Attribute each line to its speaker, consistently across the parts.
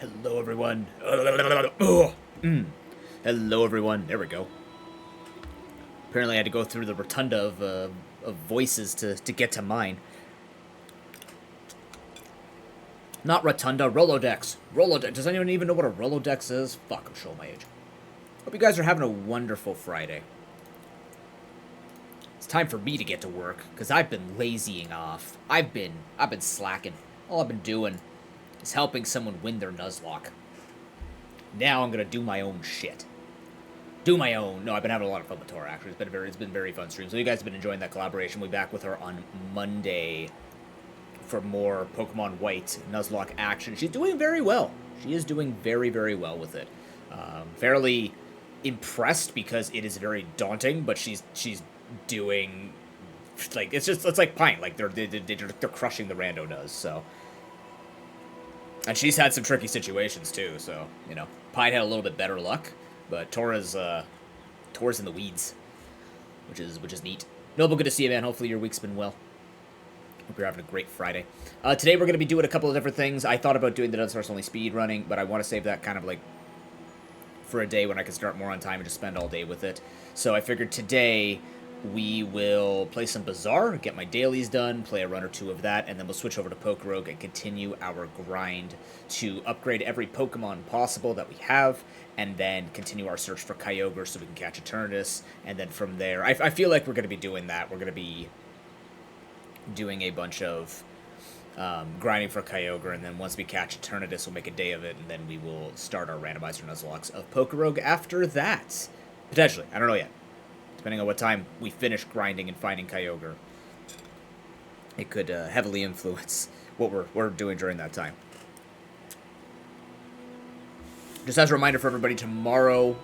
Speaker 1: Hello, everyone. Hello, everyone. There we go. Apparently, I had to go through the rotunda of voices to get to mine. Not rotunda, Rolodex. Rolodex. Does anyone even know what a Rolodex is? Fuck, I'm showing my age. Hope you guys are having a wonderful Friday. It's time for me to get to work, because I've been lazying off. I've been slacking. All I've been doing is helping someone win their Nuzlocke. Now I'm gonna do my own shit. Do my own. No, I've been having a lot of fun with Tora, actually. It's been very fun stream. So you guys have been enjoying that collaboration. We'll be back with her on Monday for more Pokemon White Nuzlocke action. She's doing very well. She is doing very well with it. Fairly impressed because it is very daunting, but she's doing like it's like Pine. Like they're crushing the rando Nuz. So. And she's had some tricky situations too, so, you know, Pine had a little bit better luck, but Tora's in the weeds, which is neat. Noble, good to see you, man. Hopefully your week's been well. Hope you're having a great Friday. Today we're going to be doing a couple of different things. I thought about doing the Nuzlocke only speed running, but I want to save that kind of like for a day when I can start more on time and just spend all day with it. So I figured today we will play some Bazaar, get my dailies done, play a run or two of that, and then we'll switch over to Pokérogue and continue our grind to upgrade every Pokemon possible that we have, and then continue our search for Kyogre so we can catch Eternatus, and then from there, I feel like we're going to be doing that. We're going to be doing a bunch of grinding for Kyogre, and then once we catch Eternatus, we'll make a day of it, and then we will start our randomizer Nuzlocke of Pokérogue after that. Potentially. I don't know yet. Depending on what time we finish grinding and finding Kyogre, it could heavily influence what we're doing during that time. Just as a reminder for everybody, tomorrow,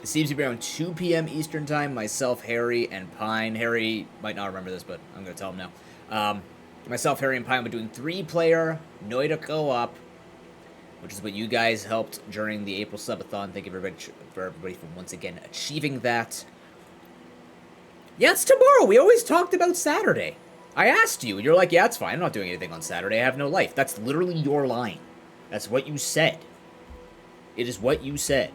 Speaker 1: it seems to be around 2 p.m. Eastern Time, myself, Harry, and Pine. Harry might not remember this, but I'm going to tell him now. Myself, Harry, and Pine will be doing 3-player Noita Co-op, which is what you guys helped during the April Subathon. Thank you for everybody for once again achieving that. Yeah, it's tomorrow. We always talked about Saturday. I asked you, and you're like, yeah, it's fine. I'm not doing anything on Saturday. I have no life. That's literally your line. That's what you said. It is what you said.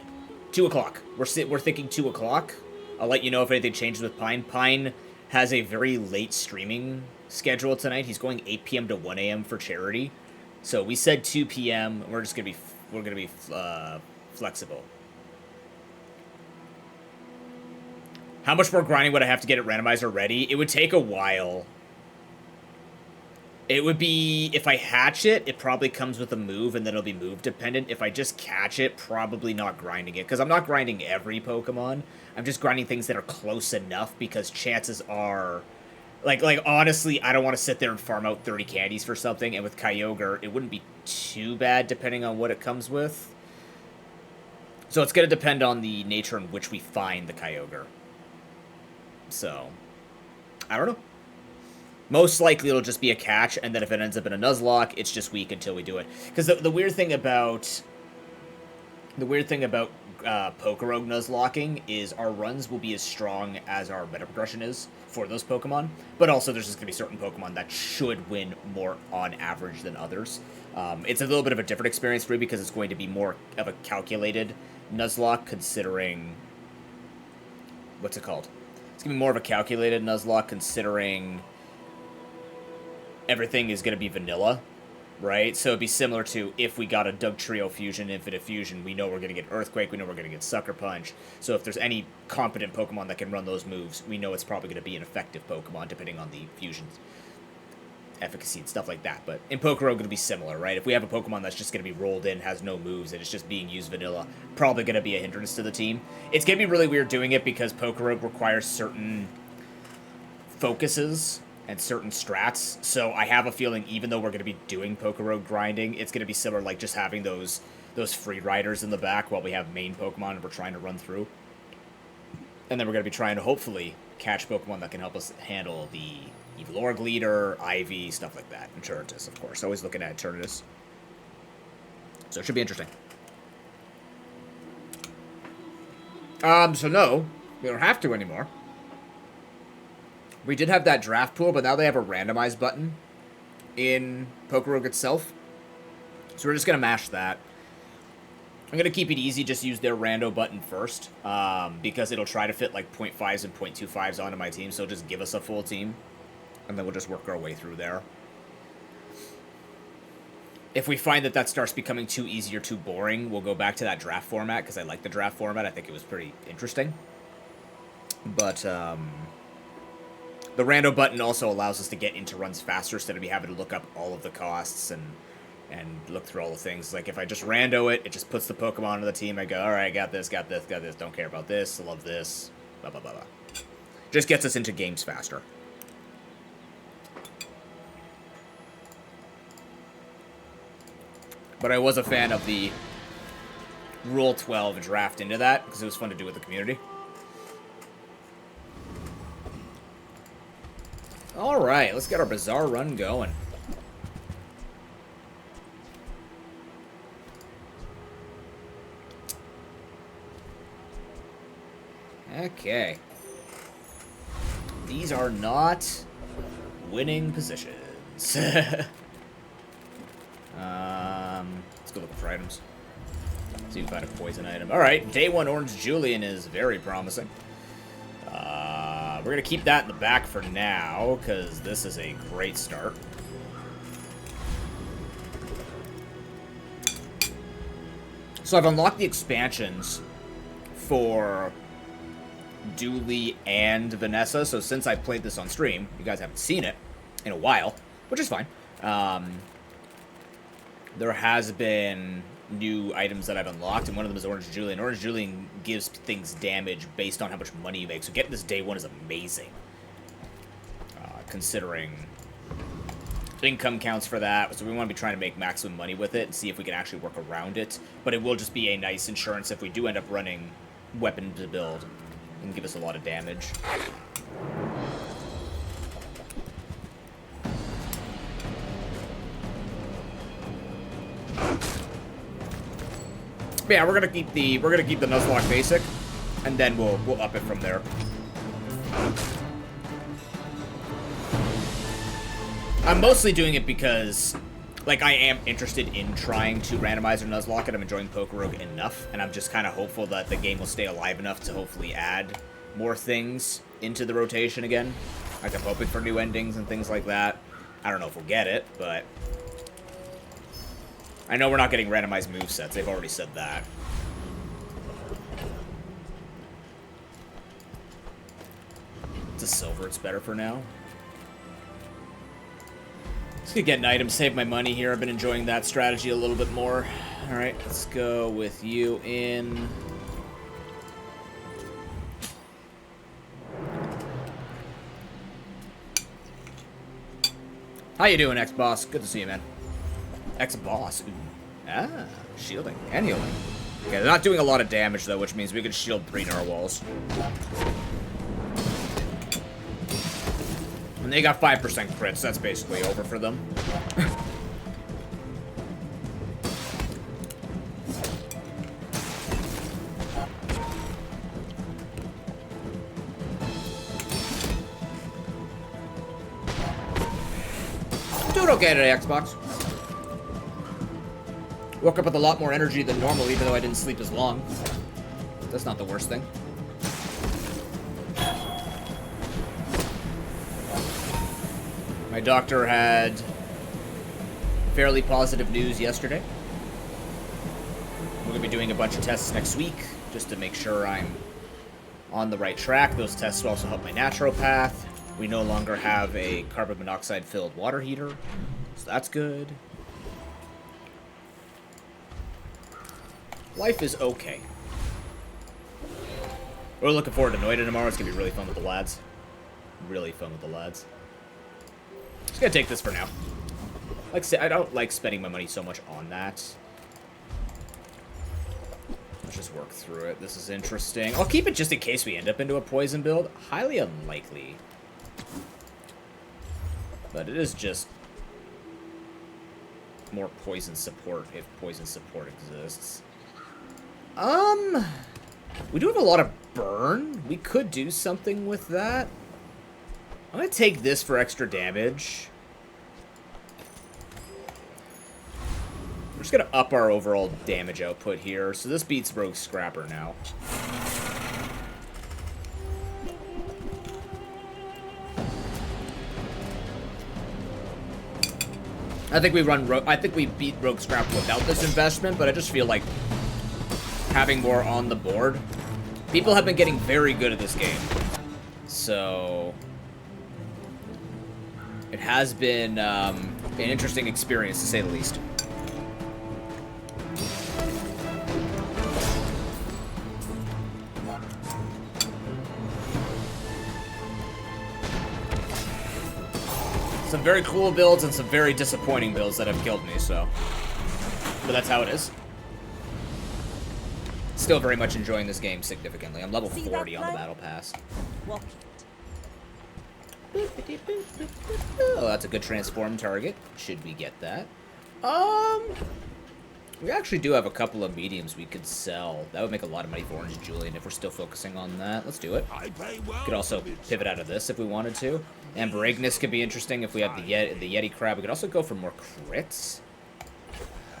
Speaker 1: 2 o'clock. We're thinking 2 o'clock. I'll let you know if anything changes with Pine. Pine has a very late streaming schedule tonight. He's going 8 p.m. to 1 a.m. for charity. So we said 2 p.m. We're gonna be flexible. How much more grinding would I have to get it randomizer ready? It would take a while. It would be, if I hatch it, it probably comes with a move, and then it'll be move dependent. If I just catch it, probably not grinding it, because I'm not grinding every Pokemon. I'm just grinding things that are close enough, because chances are, like honestly, I don't want to sit there and farm out 30 candies for something, and with Kyogre, it wouldn't be too bad depending on what it comes with. So it's going to depend on the nature in which we find the Kyogre. So, I don't know. Most likely it'll just be a catch, and then if it ends up in a Nuzlocke, it's just weak until we do it. Because the weird thing about Pokérogue Nuzlocking is our runs will be as strong as our meta progression is for those Pokemon, but also there's just going to be certain Pokemon that should win more on average than others. It's a little bit of a different experience for me because it's going to be more of a calculated Nuzlocke, considering... What's it called? It's going to be more of a calculated Nuzlocke, considering everything is going to be vanilla, right? So it'd be similar to if we got a Dugtrio Fusion, Infinite Fusion, we know we're going to get Earthquake, we know we're going to get Sucker Punch. So if there's any competent Pokemon that can run those moves, we know it's probably going to be an effective Pokemon, depending on the fusion's efficacy and stuff like that. But in Pokérogue, it'll be similar, right? If we have a Pokemon that's just going to be rolled in, has no moves, and it's just being used vanilla, probably going to be a hindrance to the team. It's going to be really weird doing it because Pokérogue requires certain focuses and certain strats, so I have a feeling even though we're going to be doing Pokérogue grinding, it's going to be similar, like just having those free riders in the back while we have main Pokemon and we're trying to run through. And then we're going to be trying to hopefully catch Pokemon that can help us handle the Evolorg leader, Ivy, stuff like that. And Eternatus, of course. Always looking at Eternatus. So it should be interesting. So no, we don't have to anymore. We did have that draft pool, but now they have a randomize button in Pokérogue itself. So we're just going to mash that. I'm going to keep it easy, just use their rando button first, because it'll try to fit, like, 0.5s and 0.25s onto my team, so just give us a full team, and then we'll just work our way through there. If we find that starts becoming too easy or too boring, we'll go back to that draft format, because I like the draft format. I think it was pretty interesting. But, the rando button also allows us to get into runs faster instead of me having to look up all of the costs and look through all the things. Like, if I just rando it, it just puts the Pokemon on the team. I go, alright, got this, don't care about this, love this, blah, blah, blah, blah. Just gets us into games faster. But I was a fan of the Rule 12 draft into that, because it was fun to do with the community. Alright, let's get our Bazaar run going. Okay. These are not winning positions. Let's go looking for items. See if we find a poison item. Alright, day 1 Orange Julian is very promising. We're going to keep that in the back for now, because this is a great start. So I've unlocked the expansions for Dooley and Vanessa, so since I played this on stream, you guys haven't seen it in a while, which is fine. There has been new items that I've unlocked, and one of them is Orange Julian. Orange Julian gives things damage based on how much money you make, so getting this day 1 is amazing. Considering income counts for that, so we want to be trying to make maximum money with it and see if we can actually work around it, but it will just be a nice insurance if we do end up running weapon to build and give us a lot of damage. But yeah, we're gonna keep the Nuzlocke basic, and then we'll up it from there. I'm mostly doing it because, like, I am interested in trying to randomize or Nuzlocke it. I'm enjoying PokeRogue enough, and I'm just kind of hopeful that the game will stay alive enough to hopefully add more things into the rotation again. Like, I'm hoping for new endings and things like that. I don't know if we'll get it, but I know we're not getting randomized movesets. They've already said that. It's a silver. It's better for now. Let's get an item, save my money here. I've been enjoying that strategy a little bit more. Alright, let's go with you in. How you doing, X-Boss? Good to see you, man. X-Boss. Ah, shielding and healing. Okay, they're not doing a lot of damage, though, which means we can shield 3 narwhals. And they got 5% crits. That's basically over for them. Doing okay today, Xbox. Woke up with a lot more energy than normal, even though I didn't sleep as long. That's not the worst thing. My doctor had fairly positive news yesterday. We're going to be doing a bunch of tests next week, just to make sure I'm on the right track. Those tests will also help my naturopath. We no longer have a carbon monoxide-filled water heater, so that's good. Life is okay. We're looking forward to Noida tomorrow. It's going to be really fun with the lads. Really fun with the lads. Just gonna take this for now. Like I said, I don't like spending my money so much on that. Let's just work through it. This is interesting. I'll keep it just in case we end up into a poison build. Highly unlikely. But it is just more poison support if poison support exists. We do have a lot of burn. We could do something with that. I'm going to take this for extra damage. We're just gonna up our overall damage output here. So this beats Rogue Scrapper now. I think we beat Rogue Scrapper without this investment, but I just feel like having more on the board. People have been getting very good at this game. So it has been an interesting experience, to say the least. Some very cool builds and some very disappointing builds that have killed me, so. But that's how it is. Still very much enjoying this game significantly. I'm level 40 on the battle pass. Oh, that's a good transform target. Should we get that? We actually do have a couple of mediums we could sell. That would make a lot of money for Orange Julian if we're still focusing on that. Let's do it. Could also pivot out of this if we wanted to. Amber Ignis could be interesting if we have the Yeti Crab. We could also go for more crits.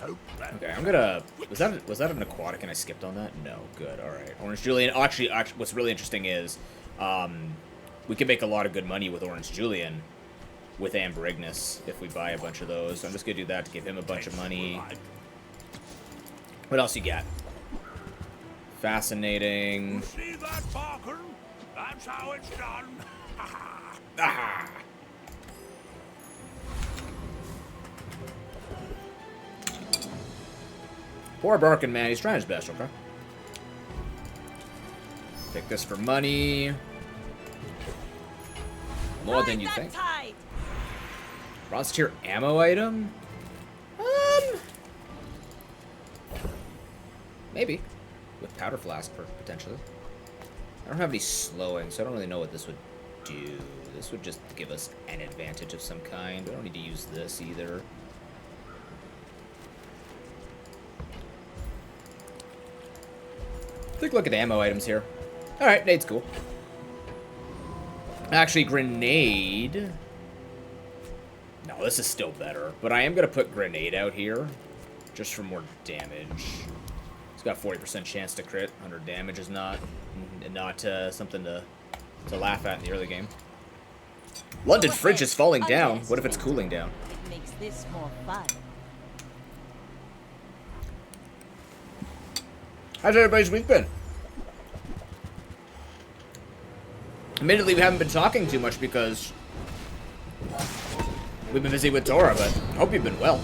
Speaker 1: Okay, I'm gonna... Was that an aquatic and I skipped on that? No. Good, alright. Orange Julian... Actually, what's really interesting is... we can make a lot of good money with Orange Julian with Amber Ignis if we buy a bunch of those. So I'm just gonna do that to give him a bunch of money. What else you got? Fascinating.
Speaker 2: You see that, Parker? That's how it's done.
Speaker 1: Ah! Poor Barkin, man. He's trying his best, okay? Take this for money. More than you think. Bronze tier ammo item? Maybe. With powder flask, potentially. I don't have any slowing, so I don't really know what this would do. This would just give us an advantage of some kind. We don't need to use this either. Take a look at the ammo items here. Alright, nade's cool. Actually, grenade... No, this is still better. But I am going to put grenade out here. Just for more damage. It's got 40% chance to crit. 100 damage is not something to laugh at in the early game. London fridge is falling down. What if it's cooling down?
Speaker 3: It makes this more fun.
Speaker 1: How's everybody's week been? Admittedly, we haven't been talking too much because we've been busy with Tora, but hope you've been well.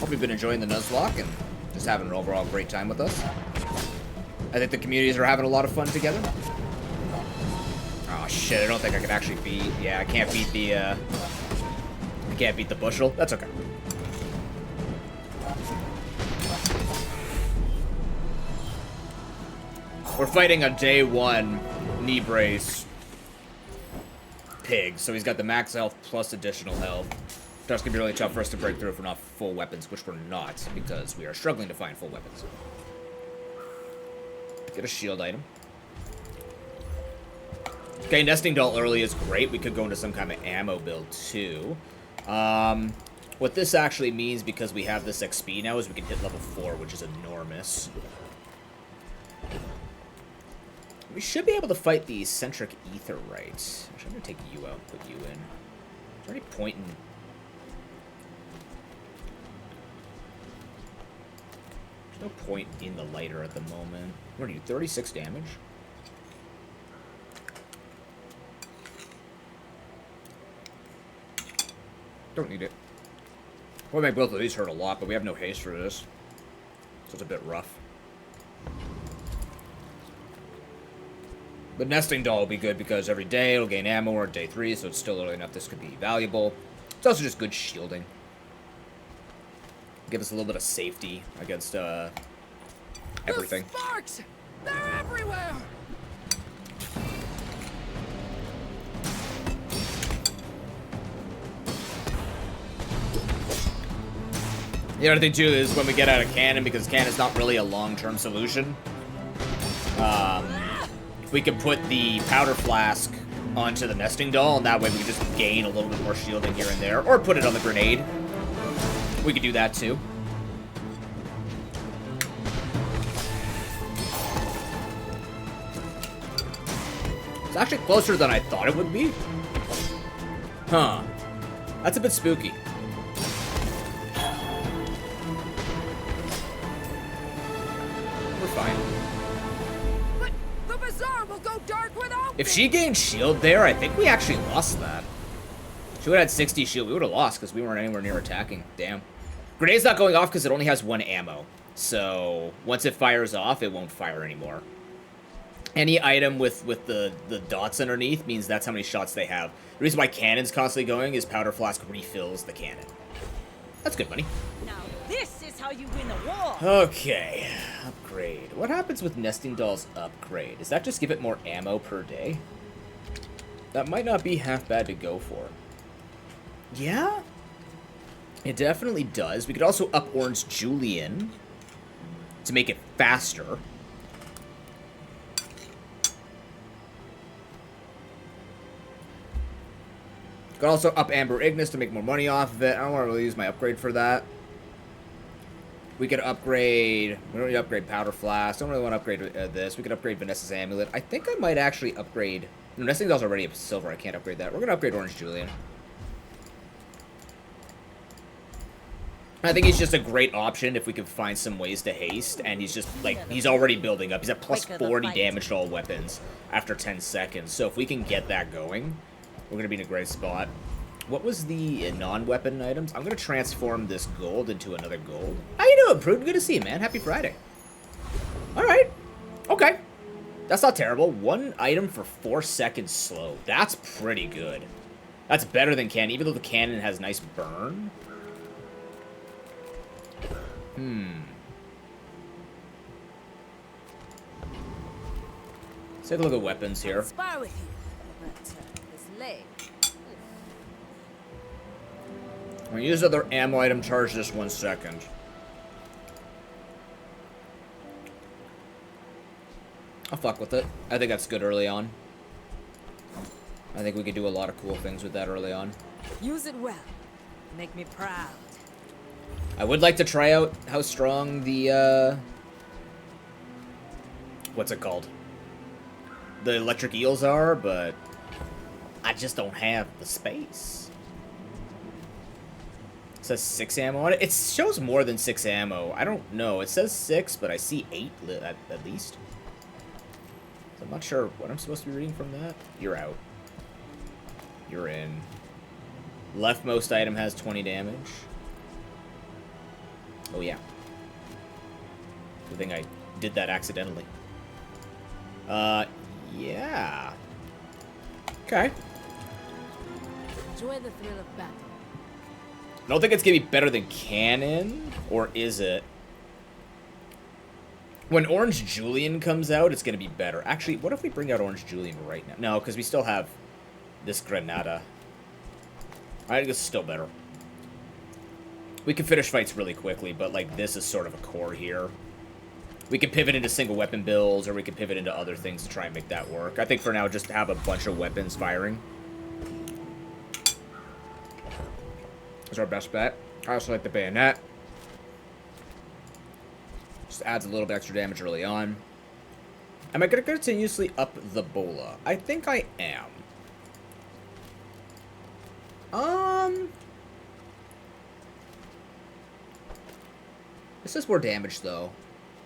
Speaker 1: Hope you've been enjoying the Nuzlocke and just having an overall great time with us. I think the communities are having a lot of fun together. Oh shit, I don't think I can actually beat... Yeah, I can't beat the, I can't beat the bushel. That's okay. We're fighting a day 1 knee brace pig, so he's got the max health plus additional health. That's gonna be really tough for us to break through if we're not full weapons, which we're not, because we are struggling to find full weapons. Get a shield item. Okay, nesting doll early is great. We could go into some kind of ammo build too. What this actually means, because we have this XP now, is we can hit level 4, which is enormous. We should be able to fight the eccentric ether right. Actually, I'm gonna take you out and put you in. Is there any point in... There's no point in the lighter at the moment. What are you, 36 damage? Don't need it. We'll make both of these hurt a lot, but we have no haste for this. So it's a bit rough. But nesting doll will be good because every day it'll gain ammo, or day 3, so it's still early enough this could be valuable. It's also just good shielding. Give us a little bit of safety against everything.
Speaker 4: The sparks! They're everywhere!
Speaker 1: The other thing too is when we get out of cannon, because cannon's not really a long-term solution. We can put the powder flask onto the nesting doll, and that way we can just gain a little bit more shielding here and there, or put it on the grenade. We could do that too. It's actually closer than I thought it would be. Huh. That's a bit spooky. We're fine.
Speaker 4: But the bazaar will go dark without
Speaker 1: If
Speaker 4: me.
Speaker 1: she gained shield there, I think we actually lost that. She would have had 60 shield. We would have lost because we weren't anywhere near attacking. Damn. Grenade's not going off because it only has 1 ammo. So once it fires off, it won't fire anymore. Any item with the dots underneath means that's how many shots they have. The reason why cannon's constantly going is powder flask refills the cannon. That's good money.
Speaker 3: Now this is how you win a war.
Speaker 1: Okay, upgrade. What happens with nesting dolls upgrade? Does that just give it more ammo per day? That might not be half bad to go for. Yeah? It definitely does. We could also up Orange Julian to make it faster. Could also up Amber Ignis to make more money off of it. I don't want to really use my upgrade for that. We could upgrade... We don't need to upgrade Powder Flask. Don't really want to upgrade this. We could upgrade Vanessa's Amulet. I think I might actually upgrade... No, Nesting Doll's already a silver. I can't upgrade that. We're going to upgrade Orange Julian. I think he's just a great option if we can find some ways to haste. And he's just, like, he's already building up. He's at plus 40 damage to all weapons after 10 seconds. So if we can get that going, we're going to be in a great spot. What was the non-weapon items? I'm going to transform this gold into another gold. How you doing, Pruden? Good to see you, man. Happy Friday. All right. Okay. That's not terrible. 1 item for 4 seconds slow. That's pretty good. That's better than cannon, even though the cannon has nice burn. Let's take a look at weapons here.
Speaker 3: Spar with you, but this leg.
Speaker 1: I'm going to use other ammo item charge just 1 second. I'll fuck with it. I think that's good early on. I think we could do a lot of cool things with that early on.
Speaker 3: Use it well. Make me proud.
Speaker 1: I would like to try out how strong the, what's it called? The electric eels are, but I just don't have the space. It says 6 ammo on it. It shows more than 6 ammo. I don't know. It says 6, but I see 8 at least. So I'm not sure what I'm supposed to be reading from that. You're out. You're in. Leftmost item has 20 damage. Oh, yeah. Good thing I did that accidentally. Yeah. Okay.
Speaker 3: Enjoy the thrill of battle.
Speaker 1: I don't think it's gonna be better than cannon, or is it? When Orange Julian comes out, it's gonna be better. Actually, what if we bring out Orange Julian right now? No, because we still have this Granada. I think it's still better. We can finish fights really quickly, but like this is sort of a core here. We can pivot into single weapon builds, or we can pivot into other things to try and make that work. I think for now, just have a bunch of weapons firing is our best bet. I also like the bayonet. Just adds a little bit extra damage early on. Am I going to continuously up the bola? I think I am. This is more damage, though.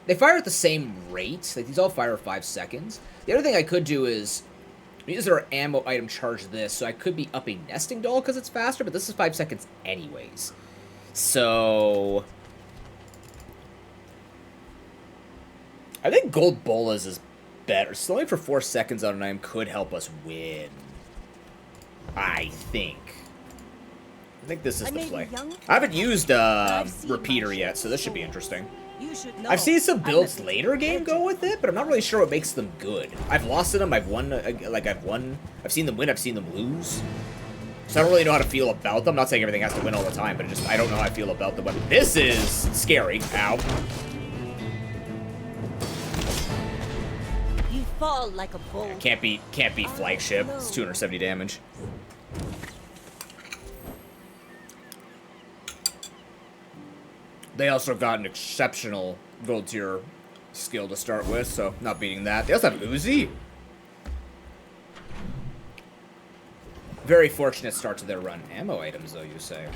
Speaker 1: They fire at the same rate. Like, these all fire 5 seconds. The other thing I could do is use our ammo item charge this, so I could be upping Nesting Doll because it's faster, but this is 5 seconds anyways. So I think Gold Bolas is better. Slowing for 4 seconds on an item could help us win. I think this is the play. I haven't used Repeater yet, so this should be interesting.
Speaker 3: You should know.
Speaker 1: I've seen some builds later game go with it, but I'm not really sure what makes them good. I've lost in them, I've won, I've seen them win, I've seen them lose. So I don't really know how to feel about them. I'm not saying everything has to win all the time, but I don't know how I feel about them. But this is scary. Ow.
Speaker 3: You fall like a bull.
Speaker 1: Can't be flagship. It's 270 damage. They also got an exceptional gold tier skill to start with, so not beating that. They also have Uzi. Very fortunate start to their run. Ammo items, though, you say.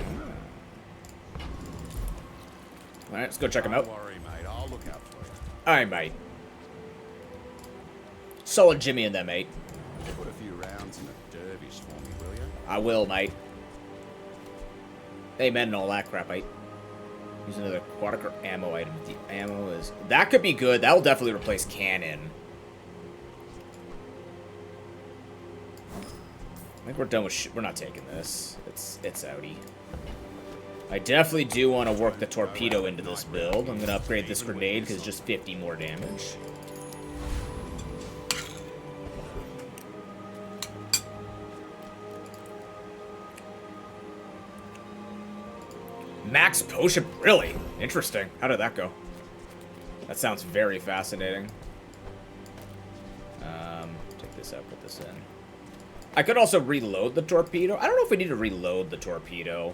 Speaker 1: Alright, let's go check them out.
Speaker 2: Don't worry, mate. I'll look out for you.
Speaker 1: Alright, mate. Solid Jimmy and them, mate.
Speaker 2: Put a few rounds in the dervish for me, will you?
Speaker 1: I will, mate. Amen and all that crap, mate. Use another aquatic or ammo item. The ammo is... That could be good. That will definitely replace cannon. I think we're done with we're not taking this. It's outie. I definitely do want to work the torpedo into this build. I'm going to upgrade this grenade because it's just 50 more damage. Max potion? Really? Interesting. How did that go? That sounds very fascinating. Take this out, put this in. I could also reload the torpedo. I don't know if we need to reload the torpedo.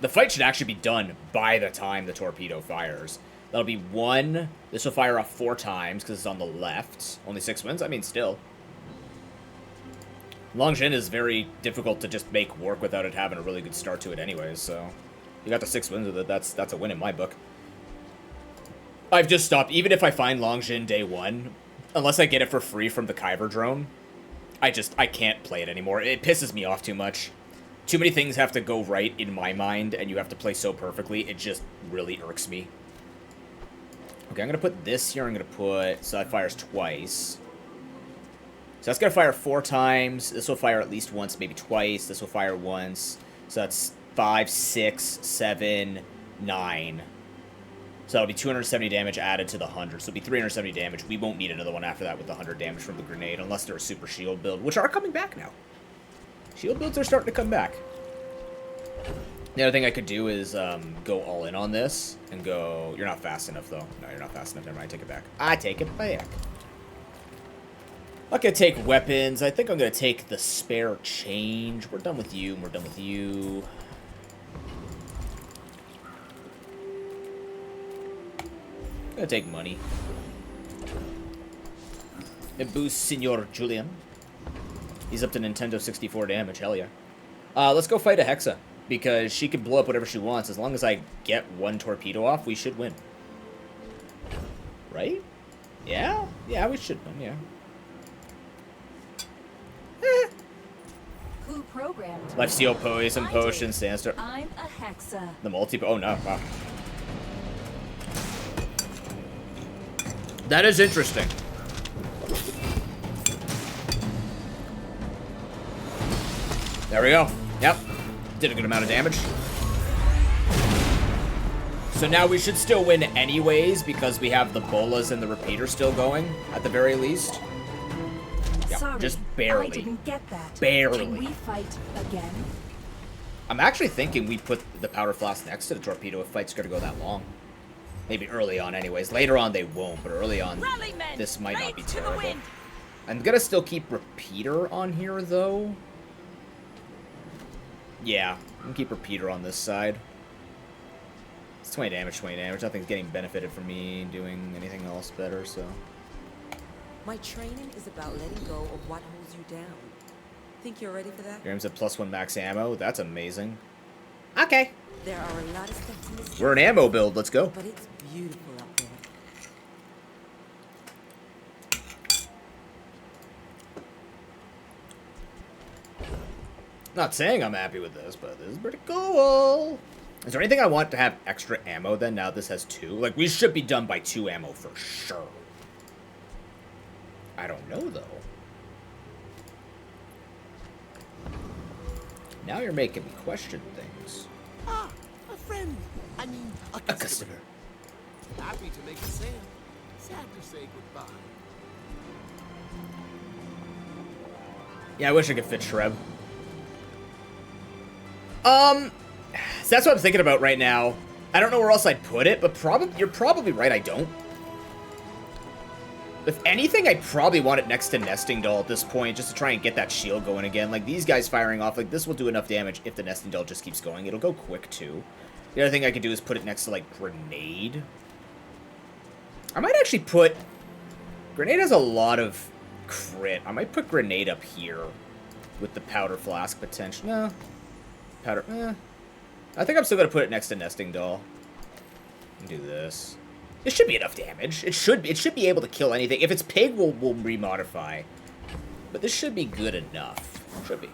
Speaker 1: The fight should actually be done by the time the torpedo fires. That'll be 1. This will fire off 4 times because it's on the left. Only 6 wins? I mean, still. Longjin is very difficult to just make work without it having a really good start to it anyways, so... You got the 6 wins with it, that's a win in my book. I've just stopped. Even if I find Longjin day 1, unless I get it for free from the Kyber drone, I can't play it anymore. It pisses me off too much. Too many things have to go right in my mind, and you have to play so perfectly, it just really irks me. Okay, I'm going to put this here, I'm going to put... So that fires twice. So that's going to fire 4 times. This will fire at least once, maybe twice. This will fire once. So that's 5, 6, 7, 9. So that'll be 270 damage added to the 100. So it'll be 370 damage. We won't need another one after that with the 100 damage from the grenade, unless they're a super shield build, which are coming back now. Shield builds are starting to come back. The other thing I could do is go all in on this and go... You're not fast enough, though. No, you're not fast enough. Never mind. I take it back. I take it back. I'm going to take weapons. I think I'm going to take the spare change. We're done with you, and we're done with you. I'm going to take money. It boosts Senor Julian. He's up to Nintendo 64 damage. Hell yeah. Let's go fight a Hexa. Because she can blow up whatever she wants. As long as I get 1 torpedo off, we should win. Right? Yeah? Yeah, we should win, yeah.
Speaker 5: Who programmed?
Speaker 1: Life Steal Poison Potion, Sandstorm.
Speaker 5: I'm a Hexa.
Speaker 1: The multi... Oh, no. Wow. That is interesting. There we go. Yep. Did a good amount of damage. So now we should still win anyways because we have the bolas and the repeater still going, at the very least. Yep,
Speaker 5: Sorry,
Speaker 1: just barely.
Speaker 5: I didn't get that.
Speaker 1: Barely.
Speaker 5: Can we fight again?
Speaker 1: I'm actually thinking we put the powder flask next to the torpedo if fight's gonna go that long. Maybe early on anyways. Later on they won't, but early on this might not be terrible. I'm gonna still keep repeater on here though. Yeah, I'm gonna keep repeater on this side. It's 20 damage, 20 damage. Nothing's getting benefited from me doing anything else better, so.
Speaker 3: My training is about letting go of what holds you down. Think you're ready for that?
Speaker 1: Grams at +1 max ammo. That's amazing. Okay.
Speaker 3: There are a lot of steps in this.
Speaker 1: We're an ammo build. Let's go.
Speaker 3: But it's beautiful up there.
Speaker 1: Not saying I'm happy with this, but this is pretty cool. Is there anything I want to have extra ammo then now this has 2? Like, we should be done by 2 ammo for sure. I don't know, though. Now you're making me question things.
Speaker 6: Ah, a friend. I mean, a
Speaker 1: A customer.
Speaker 6: Happy to make a sale. Sad to say goodbye.
Speaker 1: Yeah, I wish I could fit Shreb. So that's what I'm thinking about right now. I don't know where else I'd put it, but you're probably right, I don't. If anything, I'd probably want it next to Nesting Doll at this point, just to try and get that shield going again. Like, these guys firing off, like, this will do enough damage if the Nesting Doll just keeps going. It'll go quick, too. The other thing I could do is put it next to, like, grenade. I might actually put... Grenade has a lot of crit. I might put grenade up here with the powder flask potential. No. Powder... I think I'm still going to put it next to nesting doll. And do this. This should be enough damage. It should be able to kill anything. If it's pig, we'll remodify. But this should be good enough. Should be.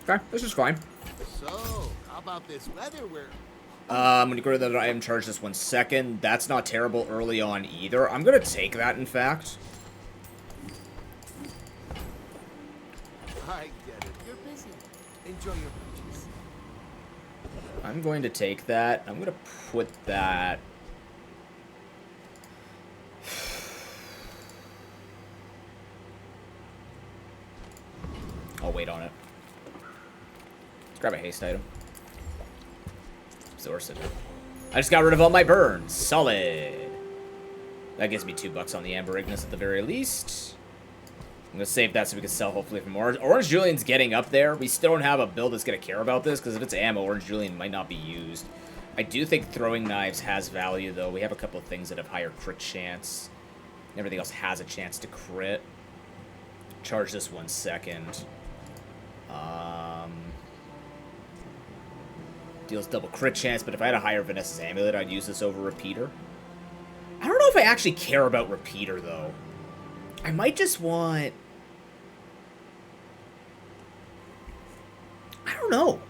Speaker 1: Okay, this is fine.
Speaker 6: So, how about this weather we're...
Speaker 1: I'm going to go to the item charge this 1 second. That's not terrible early on either. I'm going to take that, in fact.
Speaker 6: I get it. You're busy. Enjoy your purchase.
Speaker 1: I'm going to take that. I'm going to put that... I'll wait on it. Let's grab a haste item. Zorsid. I just got rid of all my burns. Solid. That gives me $2 on the Amber Ignis at the very least. I'm going to save that so we can sell hopefully for more. Orange Julian's getting up there. We still don't have a build that's going to care about this, because if it's ammo, Orange Julian might not be used. I do think throwing knives has value, though. We have a couple of things that have higher crit chance. Everything else has a chance to crit. Charge this 1 second. Deals double crit chance, but if I had a higher Vanessa's Amulet, I'd use this over Repeater. I don't know if I actually care about Repeater, though. I might just want... I don't know.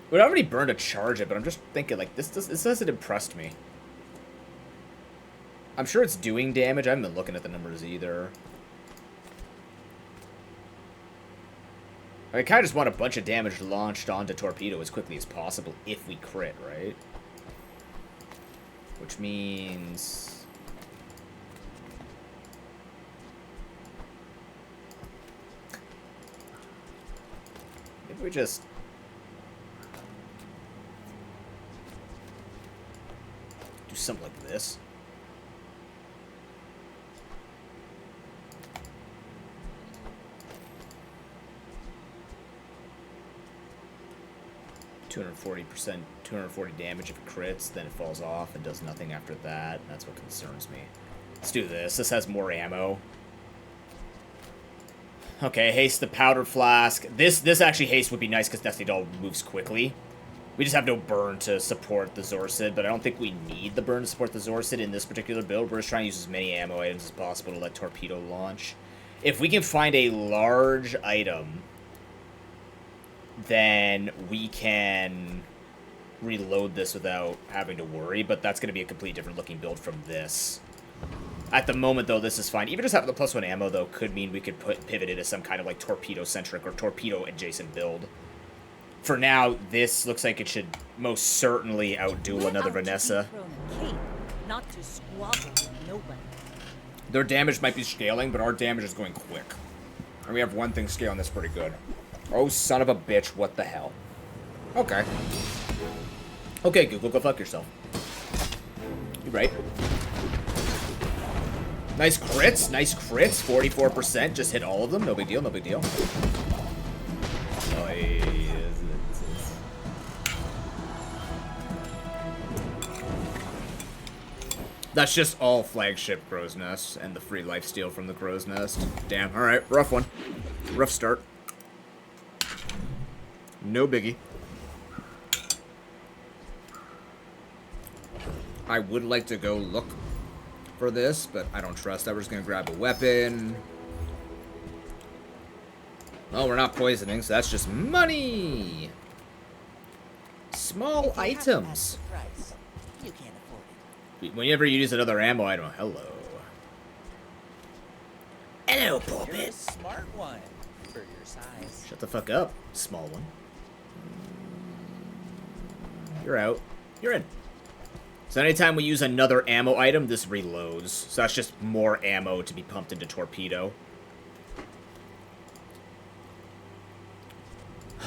Speaker 1: Would already burn to charge it, but I'm just thinking, like, this hasn't impressed me. I'm sure it's doing damage. I haven't been looking at the numbers either. I kind of just want a bunch of damage launched onto Torpedo as quickly as possible if we crit, right? Which means... Maybe we just... do something like this. %, 240 damage if it crits, then it falls off and does nothing after that. That's what concerns me. Let's do this. This has more ammo. Okay, haste the powder flask. This actually haste would be nice because Destiny Doll moves quickly. We just have no burn to support the Zorsid, but I don't think we need the burn to support the Zorsid in this particular build. We're just trying to use as many ammo items as possible to let Torpedo launch. If we can find a large item, then we can reload this without having to worry, but that's going to be a completely different looking build from this. At the moment, though, this is fine. Even just having the +1 ammo, though, could mean we could pivot into some kind of, like, torpedo-centric or torpedo-adjacent build. For now, this looks like it should most certainly outduel another Vanessa.
Speaker 7: Not to squabble with nobody.
Speaker 1: Their damage might be scaling, but our damage is going quick. And we have one thing scaling that's pretty good. Oh, son of a bitch, what the hell? Okay. Okay, Google, go fuck yourself. You're right. Nice crits, 44%. Just hit all of them, no big deal, no big deal. Oh, that's just all flagship Crow's Nest and the free lifesteal from the Crow's Nest. Damn, alright, rough one. Rough start. No biggie. I would like to go look for this, but I don't trust that. We're just going to grab a weapon. Oh, we're not poisoning, so that's just money. Small items.
Speaker 7: You can't afford it.
Speaker 1: Whenever you use another ammo item, hello. Hello,
Speaker 8: You're a
Speaker 1: pulpit.
Speaker 8: smart one for your size.
Speaker 1: Shut the fuck up, small one. You're out. You're in. So anytime we use another ammo item, this reloads. So that's just more ammo to be pumped into Torpedo.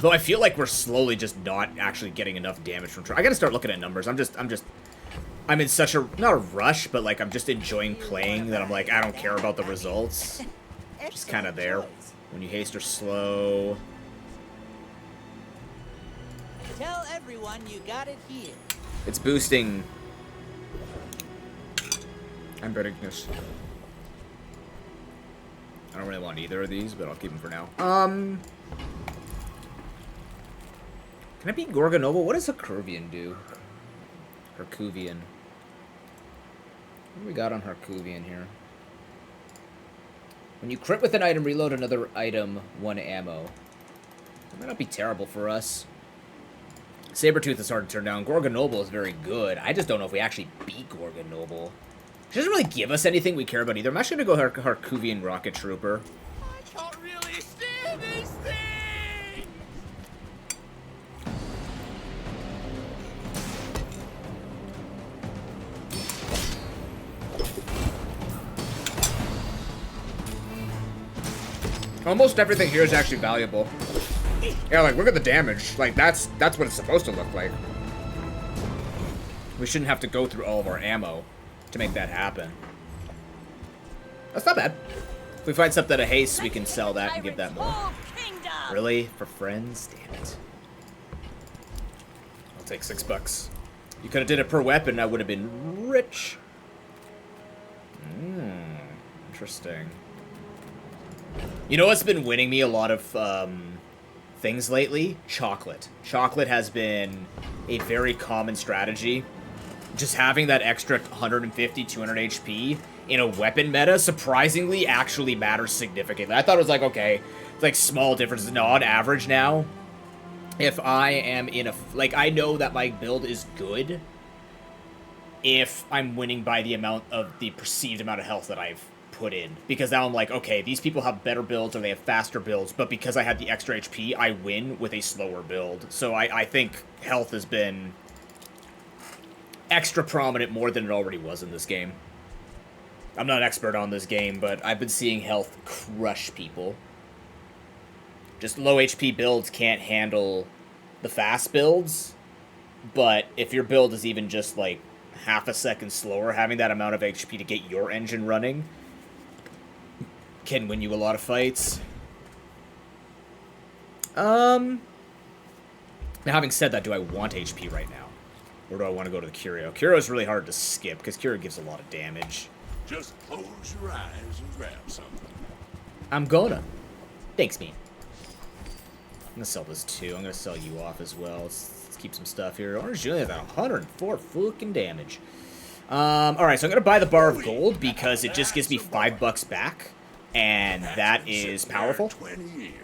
Speaker 1: Though I feel like we're slowly just not actually getting enough damage from... I gotta start looking at numbers. I'm just I'm in such a, not a rush, but like I'm just enjoying playing that I'm like, I don't care about the results. Just kind of there. When you haste or slow.
Speaker 7: Tell everyone you got it here.
Speaker 1: It's boosting. I'm bitterness. I don't really want either of these, but I'll keep them for now. Can I beat Gorgonoble? What does Hercuvian do? Hercuvian. What do we got on Hercuvian here? When you crit with an item, reload another item, 1 ammo. That might not be terrible for us. Sabretooth is hard to turn down. Gorgonoble is very good. I just don't know if we actually beat Gorgonoble. She doesn't really give us anything we care about either. I'm actually going to go Hercuvian Rocket Trooper.
Speaker 2: I can't really stand these things!
Speaker 1: Almost everything here is actually valuable. Yeah, like, look at the damage. Like, that's what it's supposed to look like. We shouldn't have to go through all of our ammo to make that happen. That's not bad. If we find something at haste, we can sell that and give that more. Really? For friends? Damn it. I'll take $6. You could have did it per weapon, I would have been rich. Interesting. You know what's been winning me a lot of things lately? Chocolate. Chocolate has been a very common strategy. Just having that extra 150, 200 HP in a weapon meta surprisingly actually matters significantly. I thought it was like, okay, it's like small differences. No, on average now, if I am in a... Like, I know that my build is good if I'm winning by the amount of the perceived amount of health that I've put in. Because now I'm like, okay, these people have better builds or they have faster builds, but because I had the extra HP, I win with a slower build. So I think health has been extra prominent more than it already was in this game. I'm not an expert on this game, but I've been seeing health crush people. Just low HP builds can't handle the fast builds, but if your build is even just like half a second slower, having that amount of HP to get your engine running can win you a lot of fights. Now, having said that, do I want HP right now? Or do I want to go to the Curio? Curio is really hard to skip, because Curio gives a lot of damage.
Speaker 2: Just close your eyes and grab something.
Speaker 1: I'm gonna. Thanks, man. I'm gonna sell this too. I'm gonna sell you off as well. Let's keep some stuff here. Orange Julian at 104 fucking damage. Alright, so I'm gonna buy the bar of gold because it just gives me $5 back. And that is powerful.
Speaker 2: 20 years.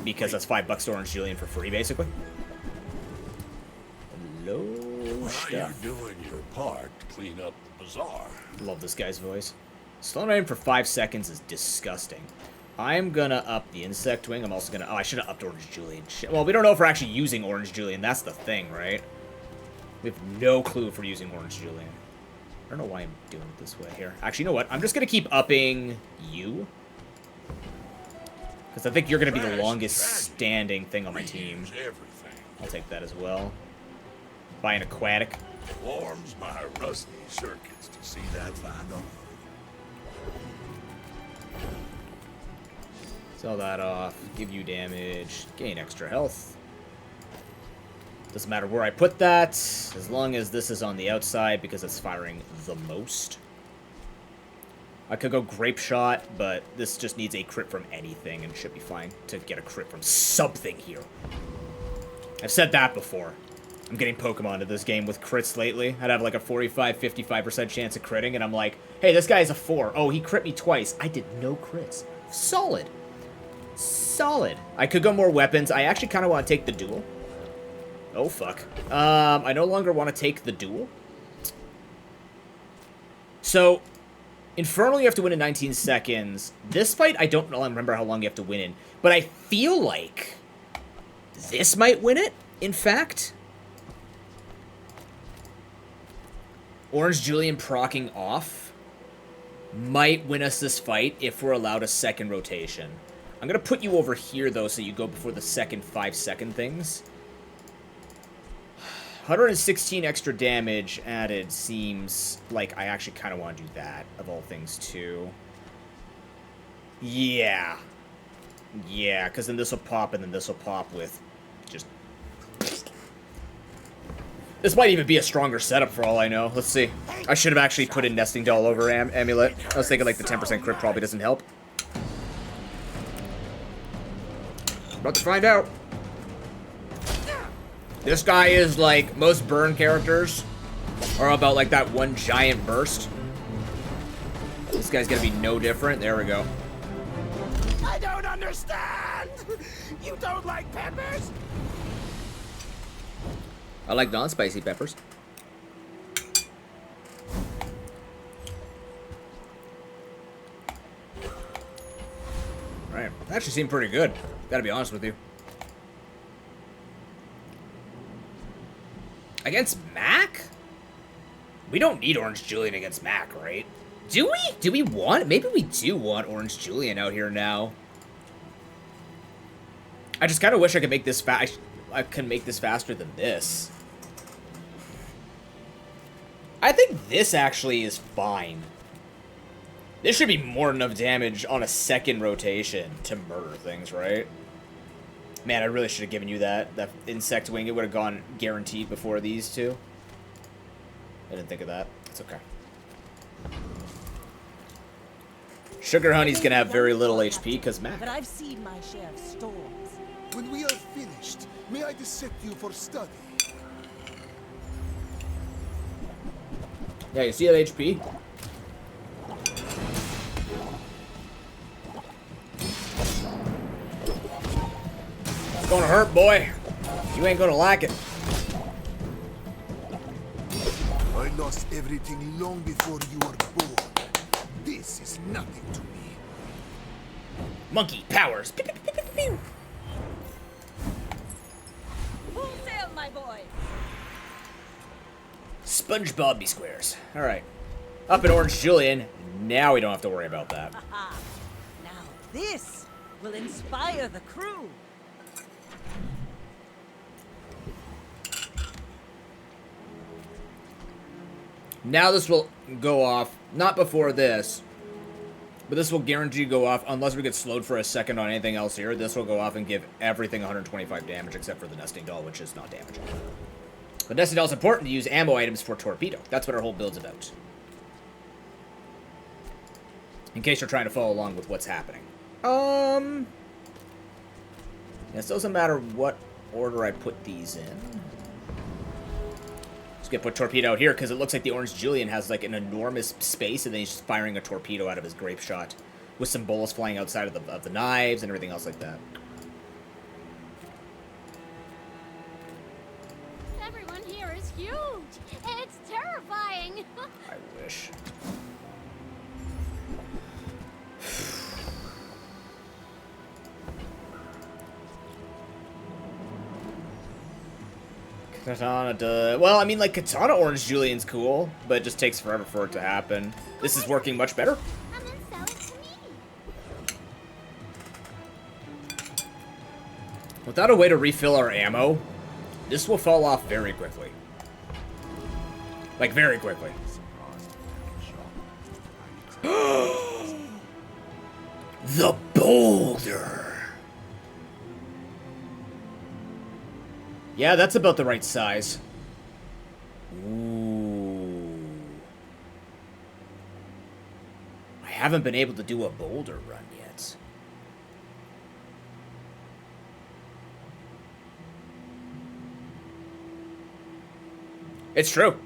Speaker 1: Because that's $5 to Orange Julian for free, basically. Low
Speaker 2: While
Speaker 1: stuff.
Speaker 2: you're doing your part to clean up the bazaar.
Speaker 1: Love this guy's voice. Slowing item for 5 seconds is disgusting. I'm gonna up the Insect Wing. I'm also gonna... Oh, I should have upped Orange Julian. Shit. Well, we don't know if we're actually using Orange Julian. That's the thing, right? We have no clue if we're using Orange Julian. I don't know why I'm doing it this way here. Actually, you know what? I'm just gonna keep upping you. Because I think you're gonna be the longest standing thing on my team.
Speaker 2: Everything.
Speaker 1: I'll take that as well. Buy an Aquatic.
Speaker 2: Warms my rusty circuits to see that final.
Speaker 1: Sell that off. Give you damage. Gain extra health. Doesn't matter where I put that, as long as this is on the outside because it's firing the most. I could go Grape Shot, but this just needs a crit from anything and it should be fine to get a crit from something here. I've said that before. I'm getting Pokemon to this game with crits lately. I'd have like a 45-55% chance of critting, and I'm like, hey, this guy's a 4. Oh, he crit me twice. I did no crits. Solid. Solid. I could go more weapons. I actually kind of want to take the duel. Oh, fuck. I no longer want to take the duel. So, Infernal you have to win in 19 seconds. This fight, I don't remember how long you have to win in. But I feel like this might win it, in fact. Orange Julian proccing off might win us this fight if we're allowed a second rotation. I'm going to put you over here, though, so you go before the second 5-second things. 116 extra damage added seems like I actually kind of want to do that, of all things, too. Yeah. Yeah, because then this will pop, and then this will pop with just... This might even be a stronger setup for all I know. Let's see. I should have actually put in Nesting Doll over Amulet. I was thinking like the 10% crit probably doesn't help. About to find out. This guy is like, most burn characters are about like that one giant burst. This guy's gonna be no different. There we go.
Speaker 2: I don't understand! You don't like peppers?
Speaker 1: I like non-spicy peppers. Right. That actually seemed pretty good. Gotta be honest with you. Against Mac? We don't need Orange Julian against Mac, right? Do we? Do we want? Maybe we do want Orange Julian out here now. I just kind of wish I could make this fast. I can make this faster than this. I think this actually is fine. This should be more than enough damage on a second rotation to murder things, right? Man, I really should have given you that insect wing. It would have gone guaranteed before these two. I didn't think of that. It's okay. Sugar Honey's gonna have very little HP because Mac.
Speaker 3: But I've seen my share of storms.
Speaker 9: When we are finished, may I dissect you for study?
Speaker 1: Yeah, you see that HP? It's gonna hurt, boy. You ain't gonna like it.
Speaker 9: I lost everything long before you were born. This is nothing to me.
Speaker 1: Monkey powers. Pew, pew, pew, pew, pew.
Speaker 3: Full sail, my boy.
Speaker 1: SpongeBob be squares. All right. Up in Orange Julian. Now we don't have to worry about that.
Speaker 3: Aha. Now this will inspire the crew.
Speaker 1: Now this will go off. Not before this. But this will guarantee go off unless we get slowed for a second on anything else here. This will go off and give everything 125 damage except for the Nesting Doll, which is not damaging. But Nesting Doll is important to use ammo items for Torpedo. That's what our whole build's about. In case you're trying to follow along with what's happening. It doesn't matter what order I put these in. Just gonna put Torpedo out here because it looks like the Orange Julian has like an enormous space, and then he's just firing a torpedo out of his grape shot with some bullets flying outside of the knives and everything else like that.
Speaker 10: Everyone here is huge. It's terrifying.
Speaker 1: I wish. Katana, well, I mean, like, Katana Orange Julian's cool, but it just takes forever for it to happen. This is working much better.
Speaker 10: And then sell it to me.
Speaker 1: Without a way to refill our ammo, this will fall off very quickly. Like, very quickly. The boulder! Yeah, that's about the right size. Ooh. I haven't been able to do a boulder run yet. It's true.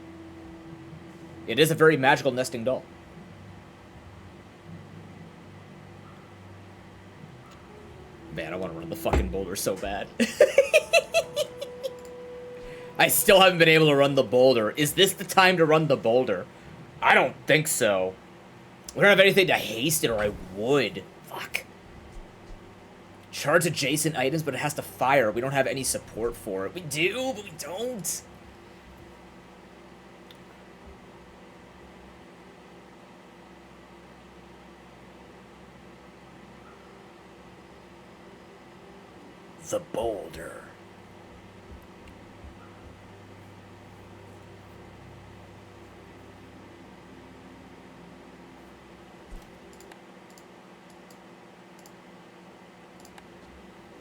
Speaker 1: It is a very magical nesting doll. Man, I want to run the fucking boulder so bad. I still haven't been able to run the boulder. Is this the time to run the boulder? I don't think so. We don't have anything to haste it, or I would. Fuck. Charge adjacent items, but it has to fire. We don't have any support for it. We do, but we don't. The boulder.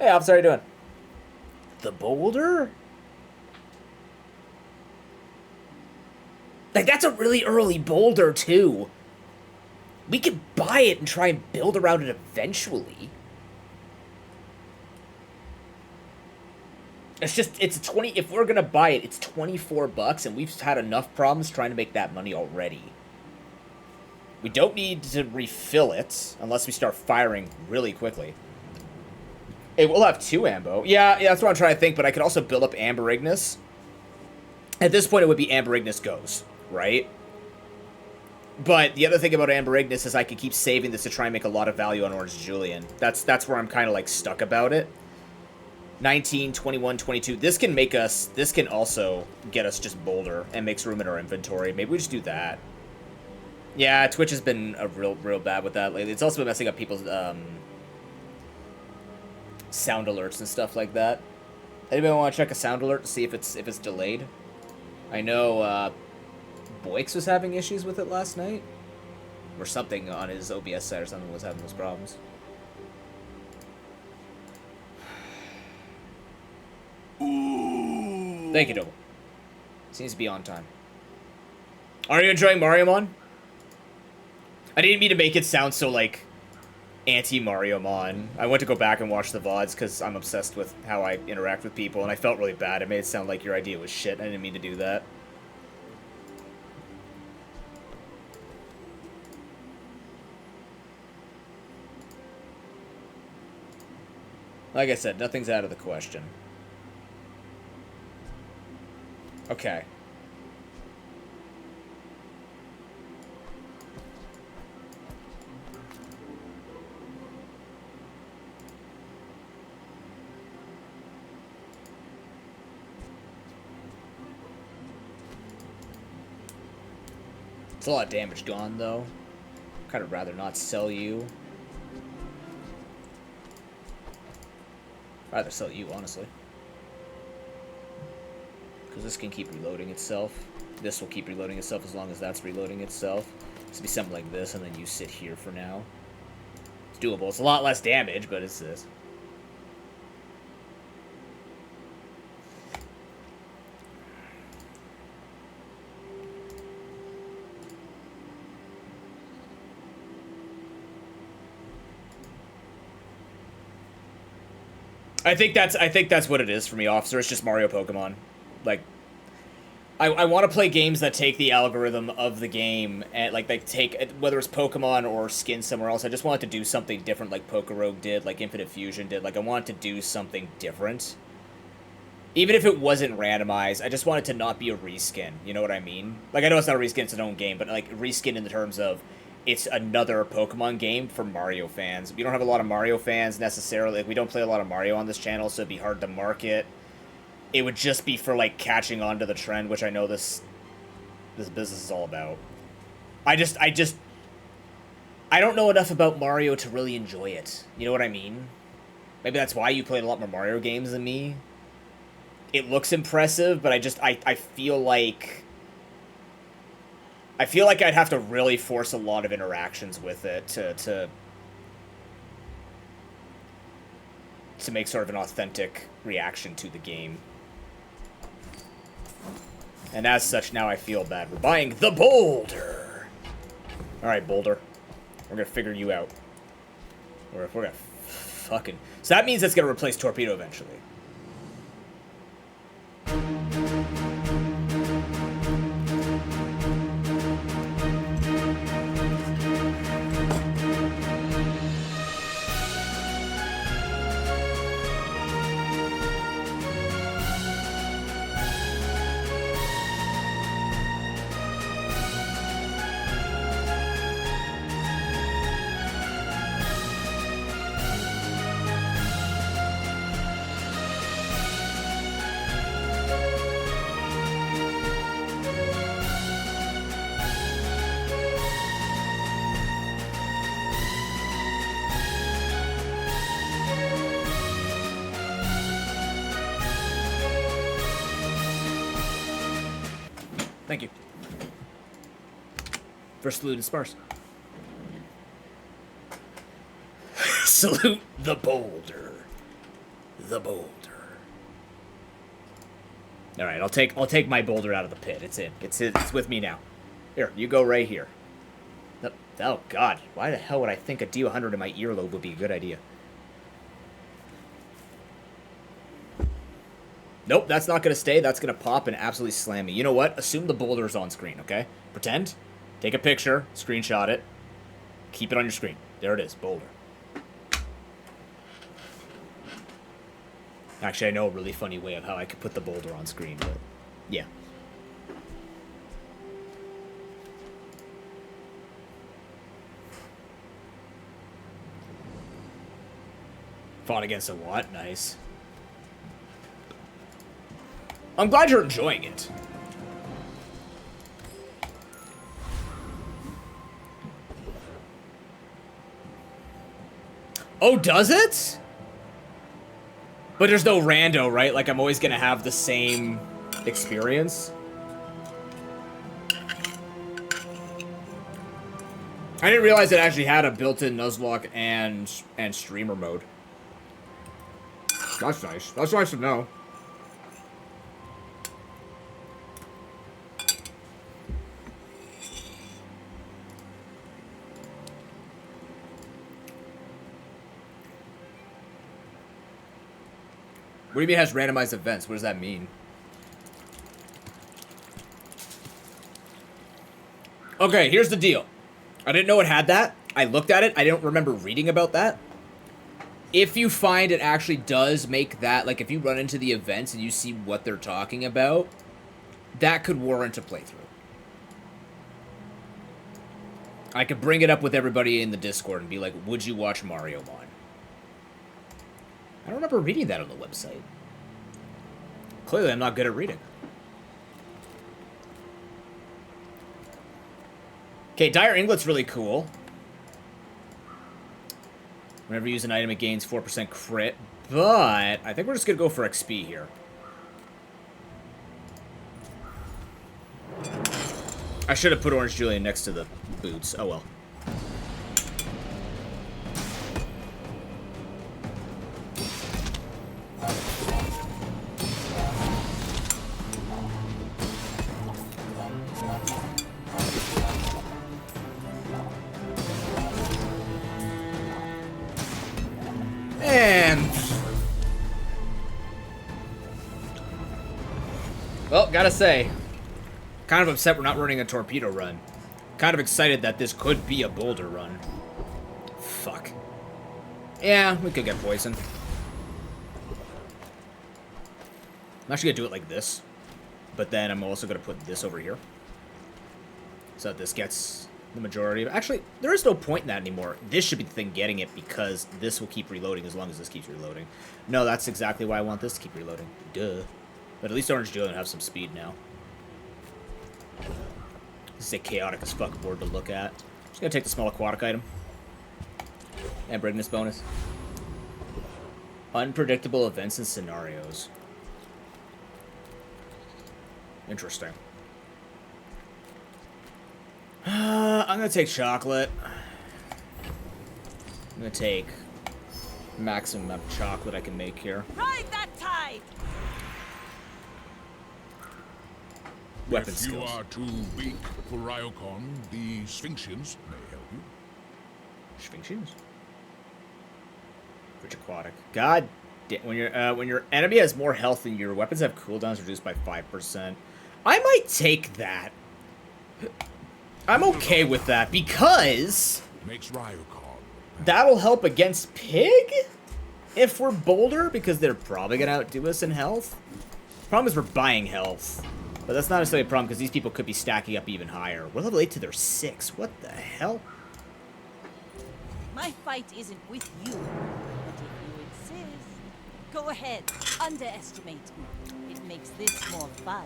Speaker 1: Hey, officer, how you doing? The boulder? Like, that's a really early boulder, too. We could buy it and try and build around it eventually. It's just, it's 20, if we're gonna buy it, it's 24 bucks, and we've had enough problems trying to make that money already. We don't need to refill it, unless we start firing really quickly. Hey, we'll have 2 ambo. Yeah, that's what I'm trying to think, but I could also build up Amber Ignis. At this point, it would be Amber Ignis goes, right? But the other thing about Amber Ignis is I could keep saving this to try and make a lot of value on Orange Julian. That's where I'm kind of, like, stuck about it. 19, 21, 22. This can make us... This can also get us just Boulder and makes room in our inventory. Maybe we just do that. Yeah, Twitch has been real bad with that lately. It's also been messing up people's sound alerts and stuff like that. Anybody want to check a sound alert to see if it's delayed? I know Boix was having issues with it last night, or something on his OBS side or something was having those problems. Thank you, Double. Seems to be on time. Are you enjoying Mariomon? I didn't mean to make it sound so, like, anti-Mariomon. I went to go back and watch the VODs because I'm obsessed with how I interact with people, and I felt really bad. It made it sound like your idea was shit. I didn't mean to do that. Like I said, nothing's out of the question. Okay. It's a lot of damage gone, though. Kind of rather not sell you. Rather sell you, honestly. Because this can keep reloading itself. This will keep reloading itself as long as that's reloading itself. This will be something like this, and then you sit here for now. It's doable. It's a lot less damage, but it's this. I think that's what it is for me, officer. It's just Mario Pokemon. Like, I want to play games that take the algorithm of the game and like they take whether it's Pokemon or skin somewhere else. I just want it to do something different, like Pokérogue did, like Infinite Fusion did. Like I want it to do something different, even if it wasn't randomized. I just want it to not be a reskin. You know what I mean? Like I know it's not a reskin; it's its own game, but like reskin in the terms of it's another Pokemon game for Mario fans. We don't have a lot of Mario fans necessarily. Like we don't play a lot of Mario on this channel, so it'd be hard to market. It would just be for, like, catching on to the trend, which I know this business is all about. I don't know enough about Mario to really enjoy it. You know what I mean? Maybe that's why you played a lot more Mario games than me. It looks impressive, but I feel like... I feel like I'd have to really force a lot of interactions with it to make sort of an authentic reaction to the game. And as such, now I feel bad. We're buying the Boulder! Alright, Boulder. We're gonna figure you out. Or if we're gonna fucking... So that means it's gonna replace Torpedo eventually. Thank you. First salute and sparse. Salute the Boulder. the boulder. All right, I'll take my boulder out of the pit. It's in. It's with me now. Here, you go right here. Oh God, why the hell would I think a D100 in my earlobe would be a good idea? Nope, that's not gonna stay. That's gonna pop and absolutely slam me. You know what? Assume the boulder's on screen, okay? Pretend. Take a picture. Screenshot it. Keep it on your screen. There it is, boulder. Actually, I know a really funny way of how I could put the boulder on screen, but yeah. Fought against a what? Nice. I'm glad you're enjoying it. Oh, does it? But there's no rando, right? Like, I'm always gonna have the same experience. I didn't realize it actually had a built-in Nuzlocke and streamer mode. That's nice. That's nice to know. What do you mean it has randomized events? What does that mean? Okay, here's the deal. I didn't know it had that. I looked at it. I don't remember reading about that. If you find it actually does make that, like if you run into the events and you see what they're talking about, that could warrant a playthrough. I could bring it up with everybody in the Discord and be like, would you watch Mario Mon? I don't remember reading that on the website. Clearly, I'm not good at reading. Okay, Dire Inglet's really cool. Whenever you use an item, it gains 4% crit. But I think we're just going to go for XP here. I should have put Orange Julian next to the boots. Oh well. Well, gotta say, kind of upset we're not running a torpedo run. Kind of excited that this could be a boulder run. Fuck. Yeah, we could get poisoned. I'm actually gonna do it like this. But then I'm also gonna put this over here. So that this gets the majority of it. Actually, there is no point in that anymore. This should be the thing getting it because this will keep reloading as long as this keeps reloading. No, that's exactly why I want this to keep reloading. Duh. But at least Orange Julian will have some speed now. This is a chaotic as fuck board to look at. Just gonna take the small aquatic item. And bring this bonus. Unpredictable events and scenarios. Interesting. I'm gonna take chocolate. I'm gonna take maximum amount of chocolate I can make here.
Speaker 7: Ride that tide!
Speaker 1: Weapon
Speaker 2: if
Speaker 1: skills.
Speaker 2: you are too weak for Ryokon, the Sphinxians may help you.
Speaker 1: Sphinxians? Rich aquatic. God damn, when your enemy has more health than your weapons have cooldowns reduced by 5%. I might take that. I'm okay with that because
Speaker 2: Makes Ryokon.
Speaker 1: that'll help against Pig if we're Boulder because they're probably gonna outdo us in health. Problem is we're buying health. But that's not necessarily a problem because these people could be stacking up even higher. We're level 8 to their 6. What the hell?
Speaker 7: My fight isn't with you, but if you insist, go ahead, underestimate me. It makes this more fun.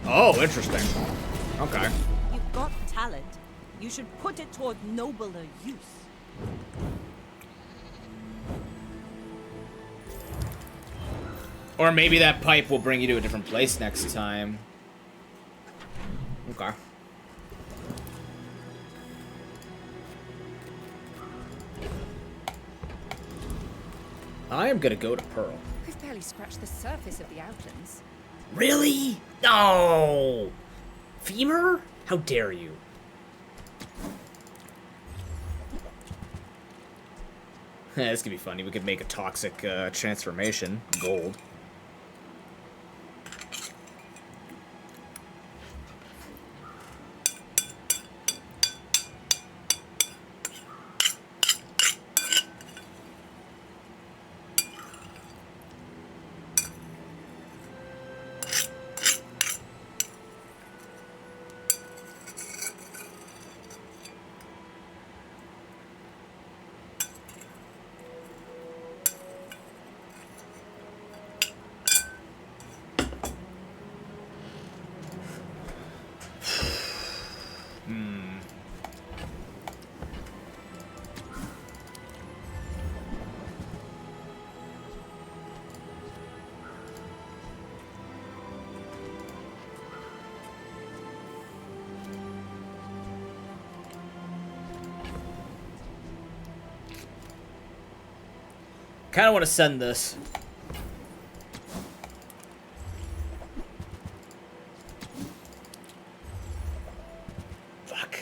Speaker 1: Oh, interesting. Okay.
Speaker 7: You've got talent. You should put it toward nobler use.
Speaker 1: Or maybe that pipe will bring you to a different place next time. Okay. I am gonna go to Pearl.
Speaker 4: We've barely scratched the surface of the Outlands.
Speaker 1: Really? No! Femur? How dare you? This could be funny. We could make a toxic transformation. Gold. Kind of want to send this. Fuck.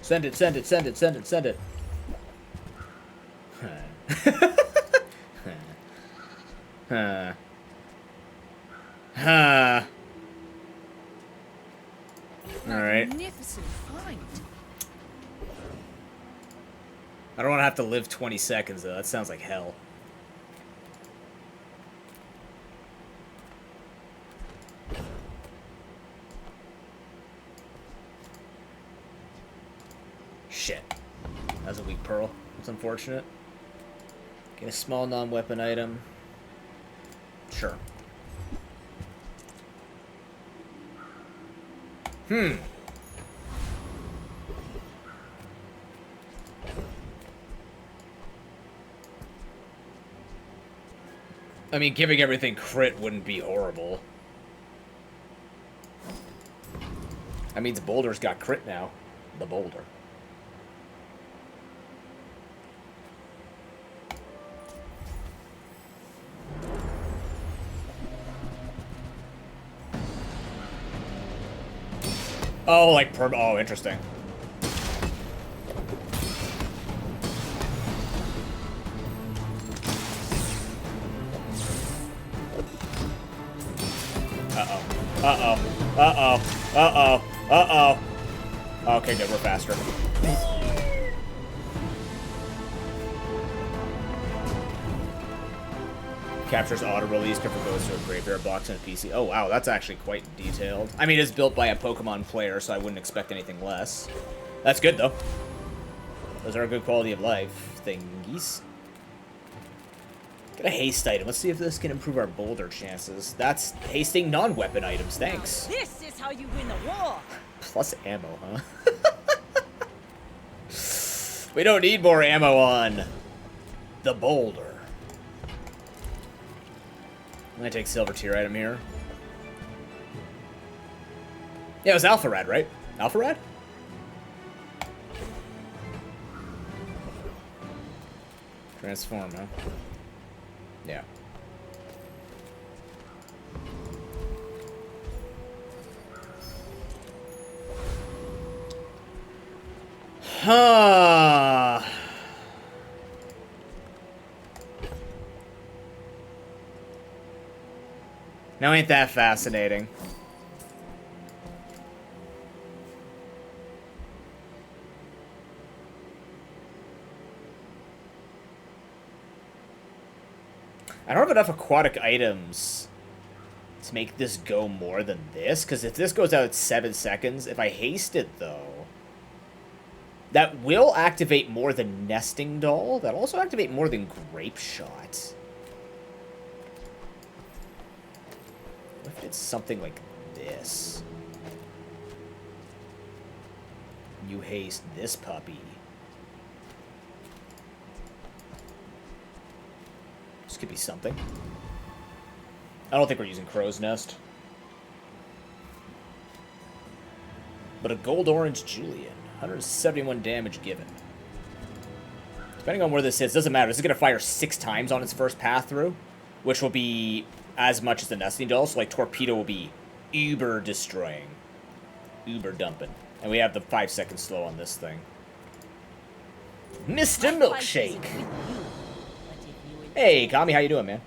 Speaker 1: Send it, send it, send it, send it, send it. Huh. Huh. Alright.
Speaker 4: Magnificent find.
Speaker 1: I don't want to have to live 20 seconds, though. That sounds like hell. Shit. That was a weak pearl. That's unfortunate. Get a small non-weapon item. Sure. I mean, giving everything crit wouldn't be horrible. That means Boulder's got crit now. The Boulder. Oh, like oh, interesting. Uh-oh. Uh-oh. Uh-oh. Uh-oh. Uh-oh. Okay, good. We're faster. Captures auto-release, cover goes to a graveyard, blocks in a PC. Oh, wow, that's actually quite detailed. I mean, it's built by a Pokemon player, so I wouldn't expect anything less. That's good, though. Those are a good quality of life thingies. Get a haste item. Let's see if this can improve our Boulder chances. That's hasting non-weapon items. Thanks.
Speaker 7: Now this is how you win a war.
Speaker 1: Plus ammo, huh? We don't need more ammo on the Boulder. I'm gonna take silver tier item here. Yeah, it was Alpha Rad, right? Alpha Rad? Transform, huh? Yeah. Huh. Now ain't that fascinating? I don't have enough aquatic items to make this go more than this, because if this goes out at 7 seconds, if I haste it, though, that will activate more than Nesting Doll. That'll also activate more than Grape Shot. What if I did something like this? You haste this puppy. This could be something. I don't think we're using Crow's Nest. But a gold orange Julian. 171 damage given. Depending on where this is, doesn't matter. This is going to fire 6 times on its first path through, which will be as much as the nesting doll. So, like, Torpedo will be uber destroying. Uber dumping. And we have the 5-second slow on this thing. Mr. Milkshake! Hey, Kami, how you doing, man?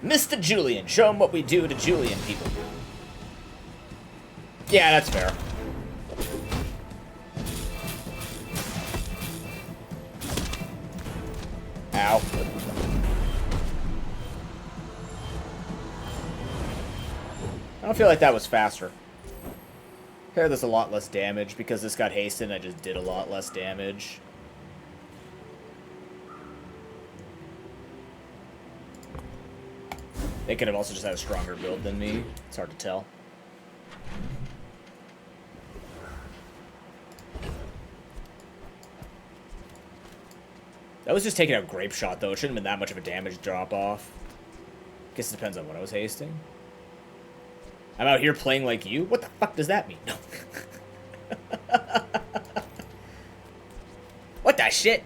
Speaker 1: Mr. Julian, show him what we do to Julian people. Yeah, that's fair. Ow. I don't feel like that was faster. Here, there's a lot less damage because this got hasted and I just did a lot less damage. They could have also just had a stronger build than me. It's hard to tell. That was just taking out Grape Shot, though. It shouldn't have been that much of a damage drop-off. Guess it depends on what I was hasting. I'm out here playing like you? What the fuck does that mean? No. What the shit?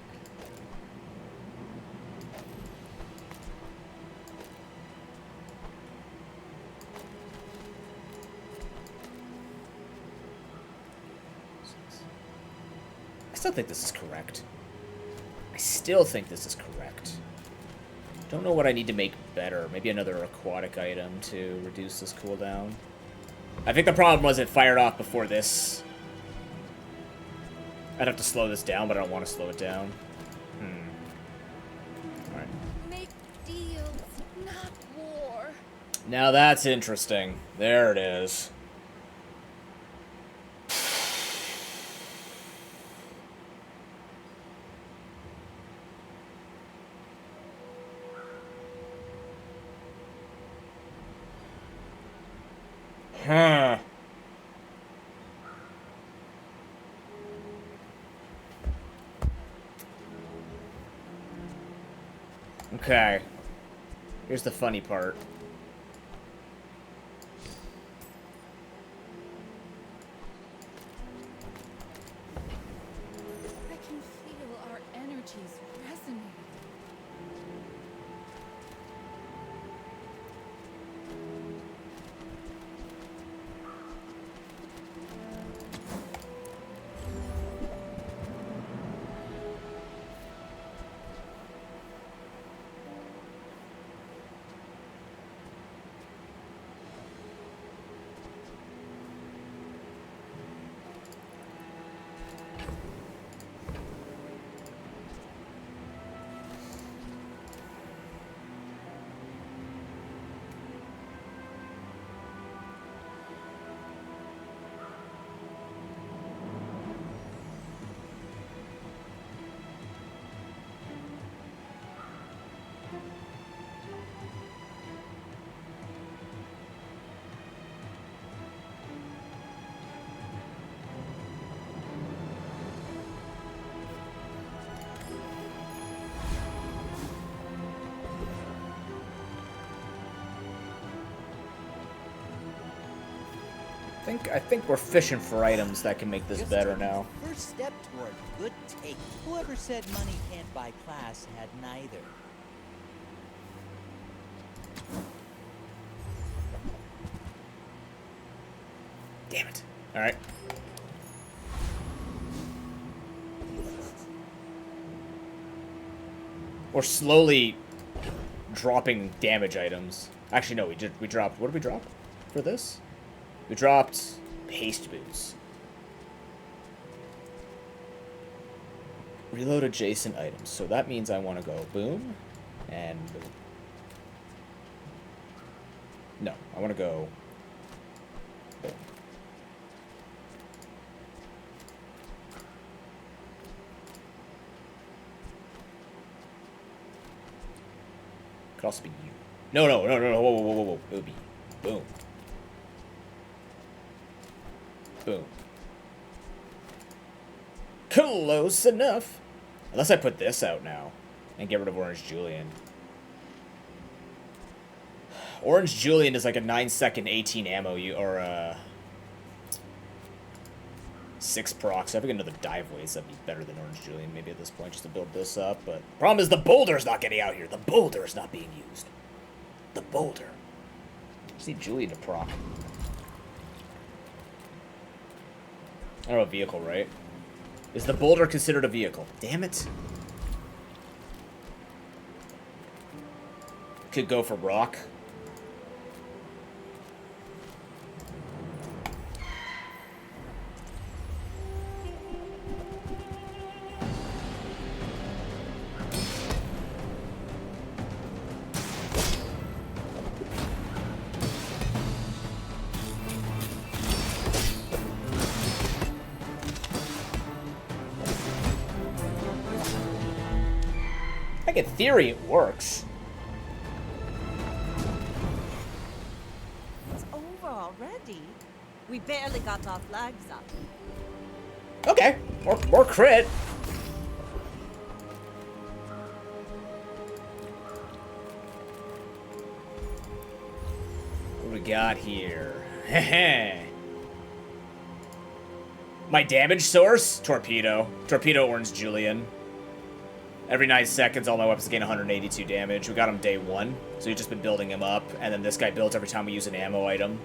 Speaker 1: I still think this is correct. I still think this is correct. Don't know what I need to make better. Maybe another aquatic item to reduce this cooldown. I think the problem was it fired off before this. I'd have to slow this down, but I don't want to slow it down. Alright.
Speaker 10: Make deals, not war.
Speaker 1: Now that's interesting. There it is. Huh. Okay. Here's the funny part.
Speaker 10: I can feel our energies resonating. I think we're fishing for items that can make this better now.
Speaker 8: First step toward good take. Whoever said money can't buy class had neither.
Speaker 1: Damn it. Alright. We're slowly dropping damage items. Actually, no, we dropped... What did we drop for this? We dropped paste boots. Reload adjacent items. So that means I want to go boom and boom. No, I want to go boom. Could also be you. No. Whoa. It would be boom. Boom. Close enough. Unless I put this out now and get rid of Orange Julian. Orange Julian is like a 9-second 18 ammo or 6 proc, so if I get another dive waste, that'd be better than Orange Julian maybe at this point, just to build this up. But the problem is the boulder's not getting out here. The boulder is not being used. The boulder. Just need Julian to proc. I don't know, a vehicle, right? Is the boulder considered a vehicle? Damn it. Could go for rock. In theory, it works.
Speaker 7: It's over already. We barely got our flags up.
Speaker 1: Okay, more crit. What do we got here? My damage source? Torpedo. Torpedo Orange Julian. Every 9 seconds, all my weapons gain 182 damage. We got him day 1, so we've just been building him up. And then this guy builds every time we use an ammo item.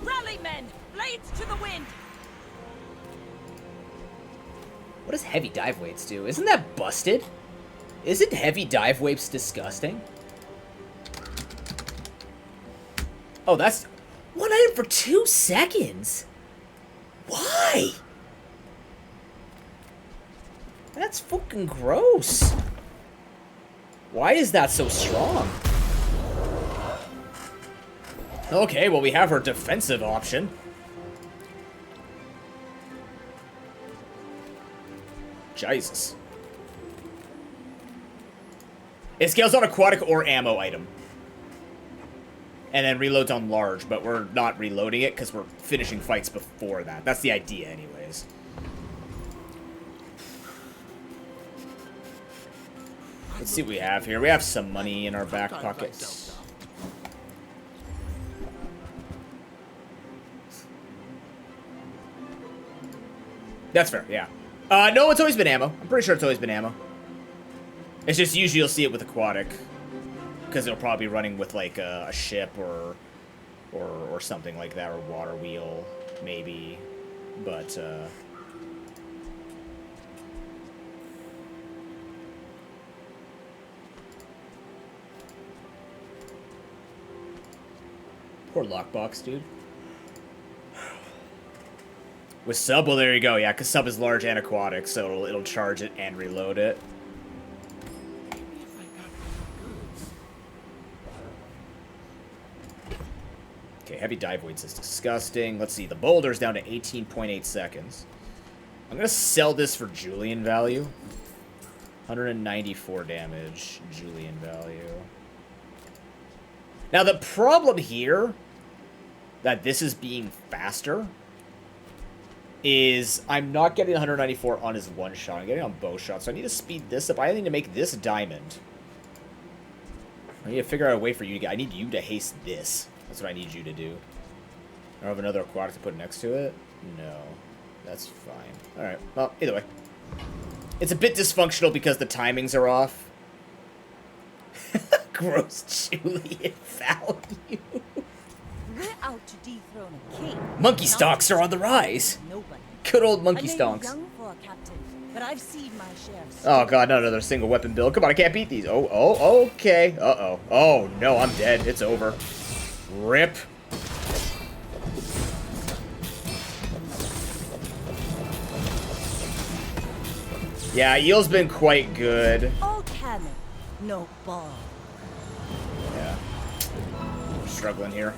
Speaker 7: Rally, men! Blades to the wind!
Speaker 1: What does heavy dive weights do? Isn't that busted? Isn't heavy dive weights disgusting? Oh, that's... 1 item for 2 seconds? Why? That's fucking gross. Why is that so strong? Okay, well, we have our defensive option. Jesus. It scales on aquatic or ammo item. And then reloads on large, but we're not reloading it because we're finishing fights before that. That's the idea anyways. Let's see what we have here. We have some money in our back pockets. That's fair, yeah. No, it's always been ammo. I'm pretty sure it's always been ammo. It's just usually you'll see it with aquatic. Because it'll probably be running with like a ship or something like that, or water wheel, maybe. But, poor lockbox, dude. With sub, well, there you go. Yeah, because sub is large and aquatic, so it'll charge it and reload it. Okay, heavy dive weights is disgusting. Let's see, the boulder's down to 18.8 seconds. I'm gonna sell this for Julian value. 194 damage, Julian value. Now, the problem here, that this is being faster, is I'm not getting 194 on his one shot. I'm getting on both shots, so I need to speed this up. I need to make this diamond. I need to figure out a way for you to get... I need you to haste this. That's what I need you to do. I don't have another aquatic to put next to it? No. That's fine. Alright, well, either way. It's a bit dysfunctional because the timings are off. Gross Julian value.
Speaker 7: We're out to dethrone a king.
Speaker 1: Monkey stonks are on the rise.
Speaker 7: Nobody.
Speaker 1: Good old monkey
Speaker 7: I may
Speaker 1: stonks.
Speaker 7: be young for a captain, but I've seen my share of
Speaker 1: Oh god, not another single weapon build. Come on, I can't beat these. Oh, okay. Uh-oh. Oh, no, I'm dead. It's over. Rip. Yeah, Eel's been quite good.
Speaker 7: all cannon, no ball.
Speaker 1: Yeah. We're struggling here.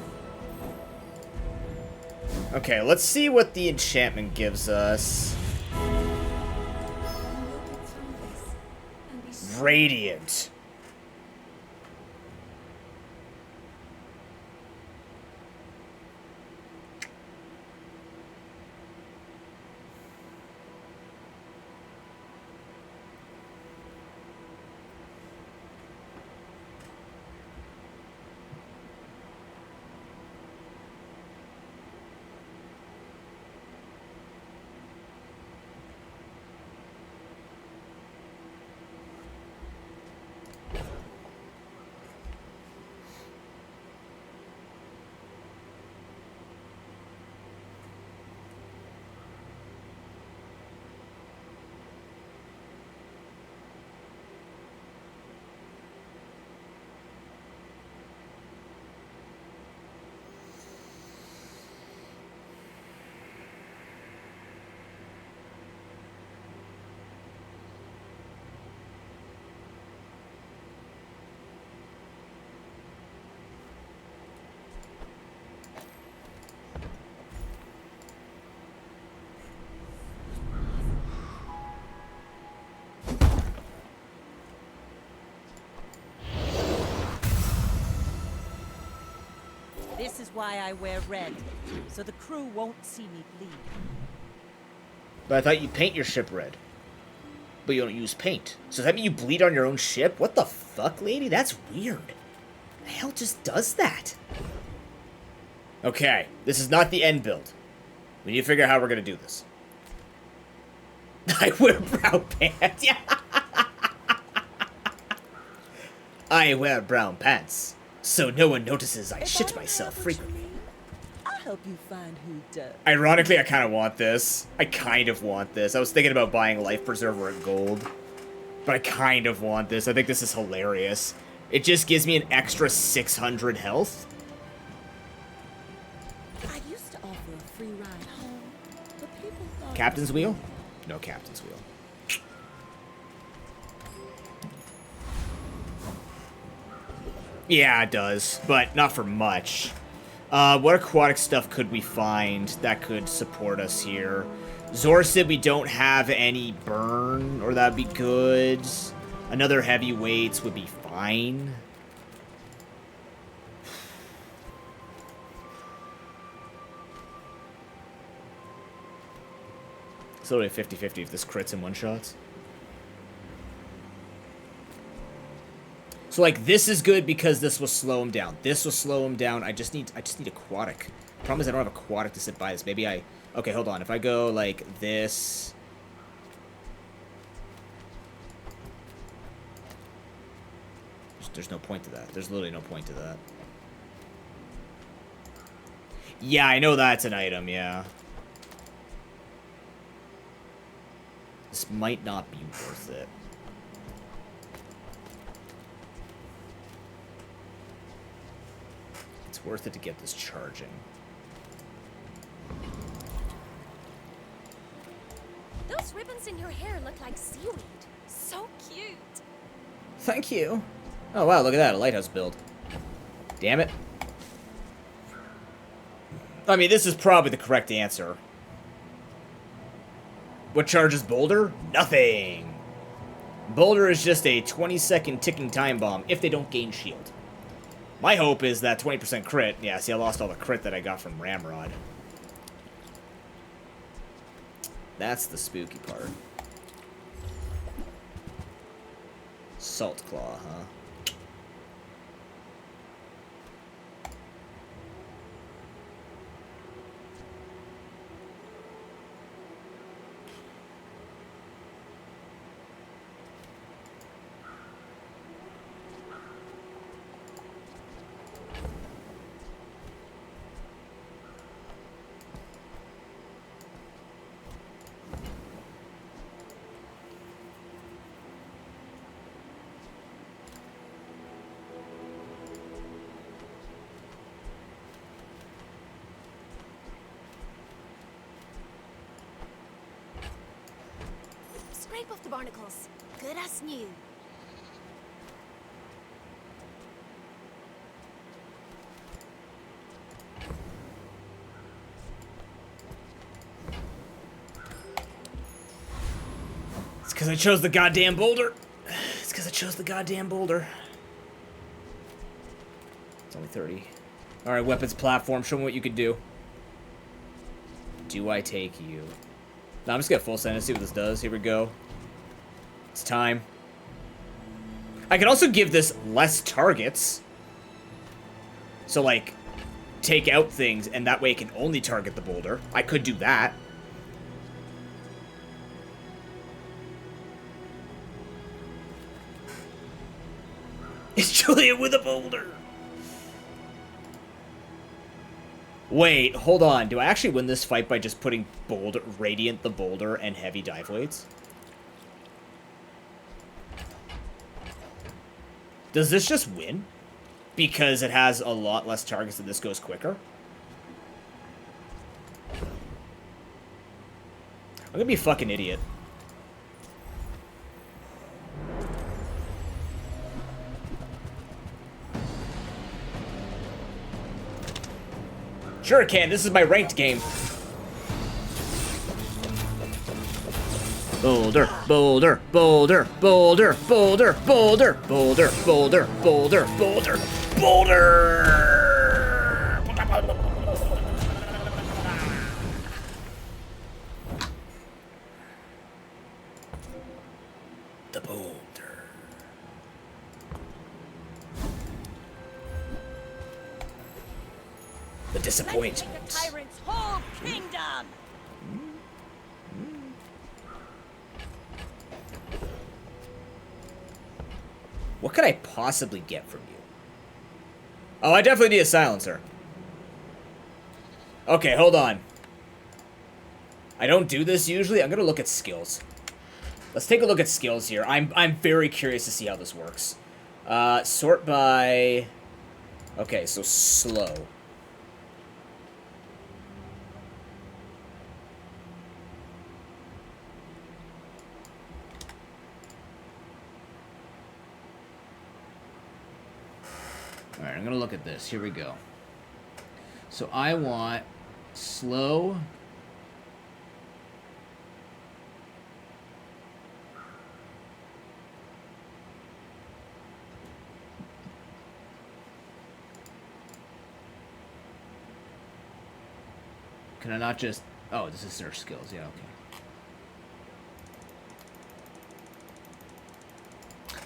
Speaker 1: Okay, let's see what the enchantment gives us. Radiant.
Speaker 7: This is why I wear red, so the crew won't see me bleed.
Speaker 1: But I thought you paint your ship red. But you don't use paint. So does that mean you bleed on your own ship? What the fuck, lady? That's weird. The hell just does that? Okay, this is not the end build. We need to figure out how we're gonna do this. I wear brown pants. Yeah. I wear brown pants, so no one notices I shit myself frequently.
Speaker 3: I'll help you find who does.
Speaker 1: Ironically, I kind of want this. I was thinking about buying Life Preserver at gold. But I kind of want this. I think this is hilarious. It just gives me an extra 600 health.
Speaker 3: I used to offer a free ride home, but people thought...
Speaker 1: Captain's wheel? No captain's wheel. Yeah, it does, but not for much. What aquatic stuff could we find that could support us here? Zor said we don't have any burn, or that'd be good. Another heavyweights would be fine. It's literally 50-50 if this crits in one-shots. So, like, this is good because this will slow him down. This will slow him down. I just need aquatic. Problem is I don't have aquatic to sit by this. Maybe I... Okay, hold on. If I go, like, this... There's no point to that. There's literally no point to that. Yeah, I know that's an item, yeah. This might not be worth it. It's worth it to get this charging.
Speaker 10: Those ribbons in your hair look like seaweed. So cute.
Speaker 1: Thank you. Oh, wow, look at that. A lighthouse build. Damn it. I mean, this is probably the correct answer. What charges Boulder? Nothing. Boulder is just a 20-second ticking time bomb if they don't gain shield. My hope is that 20% crit. Yeah, see, I lost all the crit that I got from Ramrod. That's the spooky part. Salt Claw, huh?
Speaker 10: Scrape off the barnacles. Good as new.
Speaker 1: It's because I chose the goddamn boulder. It's because I chose the goddamn boulder. It's only 30. Alright, weapons platform. Show me what you can do. Do I take you? No, I'm just gonna full send and see what this does. Here we go. It's time. I could also give this less targets. So, like, take out things, and that way it can only target the boulder. I could do that. It's Julia with a boulder. Wait, hold on. Do I actually win this fight by just putting boulder, Radiant the boulder, and heavy dive weights? Does this just win? Because it has a lot less targets and this goes quicker? I'm gonna be a fucking idiot. Sure can, this is my ranked game. Boulder, boulder, boulder, boulder, boulder, boulder, boulder, boulder, boulder, boulder, boulder! The boulder. The disappointment.
Speaker 7: Let's take a tyrant's whole kingdom.
Speaker 1: What could I possibly get from you? Oh, I definitely need a silencer. Okay, hold on. I don't do this usually. I'm gonna look at skills. Let's take a look at skills here. I'm very curious to see how this works. Sort by... Okay, so slow. Alright, I'm gonna look at this. Here we go. So I want slow. Can I not just... Oh, this is search skills. Yeah, okay.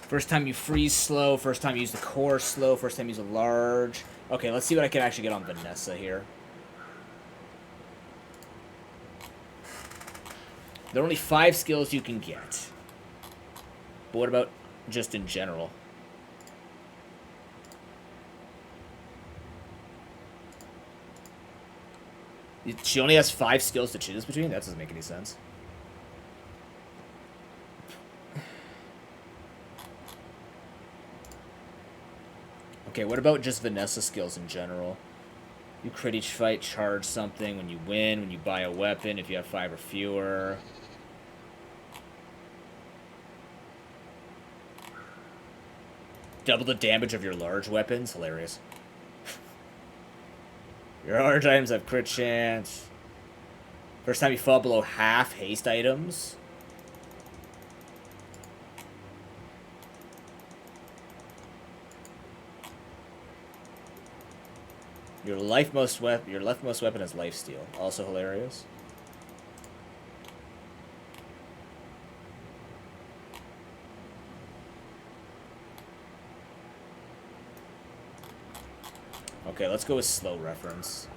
Speaker 1: First time you freeze slow, first time you use the core slow, first time you use a large. Okay, let's see what I can actually get on Vanessa here. There are only 5 skills you can get. But what about just in general? She only has 5 skills to choose between? That doesn't make any sense. Okay, what about just Vanessa skills in general? You crit each fight, charge something when you win, when you buy a weapon, if you have 5 or fewer. Double the damage of your large weapons. Hilarious. Your large items have crit chance. First time you fall below half haste items. Your leftmost weapon is lifesteal. Also hilarious. Okay, let's go with slow reference.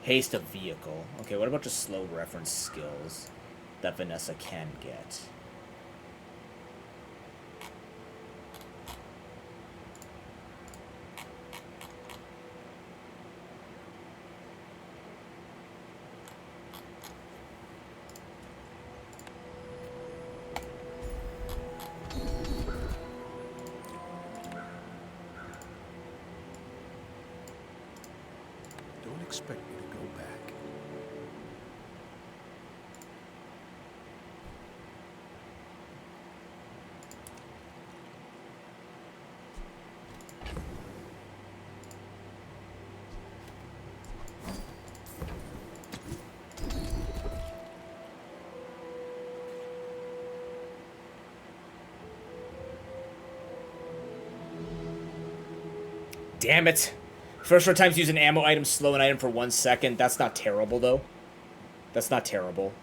Speaker 1: Haste a vehicle. Okay, what about just slow reference skills that Vanessa can get?
Speaker 9: Don't expect me to go back.
Speaker 1: Damn it. First 4 times use an ammo item, slow an item for 1 second. That's not terrible, though. That's not terrible.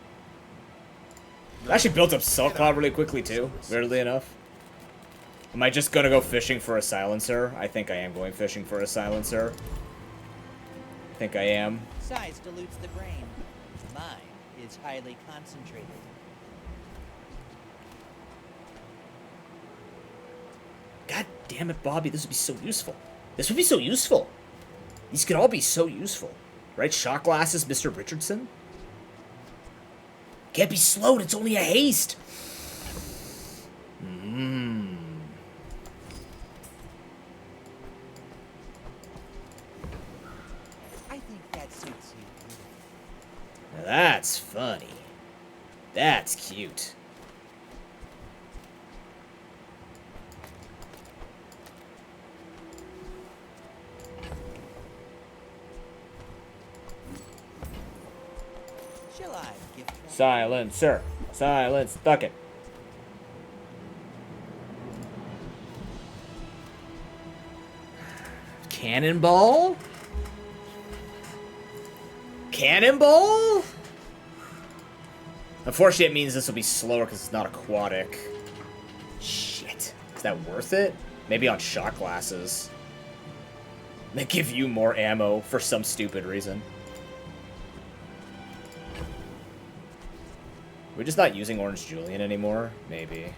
Speaker 1: I actually built up Silk Cloud really quickly, too. Weirdly enough. Am I just gonna go fishing for a silencer? I think I am going fishing for a silencer. I think I am.
Speaker 8: Size dilutes the brain. Mine is highly concentrated.
Speaker 1: God damn it, Bobby. This would be so useful. This would be so useful. These could all be so useful. Right? Shot glasses, Mr. Richardson? Can't be slowed. It's only a haste.
Speaker 8: I think that suits you.
Speaker 1: Now that's funny. That's cute.
Speaker 8: Shall I gift wrap?
Speaker 1: Silencer. Silence. Duck it. Cannonball? Cannonball? Unfortunately, it means this will be slower because it's not aquatic. Shit. Is that worth it? Maybe on shot glasses. They give you more ammo for some stupid reason. We're just not using Orange Julian anymore? Maybe.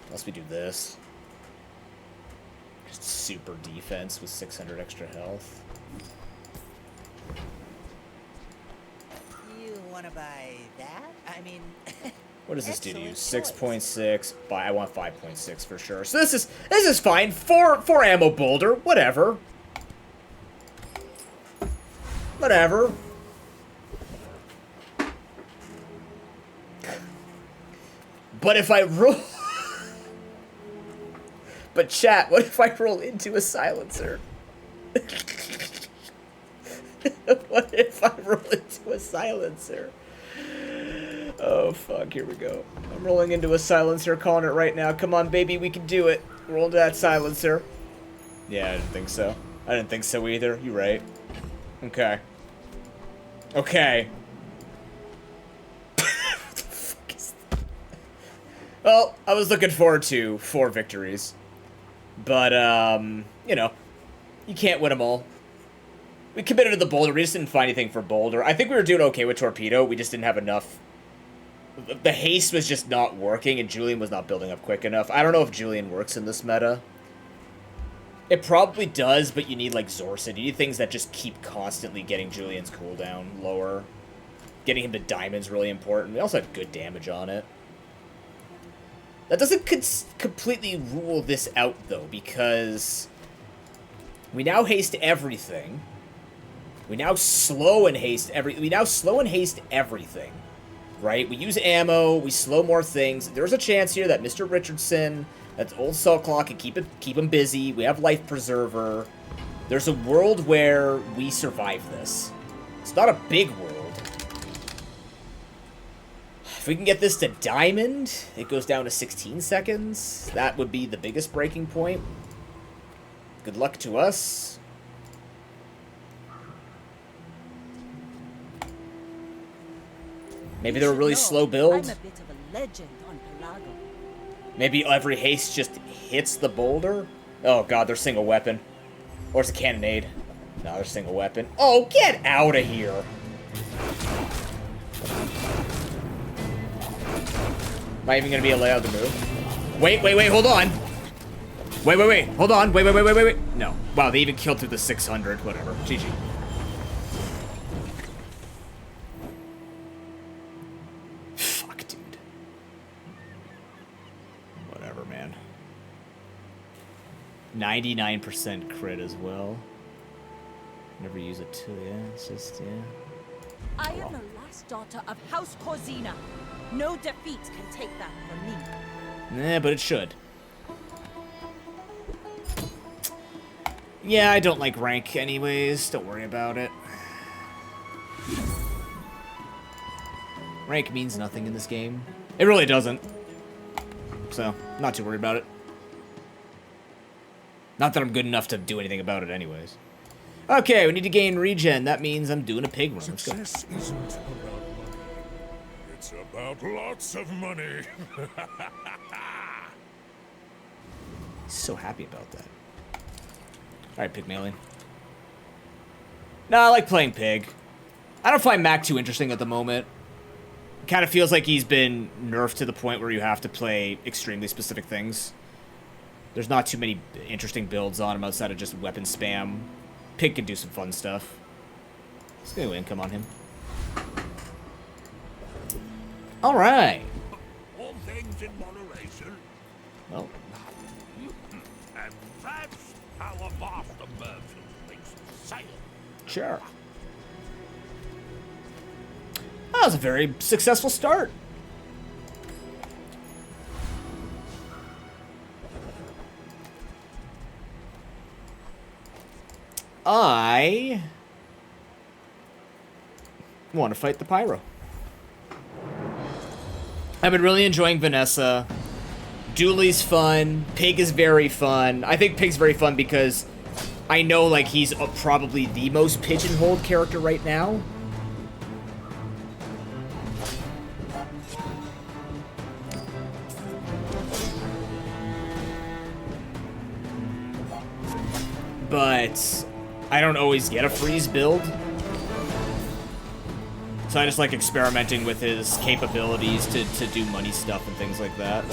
Speaker 1: Unless we do this. Just super defense with 600 extra health.
Speaker 8: You want to buy that? I mean...
Speaker 1: What does this do to you?
Speaker 8: excellent
Speaker 1: 6.6. I want 5.6 for sure. So this is fine. Four ammo boulder. Whatever. Whatever. But if I roll... But chat, what if I roll into a silencer? What if I roll into a silencer? Oh, fuck, here we go. I'm rolling into a silencer, calling it right now. Come on, baby, we can do it. Roll into that silencer. Yeah, I didn't think so. I didn't think so either. You're right. Okay. Okay. What the fuck is that? Well, I was looking forward to 4 victories. But, you know, you can't win them all. We committed to the boulder. We just didn't find anything for boulder. I think we were doing okay with torpedo. We just didn't have enough. The haste was just not working, and Julian was not building up quick enough. I don't know if Julian works in this meta. It probably does, but you need, like, Zorsid. You need things that just keep constantly getting Julian's cooldown lower. Getting him to diamond's really important. We also had good damage on it. That doesn't completely rule this out, though, because we now haste everything. We now slow and haste everything, right? We use ammo, we slow more things. There's a chance here that Mr. Richardson, that old Salt Claw, can keep him busy. We have Life Preserver. There's a world where we survive this. It's not a big world. If we can get this to diamond, it goes down to 16 seconds. That would be the biggest breaking point. Good luck to us. Maybe they're a really slow build.
Speaker 7: I'm a bit of a legend on Pelago.
Speaker 1: Maybe every haste just hits the boulder. Oh god, they're single weapon. Or it's a cannonade. No, they're single weapon. Oh, get out of here. Am I even gonna be allowed to move? Wait, hold on. Wait, hold on. Wait. No. Wow, they even killed through the 600. Whatever. GG. Fuck, dude. Whatever, man. 99% crit as well. Never use it too, yeah. It's just, yeah.
Speaker 7: I am the last daughter of House Corzina. No defeat can take that from me.
Speaker 1: Nah, but it should. Yeah, I don't like rank anyways. Don't worry about it. Rank means nothing in this game. It really doesn't. So, not too worried about it. Not that I'm good enough to do anything about it anyways. Okay, we need to gain regen. That means I'm doing a pig run. Let's go.
Speaker 2: Success isn't about money. It's about lots of money.
Speaker 1: He's so happy about that. Alright, Pygmalion. No, I like playing Pig. I don't find Mac too interesting at the moment. Kind of feels like he's been nerfed to the point where you have to play extremely specific things. There's not too many interesting builds on him outside of just weapon spam. Pig can do some fun stuff. Let's get an income on him. Alright.
Speaker 2: All things in moderation.
Speaker 1: Well,
Speaker 2: And that's how a master merchant thinks of sale.
Speaker 1: sure. That was a very successful start. I want to fight the Pyro. I've been really enjoying Vanessa. Dooley's fun. Pig is very fun. I think Pig's very fun because I know, like, he's probably the most pigeonholed character right now. But I don't always get a freeze build. So I just like experimenting with his capabilities to do money stuff and things like that.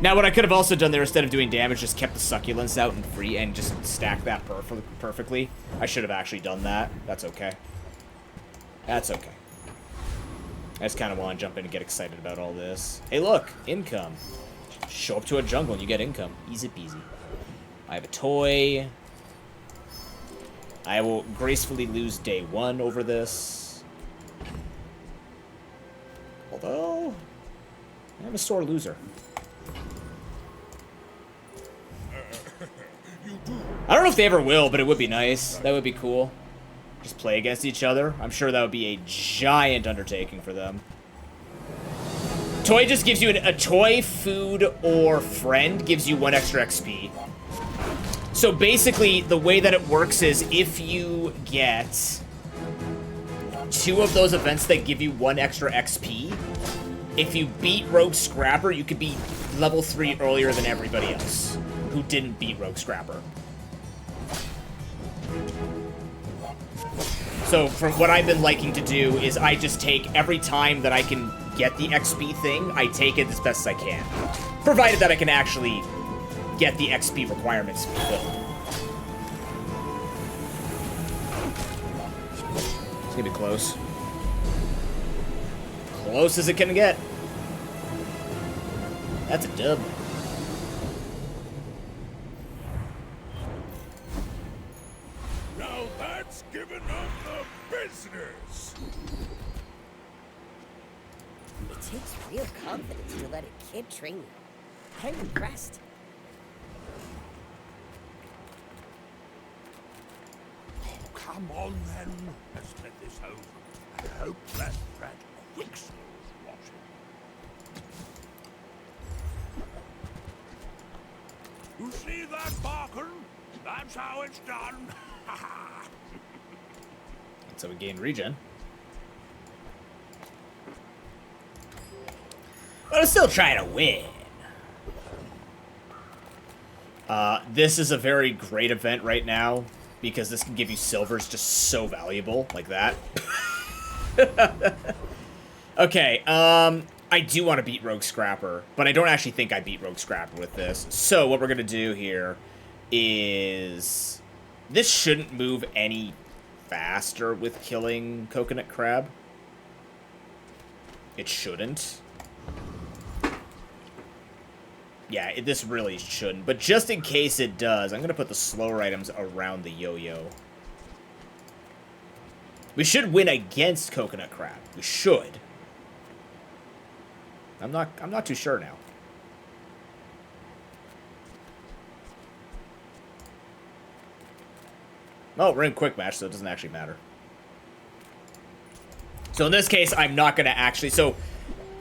Speaker 1: Now, what I could have also done there, instead of doing damage, just kept the succulents out and free and just stack that perfectly. I should have actually done that. That's okay. That's okay. I just kind of want to jump in and get excited about all this. Hey, look! Income. Show up to a jungle and you get income. Easy peasy. I have a toy. I will gracefully lose day 1 over this. Although, I'm a sore loser. I don't know if they ever will, but it would be nice. That would be cool. Just play against each other. I'm sure that would be a giant undertaking for them. Toy just gives you a toy, food, or friend gives you 1 extra XP. So basically, the way that it works is if you get 2 of those events that give you 1 extra XP, if you beat Rogue Scrapper, you could be level 3 earlier than everybody else who didn't beat Rogue Scrapper. So from what I've been liking to do is I just take every time that I can get the XP thing, I take it as best as I can. Provided that I can actually get the XP requirements fulfilled. It's gonna be close. Close as it can get. That's a dub.
Speaker 2: Now that's giving up the business.
Speaker 11: It takes real confidence to let a kid train you. I'm impressed.
Speaker 2: Oh, come on then. Let's get this over. I hope that Fred Quicksilver's watching. You see that, Barker? That's how it's done.
Speaker 1: So we gain regen. But I'm still trying to win. This is a very great event right now because this can give you silvers just so valuable, like that. Okay, I do want to beat Rogue Scrapper, but I don't actually think I beat Rogue Scrapper with this. So what we're gonna do here is this shouldn't move any faster with killing Coconut Crab. It shouldn't. Yeah, this really shouldn't. But just in case it does, I'm going to put the slower items around the yo-yo. We should win against Coconut Crab. We should. I'm not too sure now. Oh, we're in quick match, so it doesn't actually matter. So in this case, I'm not going to actually... So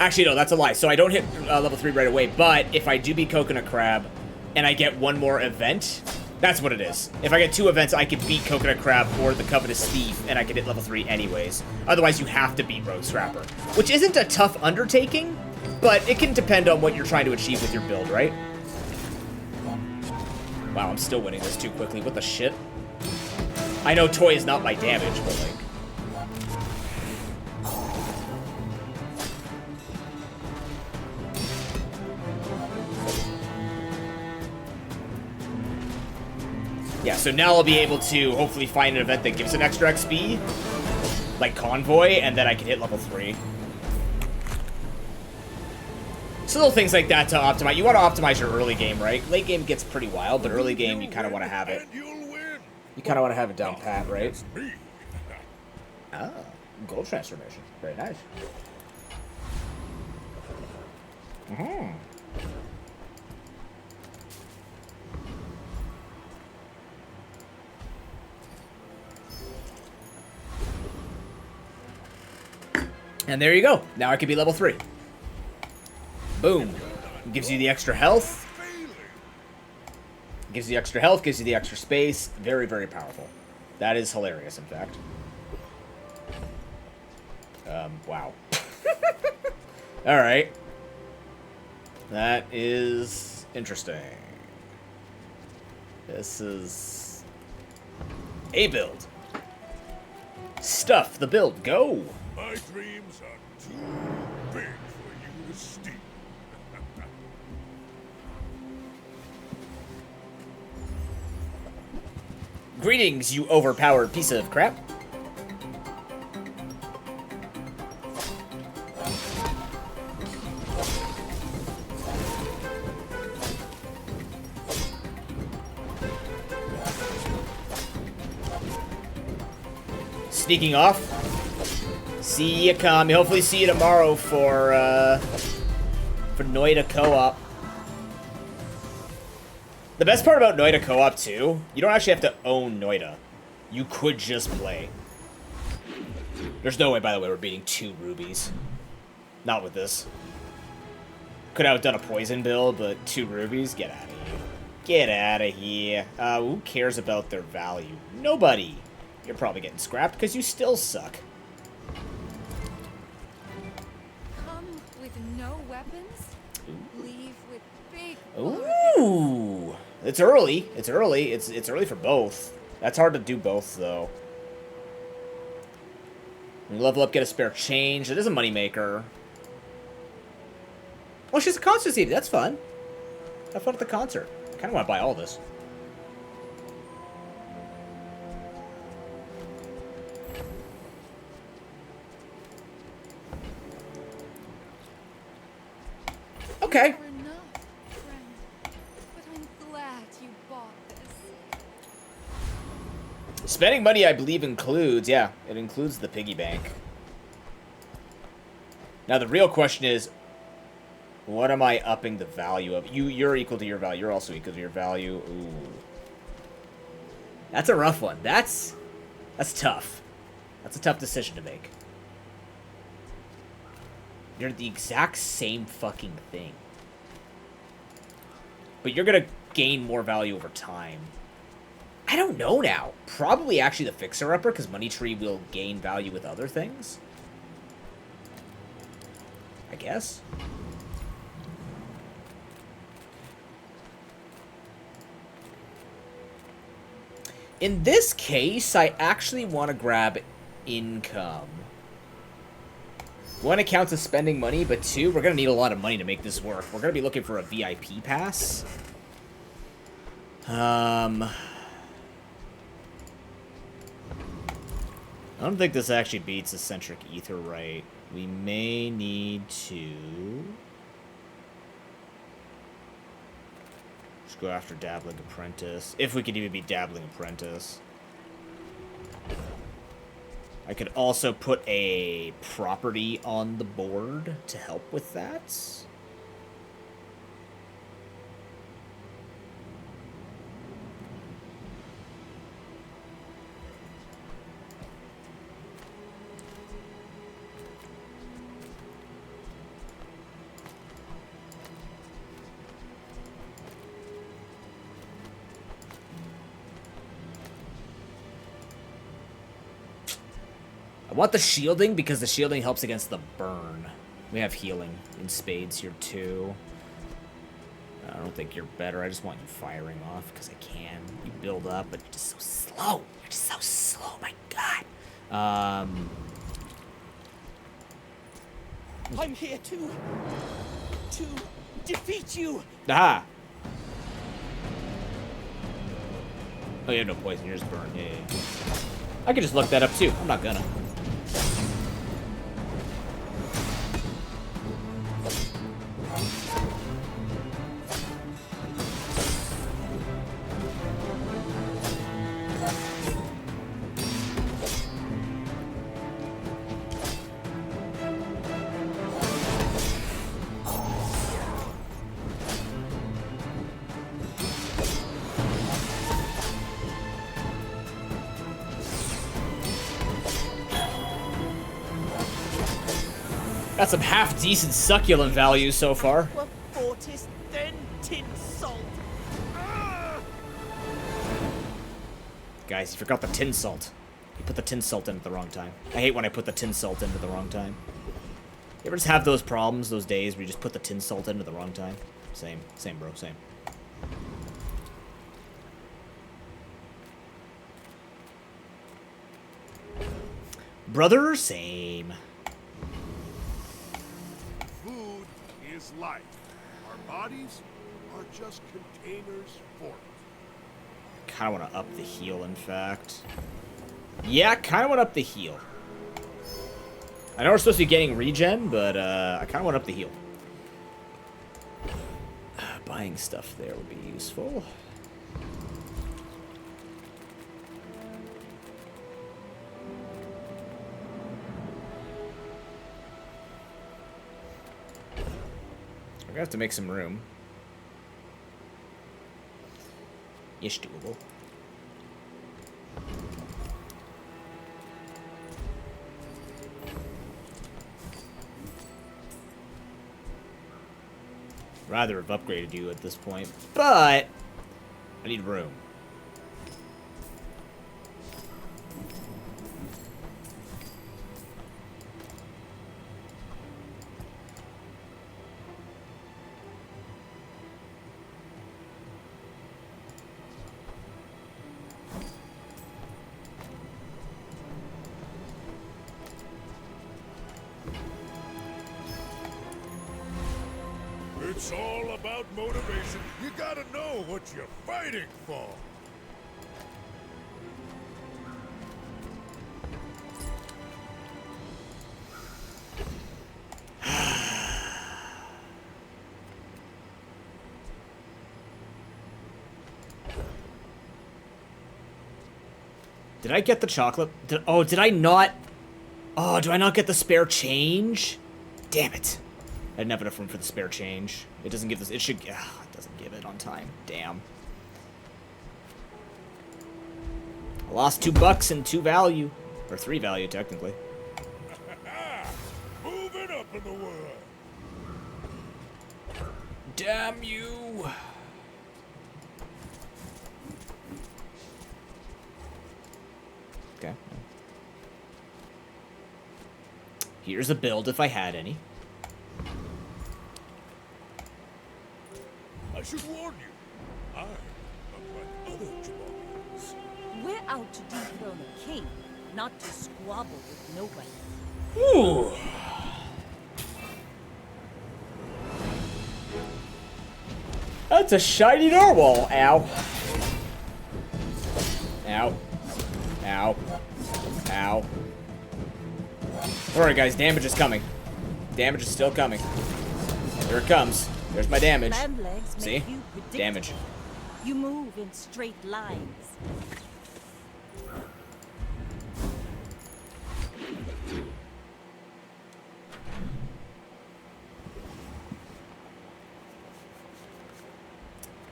Speaker 1: Actually, no, that's a lie. So I don't hit level 3 right away, but if I do beat Coconut Crab and I get one more event, that's what it is. If I get 2 events, I can beat Coconut Crab or the Covetous Thief, and I can hit level 3 anyways. Otherwise, you have to beat Rogue Scrapper, which isn't a tough undertaking, but it can depend on what you're trying to achieve with your build, right? Wow, I'm still winning this too quickly. What the shit? I know Toy is not my damage, but like... Yeah, so now I'll be able to hopefully find an event that gives an extra XP, like Convoy, and then I can hit level 3. So little things like that to optimize. You want to optimize your early game, right? Late game gets pretty wild, but early game you kind of want to have it. You kind of want to have it down pat, right? Ah, gold transformation. Very nice. Mm-hmm. And there you go. Now I could be level 3. Boom. Gives you the extra health. Gives you the extra health, gives you the extra space. Very, very powerful. That is hilarious, in fact. Wow. Alright. That is interesting. This is a build. Stuff the build. Go!
Speaker 2: My dreams are too big for you to steal.
Speaker 1: Greetings, you overpowered piece of crap. Sneaking off. See you, Kami. Hopefully see you tomorrow for Noida Co-op. The best part about Noida Co-op, too, you don't actually have to own Noida. You could just play. There's no way, by the way, we're beating 2 rubies. Not with this. Could have done a poison build, but 2 rubies? Get out of here. Get out of here. Who cares about their value? Nobody. You're probably getting scrapped because you still suck.
Speaker 4: Come with no weapons, leave with big...
Speaker 1: Ooh. It's early. It's early. It's early for both. That's hard to do both, though. When you level up, get a spare change. It is a moneymaker. Oh, she's a concert CD. That's fun. Have fun at the concert. I kind of want to buy all this. Okay. Spending money, I believe, includes... Yeah, it includes the piggy bank. Now, the real question is, what am I upping the value of? You're equal to your value. You're also equal to your value. Ooh. That's a rough one. That's tough. That's a tough decision to make. You're the exact same fucking thing. But you're going to gain more value over time. I don't know now. Probably actually the Fixer-Upper, because Money Tree will gain value with other things. I guess. In this case, I actually want to grab income. 1, it counts as spending money, but 2, we're going to need a lot of money to make this work. We're going to be looking for a VIP pass. I don't think this actually beats Eccentric Ether right. We may need to... just go after Dabbling Apprentice. If we could even beat Dabbling Apprentice. I could also put a property on the board to help with that. I want the shielding because the shielding helps against the burn. We have healing in spades here too. I don't think you're better. I just want you firing off because I can. You build up, but you're just so slow. You're just so slow. My God.
Speaker 8: I'm here to defeat you.
Speaker 1: Aha. Oh, you have no poison. You're just burned. Yeah. I could just look that up too. I'm not gonna. Got some half-decent succulent values so far.
Speaker 8: What fortis then tin salt?
Speaker 1: Guys, you forgot the tin salt. You put the tin salt in at the wrong time. I hate when I put the tin salt in at the wrong time. You ever just have those problems, those days where you just put the tin salt in at the wrong time? Same, bro, same. Brother, same.
Speaker 2: Food is life. Our bodies are just containers for it.
Speaker 1: Kinda wanna up the heal, in fact. Yeah, kinda wanna up the heal. I know we're supposed to be getting regen, but I kinda wanna up the heal. Buying stuff there would be useful. We're gonna have to make some room. Ish doable. Rather have upgraded you at this point, but I need room.
Speaker 2: It's all about motivation. You gotta know what you're fighting for.
Speaker 1: Did I get the chocolate? Did I not? Oh, do I not get the spare change? Damn it. I didn't have enough room for the spare change. It doesn't give this. It should. It doesn't give it on time. Damn. I lost $2 and 2 value. Or 3 value, technically.
Speaker 2: Moving up in the world.
Speaker 1: Damn you. Okay. Here's a build if I had any.
Speaker 2: I should warn you. I, unlike other Jamonis,
Speaker 7: We're out to dethrone a king, not to squabble with nobody.
Speaker 1: Ooh. That's a shiny narwhal. Ow. Ow. Ow. Ow. Alright, guys, damage is coming. Damage is still coming. Here it comes. There's my damage.
Speaker 7: Land legs
Speaker 1: See?
Speaker 7: make you predictable.
Speaker 1: Damage.
Speaker 7: You move in straight lines.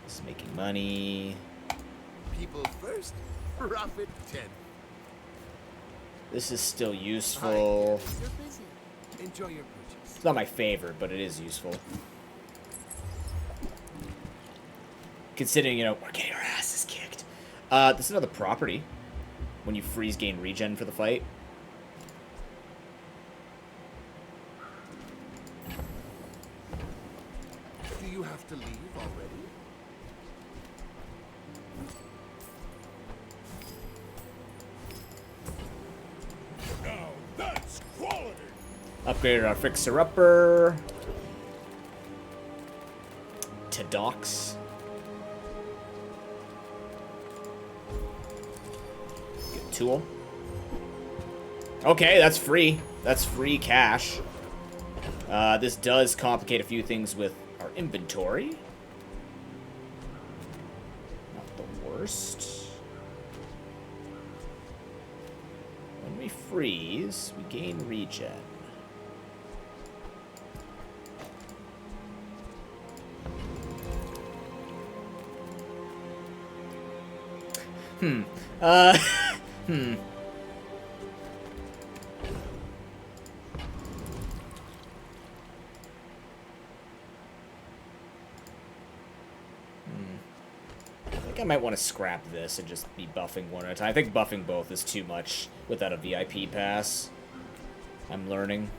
Speaker 1: Just making money.
Speaker 9: People first, profit 10.
Speaker 1: This is still useful.
Speaker 6: You're busy. Enjoy your purchase.
Speaker 1: It's not my favorite, but it is useful. Considering, you know, we're getting our asses kicked. This is another property. When you freeze, gain regen for the fight.
Speaker 6: you have to leave already?
Speaker 2: Now that's quality.
Speaker 1: Upgraded our fixer-upper to docks. Good tool. Okay, that's free. That's free cash. This does complicate a few things with our inventory. Not the worst. When we freeze, we gain regen. Hmm. I think I might want to scrap this and just be buffing one at a time. I think buffing both is too much without a VIP pass. I'm learning.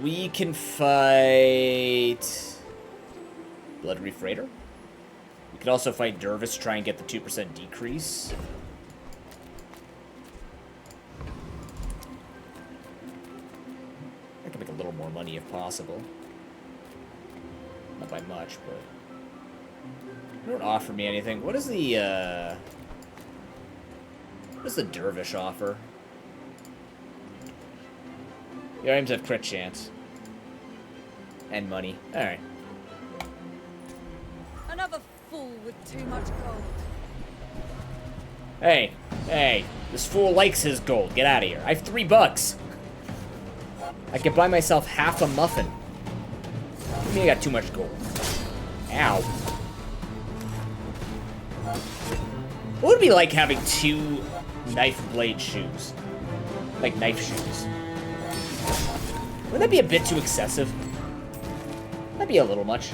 Speaker 1: We can fight Blood Reef Raider. We could also fight Dervis to try and get the 2% decrease. I can make a little more money if possible. Not by much, but they don't offer me anything. What does the Dervish offer? The items have crit chance. And money. Alright.
Speaker 4: Another fool with too much gold.
Speaker 1: Hey, hey, this fool likes his gold. Get out of here. I have $3. I could buy myself half a muffin. I mean, I got too much gold. Ow. What would it be like having 2 knife blade shoes? Like knife shoes. Wouldn't that be a bit too excessive? That'd be a little much.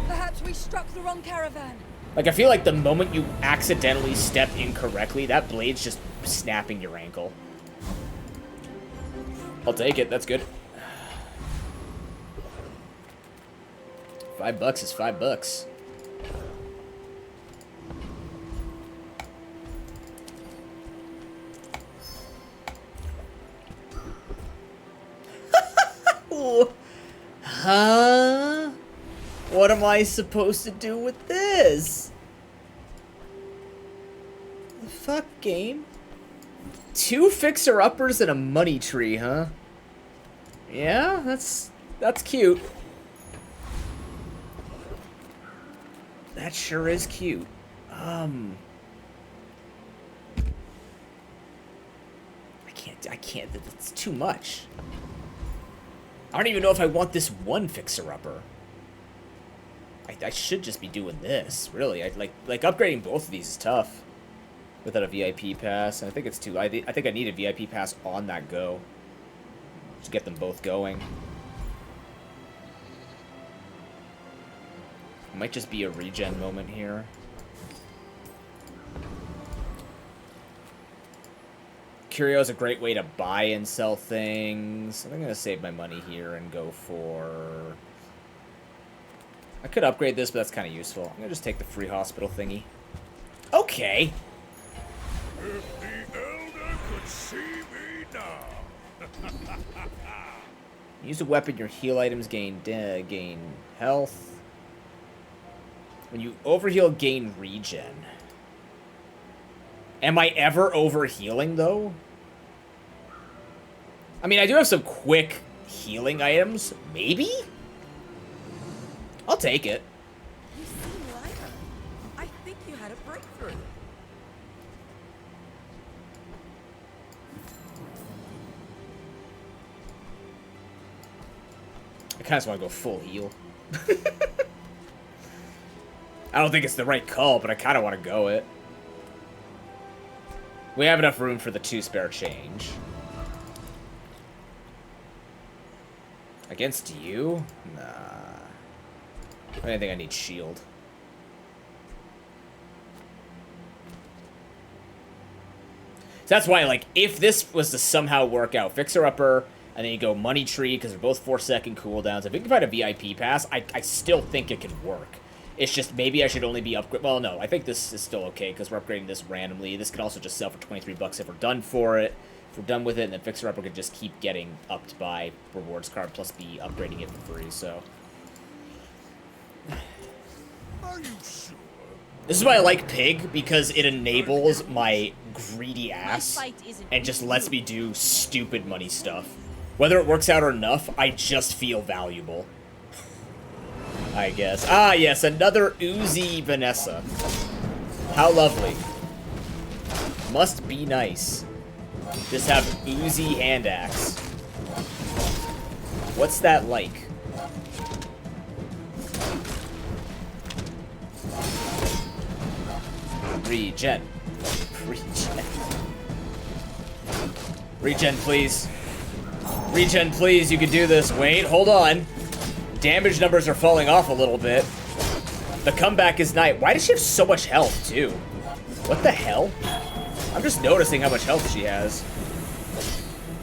Speaker 4: Perhaps we struck the wrong caravan.
Speaker 1: Like, I feel like the moment you accidentally step incorrectly, that blade's just snapping your ankle. I'll take it, that's good. $5 is $5. Huh? What am I supposed to do with this? The fuck, game? 2 fixer-uppers and a money tree, huh? Yeah, that's cute. That sure is cute. I can't, it's too much. I don't even know if I want this one fixer-upper. I should just be doing this, really. Like upgrading both of these is tough without a VIP pass. And I think it's too. I think I need a VIP pass on that go to get them both going. It might just be a regen moment here. Curio is a great way to buy and sell things. I'm gonna save my money here and go for... I could upgrade this, but that's kind of useful. I'm gonna just take the free hospital thingy. Okay.
Speaker 2: If the Elder could see me now.
Speaker 1: Use a weapon, your heal items gain health. When you overheal, gain regen. Am I ever overhealing, though? I mean, I do have some quick healing items. Maybe? I'll take it.
Speaker 3: You seem lighter. I think you had a breakthrough.
Speaker 1: I kind of just want to go full heal. I don't think it's the right call, but I kind of want to go it. We have enough room for the 2 spare change. Against you? Nah. I think I need shield. So that's why, like, if this was to somehow work out, Fixer-Upper, and then you go Money Tree, because they're both 4-second cooldowns. If we can find a VIP pass, I still think it can work. It's just maybe I should only be upgrade. Well, no, I think this is still okay, because we're upgrading this randomly. This can also just sell for 23 bucks if we're done for it. If we're done with it, and then Fixer-Upper could just keep getting upped by rewards card, plus be upgrading it for free, so...
Speaker 2: Are you sure?
Speaker 1: This is why I like Pig, because it enables my greedy ass and just lets me do stupid money stuff. Whether it works out or enough, I just feel valuable. I guess. Ah, yes, another Uzi Vanessa. How lovely. Must be nice. Just have Uzi hand axe. What's that like? Regen. Regen. Regen, please. Regen, please. You can do this. Wait, hold on. Damage numbers are falling off a little bit. The comeback is nice. Why does she have so much health, too? What the hell? I'm just noticing how much health she has.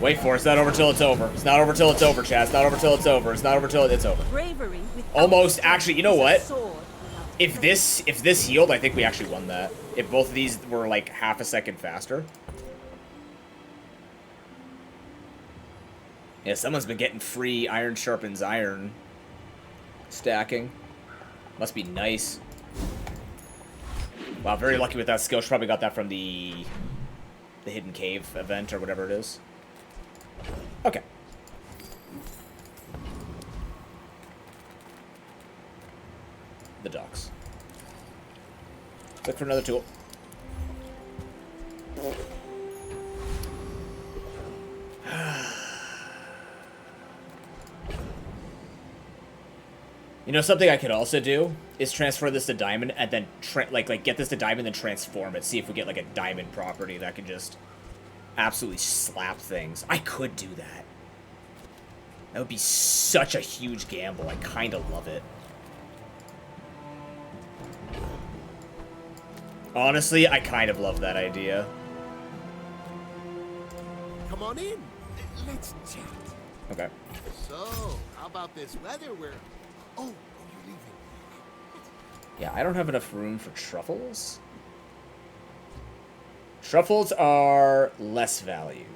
Speaker 1: Wait for it. It's not over till it's over. It's not over till it's over, chat. It's not over till it's over. It's not over till it's over. Almost. Actually, you know what? If this healed, I think we actually won that. If both of these were like half a second faster. Yeah, someone's been getting free iron sharpens iron stacking. Must be nice. Wow, very lucky with that skill. She probably got that from the hidden cave event or whatever it is. Okay. The docks. Look for another tool. You know, something I could also do is transfer this to diamond and then like get this to diamond and transform it. See if we get like a diamond property that can just absolutely slap things. I could do that. That would be such a huge gamble. I kind of love it. Honestly, I kind of love that idea.
Speaker 6: Come on in. Let's chat.
Speaker 1: Okay.
Speaker 6: So, how about this weather? Oh, you're leaving.
Speaker 1: Yeah, I don't have enough room for truffles. Truffles are less value.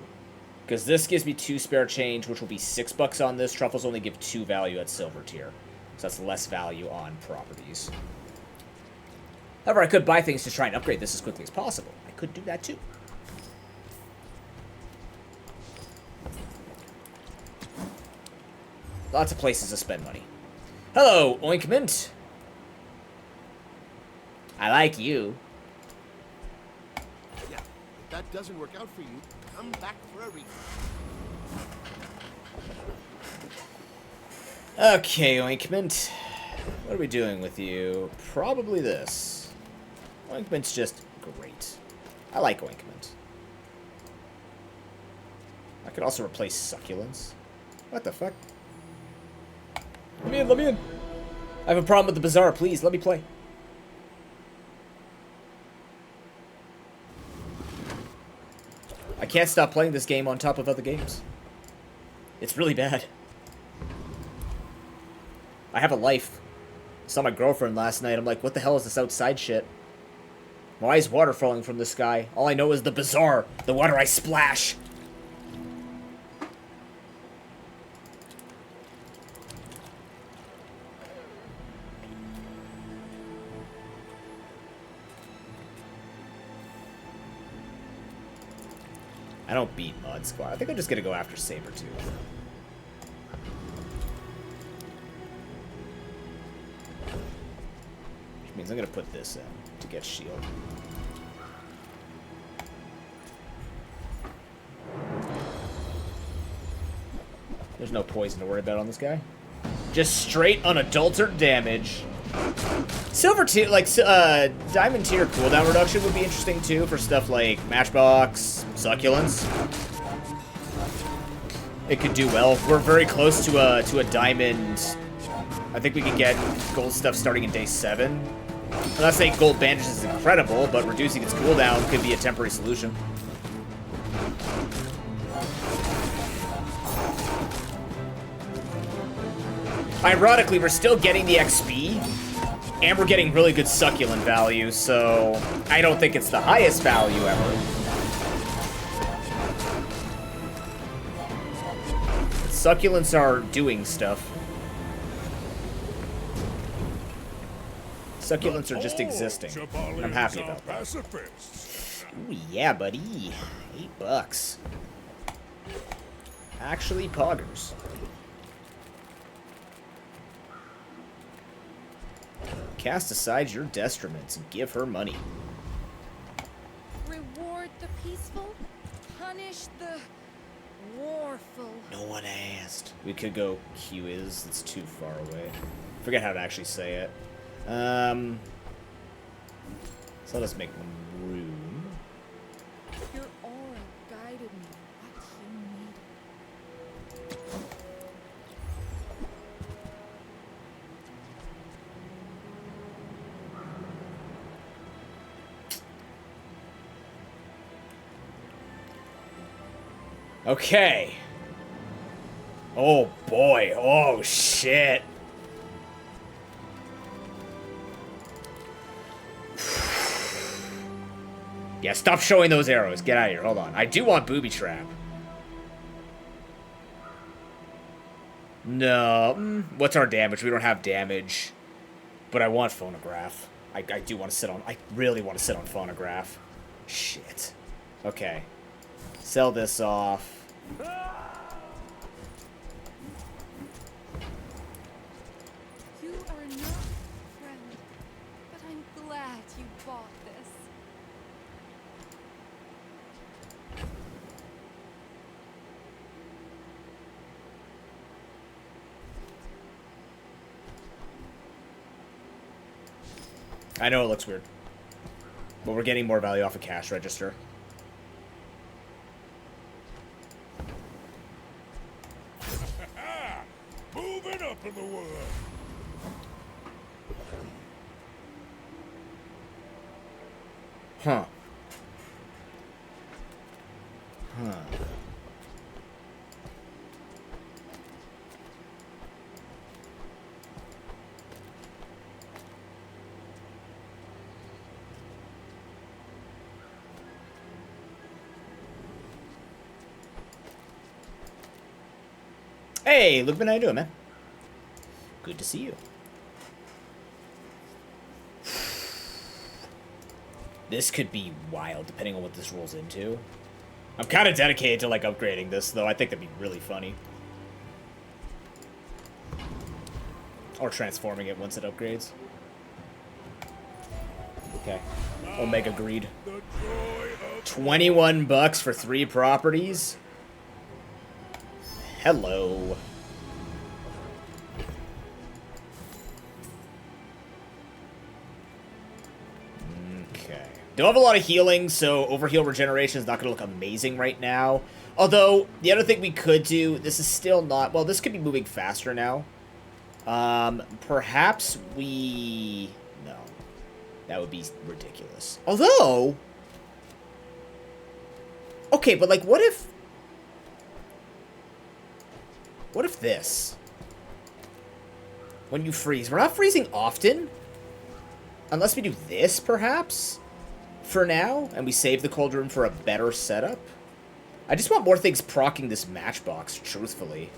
Speaker 1: Because this gives me 2 spare change, which will be $6 on this. Truffles only give 2 value at silver tier. So that's less value on properties. However, I could buy things to try and upgrade this as quickly as possible. I could do that too. Lots of places to spend money. Hello, Oinkment. I like you.
Speaker 6: Yeah, if that doesn't work out for you, come back for a refund.
Speaker 1: Okay, Oinkment. What are we doing with you? Probably this. Oinkment's just great. I like Oinkment. I could also replace Succulents. What the fuck? Let me in, let me in. I have a problem with the Bazaar, please, let me play. I can't stop playing this game on top of other games. It's really bad. I have a life. I saw my girlfriend last night. I'm like, what the hell is this outside shit? Why is water falling from the sky? All I know is the Bazaar. The water I splash. I don't beat Mod Squad. I think I'm just gonna go after Sabretooth. Which means I'm gonna put this in to get shield. There's no poison to worry about on this guy. Just straight unadulterated damage. Silver tier, like, diamond tier cooldown reduction would be interesting too for stuff like Matchbox, Succulents. It could do well. We're very close to a diamond. I think we can get gold stuff starting in day 7. I'm not saying gold bandages is incredible, but reducing its cooldown could be a temporary solution. Ironically, we're still getting the XP, and we're getting really good succulent value, so I don't think it's the highest value ever. Succulents are doing stuff. Succulents are just existing. I'm happy about that. Ooh, yeah, buddy. $8. Actually, poggers. Cast aside your detriments and give her money.
Speaker 4: Reward the peaceful, punish the warful.
Speaker 1: No one asked. We could go Q is. It's too far away. Forget how to actually say it. So let us make room.
Speaker 4: Your aura guided me what you needed.
Speaker 1: Okay. Oh boy. Oh shit. Yeah, stop showing those arrows. Get out of here. Hold on. I do want booby trap. No. What's our damage? We don't have damage. But I want phonograph. I do want to sit on... I really want to sit on phonograph. Shit. Okay. Sell this off.
Speaker 4: You are not a friend, but I'm glad you bought this.
Speaker 1: I know it looks weird. But we're getting more value off a cash register.
Speaker 2: Moving up in the world.
Speaker 1: Huh. Huh. Hey, Luke, how you doing, man? Good to see you. This could be wild, depending on what this rolls into. I'm kind of dedicated to, like, upgrading this, though. I think that'd be really funny. Or transforming it once it upgrades. Okay. Omega Greed. 21 bucks for 3 properties? Hello. Okay. Don't have a lot of healing, so overheal regeneration is not going to look amazing right now. Although, the other thing we could do, this is still not... Well, this could be moving faster now. Perhaps we... No. That would be ridiculous. Although... Okay, but, like, what if... What if this? When you freeze. We're not freezing often. Unless we do this, perhaps? For now. And we save the cold room for a better setup. I just want more things proccing this matchbox, truthfully.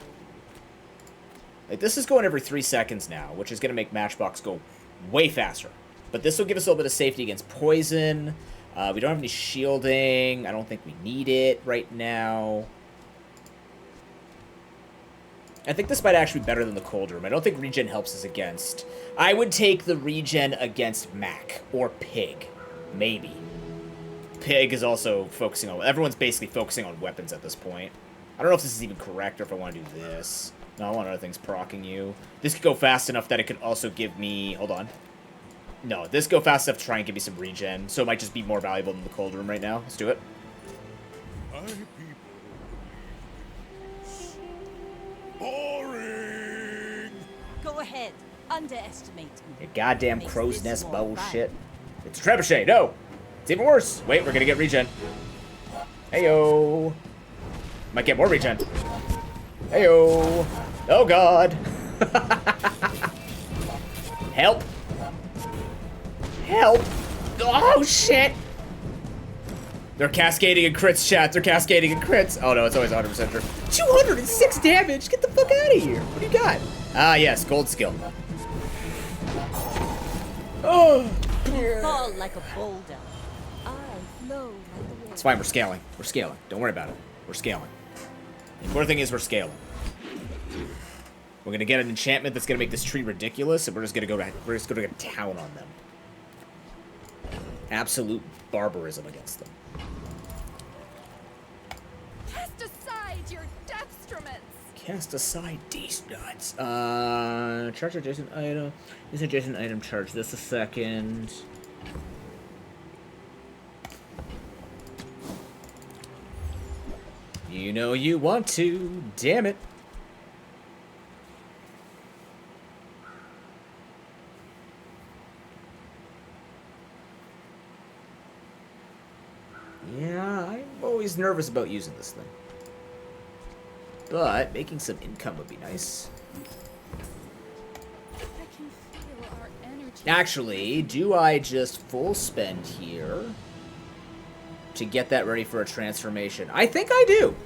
Speaker 1: Like, this is going every 3 seconds now, which is going to make matchbox go way faster. But this will give us a little bit of safety against poison. We don't have any shielding. I don't think we need it right now. I think this might actually be better than the cold room. I don't think regen helps us against... I would take the regen against Mac or Pig. Maybe. Pig is also focusing on... Everyone's basically focusing on weapons at this point. I don't know if this is even correct or if I want to do this. No, I want other things proccing you. This could go fast enough that it could also give me... Hold on. No, this go fast enough to try and give me some regen. So it might just be more valuable than the cold room right now. Let's do it.
Speaker 2: My people
Speaker 7: Go ahead. Underestimate me.
Speaker 1: Your goddamn
Speaker 7: Makes
Speaker 1: crow's
Speaker 7: this
Speaker 1: nest
Speaker 7: more
Speaker 1: bullshit. It's a trebuchet. No. It's even worse. Wait, we're gonna get regen. Heyo. Might get more regen. Heyo. Oh god. Help. Help. Oh shit. They're cascading in crits, chat. They're cascading in crits. Oh no, it's always 100% true. 206 damage. Get the fuck out of here. What do you got? Ah yes, gold skill. Oh.
Speaker 7: Fall like a boulder. I flow like the wind.
Speaker 1: It's fine, we're scaling. We're scaling. Don't worry about it. We're scaling. The important thing is we're scaling. We're gonna get an enchantment that's gonna make this tree ridiculous, and we're just gonna go to town on them. Absolute barbarism against them.
Speaker 4: Cast aside your deathstruments.
Speaker 1: Cast aside these nuts. Charge adjacent item. Use adjacent item charge this a second. You know you want to. Damn it. Yeah, I'm always nervous about using this thing. But making some income would be nice.
Speaker 4: I can feel our energy.
Speaker 1: Actually, do I just full spend here to get that ready for a transformation? I think I do.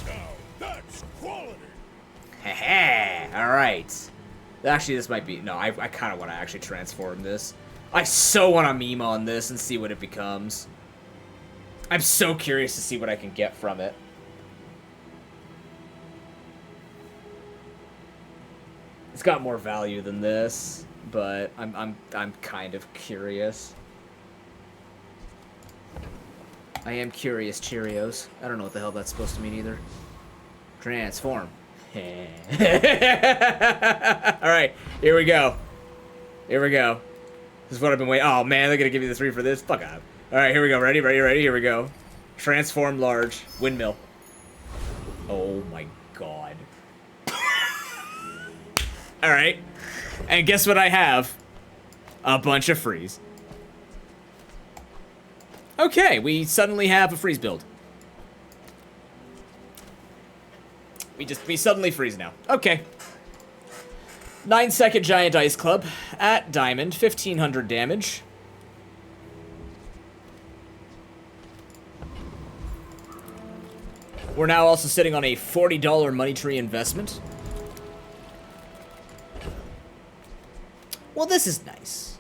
Speaker 2: Now that's quality.
Speaker 1: Heh. All right. Actually, this might be... No, I kind of want to actually transform this. I so want to meme on this and see what it becomes. I'm so curious to see what I can get from it. It's got more value than this, but I'm kind of curious. I am curious, Cheerios. I don't know what the hell that's supposed to mean either. Transform. Alright, here we go. Here we go. This is what I've been waiting. Oh man, they're gonna give me the 3 for this? Fuck off. Alright, here we go. Ready, ready, ready. Here we go. Transform large. Windmill. Oh my god. Alright. And guess what I have? A bunch of freeze. Okay, we suddenly have a freeze build. We suddenly freeze now. Okay. 9-second giant ice club at diamond, 1500 damage. We're now also sitting on a $40 money tree investment. Well, this is nice.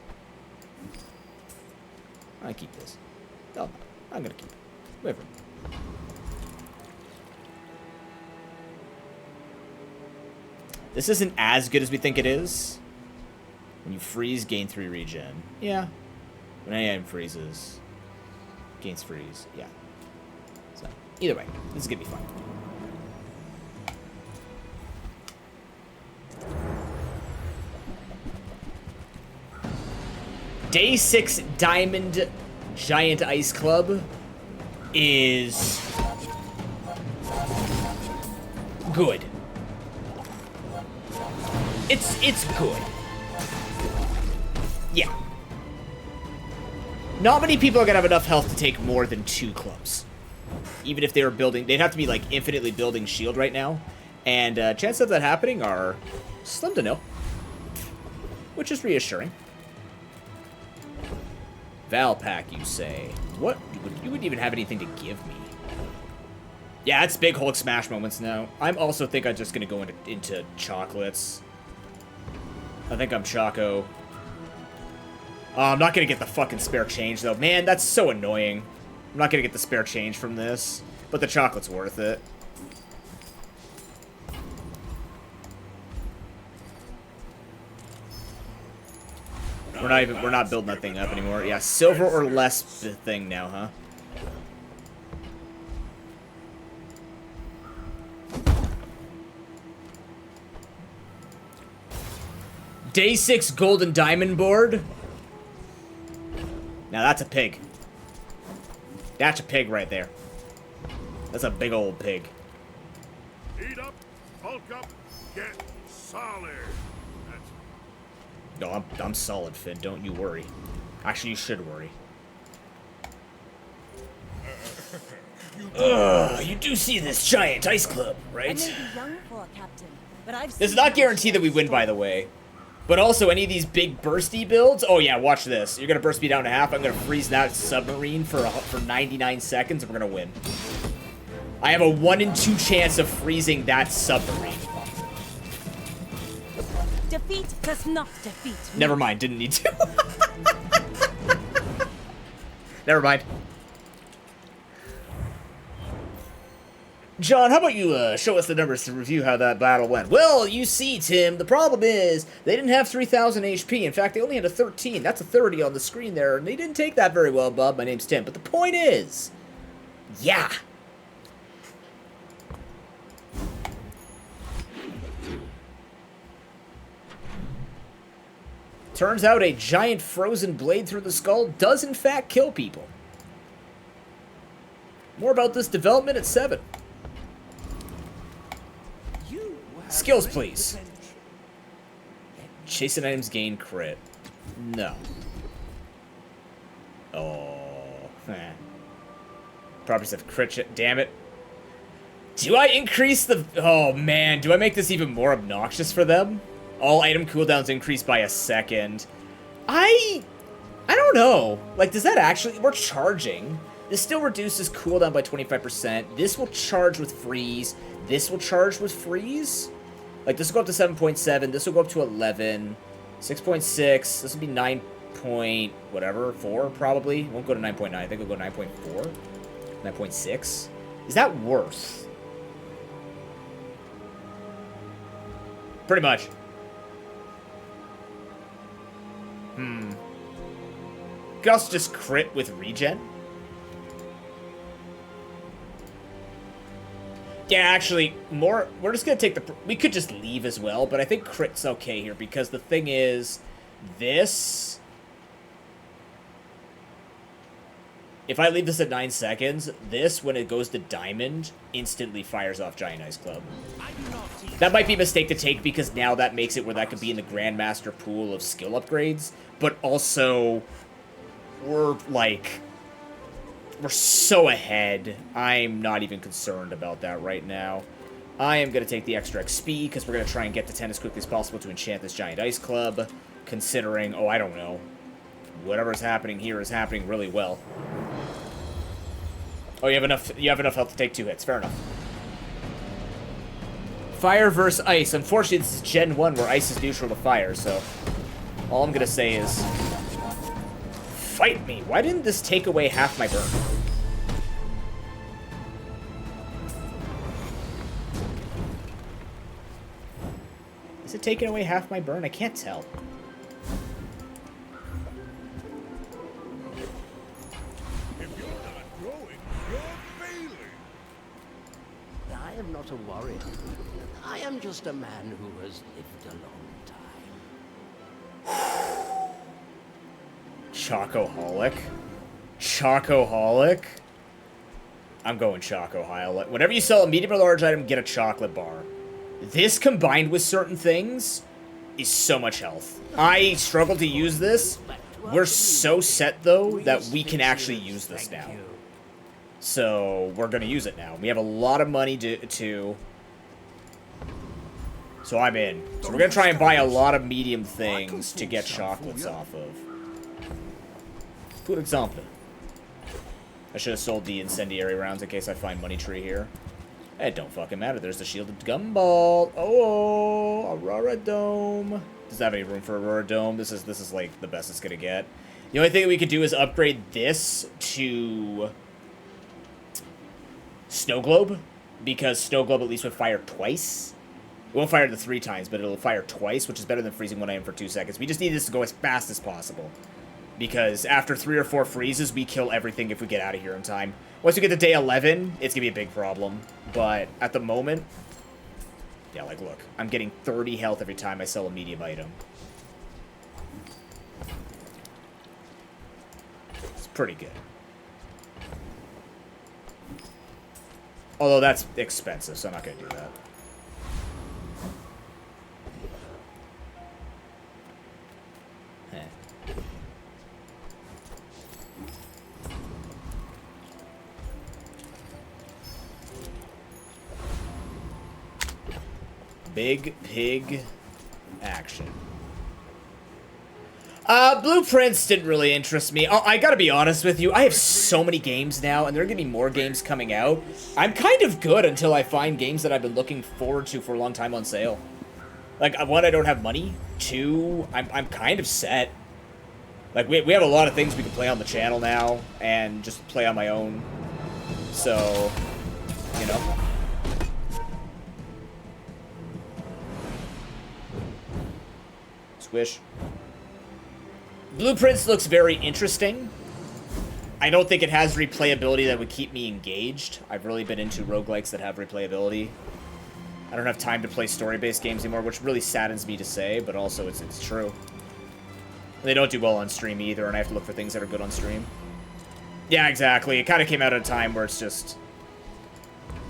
Speaker 1: I keep this. Oh, I'm gonna keep it. Whatever. This isn't as good as we think it is. When you freeze, gain 3 regen. Yeah. When any item freezes, gains freeze. Yeah. So, either way, this is gonna be fun. Day 6 Diamond Giant Ice Club is good. It's good. Yeah. Not many people are gonna have enough health to take more than 2 clubs. Even if they were building, they'd have to be like infinitely building shield right now. And chances of that happening are slim to nil. Which is reassuring. Val Pack, you say? What? You wouldn't even have anything to give me. Yeah, it's big Hulk smash moments now. I'm also think I'm just gonna go into chocolates. I think I'm Choco. Oh, I'm not gonna get the fucking spare change though. Man, that's so annoying. I'm not gonna get the spare change from this, but the chocolate's worth it. We're not building that thing up anymore. Yeah, silver or less thing now, huh? Day 6 golden diamond board. Now that's a pig. That's a pig right there. That's a big old pig.
Speaker 2: bulk up, get solid. That's
Speaker 1: No, I'm solid, Finn. Don't you worry. Actually, you should worry. You do see this giant ice club, right?
Speaker 7: I may be young for a captain, but I've
Speaker 1: This is
Speaker 7: seen
Speaker 1: not
Speaker 7: how
Speaker 1: guaranteed that we
Speaker 7: ships
Speaker 1: win, by the way. But also, any of these big bursty builds... Oh, yeah, watch this. You're going to burst me down to half. I'm going to freeze that submarine for 99 seconds, and we're going to win. I have a 1 in 2 chance of freezing that submarine.
Speaker 7: Defeat does not defeat me.
Speaker 1: Never mind, didn't need to. Never mind. John, how about you show us the numbers to review how that battle went? Well, you see, Tim, the problem is they didn't have 3,000 HP. In fact, they only had a 13. That's a 30 on the screen there, and they didn't take that very well, bub. My name's Tim. But the point is, yeah. Turns out a giant frozen blade through the skull does in fact kill people. More about this development at 7. Skills, please. Chasing items gain crit. No. Oh. Properties of crit. Damn it. Do I increase the... Oh, man. Do I make this even more obnoxious for them? All item cooldowns increase by a second. I don't know. Like, does that actually... We're charging. This still reduces cooldown by 25%. This will charge with freeze. This will charge with freeze. Like, this will go up to 7.7. This will go up to 11. 6.6. This will be 9 point... whatever. 4, probably. It won't go to 9.9. I think it'll go 9.4. 9.6. Is that worse? Pretty much. Could also just crit with regen. Yeah, actually, more... We're just going to take the... We could just leave as well, but I think crit's okay here, because the thing is... This... If I leave this at 9 seconds, this, when it goes to diamond, instantly fires off Giant Ice Club. That might be a mistake to take, because now that makes it where that could be in the Grandmaster pool of skill upgrades, but also... We're, like... We're so ahead. I'm not even concerned about that right now. I am going to take the extra XP, because we're going to try and get to 10 as quickly as possible to enchant this Giant Ice Club, considering, oh, I don't know. Whatever's happening here is happening really well. Oh, you have enough health to take 2 hits. Fair enough. Fire versus ice. Unfortunately, this is Gen 1, where ice is neutral to fire, so... All I'm going to say is... Fight me! Why didn't this take away half my burn? Is it taking away half my burn? I can't tell.
Speaker 2: if you're not growing, you're failing.
Speaker 6: I am not a warrior. I am just a man who has lived a long time.
Speaker 1: Chocoholic? Chocoholic? I'm going Chocoholic. Whenever you sell a medium or large item, get a chocolate bar. This combined with certain things is so much health. I struggle to use this. We're so set, though, that we can actually use this now. So, we're going to use it now. We have a lot of money to... So I'm in. So we're going to try and buy a lot of medium things to get chocolates off of. Good example. I should have sold the incendiary rounds in case I find money tree here. It don't fucking matter. There's the shielded gumball. Oh, Aurora Dome. Does that have any room for Aurora Dome? This is like the best it's gonna get. The only thing that we could do is upgrade this to Snow Globe, because Snow Globe at least would fire twice. It won't fire the 3 times, but it'll fire twice, which is better than freezing one item for 2 seconds. We just need this to go as fast as possible. Because after 3 or 4 freezes, we kill everything if we get out of here in time. Once we get to day 11, it's going to be a big problem. But at the moment... Yeah, like, look. I'm getting 30 health every time I sell a medium item. It's pretty good. Although that's expensive, so I'm not going to do that. Big pig action. Blueprints didn't really interest me. Oh, I gotta be honest with you. I have so many games now, and there are gonna be more games coming out. I'm kind of good until I find games that I've been looking forward to for a long time on sale. Like, one, I don't have money. Two, I'm kind of set. Like, we have a lot of things we can play on the channel now, and just play on my own. So, you know. Squish. Blueprints looks very interesting. I don't think it has replayability that would keep me engaged. I've really been into roguelikes that have replayability. I don't have time to play story-based games anymore, which really saddens me to say, but also it's true. They don't do well on stream either, and I have to look for things that are good on stream. Yeah, exactly. It kind of came out at a time where it's just...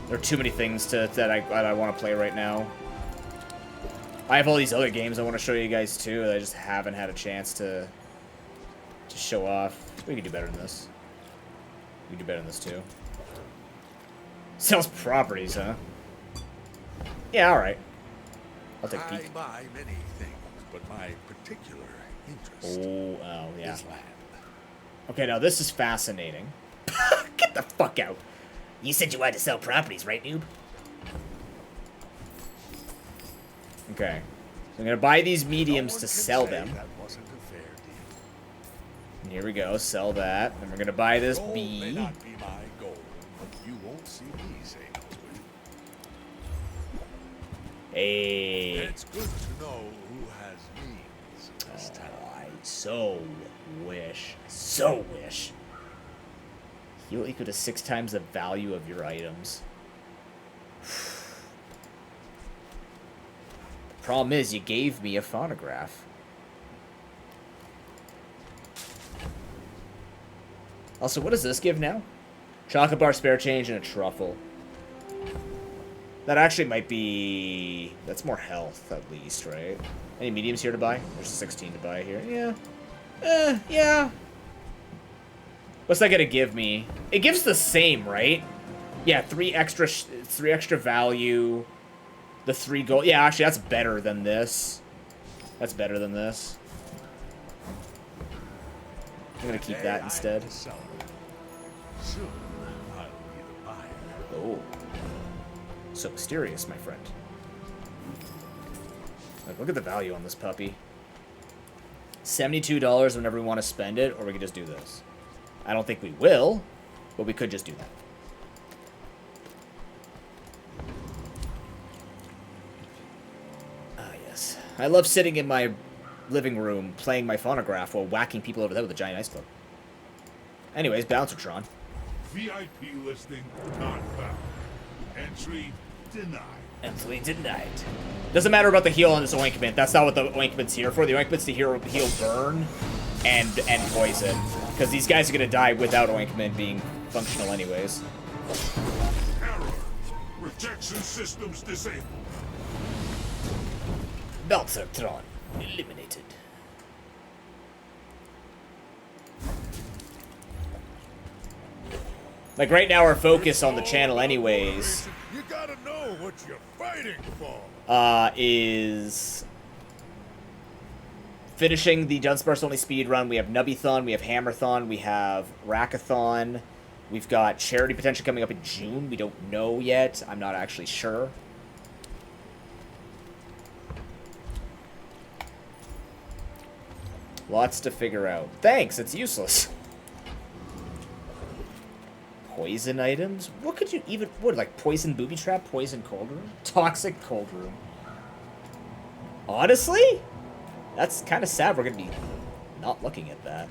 Speaker 1: there are too many things that I want to play right now. I have all these other games I want to show you guys, too, that I just haven't had a chance to show off. We can do better than this. We can do better than this, too. Sells properties, huh? Yeah, alright. I'll take a peek.
Speaker 2: I buy many things, but my particular interest
Speaker 1: yeah.
Speaker 2: is land.
Speaker 1: Okay, now this is fascinating. Get the fuck out. You said you wanted to sell properties, right, noob? Okay. So I'm gonna buy these mediums to sell them.
Speaker 2: That wasn't a fair deal.
Speaker 1: And here we go, sell that. And we're gonna buy this
Speaker 2: Gold may
Speaker 1: bee.
Speaker 2: not be my goal, but you won't see me say no to it.
Speaker 1: Hey.
Speaker 2: It's good to know who has means this time.
Speaker 1: I so wish. Heal equal to 6 times the value of your items. Problem is, you gave me a phonograph. Also, what does this give now? Chocolate bar, spare change, and a truffle. That actually might be... that's more health, at least, right? Any mediums here to buy? There's 16 to buy here. Yeah. Yeah. What's that gonna give me? It gives the same, right? Yeah, 3 extra value. The 3 gold. Yeah, actually, that's better than this. That's better than this. I'm gonna keep that instead.
Speaker 2: Soon, I'll be the buyer.
Speaker 1: Oh. So mysterious, my friend. Like, look at the value on this puppy. $72 whenever we want to spend it, or we could just do this. I don't think we will, but we could just do that. Ah, yes. I love sitting in my living room playing my phonograph while whacking people over the head with a giant ice club. Anyways, Bouncertron.
Speaker 2: VIP listing not found. Entry denied.
Speaker 1: Entry denied. Doesn't matter about the heal on this ointment. That's not what the ointment's here for. The ointment's to heal burn and poison. Because these guys are going to die without ointment being functional anyways.
Speaker 2: Error. Protection systems disabled.
Speaker 1: Bouncertron eliminated. Like, right now our focus on the channel anyways...
Speaker 2: You gotta know what you're fighting for.
Speaker 1: Is finishing the Dunsparce only speed run. We have Nubbython, we have Hammerthon, we have Rackathon. We've got Charity Potential coming up in June. We don't know yet. I'm not actually sure. Lots to figure out. Thanks, it's useless. Poison items? What could you even... what, like poison booby trap? Poison cold room? Toxic cold room. Honestly? That's kind of sad we're going to be not looking at that.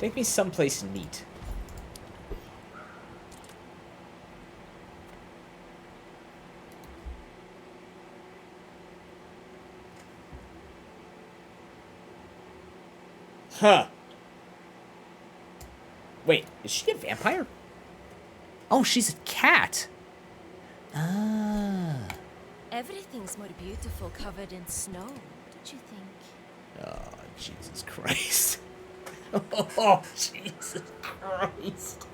Speaker 1: Take me someplace neat. Huh. Wait, is she a vampire? Oh, she's a cat. Ah.
Speaker 10: Everything's more beautiful covered in snow, don't you think?
Speaker 1: Oh, Jesus Christ. Oh, Jesus Christ.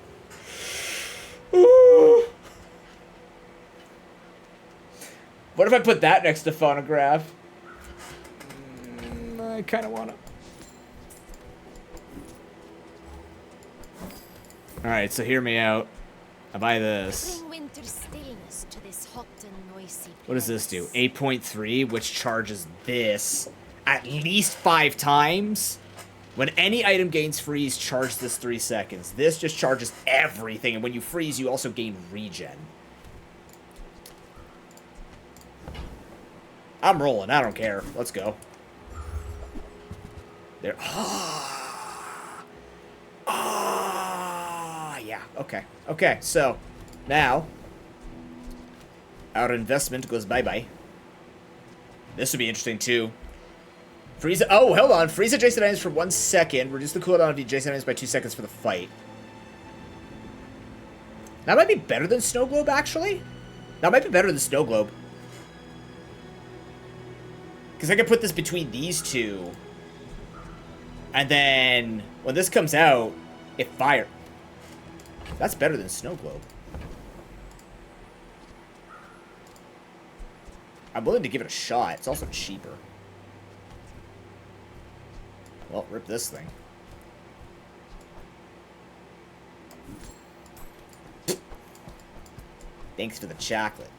Speaker 1: What if I put that next to phonograph? I kind of want to. Alright, so hear me out. I buy this.
Speaker 10: Bring winter stillness to this hot and noisy place.
Speaker 1: What does this do? 8.3, which charges this at least 5 times. When any item gains freeze, charge this 3 seconds. This just charges everything, and when you freeze, you also gain regen. I'm rolling. I don't care. Let's go. There. Yeah. Okay. Okay. So now our investment goes bye-bye. This would be interesting too. Freeze. Oh, hold on. Freeze adjacent items for 1 second. Reduce the cooldown of the adjacent items by 2 seconds for the fight. That might be better than Snow Globe, actually. That might be better than Snow Globe. Because I can put this between these two. And then, when this comes out, it fires. That's better than Snow Globe. I'm willing to give it a shot. It's also cheaper. Well, rip this thing. Thanks for the chocolate.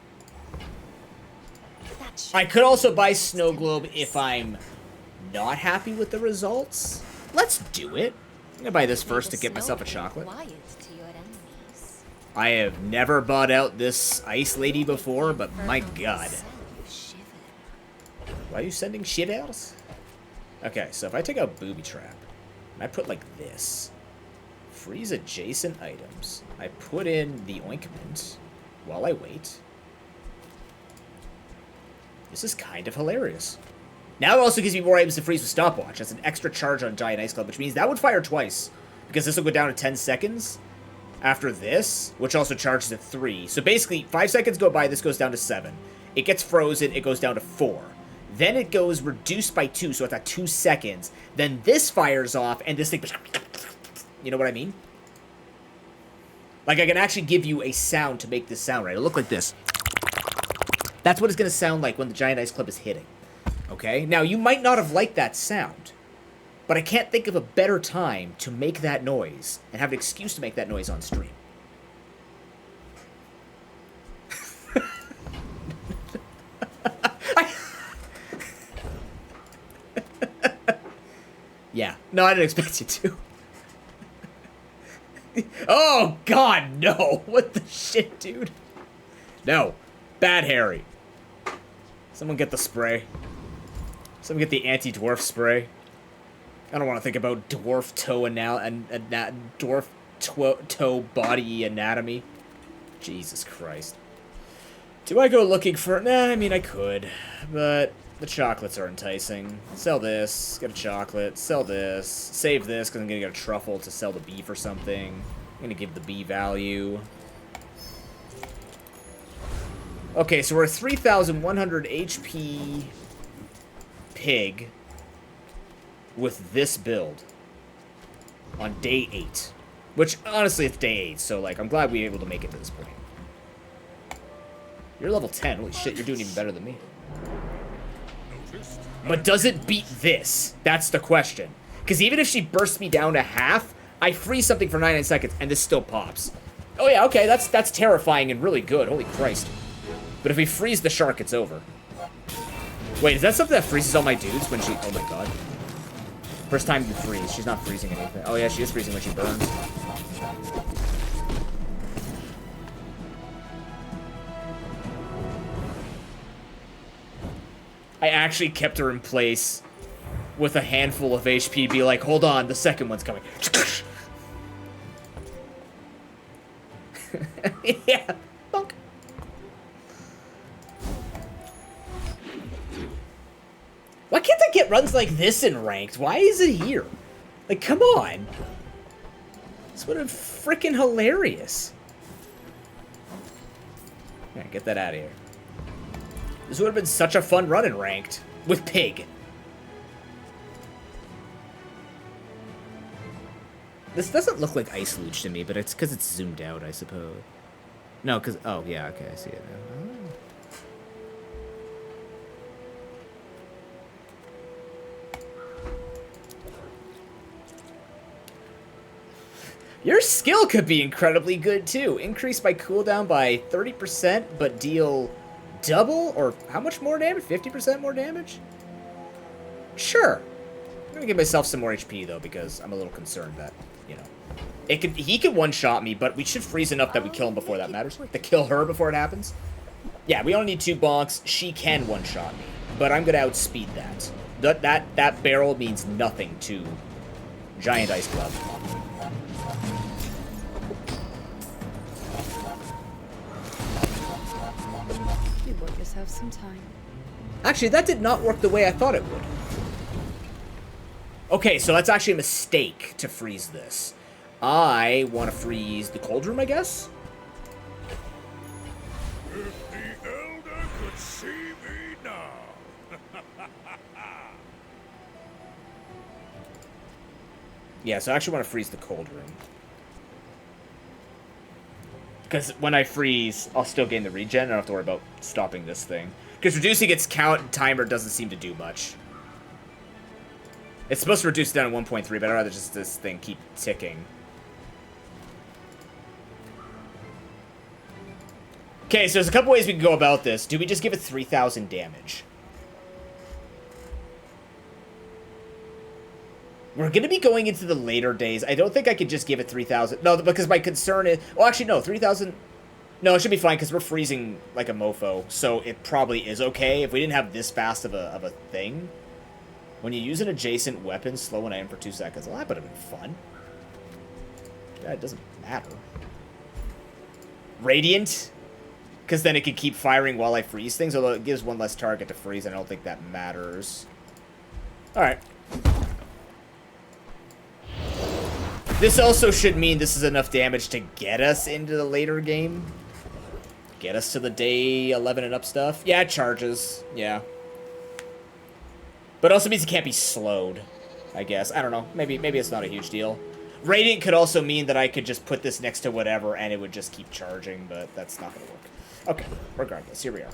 Speaker 1: I could also buy Snow Globe if I'm not happy with the results. Let's do it. I'm gonna buy this first to get myself a chocolate. I have never bought out this ice lady before, but my god. Why are you sending shivers? Okay, so if I take out Booby Trap, and I put like this, freeze adjacent items, I put in the ointment while I wait. This is kind of hilarious. Now it also gives me more items to freeze with stopwatch. That's an extra charge on Giant Ice Club, which means that would fire twice, because this will go down to 10 seconds after this, which also charges at 3. So basically, 5 seconds go by, this goes down to 7. It gets frozen, it goes down to 4. Then it goes reduced by 2, so it's at 2 seconds. Then this fires off, and this thing... You know what I mean? Like, I can actually give you a sound to make this sound right. It'll look like this. That's what it's going to sound like when the Giant Ice Club is hitting. Okay? Now, you might not have liked that sound, but I can't think of a better time to make that noise and have an excuse to make that noise on stream. Yeah. No, I didn't expect you to. Oh, God, no. What the shit, dude? No. Bad Harry. Someone get the spray. Someone get the anti-dwarf spray. I don't want to think about dwarf toe dwarf toe body anatomy. Jesus Christ. Do I go looking for... Nah, I mean, I could. But the chocolates are enticing. Sell this. Get a chocolate. Sell this. Save this, because I'm going to get a truffle to sell the beef or something. I'm going to give the bee value. Okay, so we're a 3,100 HP pig with this build on day 8. Which, honestly, it's day 8, so, like, I'm glad we were able to make it to this point. You're level 10. Holy shit, you're doing even better than me. But does it beat this? That's the question. Because even if she bursts me down to half, I freeze something for 99 seconds, and this still pops. Oh yeah, okay, that's terrifying and really good. Holy Christ. But if we freeze the shark, it's over. Wait, is that something that freezes all my dudes when she... Oh my god. First time you freeze. She's not freezing anything. Oh yeah, she is freezing when she burns. I actually kept her in place with a handful of HP, be like, hold on, the second one's coming. Yeah. Bonk. Why can't I get runs like this in ranked? Why is it here? Like, come on. This would have freaking hilarious. Yeah, get that out of here. This would have been such a fun run in ranked with Pig. This doesn't look like Ice Luge to me, but it's because it's zoomed out, I suppose. No, because... Oh, yeah, okay, I see it now. Your skill could be incredibly good, too. Increase by cooldown by 30%, but deal double, or how much more damage? 50% more damage? Sure. I'm gonna give myself some more HP, though, because I'm a little concerned that, you know... He could one-shot me, but we should freeze enough that we kill him before that matters. To kill her before it happens. Yeah, we only need 2 bonks. She can one-shot me, but I'm gonna outspeed that. That barrel means nothing to Giant Ice Club.
Speaker 4: You bought yourself some time.
Speaker 1: Actually, that did not work the way I thought it would. Okay, so that's actually a mistake to freeze this. I want to freeze the cold room, I guess?
Speaker 2: If the Elder could see me now.
Speaker 1: Yeah, so I actually want to freeze the cold room. Because when I freeze, I'll still gain the regen. I don't have to worry about stopping this thing. Because reducing its count timer doesn't seem to do much. It's supposed to reduce down to 1.3, but I'd rather just this thing keep ticking. Okay, so there's a couple ways we can go about this. Do we just give it 3,000 damage? We're going to be going into the later days. I don't think I could just give it 3,000. No, because my concern is... Well, actually, no, 3,000... No, it should be fine, because we're freezing like a mofo, so it probably is okay. If we didn't have this fast of a thing... When you use an adjacent weapon, slow an item for 2 seconds. Well, that would have been fun. Yeah, it doesn't matter. Radiant? Because then it could keep firing while I freeze things, although it gives 1 less target to freeze, and I don't think that matters. Alright. This also should mean this is enough damage to get us into the later game. Get us to the day 11 and up stuff. Yeah, it charges. Yeah. But it also means it can't be slowed, I guess. I don't know. Maybe it's not a huge deal. Radiant could also mean that I could just put this next to whatever and it would just keep charging, but that's not going to work. Okay, regardless, here we are.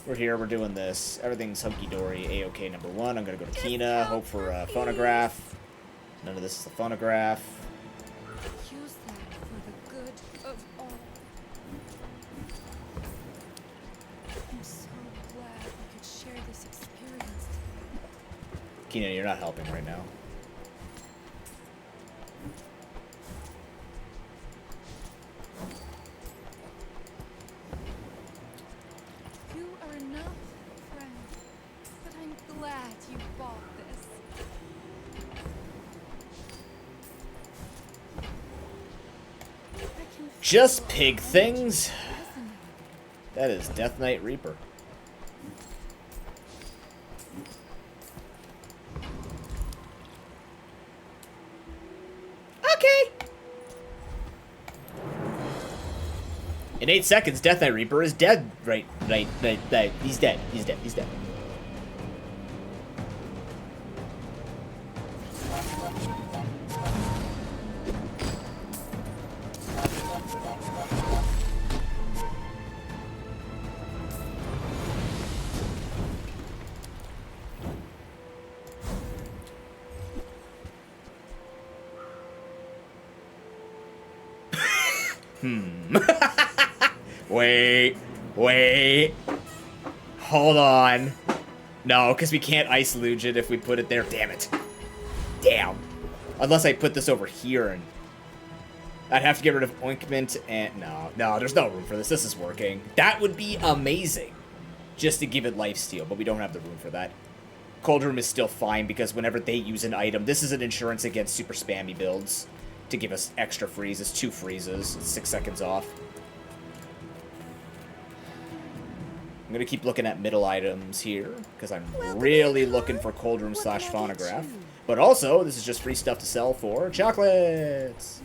Speaker 1: We're here, we're doing this. Everything's hunky-dory. A-OK number 1. I'm going to go to Kina, hope for a phonograph. None of this is a phonograph.
Speaker 4: Use that for the good of all. I'm so glad we could share this experience together.
Speaker 1: Kina, you're not helping right now.
Speaker 4: You are enough, friend. But I'm glad you bought this.
Speaker 1: Just pig things. That is Death Knight Reaper. Okay. In 8 seconds, Death Knight Reaper is dead. Right. He's dead. He's dead. He's dead. Wait. Hold on. No, because we can't ice luge it if we put it there. Damn it. Damn. Unless I put this over here and... I'd have to get rid of ointment and... No, there's no room for this. This is working. That would be amazing. Just to give it lifesteal, but we don't have the room for that. Cold Room is still fine because whenever they use an item, this is an insurance against super spammy builds. To give us extra freezes, 2 freezes, 6 seconds off. I'm gonna keep looking at middle items here, because I'm really looking for Cold Room / phonograph. But also, this is just free stuff to sell for chocolates!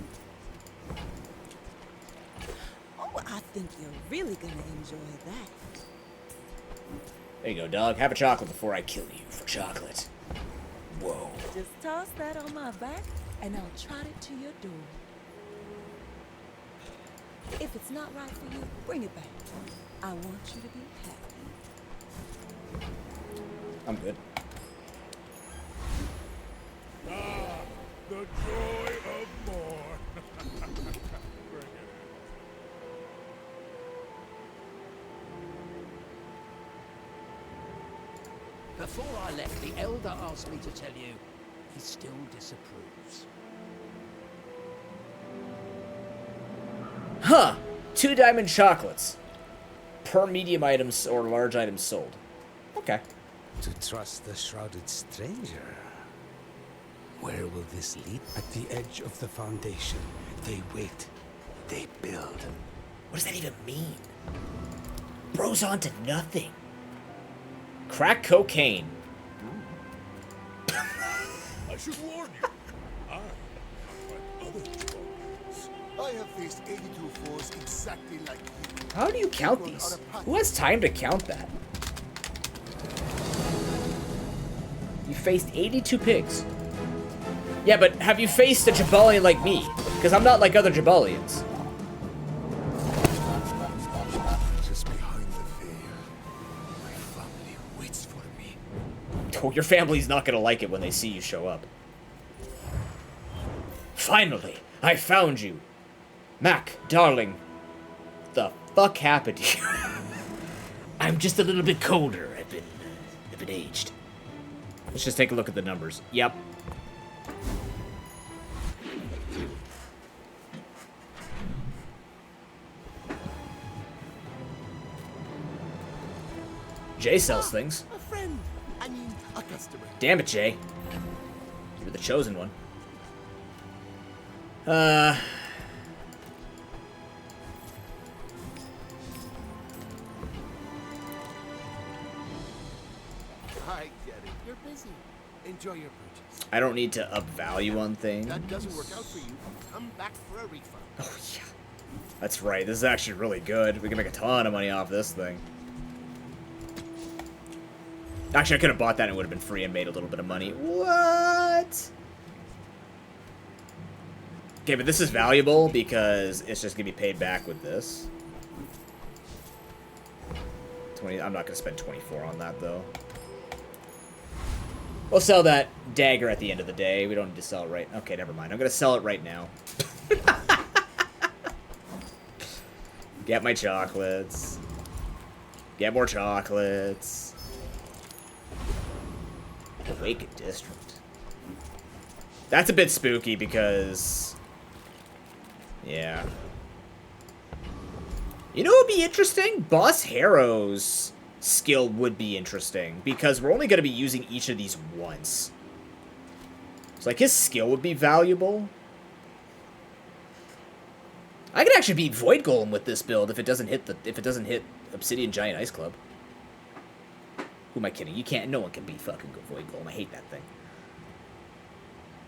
Speaker 3: Oh, I think you're really gonna enjoy that.
Speaker 1: There you go, dog. Have a chocolate before I kill you for chocolate. Whoa.
Speaker 3: Just toss that on my back, and I'll trot it to your door. If it's not right for you, bring it back. I want you to be happy.
Speaker 1: I'm good.
Speaker 2: Ah, the joy of more.
Speaker 6: before I left, the Elder asked me to tell you he still disapproves.
Speaker 1: Huh. 2 diamond chocolates. Per medium items or large items sold. Okay.
Speaker 12: To trust the shrouded stranger. Where will this lead? At the edge of the foundation. They wait. They build.
Speaker 1: What does that even mean? Bro's on to nothing. Crack cocaine.
Speaker 2: I should warn you. I have other troubles.
Speaker 9: I have faced 82 foes exactly like you.
Speaker 1: How do you count these? Who has time to count that? You faced 82 pigs. Yeah, but have you faced a Jabalian like me? Because I'm not like other Jabalians.
Speaker 9: Just behind the veil, my family waits for me.
Speaker 1: Oh, your family's not gonna like it when they see you show up. Finally, I found you. Mac, darling. The fuck happened to you? I'm just a little bit colder. I've been aged. Let's just take a look at the numbers. Yep. Jay sells things.
Speaker 9: A friend. I mean, a customer.
Speaker 1: Damn it, Jay. You're the chosen one.
Speaker 9: I get it. You're busy. Enjoy your purchase.
Speaker 1: I don't need to up value on things.
Speaker 9: That doesn't work out for you. Come back for a refund.
Speaker 1: Oh, yeah. That's right. This is actually really good. We can make a ton of money off this thing. Actually, I could have bought that and it would have been free and made a little bit of money. What? Okay, but this is valuable because it's just going to be paid back with this. 20. I'm not going to spend 24 on that, though. We'll sell that dagger at the end of the day. We don't need to sell it right... Okay, never mind. I'm going to sell it right now. Get my chocolates. Get more chocolates. Awakened District. That's a bit spooky because... Yeah. You know what would be interesting? Boss Harrow's skill would be interesting because we're only going to be using each of these once. So like his skill would be valuable. I could actually beat Void Golem with this build if it doesn't hit Obsidian Giant Ice Club. Who am I kidding? You can't. No one can beat fucking Void Golem. I hate that thing.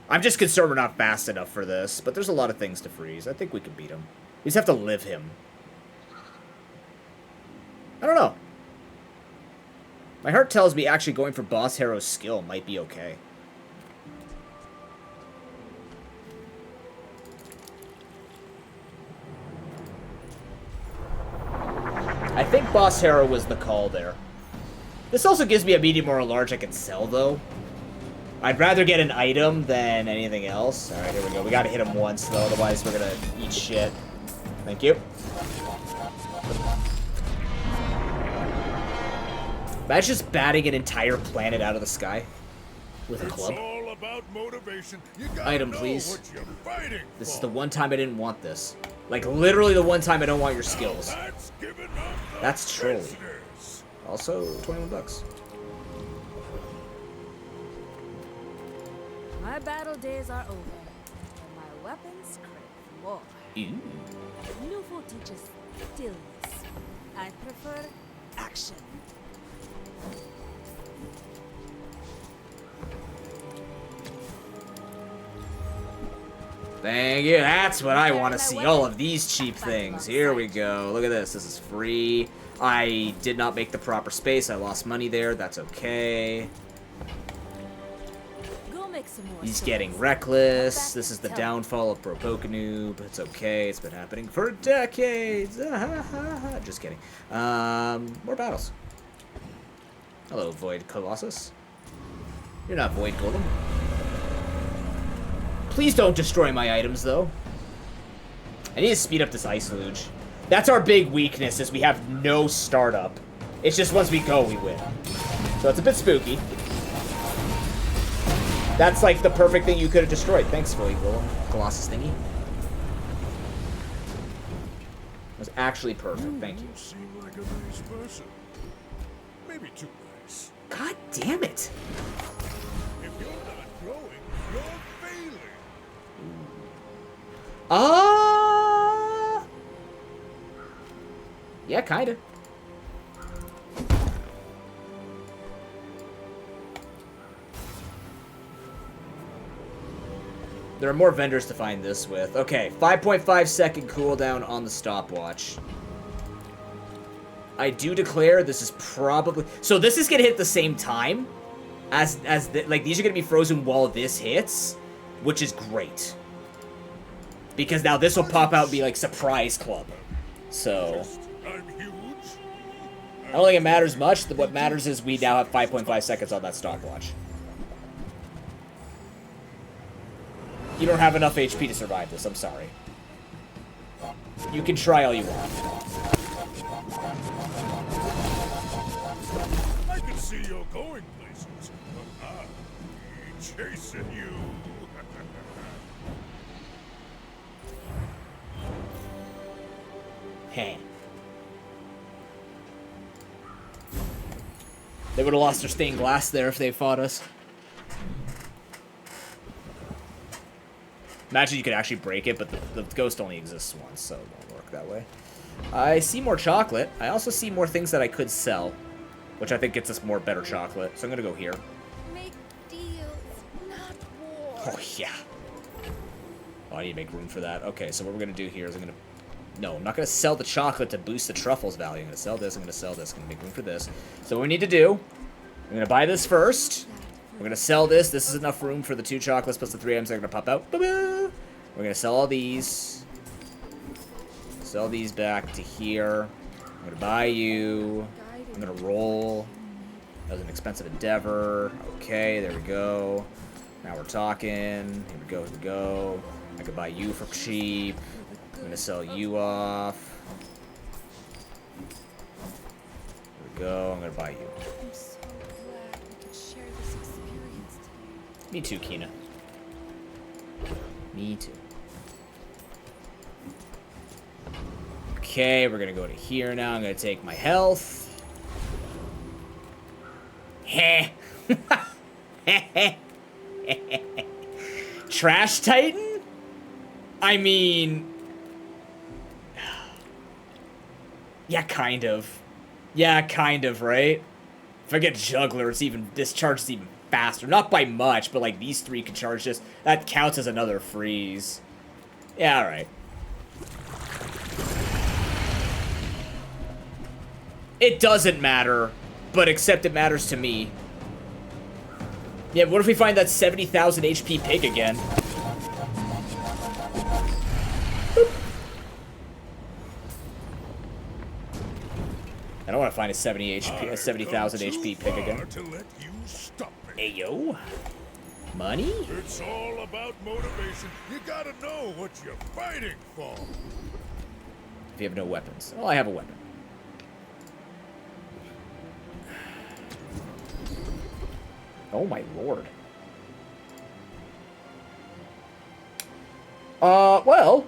Speaker 1: I'm just concerned we're not fast enough for this, but there's a lot of things to freeze. I think we can beat him. We just have to live him. I don't know. My heart tells me actually going for Boss Harrow's skill might be okay. I think Boss Harrow was the call there. This also gives me a medium or a large I can sell, though. I'd rather get an item than anything else. Alright, here we go. We gotta hit him once, though, otherwise we're gonna eat shit. Thank you. Imagine just batting an entire planet out of the sky with a club.
Speaker 2: It's all about motivation. You gotta
Speaker 1: Item,
Speaker 2: know
Speaker 1: please.
Speaker 2: what you're fighting
Speaker 1: This is
Speaker 2: for.
Speaker 1: the one time I didn't want this. Like, literally the one time I don't want your skills.
Speaker 2: That's giving up the
Speaker 1: That's trolling.
Speaker 2: business.
Speaker 1: Also, 21 bucks.
Speaker 3: My battle days are over, and my weapons crave more.
Speaker 1: Ooh.
Speaker 3: Nouveau teaches stillness. I prefer action.
Speaker 1: Thank you. That's what I want to see. All of these cheap things. Here we go. Look at this. This is free. I did not make the proper space. I lost money there. That's okay.
Speaker 3: Go make some more
Speaker 1: He's
Speaker 3: swords.
Speaker 1: getting reckless. This is the downfall of Pro Pokenoob. It's okay. It's been happening for decades. Just kidding. More battles. Hello, Void Colossus. You're not Void Golem. Please don't destroy my items, though. I need to speed up this Ice Luge. That's our big weakness, is we have no startup. It's just once we go, we win. So it's a bit spooky. That's like the perfect thing you could have destroyed. Thanks, Philly Colossus thingy. It was actually perfect. Thank you.
Speaker 2: You seem like a nice person. Maybe too nice.
Speaker 1: God damn it.
Speaker 2: If you're not growing, you're failing.
Speaker 1: Yeah, kinda. There are more vendors to find this with. Okay, 5.5 second cooldown on the stopwatch. I do declare this is probably... So this is gonna hit at the same time like, these are gonna be frozen while this hits, which is great. Because now this will pop out and be like, surprise club. So...
Speaker 2: I'm huge.
Speaker 1: I don't think it matters much. What matters is we now have 5.5 seconds on that stopwatch. You don't have enough HP to survive this, I'm sorry. You can try all you want.
Speaker 2: I can see you're going places, but I'm chasing you.
Speaker 1: Hey. They would have lost their stained glass there if they fought us. Imagine you could actually break it, but the ghost only exists once, so it won't work that way. I see more chocolate. I also see more things that I could sell, which I think gets us more better chocolate. So I'm gonna go here.
Speaker 10: Make deals, not war.
Speaker 1: Oh, yeah. Oh, I need to make room for that. Okay, so what we're gonna do here is I'm gonna... No, I'm not gonna sell the chocolate to boost the truffles value. I'm gonna sell this, I'm gonna sell this, I'm gonna make room for this. So what we need to do, I'm gonna buy this first. We're gonna sell this. This is enough room for the 2 chocolates plus the 3 items that are gonna pop out. We're gonna sell all these. Sell these back to here. I'm gonna buy you. I'm gonna roll. That was an expensive endeavor. Okay, there we go. Now we're talking. Here we go, here we go. I could buy you for cheap. I'm gonna sell you off. There we go. I'm gonna buy you.
Speaker 4: I'm so glad we could share this experience today.
Speaker 1: Me too, Kina. Me too. Okay, we're gonna go to here now. I'm gonna take my health. Heh. Trash Titan? I mean... Yeah, kind of. Yeah, kind of, right? If I get Juggler, it's even... This charges even faster. Not by much, but like these 3 can charge this. That counts as another freeze. Yeah, alright. It doesn't matter, but except it matters to me. Yeah, what if we find that 70,000 HP pig again? Boop. I don't want to find a 70,000 HP pig again. Ayo. Money?
Speaker 2: It's all about motivation. You gotta know what you're fighting for.
Speaker 1: If you have no weapons. Well, I have a weapon. Oh my lord. Well,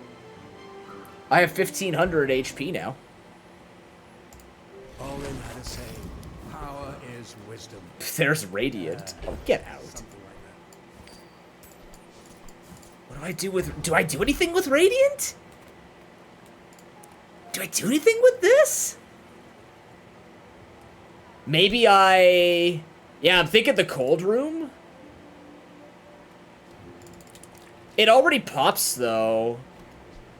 Speaker 1: I have 1,500 HP now.
Speaker 12: Owen had a saying, power is wisdom.
Speaker 1: There's Radiant. Oh, get out. What do I do with... Do I do anything with Radiant? Do I do anything with this? Maybe I... Yeah, I'm thinking the cold room. It already pops, though.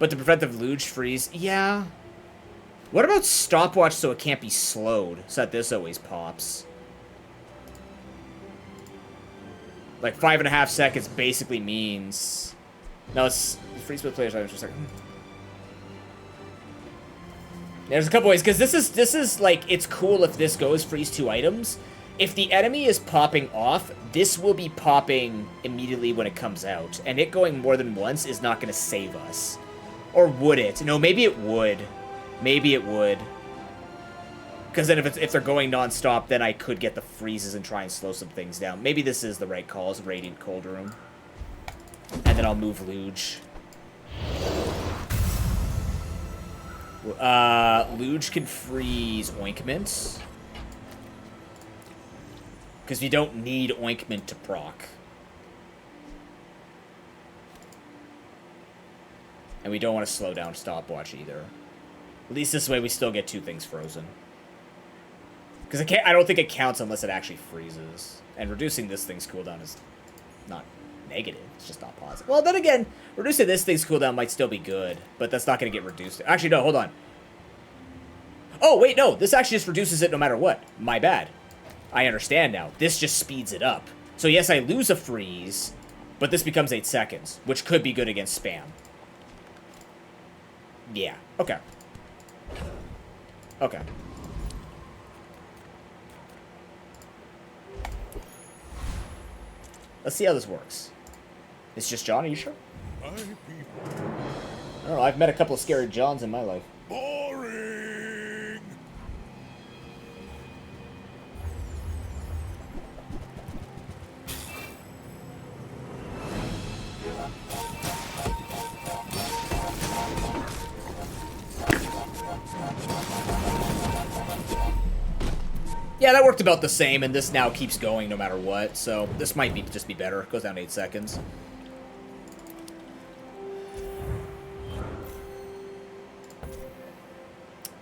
Speaker 1: But to prevent the luge freeze... Yeah. What about stopwatch so it can't be slowed? So that this always pops. Like 5.5 seconds basically means... No, it's free split players. I was just like... There's a couple ways, because this is like, it's cool if this goes freeze 2 items. If the enemy is popping off, this will be popping immediately when it comes out. And it going more than once is not going to save us. Or would it? No, maybe it would. Maybe it would. Because then if they're going non-stop, then I could get the freezes and try and slow some things down. Maybe this is the right call, is Radiant Cold Room. And then I'll move Luge. Luge can freeze Ointment. Because we don't need Ointment to proc. And we don't want to slow down Stopwatch either. At least this way we still get 2 things frozen. Because I don't think it counts unless it actually freezes. And reducing this thing's cooldown is not negative. It's just not positive. Well, then again, reducing this thing's cooldown might still be good. But that's not going to get reduced. Actually, no, hold on. Oh, wait, no. This actually just reduces it no matter what. My bad. I understand now. This just speeds it up. So yes, I lose a freeze, but this becomes 8 seconds, which could be good against spam. Yeah, okay. Okay. Let's see how this works. It's just John, are you sure?
Speaker 2: My people.
Speaker 1: I don't know, I've met a couple of scary Johns in my life.
Speaker 2: Boring.
Speaker 1: Yeah, that worked about the same, and this now keeps going no matter what, so this might just be better. It goes down to 8 seconds.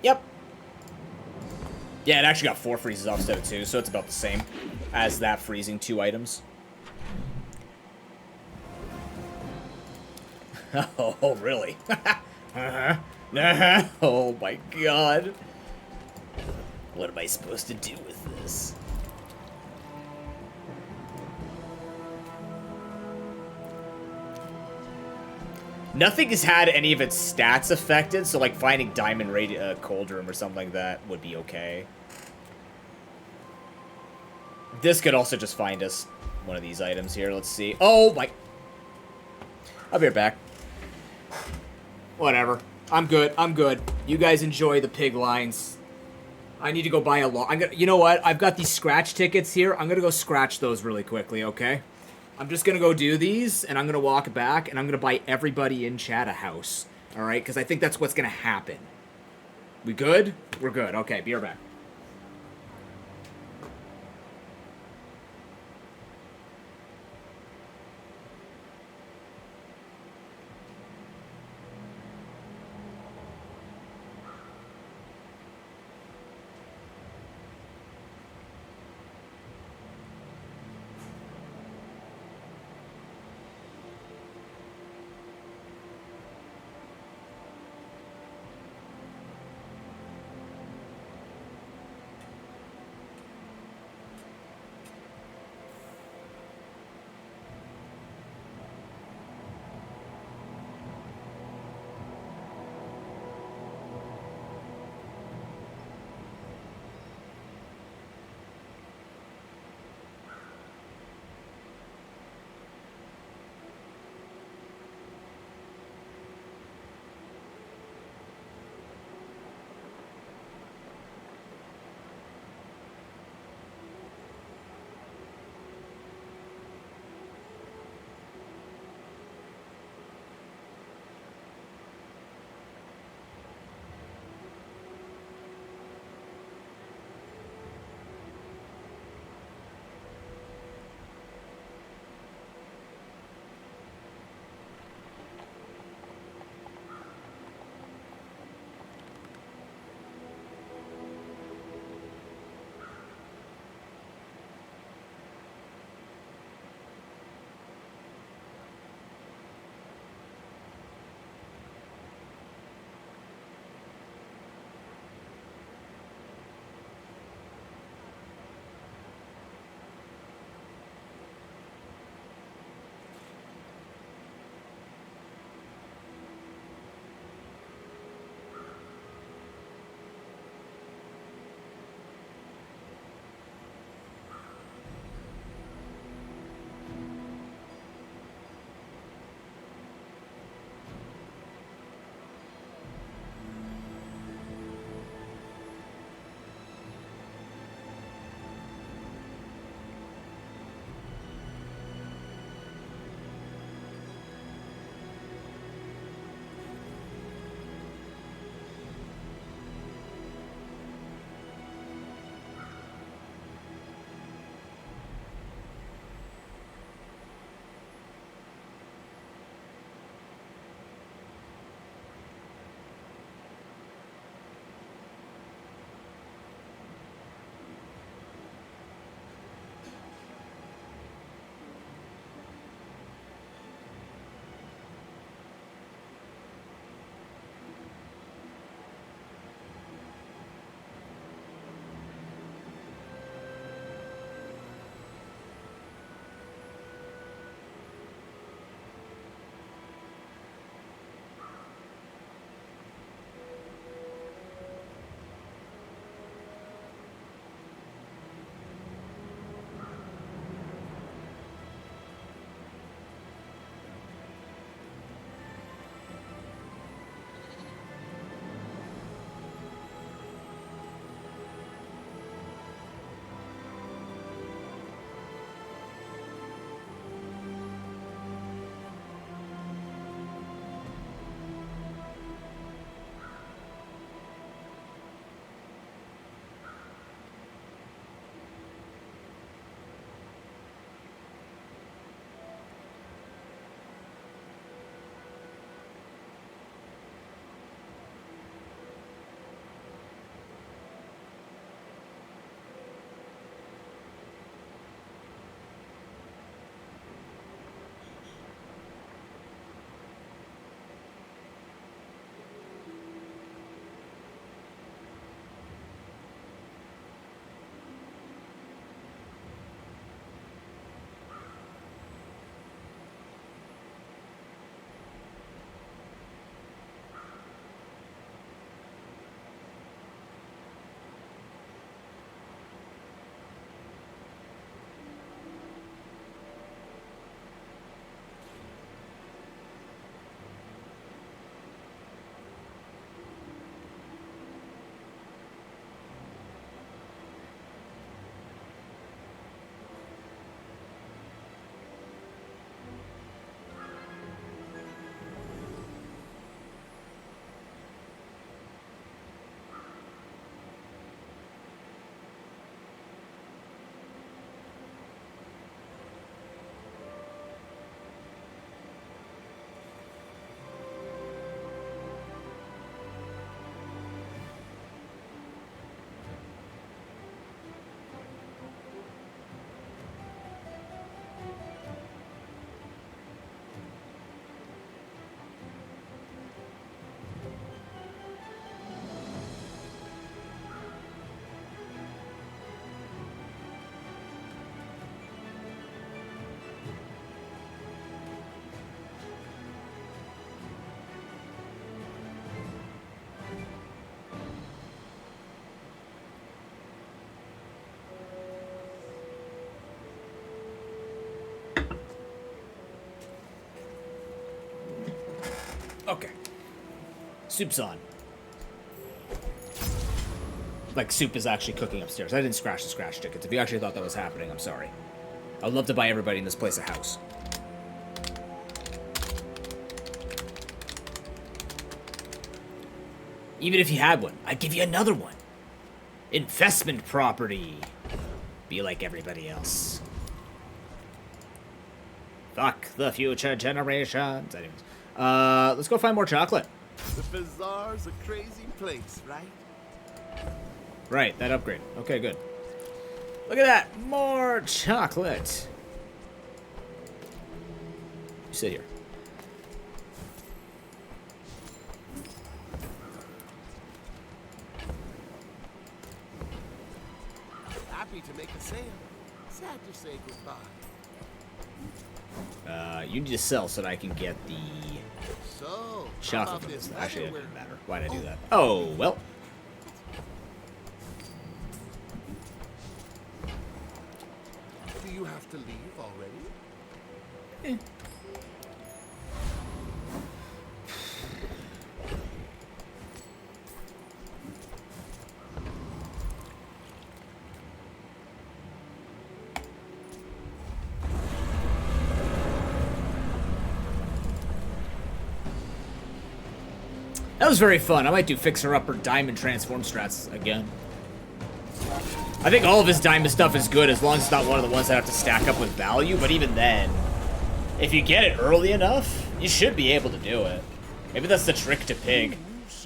Speaker 1: Yep. Yeah, it actually got 4 freezes off instead of 2, so it's about the same as that freezing 2 items. Oh, really? Oh my god. What am I supposed to do with this? Nothing has had any of its stats affected, so like finding Diamond Cold Room or something like that would be okay. This could also just find us one of these items here. Let's see. Oh my... I'll be right back. Whatever. I'm good. I'm good. You guys enjoy the pig lines. I need to go buy a lot. You know what? I've got these scratch tickets here. I'm gonna go scratch those really quickly, okay? I'm just gonna go do these, and I'm gonna walk back, and I'm gonna buy everybody in chat a house. Alright? Because I think that's what's gonna happen. We good? We're good. Okay, be right back. Okay. Soup's on. Like, soup is actually cooking upstairs. I didn't scratch the scratch tickets. If you actually thought that was happening, I'm sorry. I'd love to buy everybody in this place a house. Even if you had one, I'd give you another one. Investment property. Be like everybody else. Fuck the future generations. Anyways. Let's go find more chocolate.
Speaker 9: The Bazaar's a crazy place, right?
Speaker 1: Right, that upgrade. Okay, good. Look at that! More chocolate! You sit here.
Speaker 9: Happy to make a sale. Sad to say goodbye.
Speaker 1: You need to sell so that I can get the
Speaker 9: So,
Speaker 1: chocolate from this. Actually, it doesn't matter. Why did I do that? Oh, well.
Speaker 9: Do you have to leave already?
Speaker 1: That was very fun. I might do Fixer Upper Diamond Transform strats again. I think all of his diamond stuff is good as long as it's not one of the ones that have to stack up with value, but even then, if you get it early enough, you should be able to do it. Maybe that's the trick to Pig.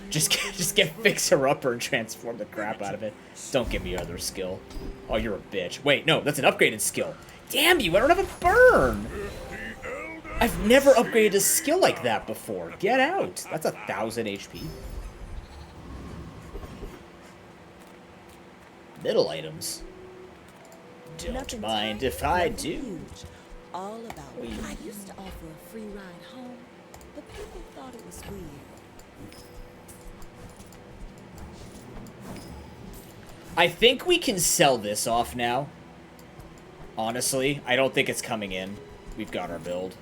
Speaker 1: Just get Fixer Upper and transform the crap out of it. Don't give me your other skill. Oh, you're a bitch. Wait, no, that's an upgraded skill. Damn you, I don't have a burn! I've never upgraded a skill like that before. Get out. That's 1,000 HP. Middle items. Don't mind if I do.
Speaker 3: Huge. All about me. I used to offer a free ride home, but people thought it was weird.
Speaker 1: I think we can sell this off now. Honestly, I don't think it's coming in. We've got our build.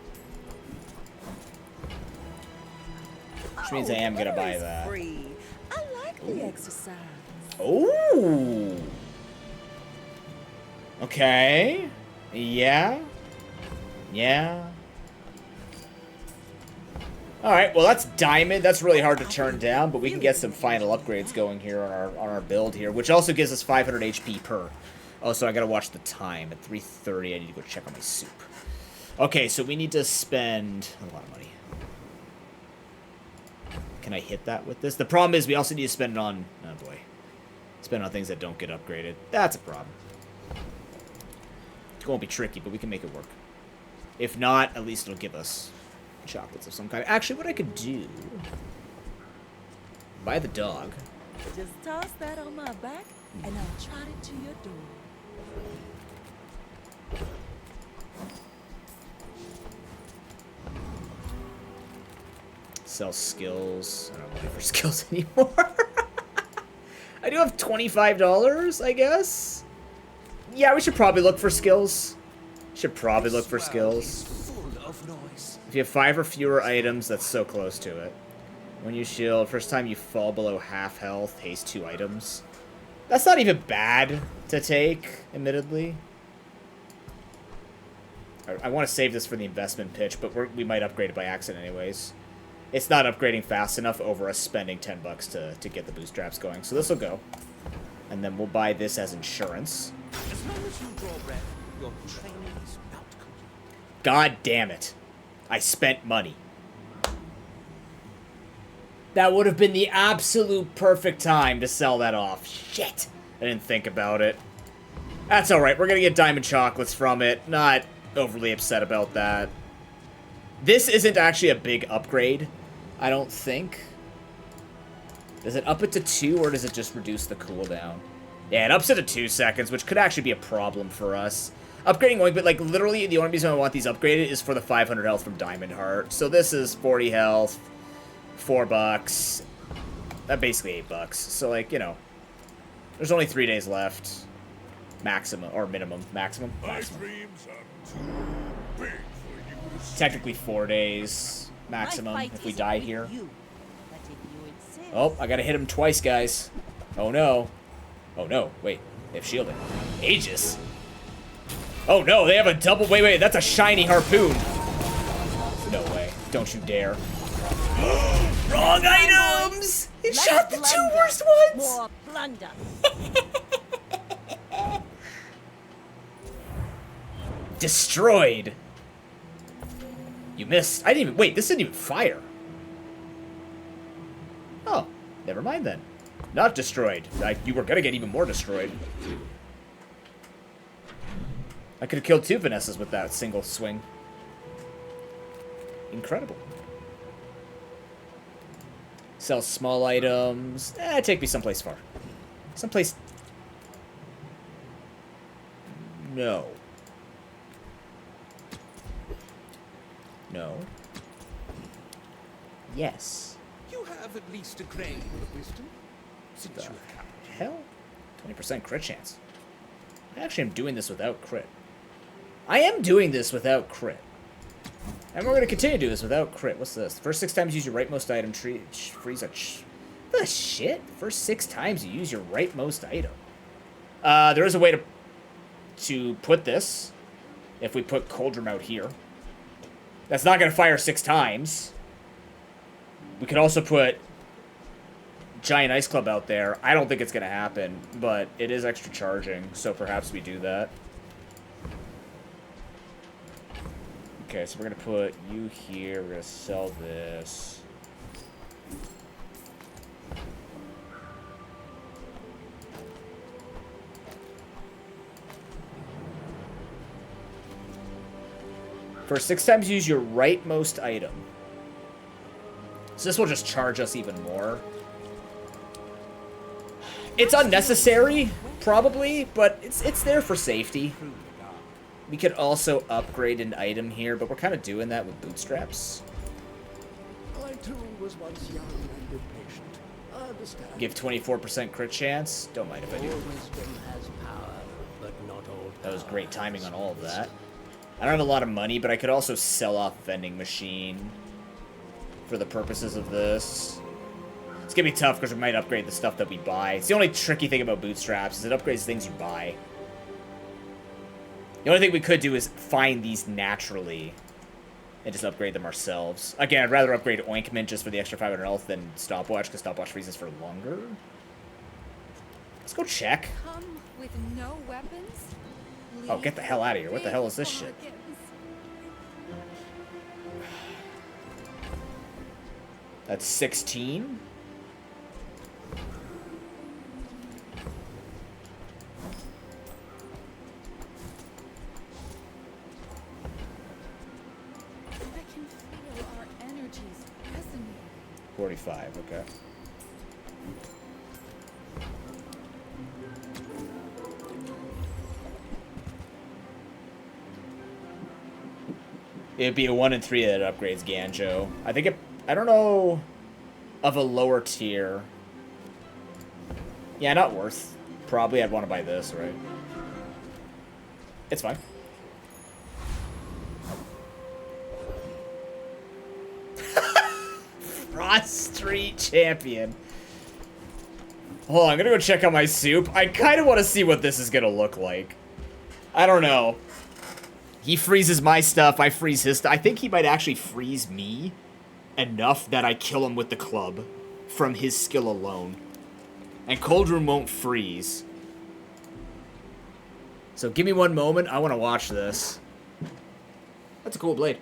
Speaker 1: Which means I am gonna buy that.
Speaker 3: Free. I like the exercise.
Speaker 1: Oh. Okay. Yeah. Yeah. Alright, well that's diamond. That's really hard to turn down, but we can get some final upgrades going here on our build here, which also gives us 500 HP per. Oh, so I gotta watch the time. At 3:30, I need to go check on my soup. Okay, so we need to spend a lot of money. Can I hit that with this? The problem is we also need to spend it on... Oh, boy. Spend on things that don't get upgraded. That's a problem. It won't be tricky, but we can make it work. If not, at least it'll give us chocolates of some kind. Actually, what I could do... Buy the dog.
Speaker 3: Just toss that on my back, and I'll trot it to your door.
Speaker 1: Sell skills. I don't have money for skills anymore. I do have $25, I guess. Yeah, we should probably look for skills. Should probably look for skills. If you have 5 or fewer items, that's so close to it. When you shield, first time you fall below half health, haste 2 items. That's not even bad to take, admittedly. I want to save this for the investment pitch, but we might upgrade it by accident anyways. It's not upgrading fast enough over us spending $10 to get the bootstraps going. So this will go. And then we'll buy this as insurance.
Speaker 6: As long as you draw breath, your training is not complete.
Speaker 1: God damn it. I spent money. That would have been the absolute perfect time to sell that off. Shit. I didn't think about it. That's alright. We're going to get diamond chocolates from it. Not overly upset about that. This isn't actually a big upgrade, I don't think. Does it up it to 2, or does it just reduce the cooldown? Yeah, it ups it to 2 seconds, which could actually be a problem for us. Upgrading going, but like literally the only reason I want these upgraded is for the 500 health from Diamond Heart. So this is 40 health, $4. Basically $8. So like, you know, there's only 3 days left. Maximum, or minimum. Maximum? Maximum.
Speaker 2: My dreams are too big for you.
Speaker 1: Technically 4 days. maximum
Speaker 7: My fight
Speaker 1: if we
Speaker 7: isn't
Speaker 1: die
Speaker 7: with
Speaker 1: here.
Speaker 7: you, but if you insist.
Speaker 1: Oh, I gotta hit him twice, guys. Oh no. Oh no, wait. They have shielding. Aegis. Oh no, they have a double. Wait, that's a shiny harpoon. No way. Don't you dare. Wrong items! It
Speaker 7: Less
Speaker 1: shot the two
Speaker 7: blunder,
Speaker 1: worst ones!
Speaker 7: More blunder.
Speaker 1: Destroyed. You missed. I didn't even. Wait, this didn't even fire. Oh, never mind then. Not destroyed. Like, you were gonna get even more destroyed. I could have killed 2 Vanessas with that single swing. Incredible. Sell small items. Take me someplace far. Someplace... No. No. Yes.
Speaker 12: You have at least a grain of wisdom, since you have come.
Speaker 1: Hell? 20% crit chance. I actually am doing this without crit. I am doing this without crit. And we're going to continue to do this without crit. What's this? First 6 times you use your rightmost item, freeze a... The shit? First 6 times you use your rightmost item. There is a way to put this. If we put Cauldron out here. That's not going to fire 6 times. We could also put Giant Ice Club out there. I don't think it's going to happen, but it is extra charging, so perhaps we do that. Okay, so we're going to put you here. We're going to sell this. For 6 times, use your rightmost item. So this will just charge us even more. It's unnecessary, probably, but it's there for safety. We could also upgrade an item here, but we're kind of doing that with bootstraps.
Speaker 6: I too was once young and impatient. I understand.
Speaker 1: Give 24% crit chance. Don't mind if I do.
Speaker 6: All wisdom has power, but not all
Speaker 1: That was great timing on all of that. I don't have a lot of money, but I could also sell off vending machine for the purposes of this. It's gonna be tough because we might upgrade the stuff that we buy. It's the only tricky thing about bootstraps is it upgrades things you buy. The only thing we could do is find these naturally and just upgrade them ourselves. Again, I'd rather upgrade Ointment just for the extra 500 health than Stopwatch, because Stopwatch freezes for longer. Let's go check.
Speaker 4: Come with no weapons?
Speaker 1: Oh, get the hell out of here. What the hell is this shit? That's 16.
Speaker 4: I can feel our energies resonating.
Speaker 1: 45, okay. It'd be a 1 and 3 that upgrades Ganjo. I think I don't know of a lower tier. Yeah, not worth. Probably I'd want to buy this, right? It's fine. Frost Street Champion. Hold on, I'm gonna go check out my soup. I kind of want to see what this is gonna look like. I don't know. He freezes my stuff, I freeze his stuff. I think he might actually freeze me enough that I kill him with the club from his skill alone. And Cauldron won't freeze. So give me one moment, I want to watch this. That's a cool blade.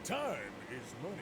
Speaker 2: Time is money.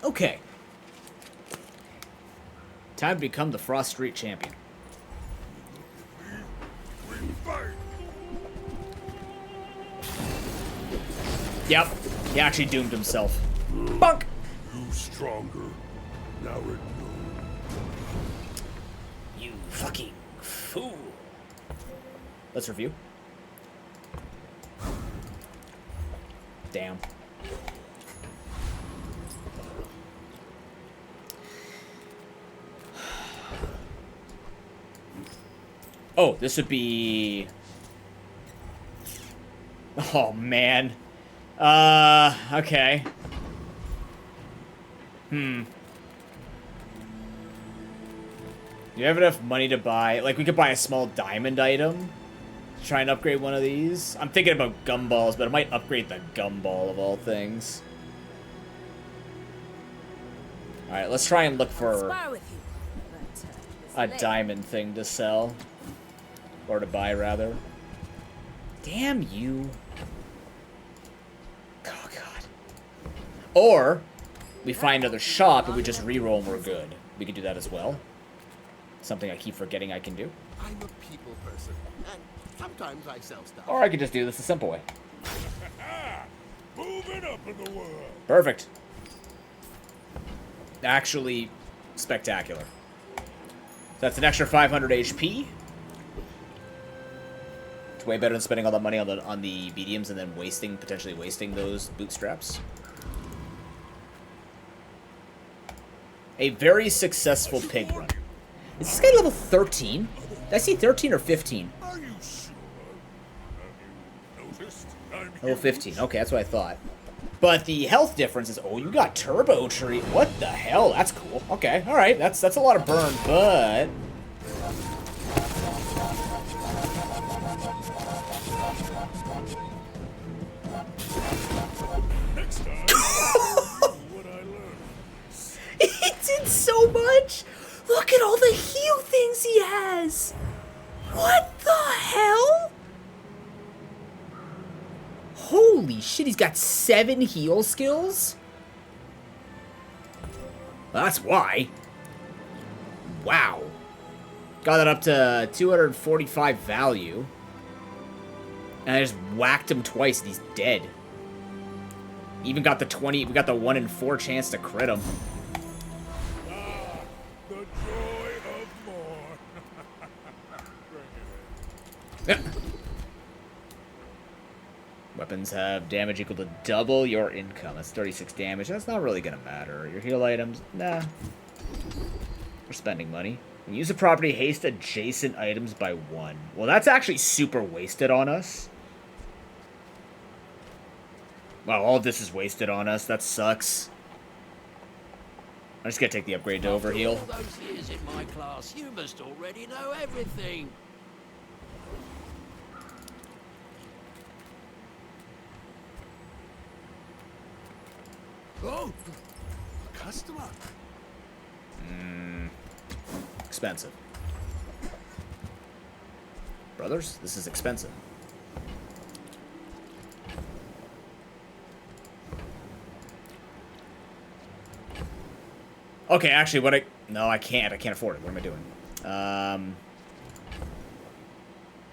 Speaker 1: Okay. Time to become the Frost Street champion. Yep. He actually doomed himself. Bunk!
Speaker 2: You stronger. Now it
Speaker 1: You fucking fool. Let's review. Damn. Oh, this would be... Oh, man. Okay. Do you have enough money to buy... Like, we could buy a small diamond item to try and upgrade one of these. I'm thinking about gumballs, but it might upgrade the gumball of all things. Alright, let's try and look for a diamond thing to sell. Or to buy, rather. Damn you. Oh, God. Or, we find another shop and we just reroll and we're good. We could do that as well. Something I keep forgetting I can do.
Speaker 6: I'm a people person, and sometimes I sell stuff.
Speaker 1: Or I could just do this the simple way.
Speaker 2: moving up in the world.
Speaker 1: Perfect. Actually, spectacular. That's an extra 500 HP. It's way better than spending all that money on the mediums and then potentially wasting those bootstraps. A very successful pig run. Is this guy level 13? Did I see 13 or 15?
Speaker 2: Are you sure? Have you noticed?
Speaker 1: Level 15. Okay, that's what I thought. But the health difference is... Oh, you got Turbo Tree. What the hell? That's cool. Okay, alright. That's a lot of burn, but...
Speaker 2: Next time, what I learned.
Speaker 1: He did so much! Look at all the heal things he has! What the hell? Holy shit, he's got 7 heal skills? That's why. Wow. Got that up to 245 value. And I just whacked him twice and he's dead. Even got the 20, we got the 1 in 4 chance to crit him.
Speaker 2: The joy of more.
Speaker 1: Yeah. Weapons have damage equal to double your income. That's 36 damage. That's not really gonna matter. Your heal items, nah. We're spending money. When you use a property, haste adjacent items by 1. Well, that's actually super wasted on us. Wow, all of this is wasted on us. That sucks. I'm just gonna take the upgrade to overheal.
Speaker 6: After all those years in my class, you must already know everything.
Speaker 9: Oh, a customer.
Speaker 1: Expensive. Brothers, this is expensive. Okay, actually, no, I can't afford it. What am I doing?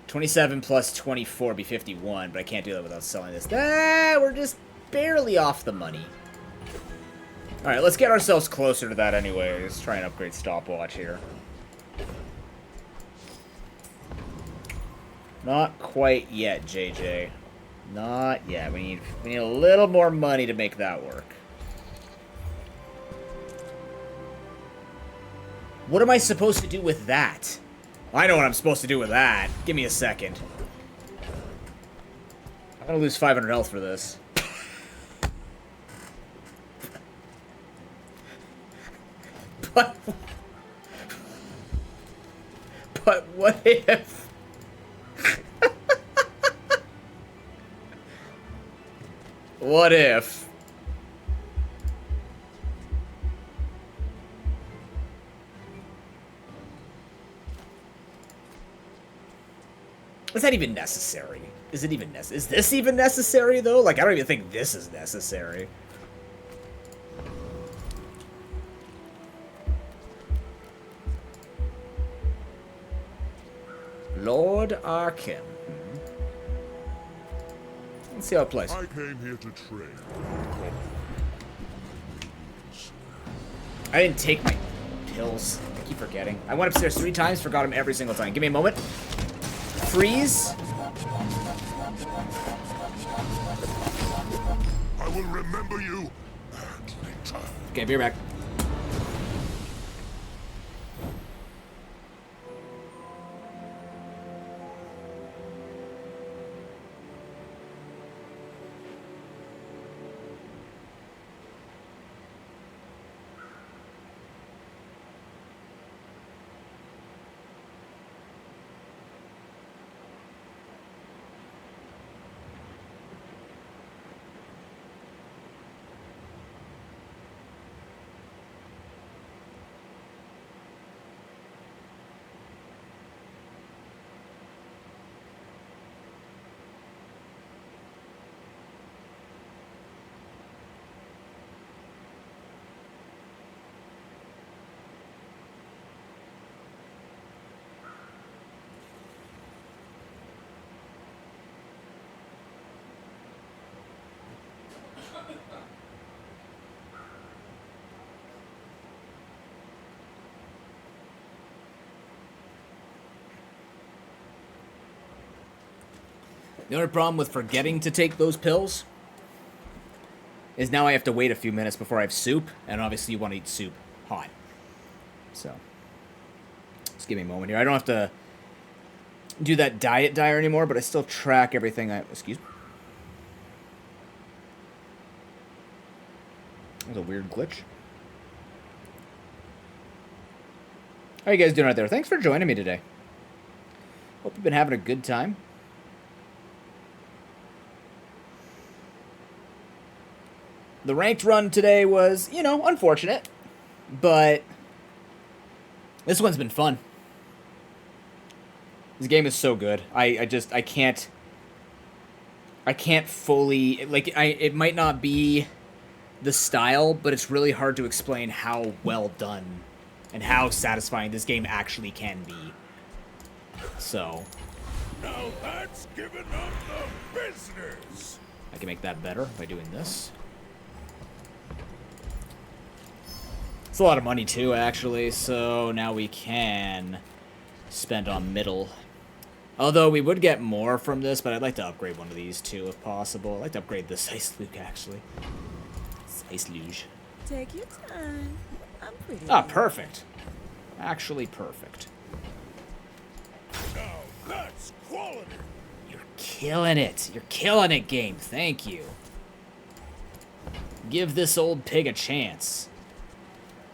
Speaker 1: 27 plus 24 would be 51, but I can't do that without selling this. We're just barely off the money. Alright, let's get ourselves closer to that anyway. Let's try and upgrade stopwatch here. Not quite yet, JJ. Not yet. We need a little more money to make that work. What am I supposed to do with that? I know what I'm supposed to do with that. Give me a second. I'm gonna lose 500 health for this. But what if... What if... Is that even necessary? Is it even necessary? Is this even necessary, though? Like, I don't even think this is necessary. Lord Arkham. Let's see how it plays.
Speaker 2: I came here to trade.
Speaker 1: I didn't take my pills. I keep forgetting. I went upstairs 3 times, forgot them every single time. Give me a moment. Freeze.
Speaker 2: I will remember you.
Speaker 1: Okay, be right back. The only problem with forgetting to take those pills is now I have to wait a few minutes before I have soup, and obviously you want to eat soup hot. So, just give me a moment here. I don't have to do that diet diary anymore, but I still track everything excuse me. That was a weird glitch. How are you guys doing out there? Thanks for joining me today. Hope you've been having a good time. The ranked run today was, you know, unfortunate, but this one's been fun. This game is so good. I can't fully, like, it might not be the style, but it's really hard to explain how well done and how satisfying this game actually can be. So,
Speaker 2: Now that's giving up the business.
Speaker 1: I can make that better by doing this. It's a lot of money too, actually, so now we can spend on middle. Although we would get more from this, but I'd like to upgrade one of these too, if possible. I'd like to upgrade the Ice Luge, actually. Ice Luge.
Speaker 3: Take your time. I'm pretty.
Speaker 1: Ah, perfect. Actually perfect.
Speaker 2: Now that's quality.
Speaker 1: You're killing it. You're killing it, game. Thank you. Give this old pig a chance.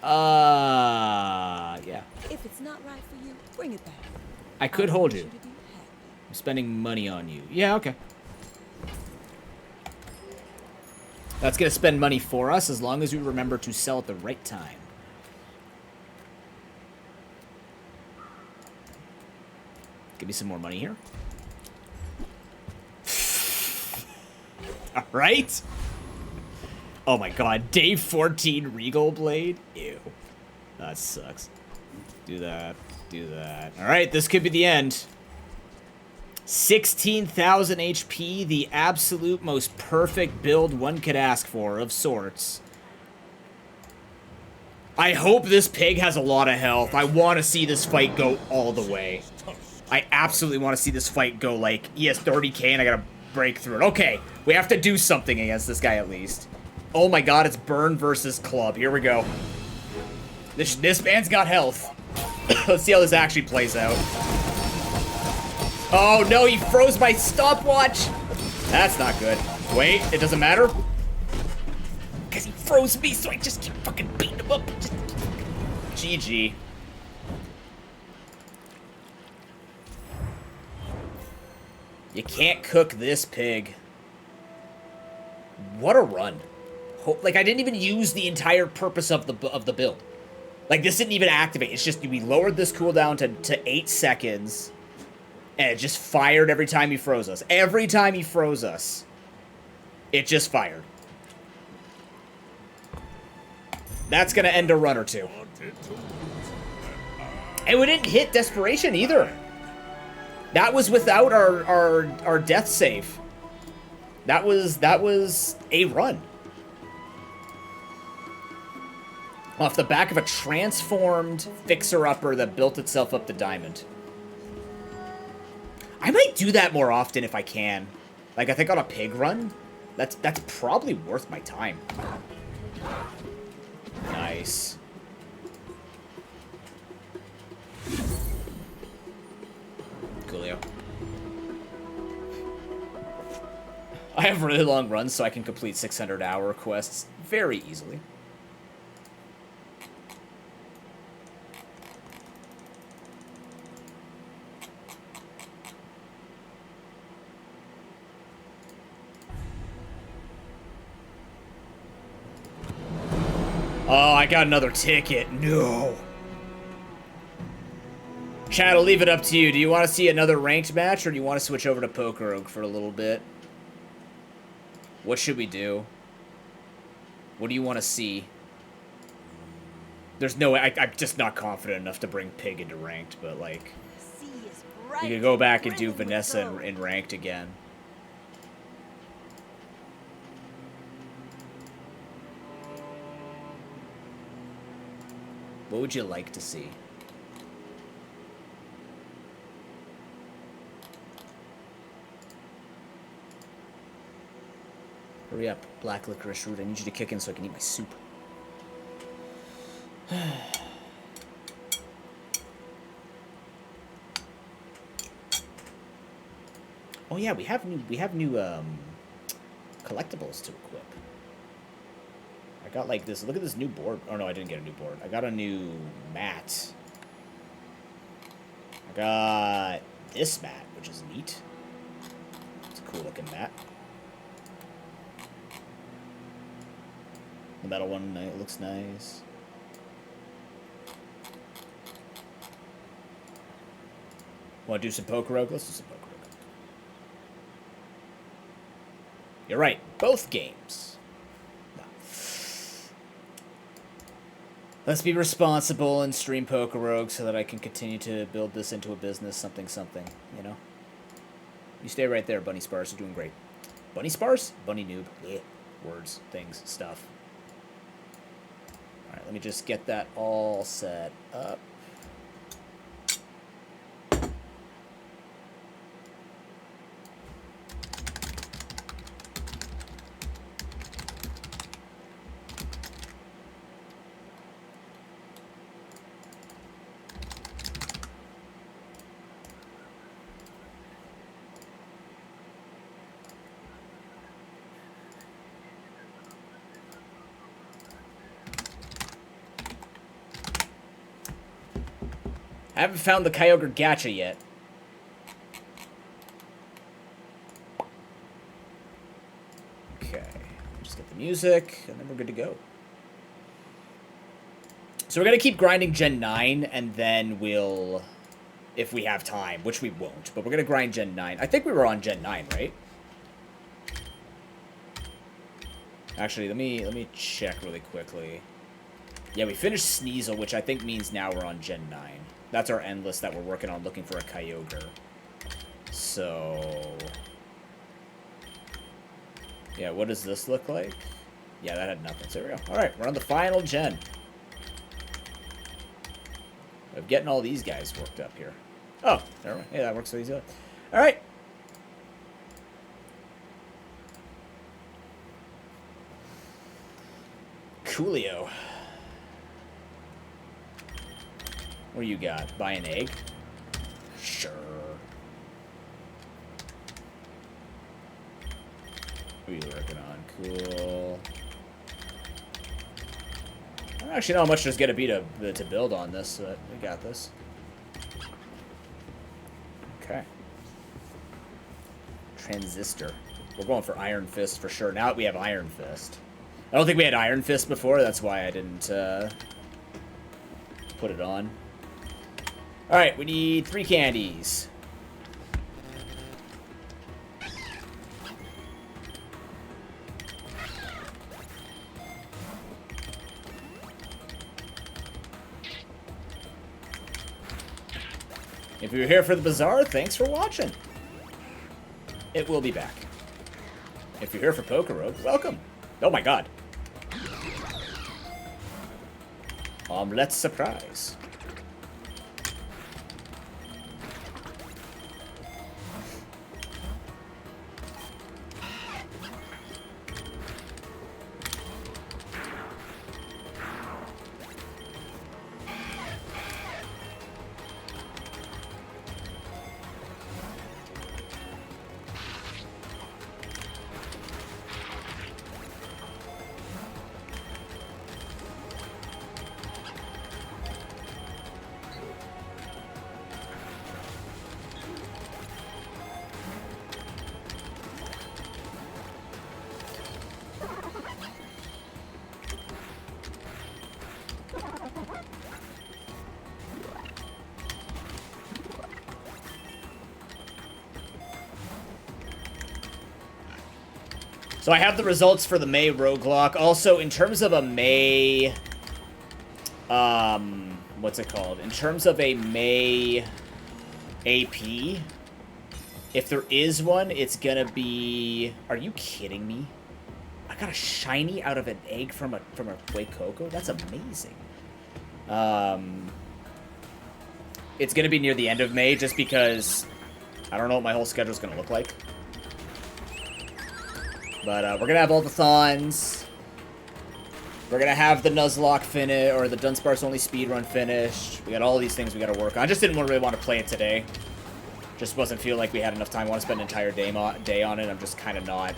Speaker 1: Yeah.
Speaker 3: If it's not right for you, bring it back.
Speaker 1: I could hold
Speaker 3: want
Speaker 1: you.
Speaker 3: to be happy.
Speaker 1: I'm spending money on you. Yeah, okay. That's gonna spend money for us as long as we remember to sell at the right time. Give me some more money here. Alright. Oh my god, day 14 Regal Blade? Ew. That sucks. Do that. Do that. Alright, this could be the end. 16,000 HP, the absolute most perfect build one could ask for, of sorts. I hope this pig has a lot of health. I want to see this fight go all the way. I absolutely want to see this fight go, like, he has 30k and I gotta break through it. Okay, we have to do something against this guy at least. Oh my god, it's Burn versus Club. Here we go. This man's got health. Let's see how this actually plays out. Oh no, he froze my stopwatch! That's not good. Wait, it doesn't matter? Because he froze me, so I just keep fucking beating him up. Just... GG. You can't cook this pig. What a run. Like, I didn't even use the entire purpose of the build. Like, this didn't even activate. It's just we lowered this cooldown to 8 seconds. And it just fired every time he froze us. Every time he froze us, it just fired. That's gonna end a run or two. And we didn't hit Desperation either. That was without our death save. That was a run. Off the back of a transformed fixer-upper that built itself up to diamond. I might do that more often if I can. Like, I think on a pig run, that's probably worth my time. Nice. Coolio. I have really long runs, so I can complete 600-hour quests very easily. Oh, I got another ticket. No. Chad, I'll leave it up to you. Do you want to see another ranked match, or do you want to switch over to Pokérogue for a little bit? What should we do? What do you want to see? There's no way. I'm just not confident enough to bring Pig into ranked, but, like... You could go back and do Vanessa in ranked again. What would you like to see? Hurry up, black licorice root. I need you to kick in so I can eat my soup. Oh yeah, we have new collectibles to equip. I got like this. Look at this new board. Oh no, I didn't get a new board. I got a new mat. I got this mat, which is neat. It's a cool looking mat. The metal one looks nice. Want to do some Pokérogue? Let's do some Pokérogue. You're right. Both games. No. Let's be responsible and stream Pokérogue so that I can continue to build this into a business, something, you know? You stay right there, Bunny Spars. You're doing great. Bunny Spars? Bunny Noob. Yeah. Words, things, stuff. Alright, let me just get that all set up. I haven't found the Kyogre gacha yet. Okay. Just get the music, and then we're good to go. So we're going to keep grinding Gen 9, and then we'll... If we have time, which we won't. But we're going to grind Gen 9. I think we were on Gen 9, right? Actually, let me check really quickly. Yeah, we finished Sneasel, which I think means now we're on Gen 9. That's our end list that we're working on looking for a Kyogre. So... Yeah, what does this look like? Yeah, that had nothing. So there we go. Alright, we're on the final gen. I'm getting all these guys worked up here. Oh, never mind. Yeah, that works so easily. Alright. Coolio. What do you got? Buy an egg? Sure. What are you working on? Cool. I don't actually know how much there's gonna be to build on this, but we got this. Okay. Transistor. We're going for Iron Fist for sure. Now that we have Iron Fist. I don't think we had Iron Fist before, that's why I didn't put it on. Alright, we need 3 candies. If you're here for the Bazaar, thanks for watching. It will be back. If you're here for PokeRo, welcome. Oh my god. Omelette surprise. So I have the results for the May roguelock. Also, in terms of a May... what's it called? In terms of a May AP, if there is one, it's gonna be... Are you kidding me? I got a shiny out of an egg from a Pokérogue? That's amazing. It's gonna be near the end of May, just because I don't know what my whole schedule's gonna look like. But we're gonna have all the Thawns. We're gonna have the Nuzlocke finish, or the Dunsparce only speedrun finished. We got all these things we gotta work on. I just didn't really want to play it today. Just wasn't feeling like we had enough time. I want to spend an entire day on it. I'm just kind of not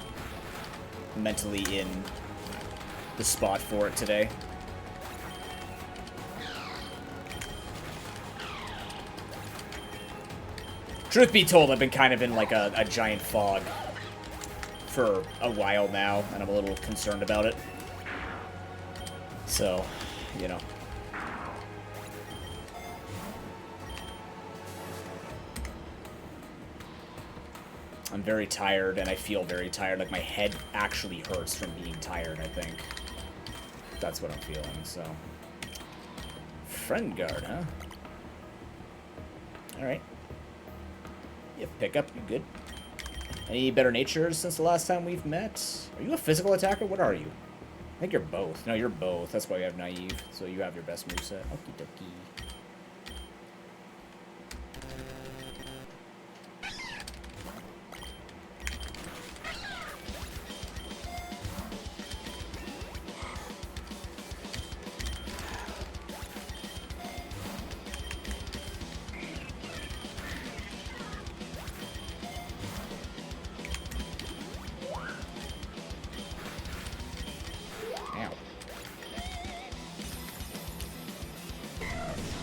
Speaker 1: mentally in the spot for it today. Truth be told, I've been kind of in like a giant fog for a while now, and I'm a little concerned about it. So, you know. I'm very tired, and I feel very tired. Like, my head actually hurts from being tired, I think. That's what I'm feeling, so. Friend guard, huh? Alright. Yeah, pick up, you good? Any better natures since the last time we've met? Are you a physical attacker? What are you? I think you're both. No, you're both. That's why you have naive. So you have your best moveset. Okie dokie.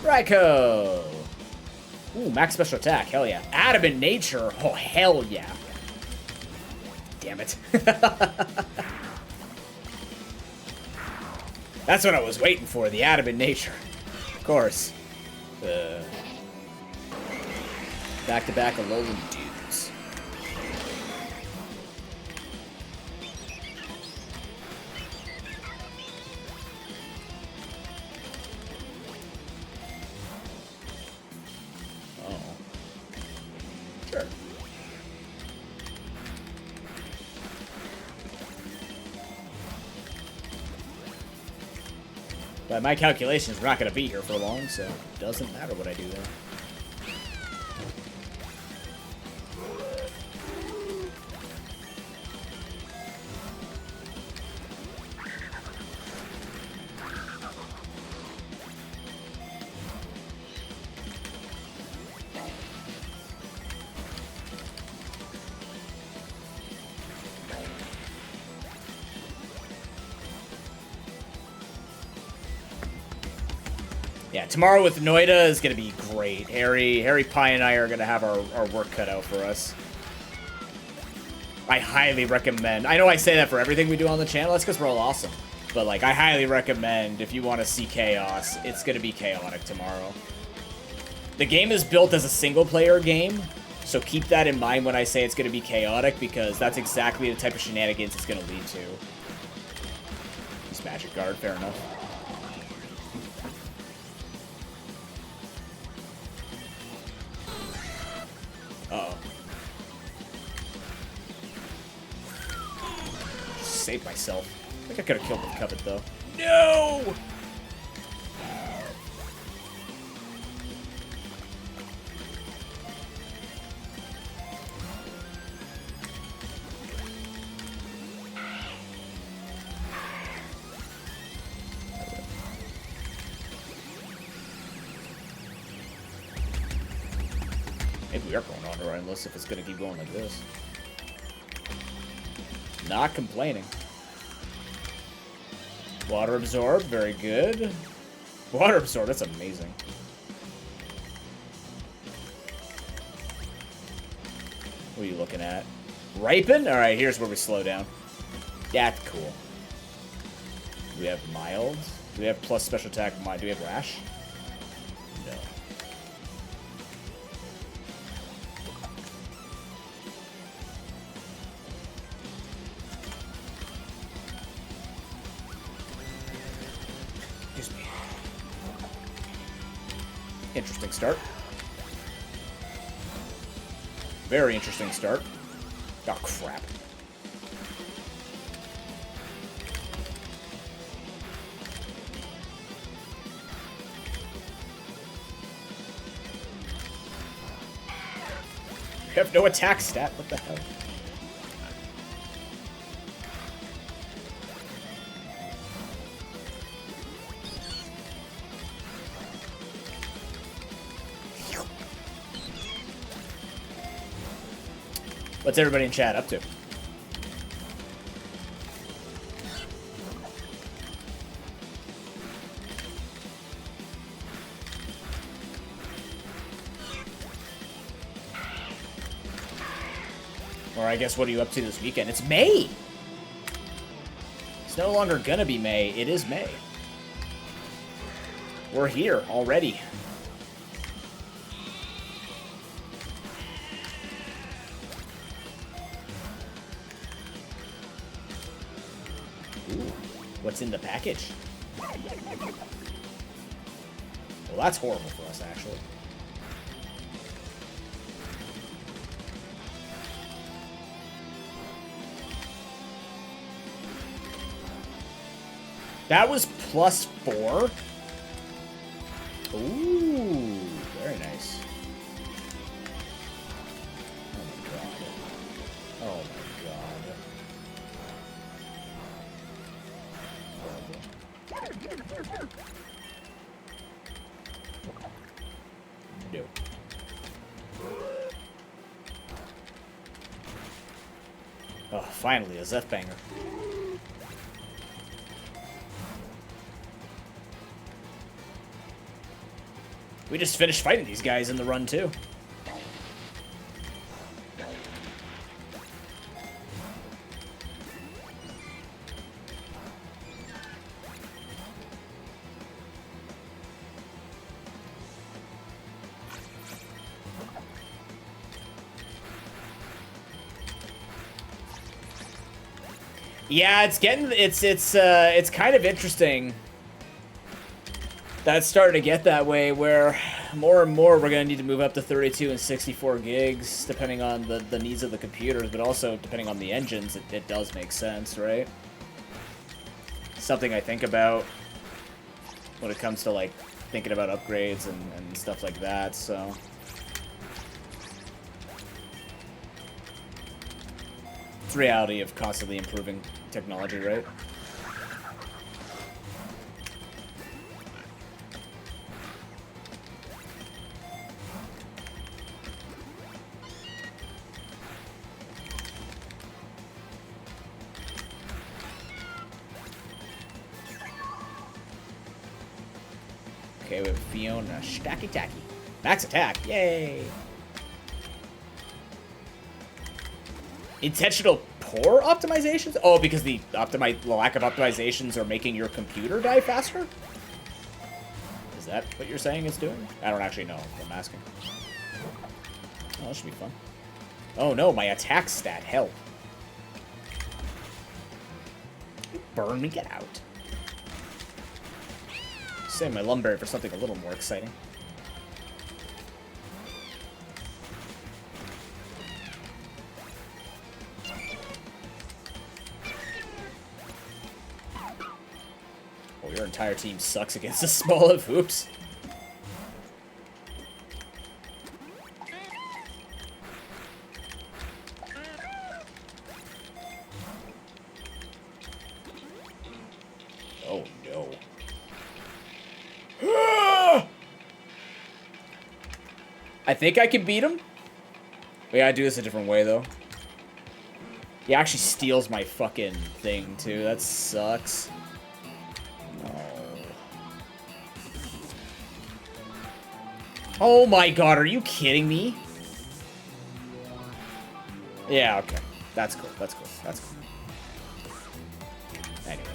Speaker 1: Raikou! Ooh, max special attack. Hell yeah. Adamant nature. Oh, hell yeah. Damn it. That's what I was waiting for, the adamant nature. Of course. Back-to-back Alolan dudes. Oh. Sure. By my calculations, we're not going to be here for long, so it doesn't matter what I do there. Yeah, tomorrow with Noida is going to be great. Harry Pie and I are going to have our work cut out for us. I highly recommend. I know I say that for everything we do on the channel. That's because we're all awesome. But, like, I highly recommend if you want to see chaos, it's going to be chaotic tomorrow. The game is built as a single-player game, so keep that in mind when I say it's going to be chaotic, because that's exactly the type of shenanigans it's going to lead to. He's Magic Guard, fair enough. Uh-oh. Saved myself. I think I could have killed the Covet, though. No! Maybe we are going on to Endless if it's going to keep going like this. Not complaining. Water Absorb, very good. Water Absorb, that's amazing. What are you looking at? Ripen? Alright, here's where we slow down. That's cool. Do we have Mild? Do we have plus special attack? Do we have Rash? No. Excuse me. Interesting start. Very interesting start. Oh, crap. We have no attack stat. What the hell? What's everybody in chat up to? Or I guess, what are you up to this weekend? It's May! It's no longer gonna be May, it is May. We're here already. Ooh, what's in the package? Well, that's horrible for us, actually. That was +4? Ooh, very nice. Oh my god. Oh my god. Horrible. No. Oh, finally, a Zeth banger. We just finished fighting these guys in the run, too. Yeah, it's getting it's kind of interesting. That's starting to get that way where more and more we're gonna need to move up to 32 and 64 gigs depending on the needs of the computers, but also depending on the engines. It does make sense, right? Something I think about when it comes to like thinking about upgrades and stuff like that. So. It's the reality of constantly improving technology, right? Okay, we have Fiona. Stacky tacky. Max attack. Yay! Intentional poor optimizations? Oh, because the lack of optimizations are making your computer die faster? Is that what you're saying it's doing? I don't actually know. I'm asking. Oh, that should be fun. Oh no, my attack stat. Hell. Burn me, get out. Save my lumberry for something a little more exciting. Oh, your entire team sucks against a small of hoops. Oh no. I think I can beat him. We gotta do this a different way, though. He actually steals my fucking thing, too. That sucks. No. Oh my god, are you kidding me? Yeah, okay. That's cool, that's cool, that's cool. Anyways.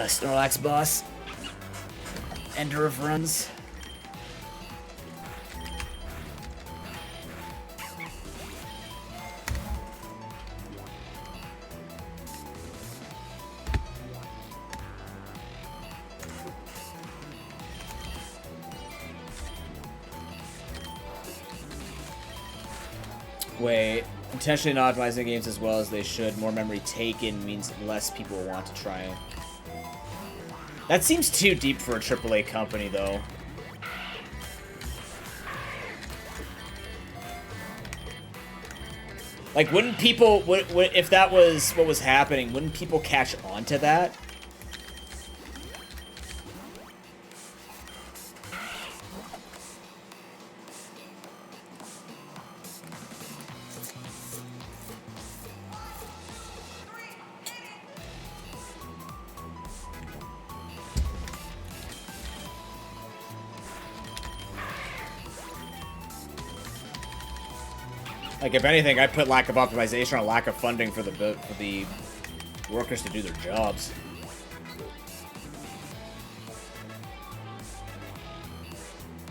Speaker 1: Snorlax boss. Ender of runs. Wait, intentionally not optimizing games as well as they should. More memory taken means less people want to try it. That seems too deep for a AAA company, though. Like, wouldn't people, if that was what was happening, wouldn't people catch on to that? Like, if anything, I put lack of optimization or lack of funding for the workers to do their jobs.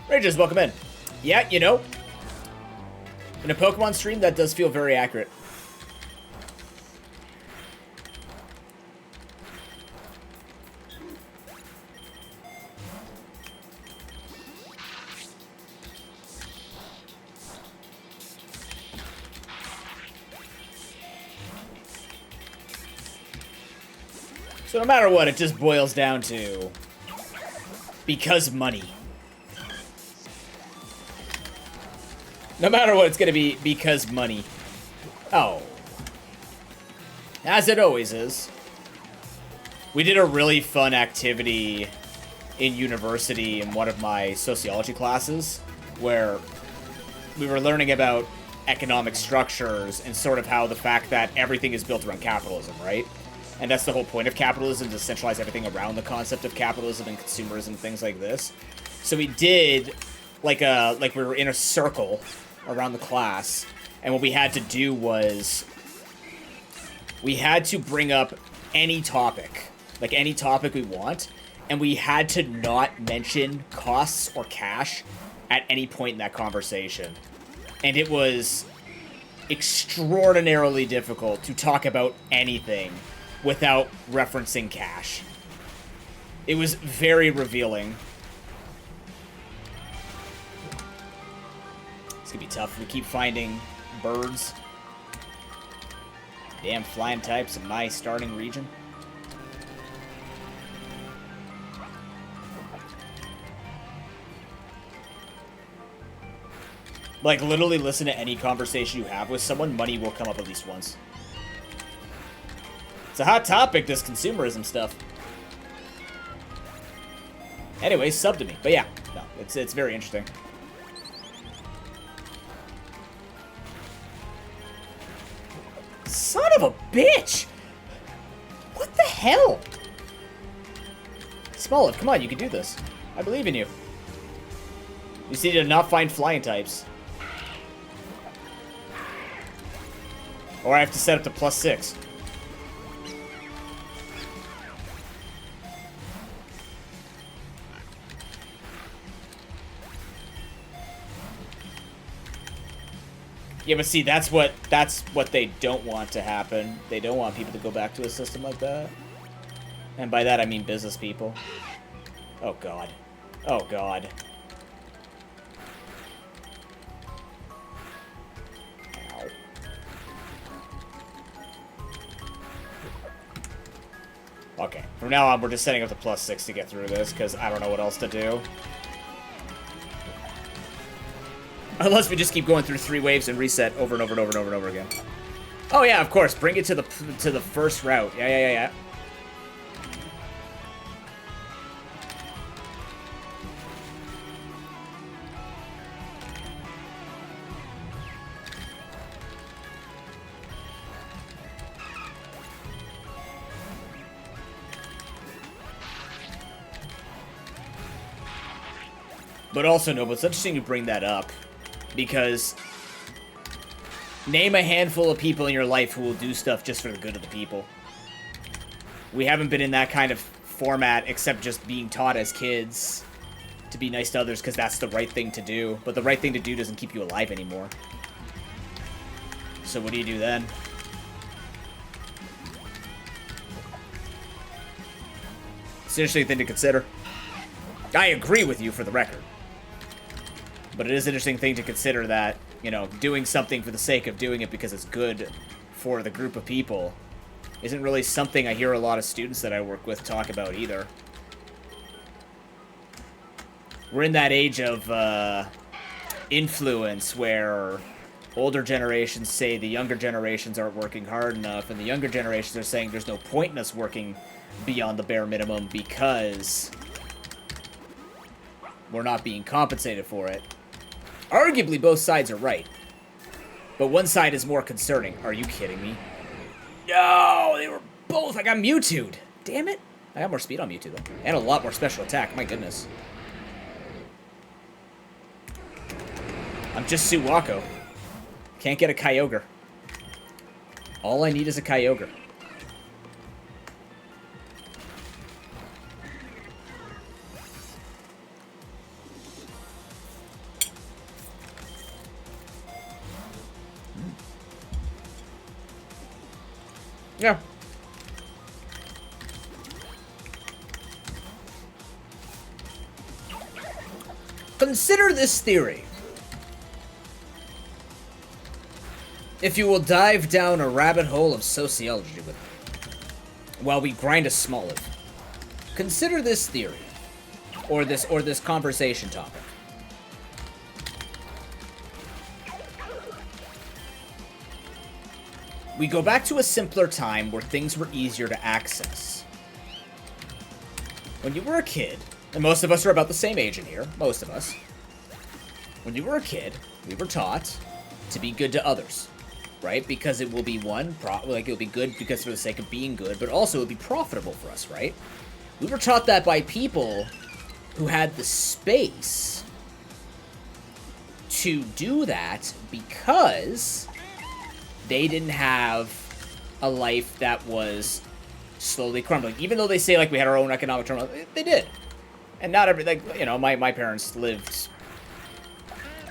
Speaker 1: Rangers, welcome in. Yeah, you know, in a Pokemon stream, that does feel very accurate. So no matter what, it just boils down to because money. No matter what, it's gonna be because money. Oh. As it always is. We did a really fun activity in university in one of my sociology classes where we were learning about economic structures and sort of how the fact that everything is built around capitalism, right? And that's the whole point of capitalism, to centralize everything around the concept of capitalism and consumerism, things like this. So we did, like we were in a circle around the class, and what we had to do was we had to bring up any topic, like any topic we want, and we had to not mention costs or cash at any point in that conversation. And it was extraordinarily difficult to talk about anything without referencing cash. It was very revealing. It's gonna be tough if we keep finding birds. Damn flying types in my starting region. Like, literally listen to any conversation you have with someone, money will come up at least once. It's a hot topic, this consumerism stuff. Anyway, sub to me. But yeah, no, it's very interesting. Son of a bitch! What the hell? Smolov, come on, you can do this. I believe in you. You just need to not find flying types. Or I have to set up to +6. Yeah, but see, that's what they don't want to happen. They don't want people to go back to a system like that. And by that I mean business people. Oh god. Oh god. Ow. Okay, from now on we're just setting up the +6 to get through this, because I don't know what else to do. Unless we just keep going through 3 waves and reset over and over and over and over and over again. Oh yeah, of course. Bring it to the first route. Yeah. But also, no, but it's interesting to bring that up. Because name a handful of people in your life who will do stuff just for the good of the people. We haven't been in that kind of format except just being taught as kids to be nice to others because that's the right thing to do. But the right thing to do doesn't keep you alive anymore. So what do you do then? It's an interesting thing to consider. I agree with you for the record. But it is an interesting thing to consider that, you know, doing something for the sake of doing it because it's good for the group of people isn't really something I hear a lot of students that I work with talk about either. We're in that age of influence where older generations say the younger generations aren't working hard enough, and the younger generations are saying there's no point in us working beyond the bare minimum because we're not being compensated for it. Arguably, both sides are right. But one side is more concerning. Are you kidding me? No, they were both. I got Mewtwo'd. Damn it. I got more speed on Mewtwo, though. And a lot more special attack. My goodness. I'm just Suwako. Can't get a Kyogre. All I need is a Kyogre. Yeah. Consider this theory. If you will dive down a rabbit hole of sociology with me, while we grind a Smoliv. Consider this theory. Or this conversation topic. We go back to a simpler time where things were easier to access. When you were a kid, and most of us are about the same age in here, most of us. When you were a kid, we were taught to be good to others. right? Because it will be it'll be good because for the sake of being good, but also it'll be profitable for us, right? We were taught that by people who had the space to do that because they didn't have a life that was slowly crumbling. Even though they say, like, we had our own economic turmoil, they did. And not every, like, you know, my parents lived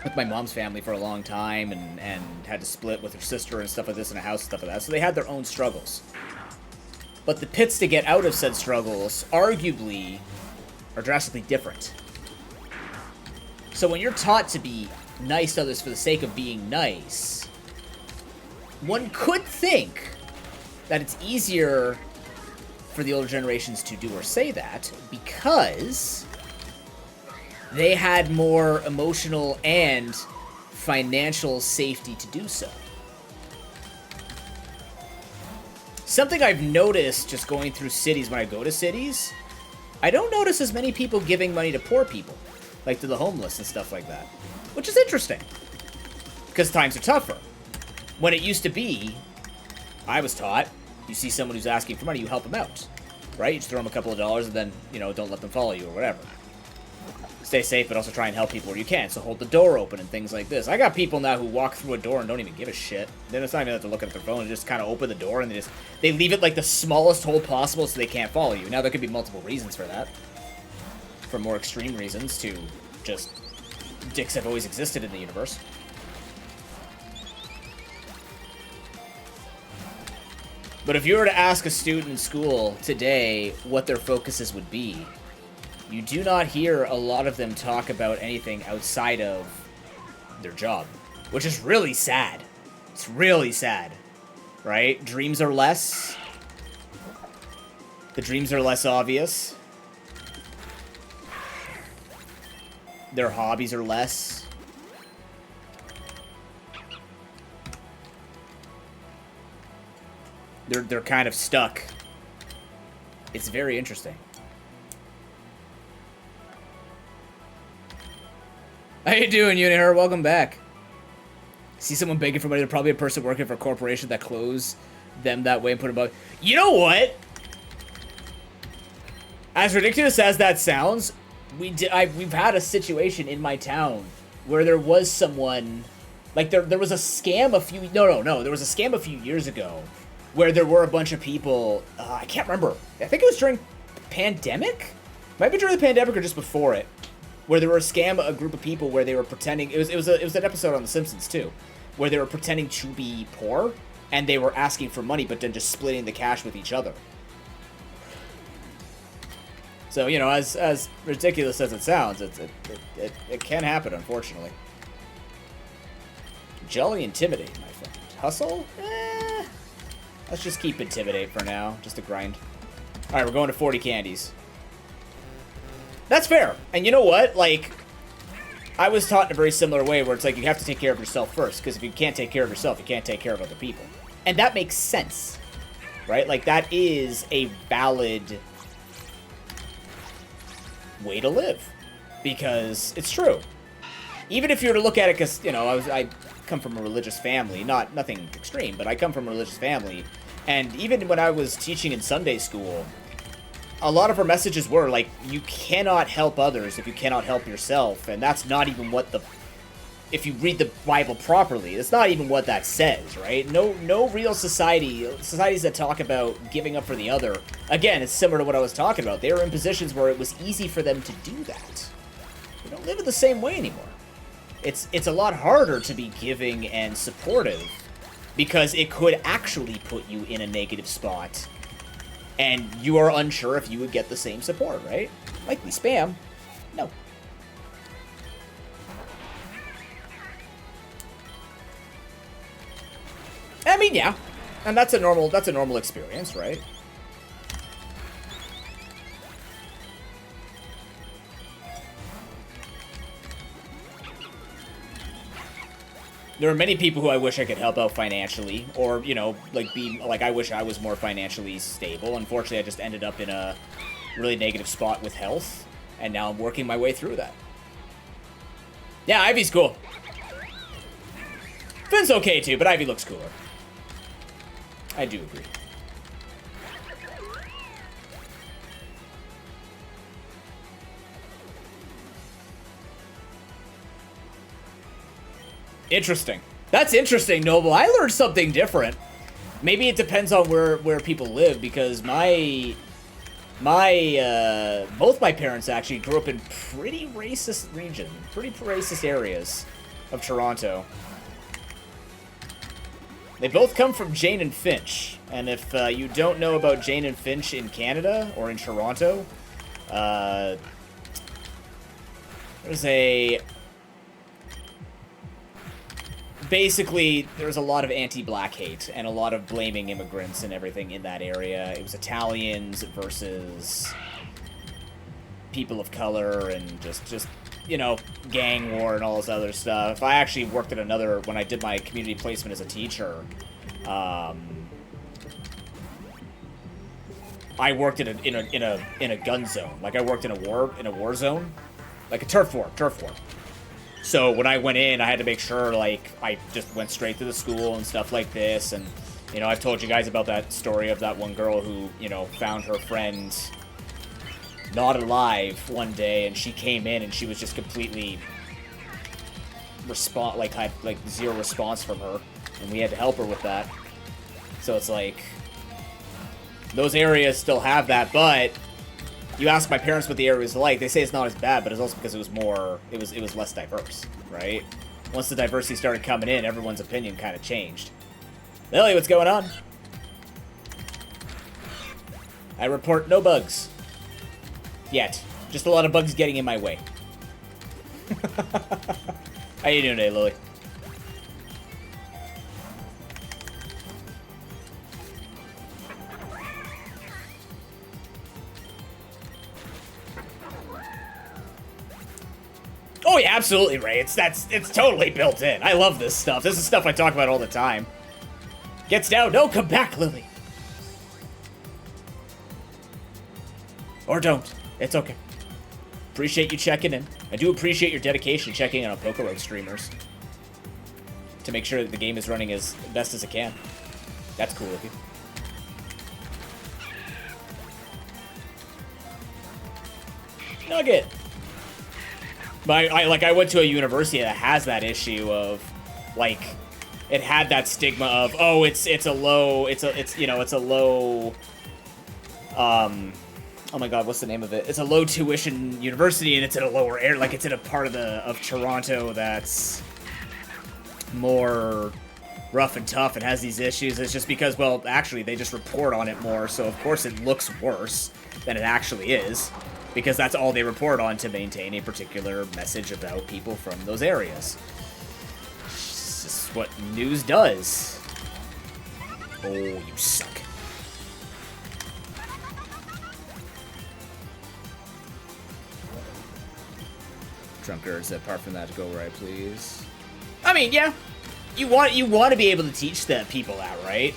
Speaker 1: with my mom's family for a long time and had to split with her sister and stuff like this in a house and stuff like that. So they had their own struggles. But the pits to get out of said struggles, arguably, are drastically different. So when you're taught to be nice to others for the sake of being nice, one could think that it's easier for the older generations to do or say that because they had more emotional and financial safety to do so. Something I've noticed just going through cities when I go to cities, I don't notice as many people giving money to poor people, like to the homeless and stuff like that, which is interesting because times are tougher. When it used to be, I was taught, you see someone who's asking for money, you help them out, right? You just throw them a couple of dollars and then, you know, don't let them follow you or whatever. Stay safe, but also try and help people where you can. So hold the door open and things like this. I got people now who walk through a door and don't even give a shit. Then it's not even that they're looking at their phone. They just kind of open the door and they leave it like the smallest hole possible so they can't follow you. Now there could be multiple reasons for that. From more extreme reasons to just dicks have always existed in the universe. But if you were to ask a student in school today what their focuses would be, you do not hear a lot of them talk about anything outside of their job, which is really sad. It's really sad, right? Dreams are less. The dreams are less obvious. Their hobbies are less. They're kind of stuck. It's very interesting. How you doing, Unihur? Welcome back. See someone begging for money, they're probably a person working for a corporation that closed them that way and put them up. You know what? As ridiculous as that sounds, we've had a situation in my town where there was someone, like there was a scam a few, there was a scam a few years ago where there were a bunch of people, I can't remember. I think it was during the pandemic? Might be during the pandemic or just before it. Where there were a group of people where they were pretending, it was an episode on The Simpsons too, where they were pretending to be poor, and they were asking for money, but then just splitting the cash with each other. So, you know, as ridiculous as it sounds, it can happen, unfortunately. Jolly Intimidate, my friend. Hustle? Let's just keep Intimidate for now, just to grind. Alright, we're going to 40 candies. That's fair. And you know what? Like, I was taught in a very similar way where it's like you have to take care of yourself first, because if you can't take care of yourself, you can't take care of other people. And that makes sense, right? Like, that is a valid way to live, because it's true. Even if you were to look at it, because, you know, I come from a religious family, nothing extreme, but I come from a religious family, and even when I was teaching in Sunday school, a lot of our messages were, like, you cannot help others if you cannot help yourself, and that's not even what if you read the Bible properly, it's not even what that says, right? No real societies that talk about giving up for the other, again, it's similar to what I was talking about. They were in positions where it was easy for them to do that. We don't live in the same way anymore. It's a lot harder to be giving and supportive, because it could actually put you in a negative spot, and you are unsure if you would get the same support, right? Likely spam. No. I mean, yeah. And that's a normal experience, right? There are many people who I wish I could help out financially, or, you know, like I wish I was more financially stable. Unfortunately, I just ended up in a really negative spot with health, and now I'm working my way through that. Yeah, Ivy's cool. Finn's okay too, but Ivy looks cooler. I do agree. Interesting. That's interesting, Noble. I learned something different. Maybe it depends on where people live, because both my parents actually grew up in pretty racist region, pretty racist areas of Toronto. They both come from Jane and Finch, and if you don't know about Jane and Finch in Canada or in Toronto, basically, there's a lot of anti-black hate and a lot of blaming immigrants and everything in that area. It was Italians versus people of color and just you know, gang war and all this other stuff. I actually worked at when I did my community placement as a teacher, I worked in a gun zone. Like, I worked in a war zone, like a turf war. So when I went in, I had to make sure, like, I just went straight to the school and stuff like this. And, you know, I've told you guys about that story of that one girl who, you know, found her friend not alive one day, and she came in and she was just completely had zero response from her, and we had to help her with that. So it's like, those areas still have that, but you ask my parents what the area was like, they say it's not as bad, but it's also because it was less diverse, right? Once the diversity started coming in, everyone's opinion kind of changed. Lily, what's going on? I report no bugs. Yet. Just a lot of bugs getting in my way. How you doing today, Lily? Oh yeah, absolutely, Ray. It's totally built in. I love this stuff. This is stuff I talk about all the time. Gets down. No, come back, Lily. Or don't. It's okay. Appreciate you checking in. I do appreciate your dedication checking in on PokeRo streamers to make sure that the game is running as best as it can. That's cool of you. Nugget. But I went to a university that has that issue of, like, it had that stigma of, oh, it's a low, oh my god, what's the name of it? It's a low tuition university, and it's in a lower area, like it's in a part of Toronto that's more rough and tough and has these issues. It's just because, well, actually, they just report on it more, so of course it looks worse than it actually is, because that's all they report on to maintain a particular message about people from those areas. It's just what news does. Oh, you suck. Drunkards, apart from that, go right, please. I mean, yeah. You want to be able to teach the people that, right?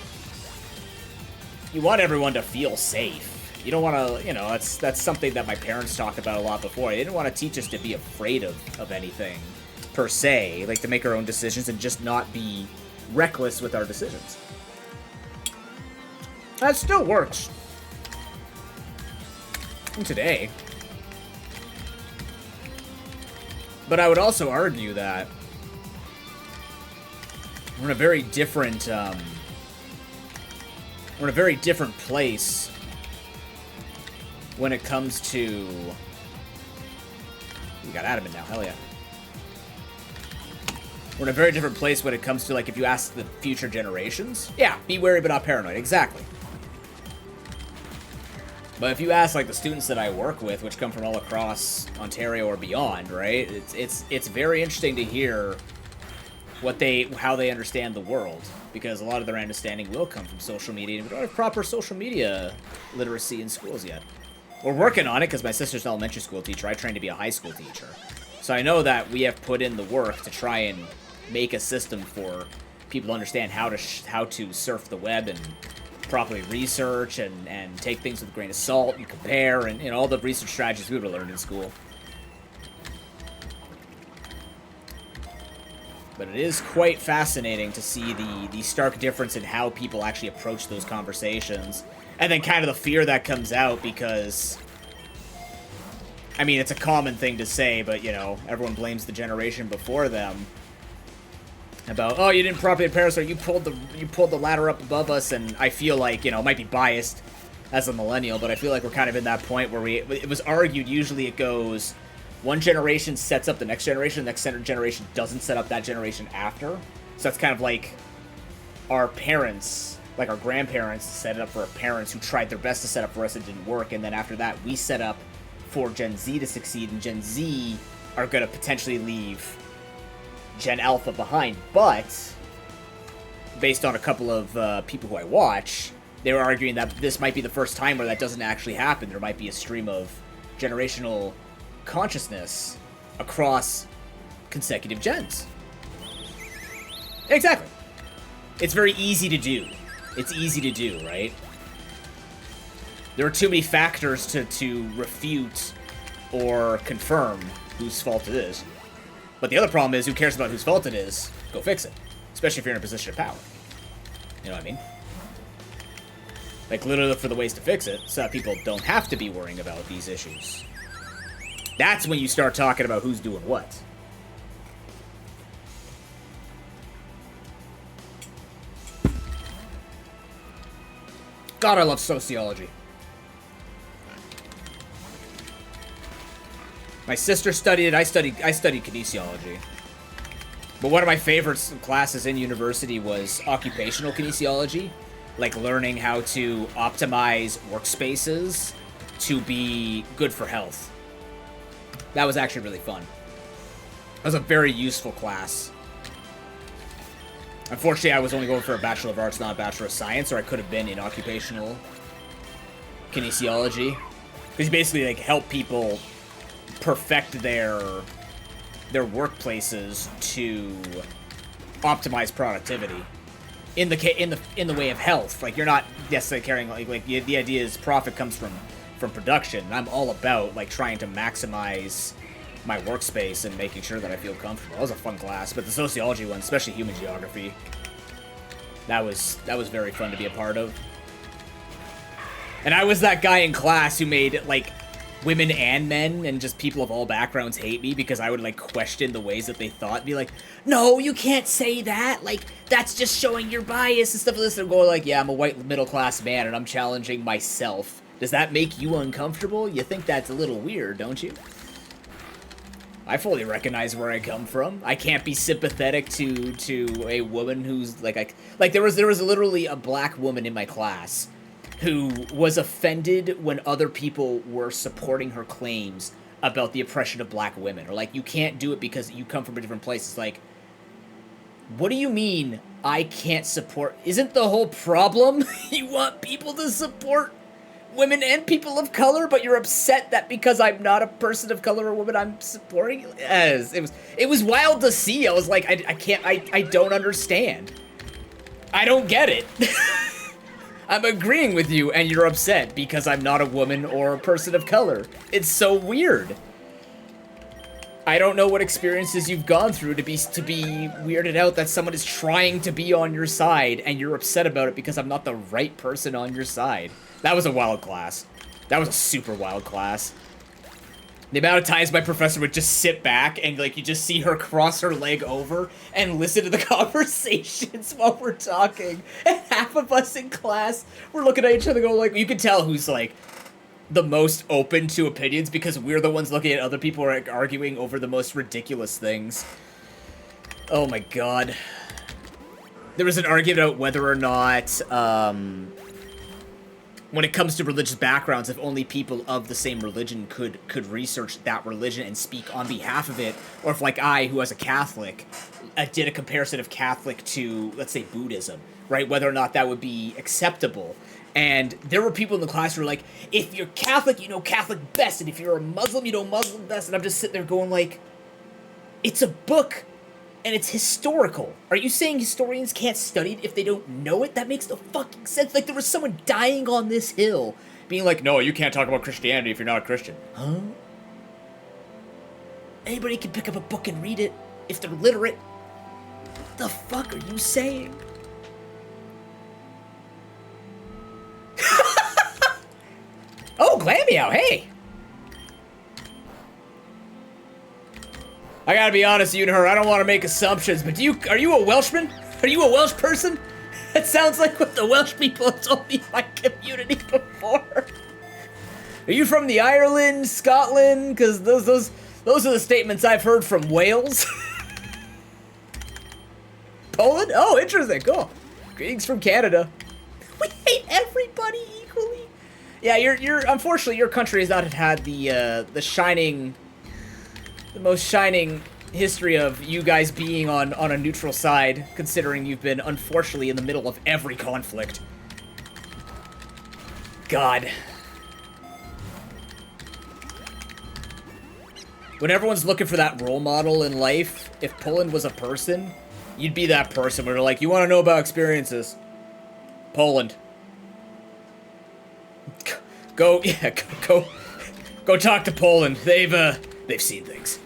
Speaker 1: You want everyone to feel safe. You don't want to, you know, that's something that my parents talked about a lot before. They didn't want to teach us to be afraid of anything, per se. Like, to make our own decisions and just not be reckless with our decisions. That still works. And today. But I would also argue that we're in a very different, place when it comes to... We got adamant now, hell yeah. We're in a very different place when it comes to, like, if you ask the future generations. Yeah, be wary but not paranoid, exactly. But if you ask, like, the students that I work with, which come from all across Ontario or beyond, right? It's very interesting to hear how they understand the world, because a lot of their understanding will come from social media. We don't have proper social media literacy in schools yet. We're working on it, because my sister's an elementary school teacher. I trained to be a high school teacher. So I know that we have put in the work to try and make a system for people to understand how to surf the web and properly research and take things with a grain of salt and compare, and, you know, all the research strategies we would have learned in school. But it is quite fascinating to see the stark difference in how people actually approach those conversations. And then kind of the fear that comes out because... I mean, it's a common thing to say, but, you know, everyone blames the generation before them. About, oh, you didn't properly prepare us, or you pulled the ladder up above us, and I feel like, you know, it might be biased as a millennial, but I feel like we're kind of in that point where it was argued, usually it goes, one generation sets up the next generation generation doesn't set up that generation after. So that's kind of like our parents, like our grandparents set it up for our parents who tried their best to set up for us, it didn't work, and then after that we set up for Gen Z to succeed, and Gen Z are going to potentially leave Gen Alpha behind, but based on a couple of people who I watch, they were arguing that this might be the first time where that doesn't actually happen. There might be a stream of generational consciousness across consecutive gens. Exactly. It's very easy to do. It's easy to do, right? There are too many factors to refute or confirm whose fault it is. But the other problem is, who cares about whose fault it is? Go fix it. Especially if you're in a position of power. You know what I mean? Like, literally look for the ways to fix it, so that people don't have to be worrying about these issues. That's when you start talking about who's doing what. God, I love sociology. My sister studied it. I studied kinesiology. But one of my favorite classes in university was occupational kinesiology, like learning how to optimize workspaces to be good for health. That was actually really fun. That was a very useful class. Unfortunately, I was only going for a Bachelor of Arts, not a Bachelor of Science, or I could have been in occupational kinesiology. Because you basically like help people perfect their workplaces to optimize productivity in the way of health. Like, you're not necessarily caring, like the idea is profit comes from production, and I'm all about like trying to maximize my workspace and making sure that I feel comfortable. That was a fun class, but the sociology one, especially human geography, that was very fun to be a part of. And I was that guy in class who made like women and men and just people of all backgrounds hate me because I would like question the ways that they thought, be like, no, you can't say that, like that's just showing your bias and stuff like this, and go like, yeah, I'm a white middle class man and I'm challenging myself. Does that make you uncomfortable? You think that's a little weird, don't you? I fully recognize where I come from. I can't be sympathetic to a woman who's like there was literally a black woman in my class who was offended when other people were supporting her claims about the oppression of black women. Or like, you can't do it because you come from a different place. It's like, what do you mean I can't support? Isn't the whole problem you want people to support women and people of color, but you're upset that because I'm not a person of color or woman, I'm supporting? Yes, it was wild to see. I was like, I don't understand. I don't get it. I'm agreeing with you, and you're upset because I'm not a woman or a person of color. It's so weird. I don't know what experiences you've gone through to be weirded out that someone is trying to be on your side, and you're upset about it because I'm not the right person on your side. That was a wild class. That was a super wild class. The amount of times my professor would just sit back and, like, you just see her cross her leg over and listen to the conversations while we're talking. And half of us in class were looking at each other going, like, you could tell who's, like, the most open to opinions because we're the ones looking at other people arguing over the most ridiculous things. Oh my god. There was an argument about whether or not, when it comes to religious backgrounds, if only people of the same religion could research that religion and speak on behalf of it, or if, like, I, who as a Catholic, did a comparison of Catholic to, let's say, Buddhism, right? Whether or not that would be acceptable. And there were people in the class who were like, if you're Catholic, you know Catholic best, and if you're a Muslim, you know Muslim best. And I'm just sitting there going like, it's a book, and it's historical. Are you saying historians can't study it if they don't know it? That makes no fucking sense. Like, there was someone dying on this hill, being like, no, you can't talk about Christianity if you're not a Christian. Huh? Anybody can pick up a book and read it if they're literate. the fuck are you saying? Oh, Glammeow, hey! I gotta be honest, you and her, I don't want to make assumptions, but are you a Welshman? Are you a Welsh person? It sounds like what the Welsh people have told me in my community before. Are you from the Ireland, Scotland? Because those are the statements I've heard from Wales. Poland? Oh, interesting. Cool. Greetings from Canada. We hate everybody equally. Yeah, unfortunately your country has not had the most shining history of you guys being on a neutral side, considering you've been unfortunately in the middle of every conflict. God. When everyone's looking for that role model in life, if Poland was a person, you'd be that person where they're like, you want to know about experiences? Poland. Go talk to Poland. They've seen things.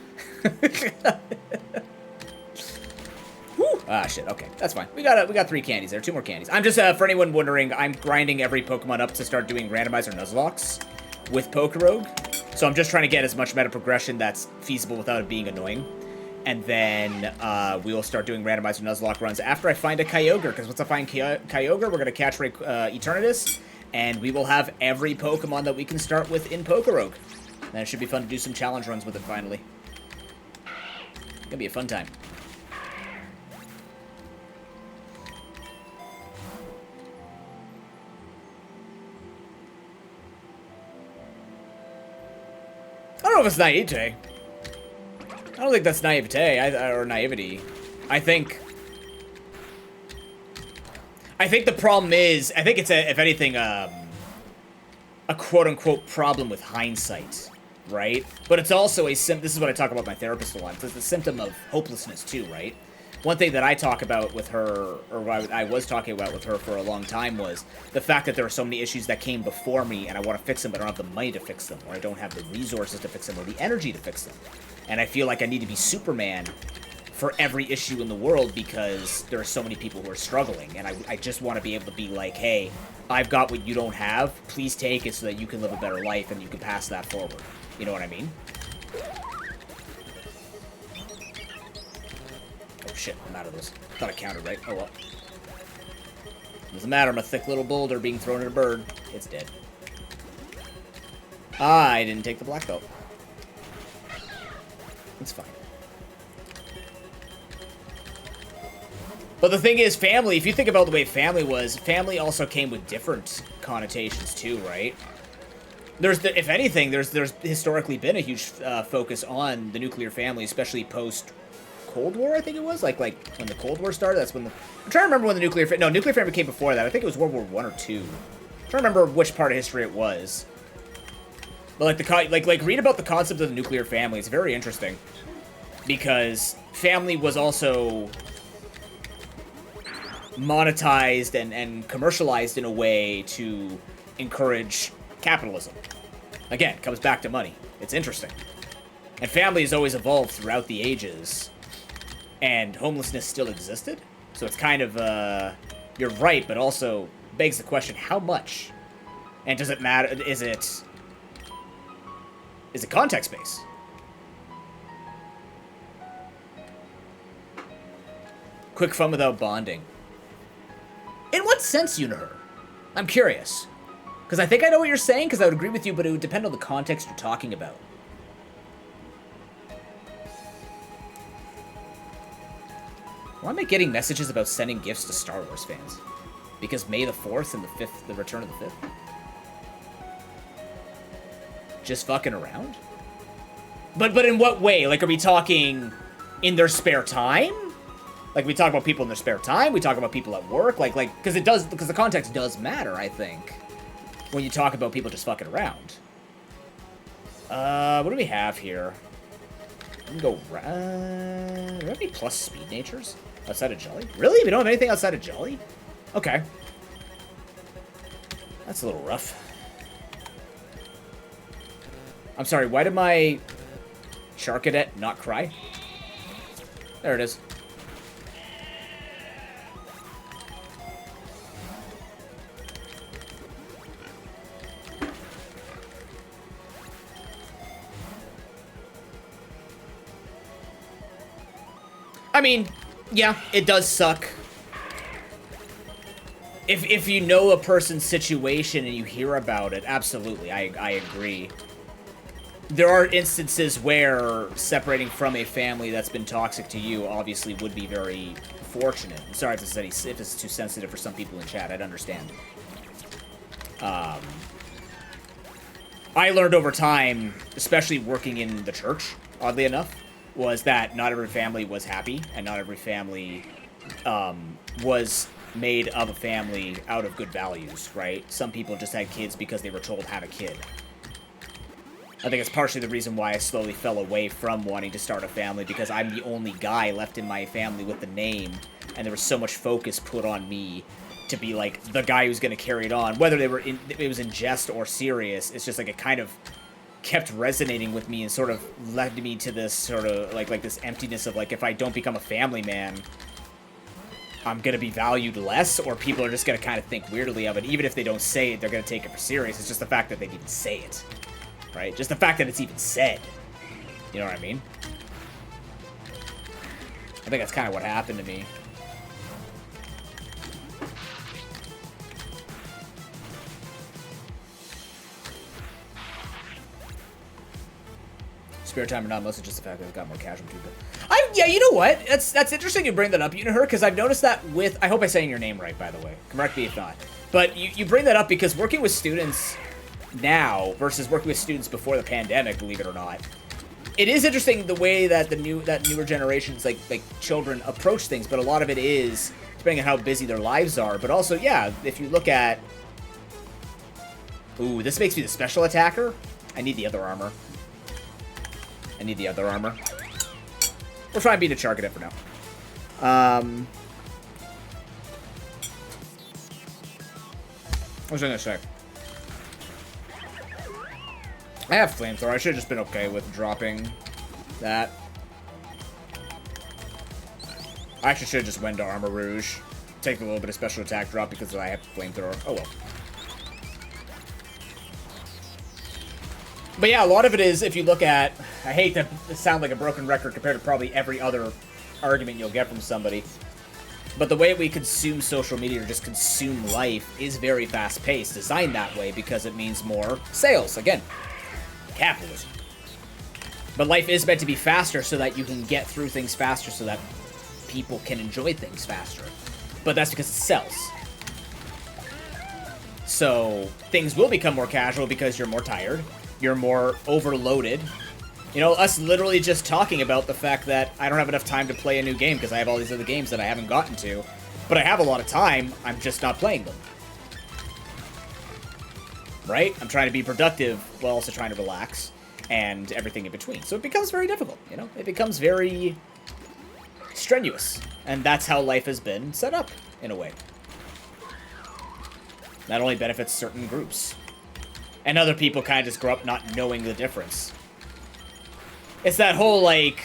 Speaker 1: Whew. Ah, shit. Okay, that's fine. We got 3 candies there. 2 more candies. I'm just for anyone wondering, I'm grinding every Pokemon up to start doing randomizer Nuzlocks with Pokérogue. So I'm just trying to get as much meta progression that's feasible without it being annoying. And then we will start doing randomizer Nuzlocke runs after I find a Kyogre. Because once I find Kyogre, we're going to catch Eternatus. And we will have every Pokemon that we can start with in Pokérogue. And it should be fun to do some challenge runs with it finally. Gonna be a fun time. I don't know if it's naivete. I don't think that's naivete or naivety. I think the problem is, I think it's if anything, a quote-unquote problem with hindsight, right? But it's also this is what I talk about with my therapist a lot. It's a symptom of hopelessness too, right? One thing that I talk about with her, or I was talking about with her for a long time, was the fact that there are so many issues that came before me, and I want to fix them, but I don't have the money to fix them, or I don't have the resources to fix them, or the energy to fix them. And I feel like I need to be Superman for every issue in the world because there are so many people who are struggling, and I just want to be able to be like, hey, I've got what you don't have, please take it so that you can live a better life and you can pass that forward. You know what I mean? Oh shit, I'm out of this. Thought I counted right. Oh well. Doesn't matter, I'm a thick little boulder being thrown at a bird. It's dead. I didn't take the black belt. It's fine. But the thing is, family, if you think about the way family was, family also came with different connotations too, right? If anything, there's historically been a huge focus on the nuclear family, especially post-Cold War, I think it was. Like when the Cold War started, that's when I'm trying to remember when the nuclear family came before that. I think it was World War I or II. I'm trying to remember which part of history it was. But like read about the concept of the nuclear family. It's very interesting. Because family was also monetized and commercialized in a way to encourage capitalism. Again, it comes back to money. It's interesting. And family has always evolved throughout the ages. And homelessness still existed. So it's kind of, you're right, but also begs the question, how much? And does it matter? Is it context-based? Quick fun without bonding. In what sense, Uniher? I'm curious. Because I think I know what you're saying, because I would agree with you, but it would depend on the context you're talking about. Why am I getting messages about sending gifts to Star Wars fans? Because May the 4th and the 5th, the Return of the 5th? Just fucking around? But in what way? Like, are we talking in their spare time? Like, we talk about people in their spare time? We talk about people at work? Like, because the context does matter, I think, when you talk about people just fucking around. What do we have here? We can go, do we have any plus speed natures outside of Jolly? Really? We don't have anything outside of Jolly? Okay. That's a little rough. I'm sorry, why did my Charcadet not cry? There it is. I mean, yeah, it does suck. If you know a person's situation and you hear about it, absolutely, I agree. There are instances where separating from a family that's been toxic to you obviously would be very fortunate. I'm sorry if it's too sensitive for some people in chat, I'd understand. I learned over time, especially working in the church, oddly enough, was that not every family was happy, and not every family was made of a family out of good values, right? Some people just had kids because they were told have a kid. I think it's partially the reason why I slowly fell away from wanting to start a family, because I'm the only guy left in my family with the name, and there was so much focus put on me to be like the guy who's going to carry it on, whether it was in jest or serious. It's just like it kind of kept resonating with me and sort of led me to this sort of like this emptiness of like, if I don't become a family man, I'm going to be valued less, or people are just going to kind of think weirdly of it. Even if they don't say it, they're going to take it for serious. It's just the fact that they didn't say it, right? Just the fact that it's even said. You know what I mean? I think that's kind of what happened to me. Spare time or not, mostly just the fact that it's got more casual people. Yeah, you know what? That's interesting you bring that up, Uniher, because I've noticed that with... I hope I'm saying your name right, by the way. Correct me if not. But you bring that up because working with students now versus working with students before the pandemic, believe it or not, it is interesting the way that newer generations, like children, approach things. But a lot of it is depending on how busy their lives are. But also, yeah, if you look at... Ooh, this makes me the special attacker. I need the other armor. We'll try and beat a Charcadet for now. What was I gonna say? I have Flamethrower. I should have just been okay with dropping that. I actually should have just went to Armor Rouge. Take a little bit of special attack drop because I have Flamethrower. Oh well. But yeah, a lot of it is, if you look at... I hate to sound like a broken record compared to probably every other argument you'll get from somebody. But the way we consume social media, or just consume life, is very fast-paced. Designed that way because it means more sales. Again, capitalism. But life is meant to be faster so that you can get through things faster so that people can enjoy things faster. But that's because it sells. So things will become more casual because you're more tired. You're more overloaded. You know, us literally just talking about the fact that I don't have enough time to play a new game because I have all these other games that I haven't gotten to. But I have a lot of time, I'm just not playing them. Right? I'm trying to be productive while also trying to relax and everything in between. So it becomes very difficult, you know? It becomes very strenuous. And that's how life has been set up, in a way. That only benefits certain groups. And other people kind of just grow up not knowing the difference. It's that whole, like...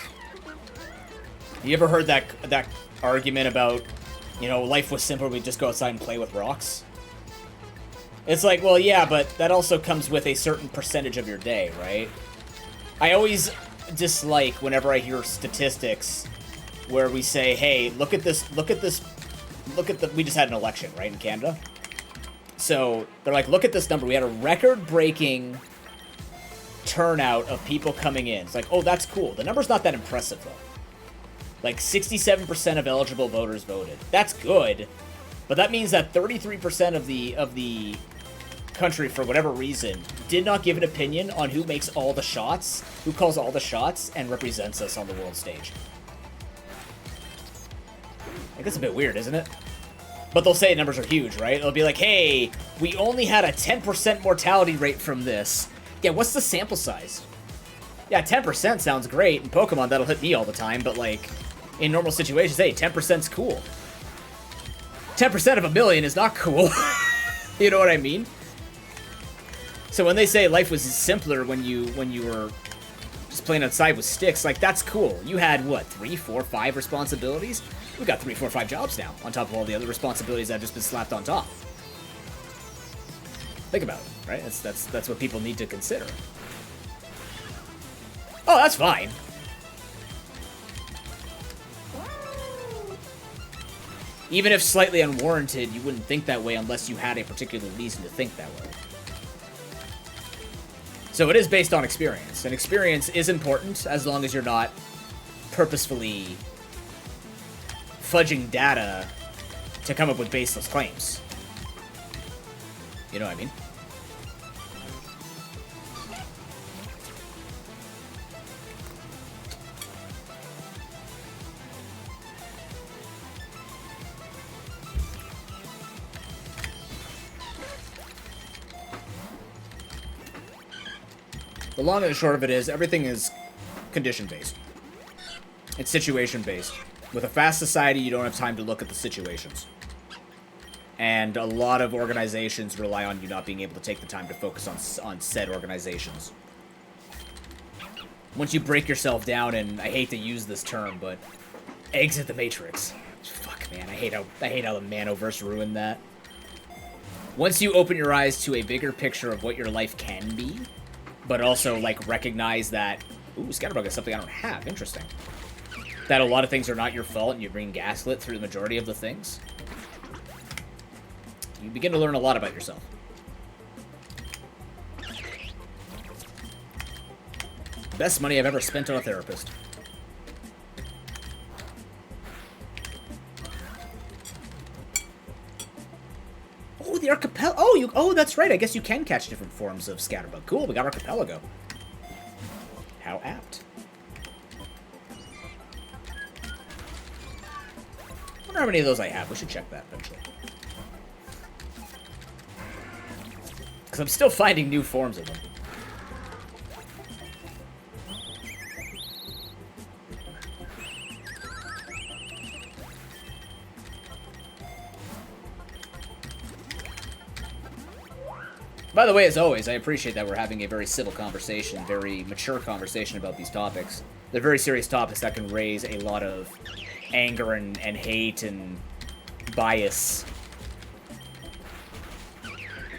Speaker 1: You ever heard that argument about, you know, life was simpler, we'd just go outside and play with rocks? It's like, well, yeah, but that also comes with a certain percentage of your day, right? I always dislike whenever I hear statistics where we say, hey, look at this, we just had an election, right, in Canada? So, they're like, look at this number. We had a record-breaking turnout of people coming in. It's like, oh, that's cool. The number's not that impressive, though. Like, 67% of eligible voters voted. That's good, but that means that 33% of the country, for whatever reason, did not give an opinion on who makes all the shots, who calls all the shots, and represents us on the world stage. Like, that's a bit weird, isn't it? But they'll say numbers are huge, right? It'll be like, hey, we only had a 10% mortality rate from this. Yeah, what's the sample size? Yeah, 10% sounds great. In Pokemon, that'll hit me all the time, but, like, in normal situations, hey, 10%'s cool. 10% of a million is not cool. You know what I mean? So when they say life was simpler when you were just playing outside with sticks, like, that's cool. You had, what, 3, 4, 5 responsibilities? We've got 3, 4, 5 jobs now, on top of all the other responsibilities that have just been slapped on top. Think about it, right? That's what people need to consider. Oh, that's fine. Even if slightly unwarranted, you wouldn't think that way unless you had a particular reason to think that way. So it is based on experience, and experience is important as long as you're not purposefully fudging data to come up with baseless claims. You know what I mean? The long and the short of it is, everything is condition-based. It's situation-based. With a fast society, you don't have time to look at the situations. And a lot of organizations rely on you not being able to take the time to focus on said organizations. Once you break yourself down, and I hate to use this term, but exit the Matrix. Fuck, man, I hate how the Manoverse ruined that. Once you open your eyes to a bigger picture of what your life can be, but also, like, recognize that... Ooh, Scatterbug is something I don't have. Interesting. That a lot of things are not your fault, and you're being gaslit through the majority of the things. You begin to learn a lot about yourself. Best money I've ever spent on a therapist. Oh, the archipelago. Oh, oh, that's right. I guess you can catch different forms of Scatterbug. Cool, we got archipelago. How apt. I wonder how many of those I have. We should check that eventually. Because I'm still finding new forms of them. By the way, as always, I appreciate that we're having a very civil conversation, very mature conversation about these topics. They're very serious topics that can raise a lot of anger and hate and bias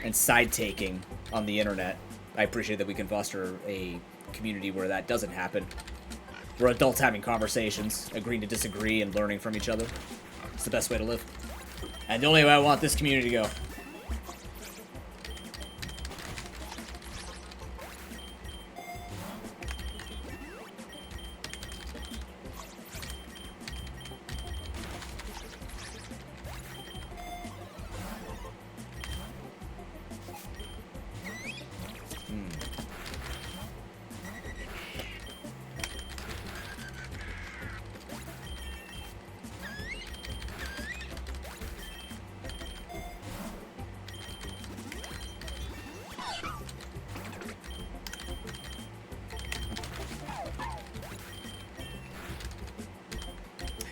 Speaker 1: and side-taking on the internet. I appreciate that we can foster a community where that doesn't happen. We're adults having conversations, agreeing to disagree and learning from each other. It's the best way to live. And the only way I want this community to go.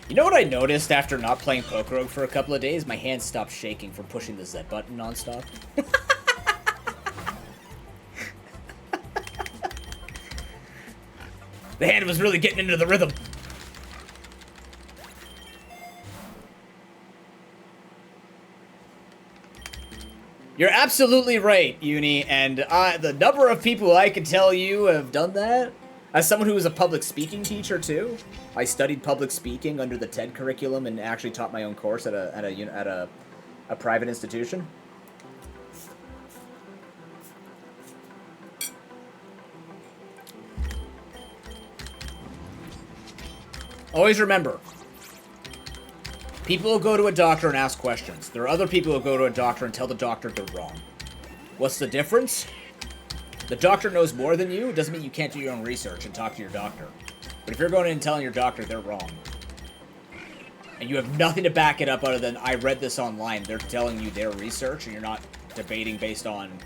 Speaker 1: You know what I noticed after not playing PokeRogue for a couple of days? My hands stopped shaking from pushing the Z button nonstop. The hand was really getting into the rhythm. You're absolutely right, Uni, and the number of people I can tell you have done that, as someone who was a public speaking teacher too, I studied public speaking under the TED curriculum and actually taught my own course at a private institution. Always remember, people will go to a doctor and ask questions. There are other people who go to a doctor and tell the doctor they're wrong. What's the difference? The doctor knows more than you. It doesn't mean you can't do your own research and talk to your doctor. But if you're going in and telling your doctor they're wrong, and you have nothing to back it up other than, I read this online, they're telling you their research, and you're not debating based on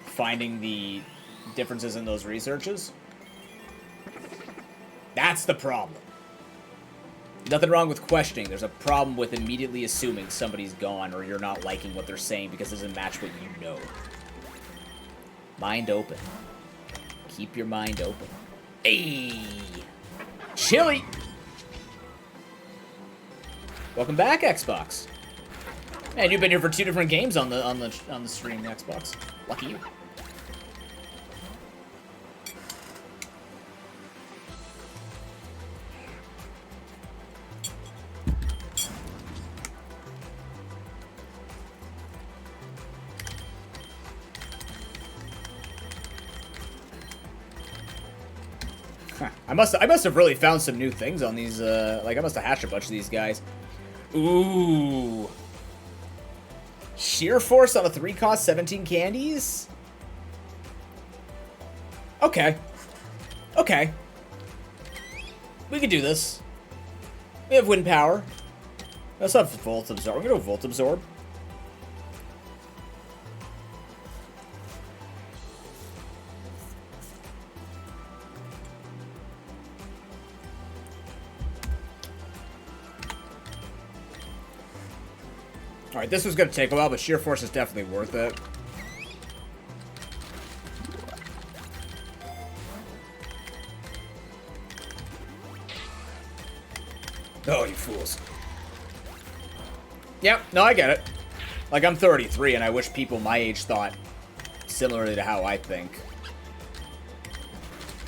Speaker 1: finding the differences in those researches, that's the problem. Nothing wrong with questioning. There's a problem with immediately assuming somebody's gone or you're not liking what they're saying because it doesn't match what you know. Mind open. Keep your mind open. Hey! Chili! Welcome back, Xbox. Man, you've been here for 2 different games on the stream, Xbox. Lucky you. Huh. I must have really found some new things on these, like, I must have hatched a bunch of these guys. Ooh. Sheer Force on a 3-cost 17 candies? Okay. Okay. We can do this. We have wind power. Let's have Volt Absorb. We're gonna go Volt Absorb. Alright, this was gonna take a while, but Sheer Force is definitely worth it. Oh, you fools. Yep, no, I get it. Like, I'm 33, and I wish people my age thought similarly to how I think.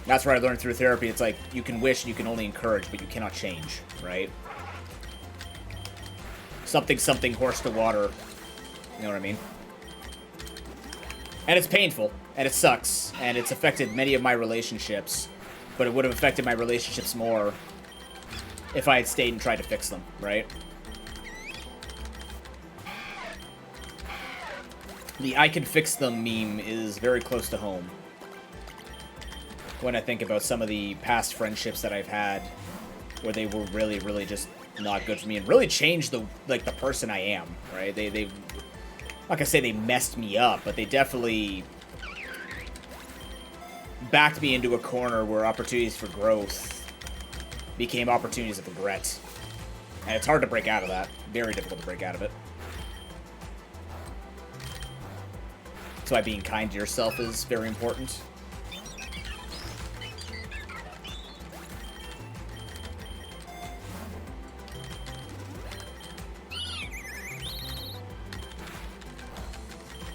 Speaker 1: That's what I learned through therapy. It's like, you can wish and you can only encourage, but you cannot change, right? Something, something, horse to water. You know what I mean? And it's painful, and it sucks, and it's affected many of my relationships, but it would have affected my relationships more if I had stayed and tried to fix them, right? The I can fix them meme is very close to home when I think about some of the past friendships that I've had where they were really, really just not good for me and really changed the person I am, right? They I'm not gonna say they messed me up, but they definitely backed me into a corner where opportunities for growth became opportunities of regret. And it's hard to break out of that. Very difficult to break out of it. That's why being kind to yourself is very important.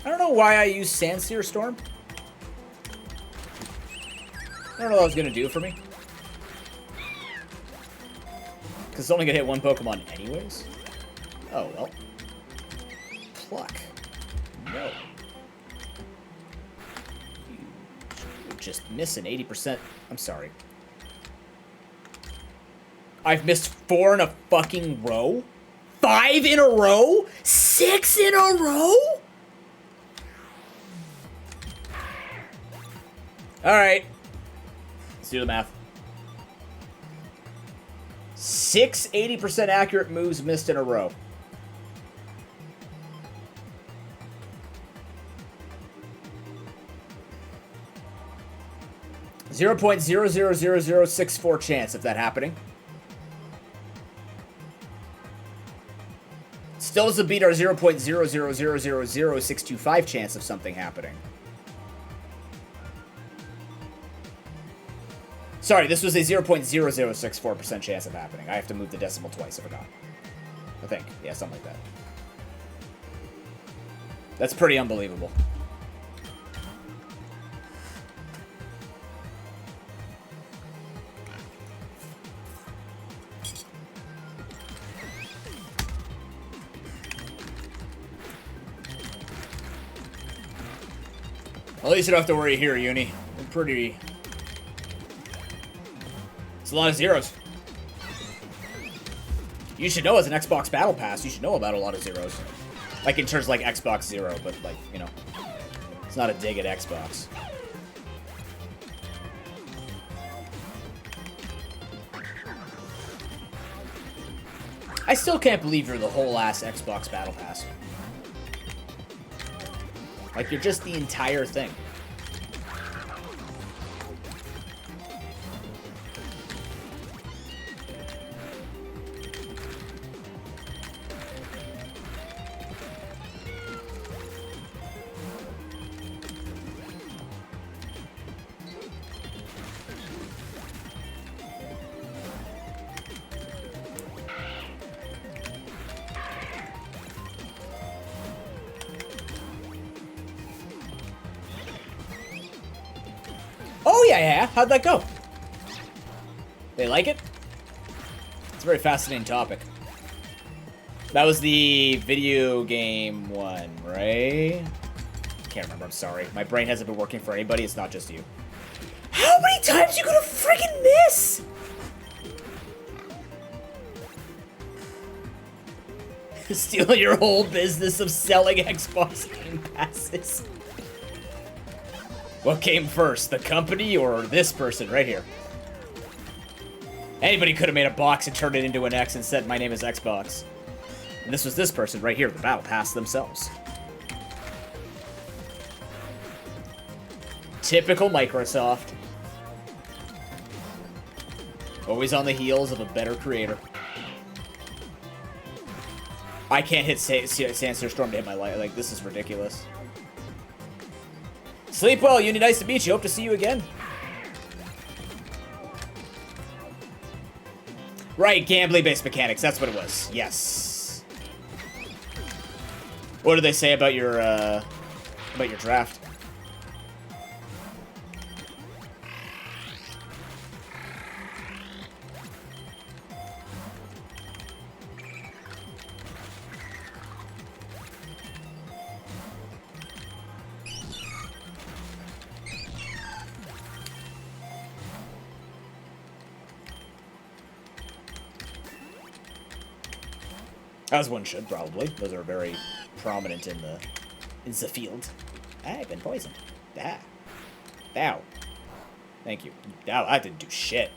Speaker 1: I don't know why I use Sandseer Storm. I don't know what I was going to do for me. Because it's only going to hit one Pokemon anyways. Oh, well. Pluck. No. You just miss an 80%. I'm sorry. I've missed 4 in a fucking row? 5 in a row? 6 in a row? Alright. Let's do the math. 6 80% accurate moves missed in a row. .000064 chance of that happening. Still doesn't beat our 0.0000625 chance of something happening. Sorry, this was a 0.0064% chance of happening. I have to move the decimal twice, I forgot. I think. Yeah, something like that. That's pretty unbelievable. At least you don't have to worry here, Uni. We're pretty... It's a lot of zeros. You should know as an Xbox Battle Pass, you should know about a lot of zeros. Like in terms of like Xbox Zero, but like, you know. It's not a dig at Xbox. I still can't believe you're the whole ass Xbox Battle Pass. Like, you're just the entire thing. Oh, yeah. How'd that go? They like it? It's a very fascinating topic. That was the video game one, right? Can't remember, I'm sorry. My brain hasn't been working for anybody, it's not just you. How many times you gonna friggin' miss? Stealing your whole business of selling Xbox Game Passes. What came first, the company or this person right here? Anybody could have made a box and turned it into an X and said, my name is Xbox. And this was this person right here, the Battle Pass themselves. Typical Microsoft. Always on the heels of a better creator. I can't hit Sandstorm Storm to hit my light. Like, this is ridiculous. Sleep well, Uni. Nice to meet you. Hope to see you again. Right, gambling-based mechanics. That's what it was. Yes. What did they say about your draft? As one should, probably. Those are very prominent in the field. I've been poisoned. Ah. Ow. Thank you. Ow, that didn't do shit.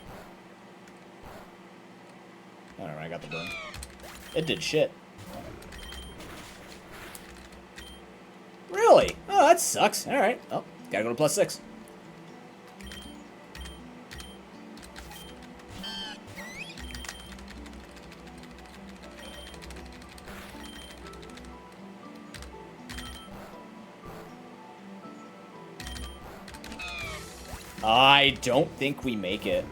Speaker 1: Alright, I got the burn. It did shit. Really? Oh, that sucks. Alright. Oh, gotta go to +6. I don't think we make it.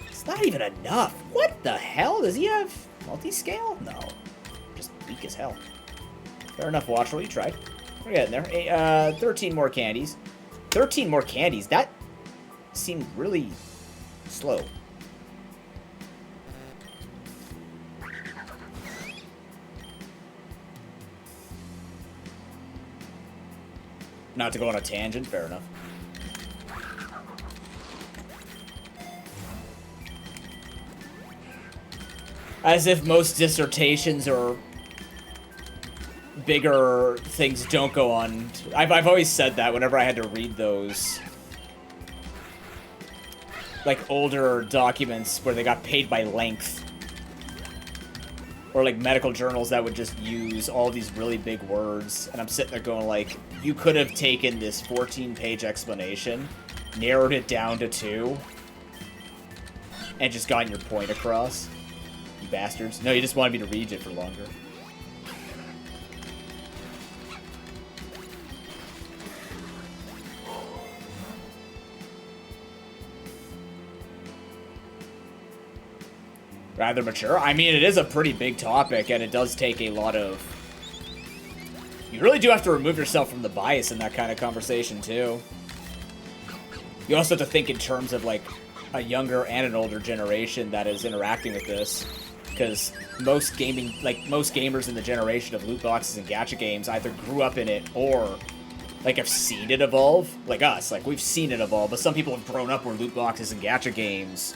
Speaker 1: It's not even enough. What the hell? Does he have multi-scale? No. Just weak as hell. Fair enough, Watchful. You tried. We're getting there. 13 more candies. 13 more candies? That seemed really slow. Not to go on a tangent, fair enough. As if most dissertations or bigger things don't go on. I've always said that whenever I had to read those, like, older documents where they got paid by length. Or, like, medical journals that would just use all these really big words. And I'm sitting there going, like, you could have taken this 14-page explanation, narrowed it down to 2, and just gotten your point across. You bastards. No, you just wanted me to read it for longer. Rather mature. I mean, it is a pretty big topic, and it does take a lot of... You really do have to remove yourself from the bias in that kind of conversation, too. You also have to think in terms of, like, a younger and an older generation that is interacting with this. Because most gamers in the generation of loot boxes and gacha games either grew up in it or, like, have seen it evolve. Like us, like, we've seen it evolve, but some people have grown up where loot boxes and gacha games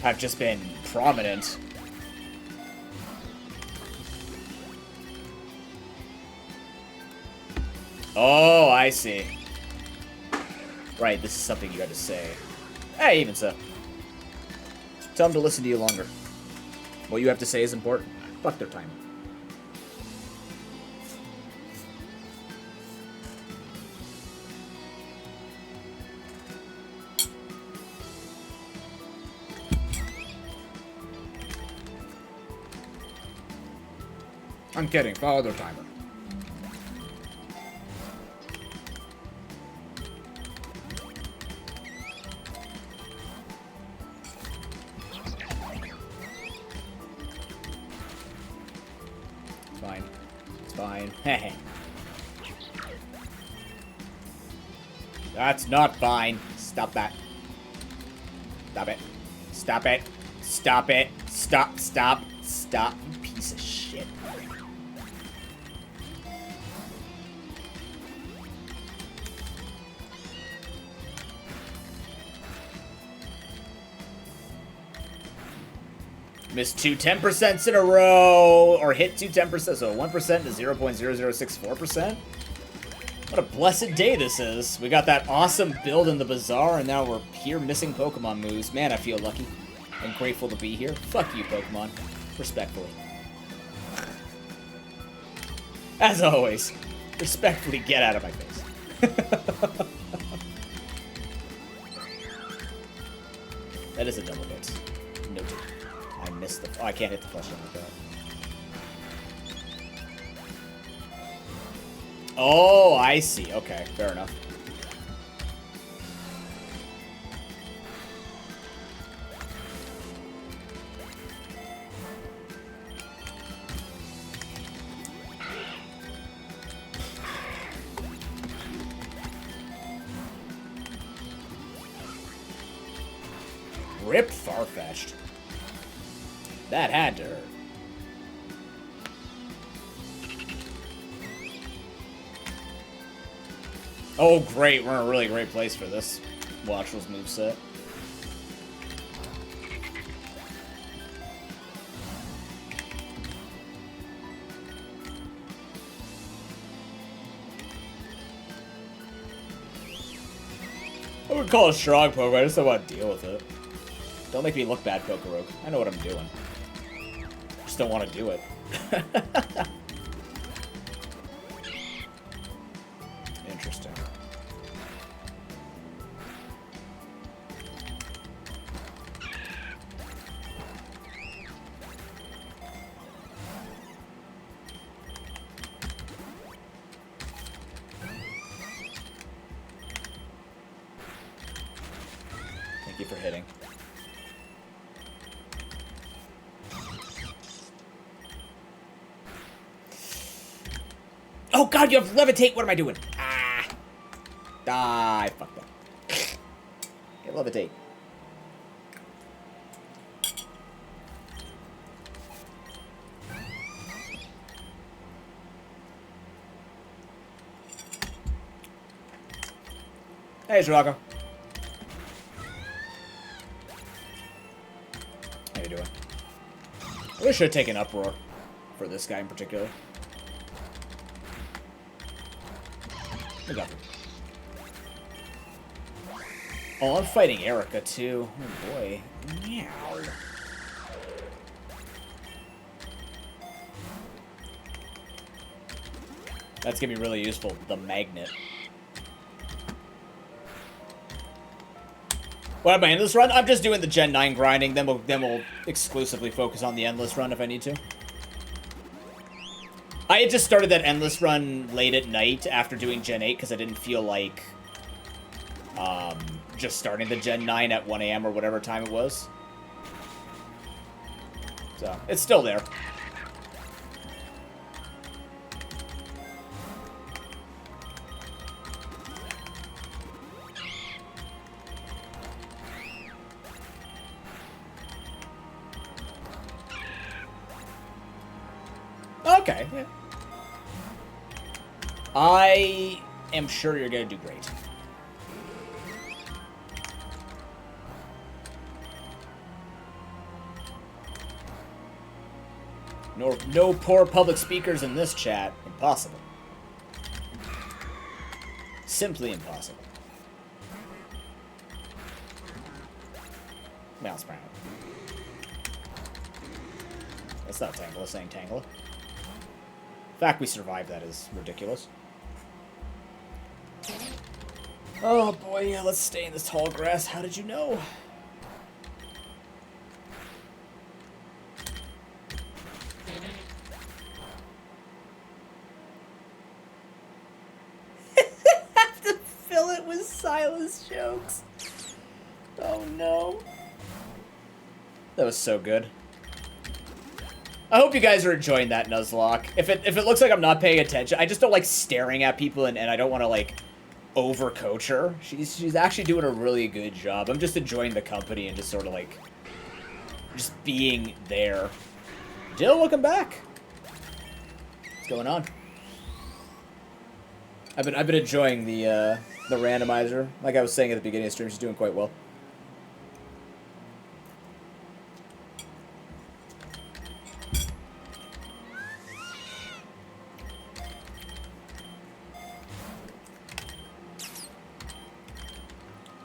Speaker 1: have just been prominent. Oh, I see. Right, this is something you got to say. Hey, even so. Tell them to listen to you longer. What you have to say is important. Fuck their time. I'm kidding. Follow their timer. It's fine. It's fine. Heh. That's not fine. Stop that. Stop it. Stop it. Stop it. Stop. Stop. Stop. You piece of shit. Missed two 10% in a row, or hit two 10%, so 1% to 0.0064%. What a blessed day this is. We got that awesome build in the Bazaar, and now we're here missing Pokemon moves. Man, I feel lucky and grateful to be here. Fuck you, Pokemon. Respectfully. As always, respectfully get out of my face. That is a double hit. Noted. I missed the... Oh, I can't hit the flesh like that. Oh, I see. Okay, fair enough. Rip Farfetch'd. That had to hurt. Oh, great. We're in a really great place for this Watchless moveset. I would call it strong Pokemon. I just don't want to deal with it. Don't make me look bad, Pokérogue. I know what I'm doing. Just don't want to do it. Interesting. Thank you for hitting. Oh god, you have levitate! What am I doing? Ah! Ah, I fucked up. Okay, levitate. Hey, Drago. How you doing? I really should have taken Uproar for this guy in particular. I got him. Oh, I'm fighting Erica too. Oh boy. Meow. That's gonna be really useful. The magnet. What am I, endless run? I'm just doing the Gen 9 grinding. Then we'll exclusively focus on the endless run if I need to. I had just started that endless run late at night after doing Gen 8 because I didn't feel like just starting the Gen 9 at 1 AM or whatever time it was. So, it's still there. Okay, yeah. I am sure you're gonna do great. No poor public speakers in this chat. Impossible. Simply impossible. Mouse Brown. That's not Tangela saying Tangela. The fact we survived that is ridiculous. Oh boy, yeah, let's stay in this tall grass. How did you know? Have to fill it with silence jokes. Oh no. That was so good. I hope you guys are enjoying that Nuzlocke. If it looks like I'm not paying attention, I just don't like staring at people and I don't want to like overcoach her. She's actually doing a really good job. I'm just enjoying the company and just sort of like just being there. Jill, welcome back. What's going on? I've been enjoying the randomizer. Like I was saying at the beginning of the stream, she's doing quite well.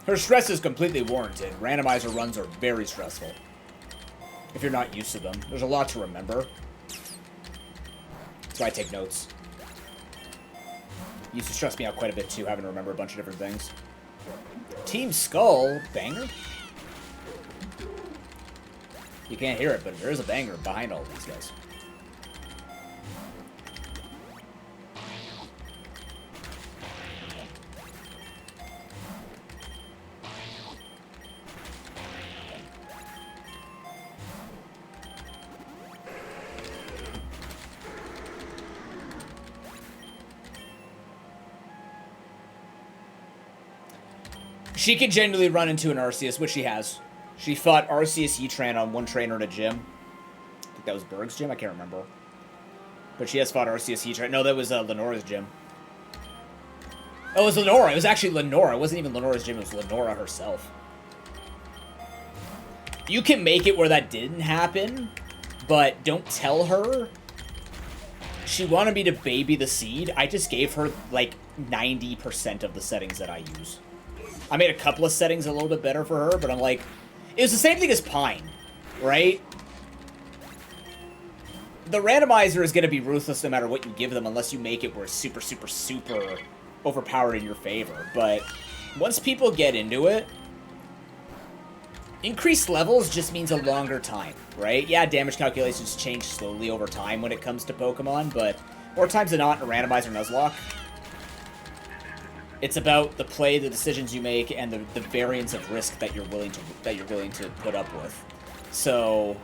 Speaker 1: Her stress is completely warranted. Randomizer runs are very stressful. If you're not used to them. There's a lot to remember. That's why I take notes. Used to stress me out quite a bit too, having to remember a bunch of different things. Team Skull, banger? You can't hear it, but there is a banger behind all these guys. She could genuinely run into an Arceus, which she has. She fought Arceus Ytran on one trainer in a gym. I think that was Berg's gym? I can't remember. But she has fought Arceus Ytran. No, that was Lenora's gym. Oh, it was Lenora. It was actually Lenora. It wasn't even Lenora's gym. It was Lenora herself. You can make it where that didn't happen, but don't tell her. She wanted me to baby the seed. I just gave her, like, 90% of the settings that I use. I made a couple of settings a little bit better for her, but I'm like... It was the same thing as Pine, right? The randomizer is going to be ruthless no matter what you give them, unless you make it where it's super, super, super overpowered in your favor. But once people get into it, increased levels just means a longer time, right? Yeah, damage calculations change slowly over time when it comes to Pokemon, but more times than not in a randomizer Nuzlocke, it's about the play, the decisions you make, and the variance of risk that you're willing to put up with. So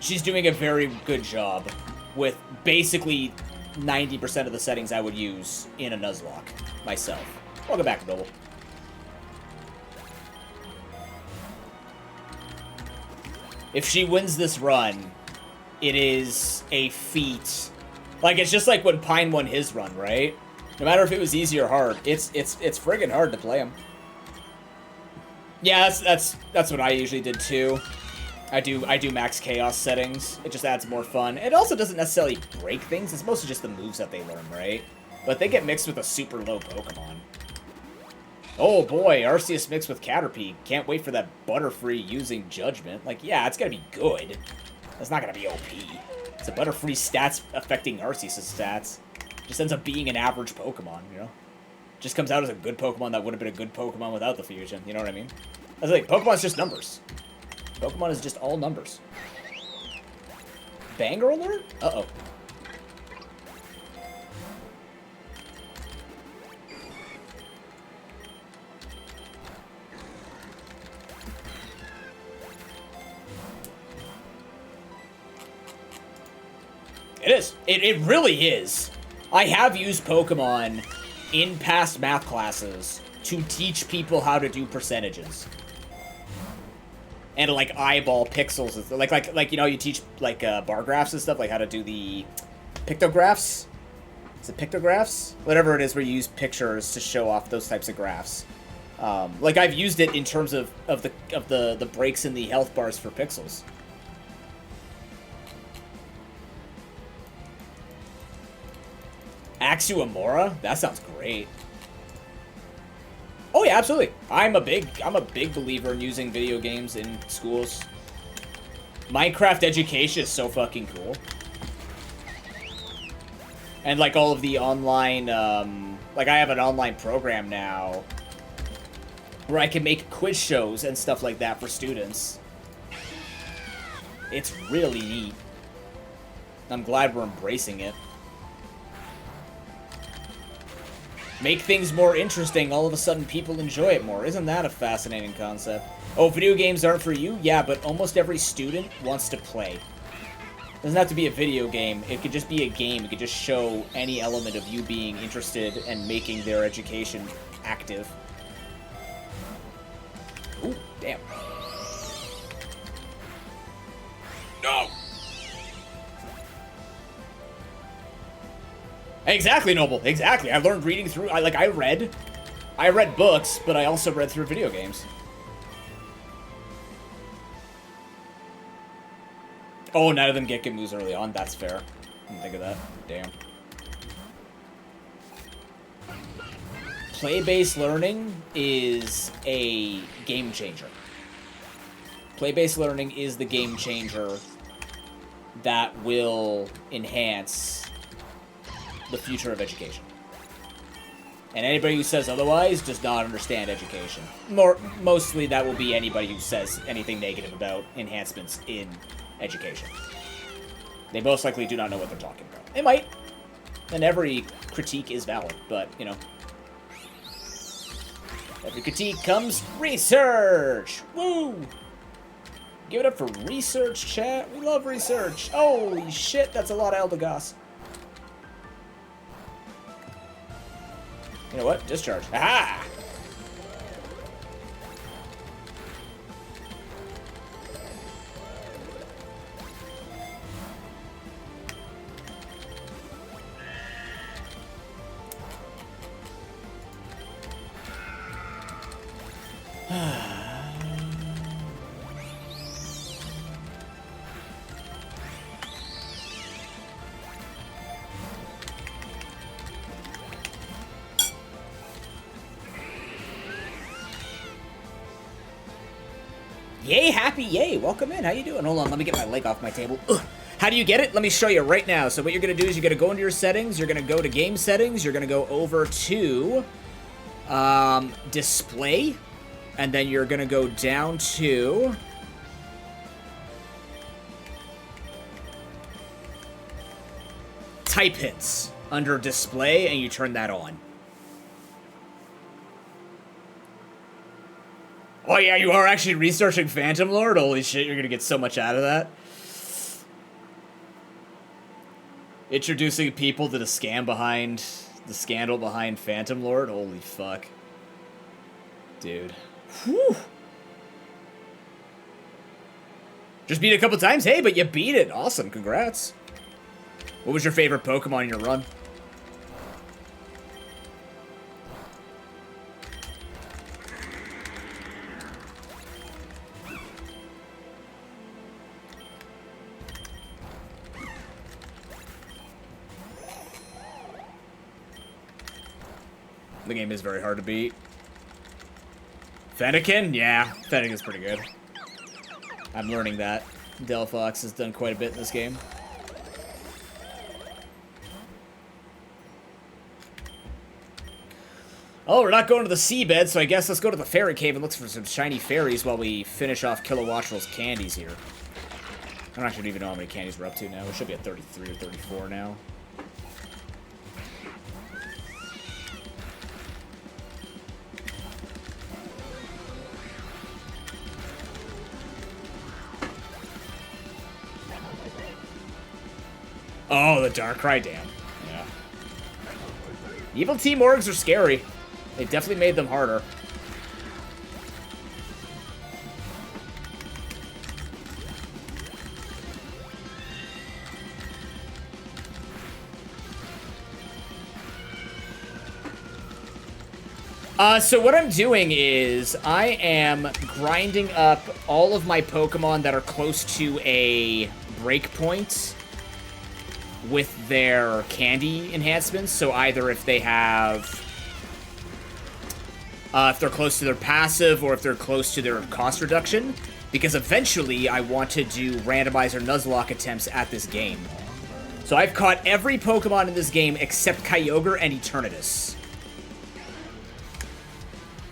Speaker 1: she's doing a very good job with basically 90% of the settings I would use in a Nuzlocke myself. Welcome back, Noble. If she wins this run, it is a feat. Like, it's just like when Pine won his run, right? No matter if it was easy or hard, it's friggin' hard to play him. Yeah, that's what I usually did too. I do max chaos settings. It just adds more fun. It also doesn't necessarily break things. It's mostly just the moves that they learn, right? But they get mixed with a super low Pokemon. Oh boy, Arceus mixed with Caterpie. Can't wait for that Butterfree using Judgment. Like, yeah, it's gonna be good. It's not gonna be OP. It's a Butterfree stats affecting Arceus' stats. Just ends up being an average Pokemon, you know? Just comes out as a good Pokemon that would have been a good Pokemon without the fusion, you know what I mean? I was like, Pokemon's just numbers. Pokemon is just all numbers. Banger alert? Uh-oh. It is. It really is. I have used Pokemon in past math classes to teach people how to do percentages. And to, like, eyeball pixels. Like you know, you teach, like, bar graphs and stuff, like how to do the pictographs. Is it pictographs? Whatever it is where you use pictures to show off those types of graphs. Like, I've used it in terms of the breaks in the health bars for pixels. Axuamora? That sounds great. Oh yeah, absolutely. I'm a big believer in using video games in schools. Minecraft education is so fucking cool. And like all of the online, like I have an online program now where I can make quiz shows and stuff like that for students. It's really neat. I'm glad we're embracing it. Make things more interesting, all of a sudden people enjoy it more. Isn't that a fascinating concept? Oh, video games aren't for you? Yeah, but almost every student wants to play. It doesn't have to be a video game. It could just be a game. It could just show any element of you being interested and making their education active. Ooh, damn. No! Exactly, Noble. Exactly. I learned reading through... I read books, but I also read through video games. Oh, none of them get moves early on. That's fair. I didn't think of that. Damn. play-based learning is a game changer. Play-based learning is the game changer that will enhance the future of education. And anybody who says otherwise does not understand education. Mostly that will be anybody who says anything negative about enhancements in education. They most likely do not know what they're talking about. They might. And every critique is valid, but, you know. Every critique comes research! Woo! Give it up for research, chat. We love research. Holy shit, that's a lot of Eldegoss. You know what? Discharge. Aha! Yay, happy, yay. Welcome in. How you doing? Hold on, let me get my leg off my table. Ugh. How do you get it? Let me show you right now. So what you're going to do is you're going to go into your settings. You're going to go to game settings. You're going to go over to display. And then you're going to go down to type hits under display, and you turn that on. Oh yeah, you are actually researching Phantom Lord? Holy shit, you're gonna get so much out of that. Introducing people to the scandal behind Phantom Lord? Holy fuck. Dude. Whew. Just beat it a couple times? Hey, but you beat it. Awesome, congrats. What was your favorite Pokemon in your run? The game is very hard to beat. Fennekin? Yeah, Fennekin's pretty good. I'm learning that. Delphox has done quite a bit in this game. Oh, we're not going to the seabed, so I guess let's go to the fairy cave and look for some shiny fairies while we finish off Kilowattrel's candies here. I don't actually even know how many candies we're up to now. We should be at 33 or 34 now. Oh, the Darkrai Dam. Yeah. Evil Team Orgs are scary. They definitely made them harder. So what I'm doing is I am grinding up all of my Pokemon that are close to a breakpoint with their candy enhancements. So either if they have, if they're close to their passive or if they're close to their cost reduction, because eventually I want to do randomizer Nuzlocke attempts at this game. So I've caught every Pokemon in this game except Kyogre and Eternatus.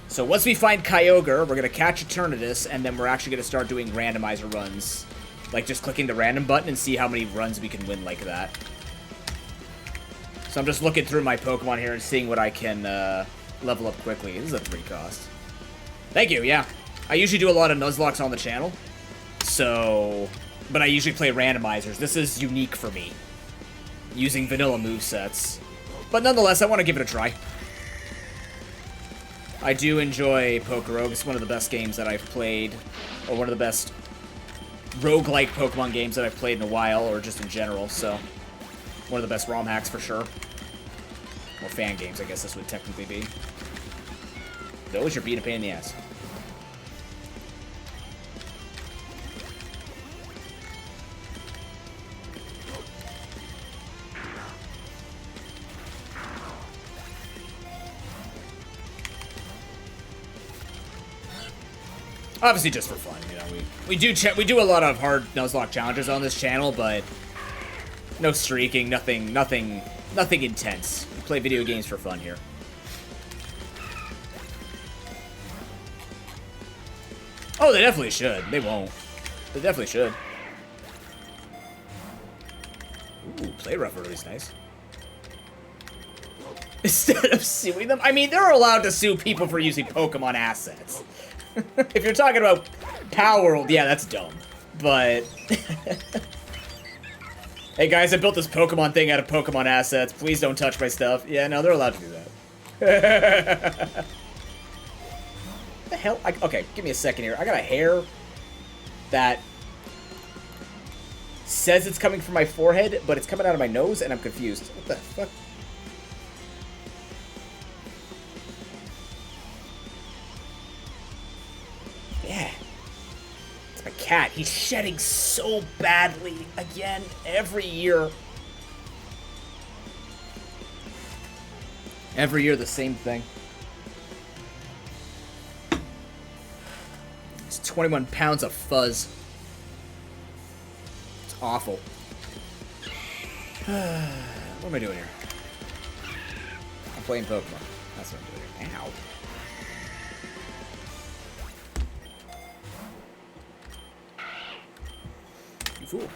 Speaker 1: So once we find Kyogre, we're going to catch Eternatus, and then we're actually going to start doing randomizer runs. Like, just clicking the random button and see how many runs we can win like that. So I'm just looking through my Pokemon here and seeing what I can level up quickly. This is a 3 cost. Thank you, yeah. I usually do a lot of Nuzlocks on the channel. So, but I usually play randomizers. This is unique for me, using vanilla movesets. But nonetheless, I want to give it a try. I do enjoy PokeRogue. It's one of the best games that I've played, or one of the best roguelike Pokemon games that I've played in a while, or just in general, so one of the best ROM hacks for sure. Or fan games, I guess this would technically be. Those you're being a pain in the ass. Obviously, just for fun. You know, we do a lot of hard Nuzlocke challenges on this channel, but no streaking, nothing intense. We play video games for fun here. Oh, they definitely should. They won't. They definitely should. Ooh, play rough release, nice. Instead of suing them, I mean, they're allowed to sue people for using Pokemon assets. If you're talking about Power World, yeah, that's dumb. But hey guys, I built this Pokemon thing out of Pokemon assets. Please don't touch my stuff. Yeah, no, they're allowed to do that. The hell? Okay, give me a second here. I got a hair that says it's coming from my forehead, but it's coming out of my nose, and I'm confused. What the fuck? Yeah. It's my cat. He's shedding so badly again every year. Every year the same thing. It's 21 pounds of fuzz. It's awful. What am I doing here? I'm playing Pokemon. That's what I'm doing here. Ow. You fool.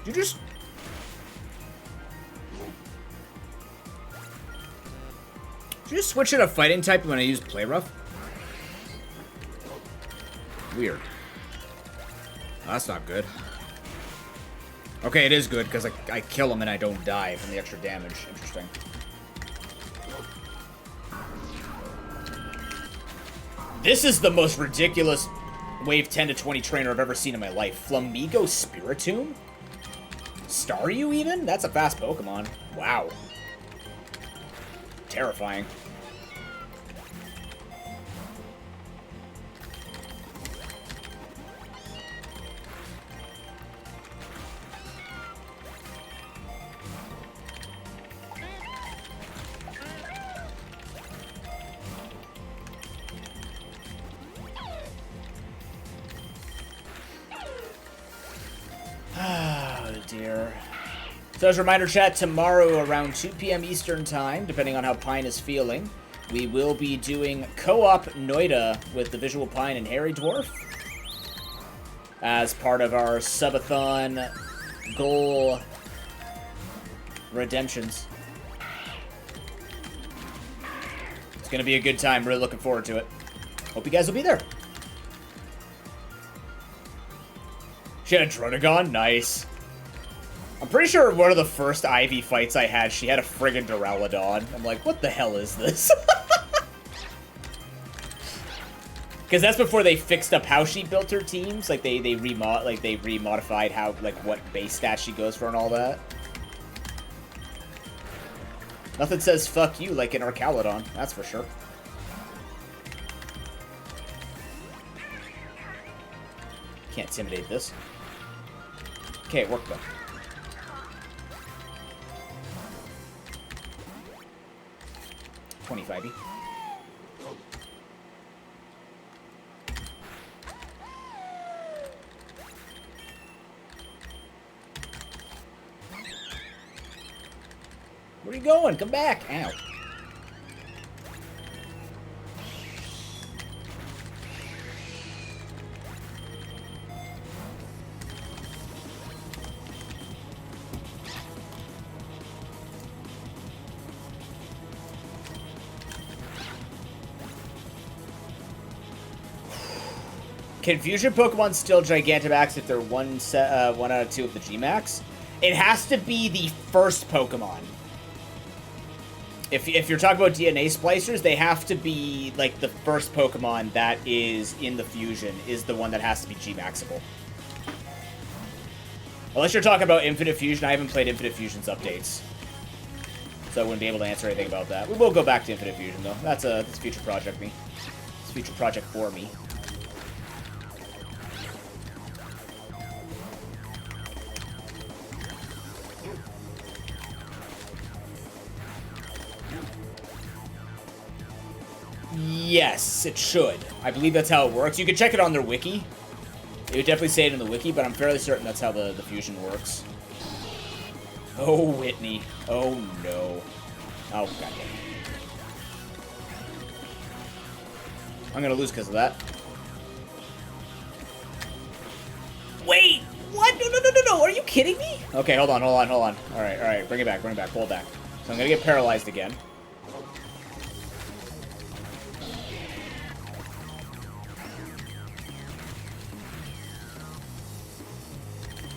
Speaker 1: You just... Did you just switch to a fighting type when I use Play Rough? Weird. Oh, that's not good. Okay, it is good, because I kill him and I don't die from the extra damage. Interesting. This is the most ridiculous Wave 10 to 20 trainer I've ever seen in my life. Flamigo Spiritomb? Staryu even? That's a fast Pokemon. Wow. Terrifying. So as a reminder, chat, tomorrow around 2 p.m. Eastern Time, depending on how Pine is feeling, we will be doing co-op Noida with the Visual Pine and Hairy Dwarf as part of our subathon goal redemptions. It's going to be a good time. Really looking forward to it. Hope you guys will be there. She had a Dronagon? Nice. I'm pretty sure one of the first Ivy fights I had, she had a friggin' Duraludon. I'm like, what the hell is this? Because that's before they fixed up how she built her teams. Like they remodified how, like, what base stats she goes for and all that. Nothing says fuck you like an Arcaludon, that's for sure. Can't intimidate this. Okay, it worked though. 25-y. Where are you going? Come back! Ow. Can fusion Pokemon still Gigantamax if they're one out of 2 of the G-Max? It has to be the first Pokemon. If you're talking about DNA splicers, they have to be, like, the first Pokemon that is in the fusion is the one that has to be G-Maxable. Unless you're talking about Infinite Fusion, I haven't played Infinite Fusion's updates. So I wouldn't be able to answer anything about that. We will go back to Infinite Fusion, though. That's a future project me. It's a future project for me. Yes, it should. I believe that's how it works. You can check it on their wiki. It would definitely say it in the wiki, but I'm fairly certain that's how the fusion works. Oh, Whitney. Oh, no. Oh, goddamn. I'm gonna lose because of that. Wait! What? No. Are you kidding me? Okay, hold on. Alright. Bring it back. Pull it back. So I'm gonna get paralyzed again.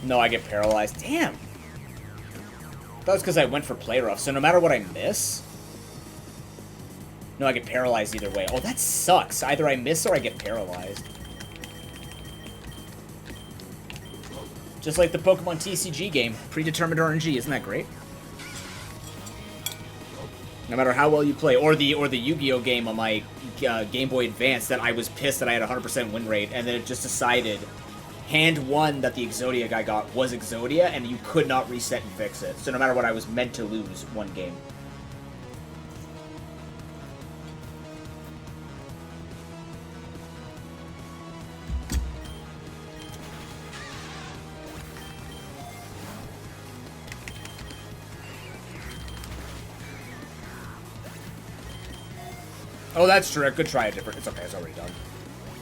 Speaker 1: No, I get paralyzed. Damn! That was because I went for play rough, so no matter what I miss... No, I get paralyzed either way. Oh, that sucks. Either I miss or I get paralyzed. Just like the Pokemon TCG game. Predetermined RNG, isn't that great? No matter how well you play. Or the Yu-Gi-Oh game on my Game Boy Advance that I was pissed that I had 100% win rate, and then it just decided... Hand 1 that the Exodia guy got was Exodia, and you could not reset and fix it. So no matter what, I was meant to lose one game. Oh, that's true. I could try a different... It's okay, it's already done.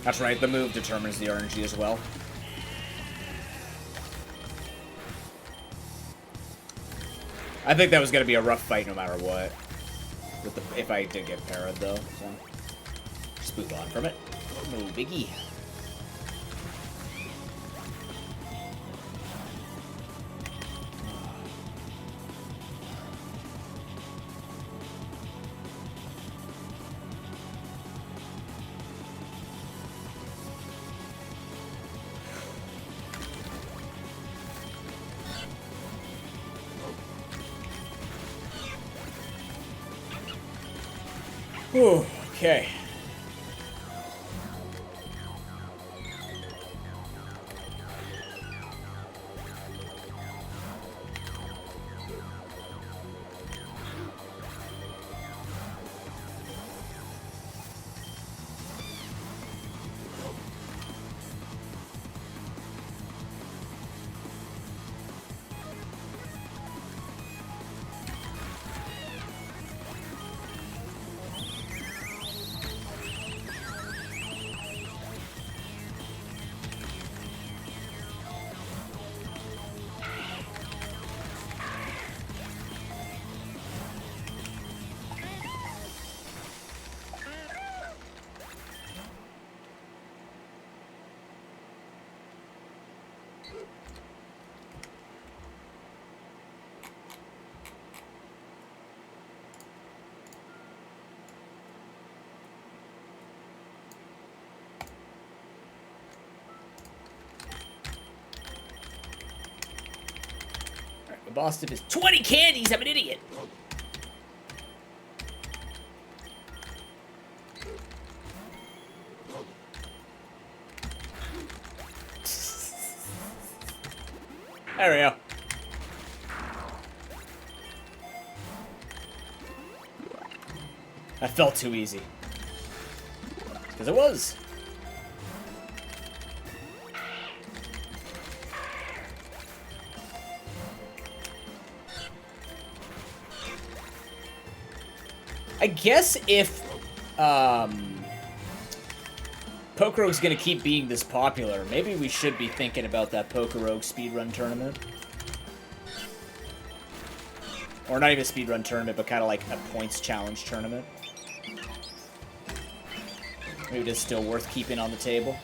Speaker 1: That's right, the move determines the RNG as well. I think that was going to be a rough fight no matter what. If I did get parried, though. So. Just move on from it. No biggie. Whew, okay. The boss tip is 20 candies! I'm an idiot! There we go. That felt too easy. Because it was. I guess if PokeRogue's gonna keep being this popular, maybe we should be thinking about that PokeRogue speedrun tournament. Or not even a speedrun tournament, but kind of like a points challenge tournament. Maybe it's still worth keeping on the table.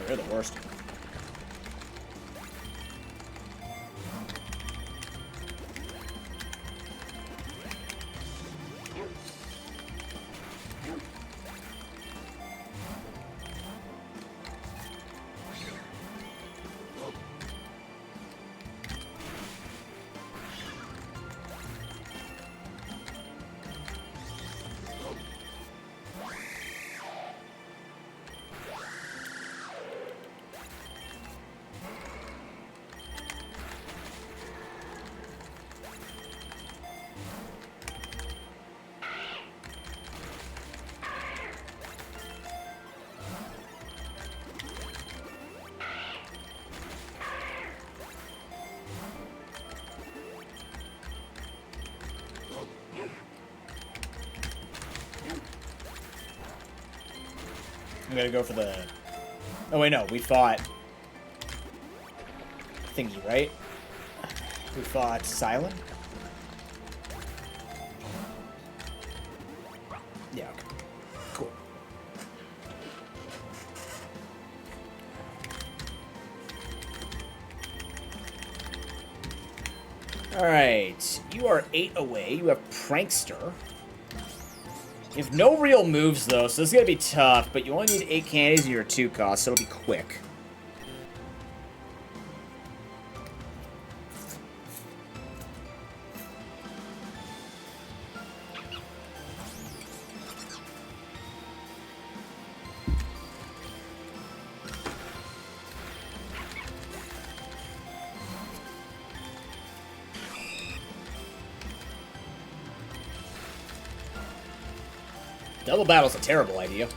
Speaker 1: They're the worst. I'm gonna go for the... Oh, wait, no. We fought... Thingy, right? We fought Silent? Yeah, okay. Cool. Alright. You are 8 away. You have Prankster. You have no real moves, though, so this is going to be tough, but you only need 8 candies and you're 2 cost, so it'll be quick. Double battle's a terrible idea.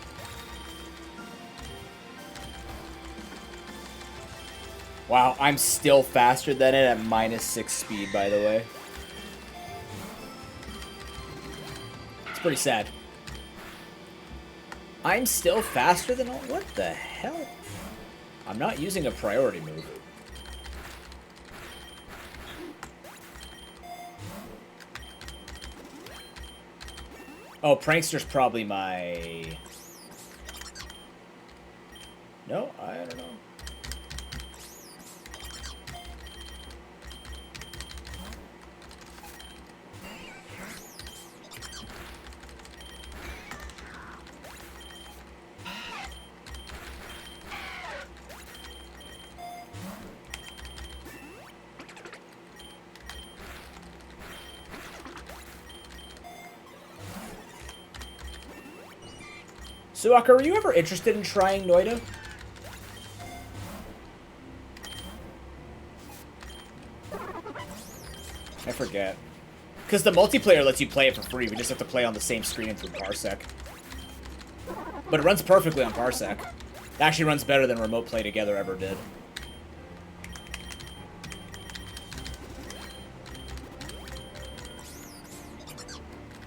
Speaker 1: Wow, I'm still faster than it at -6 speed, by the way. It's pretty sad. I'm still faster than all... What the hell? I'm not using a priority move. Oh, Prankster's probably my... No, I don't know. Suaka, were you ever interested in trying Noida? I forget. Because the multiplayer lets you play it for free. We just have to play on the same screen through Parsec. But it runs perfectly on Parsec. It actually runs better than Remote Play Together ever did.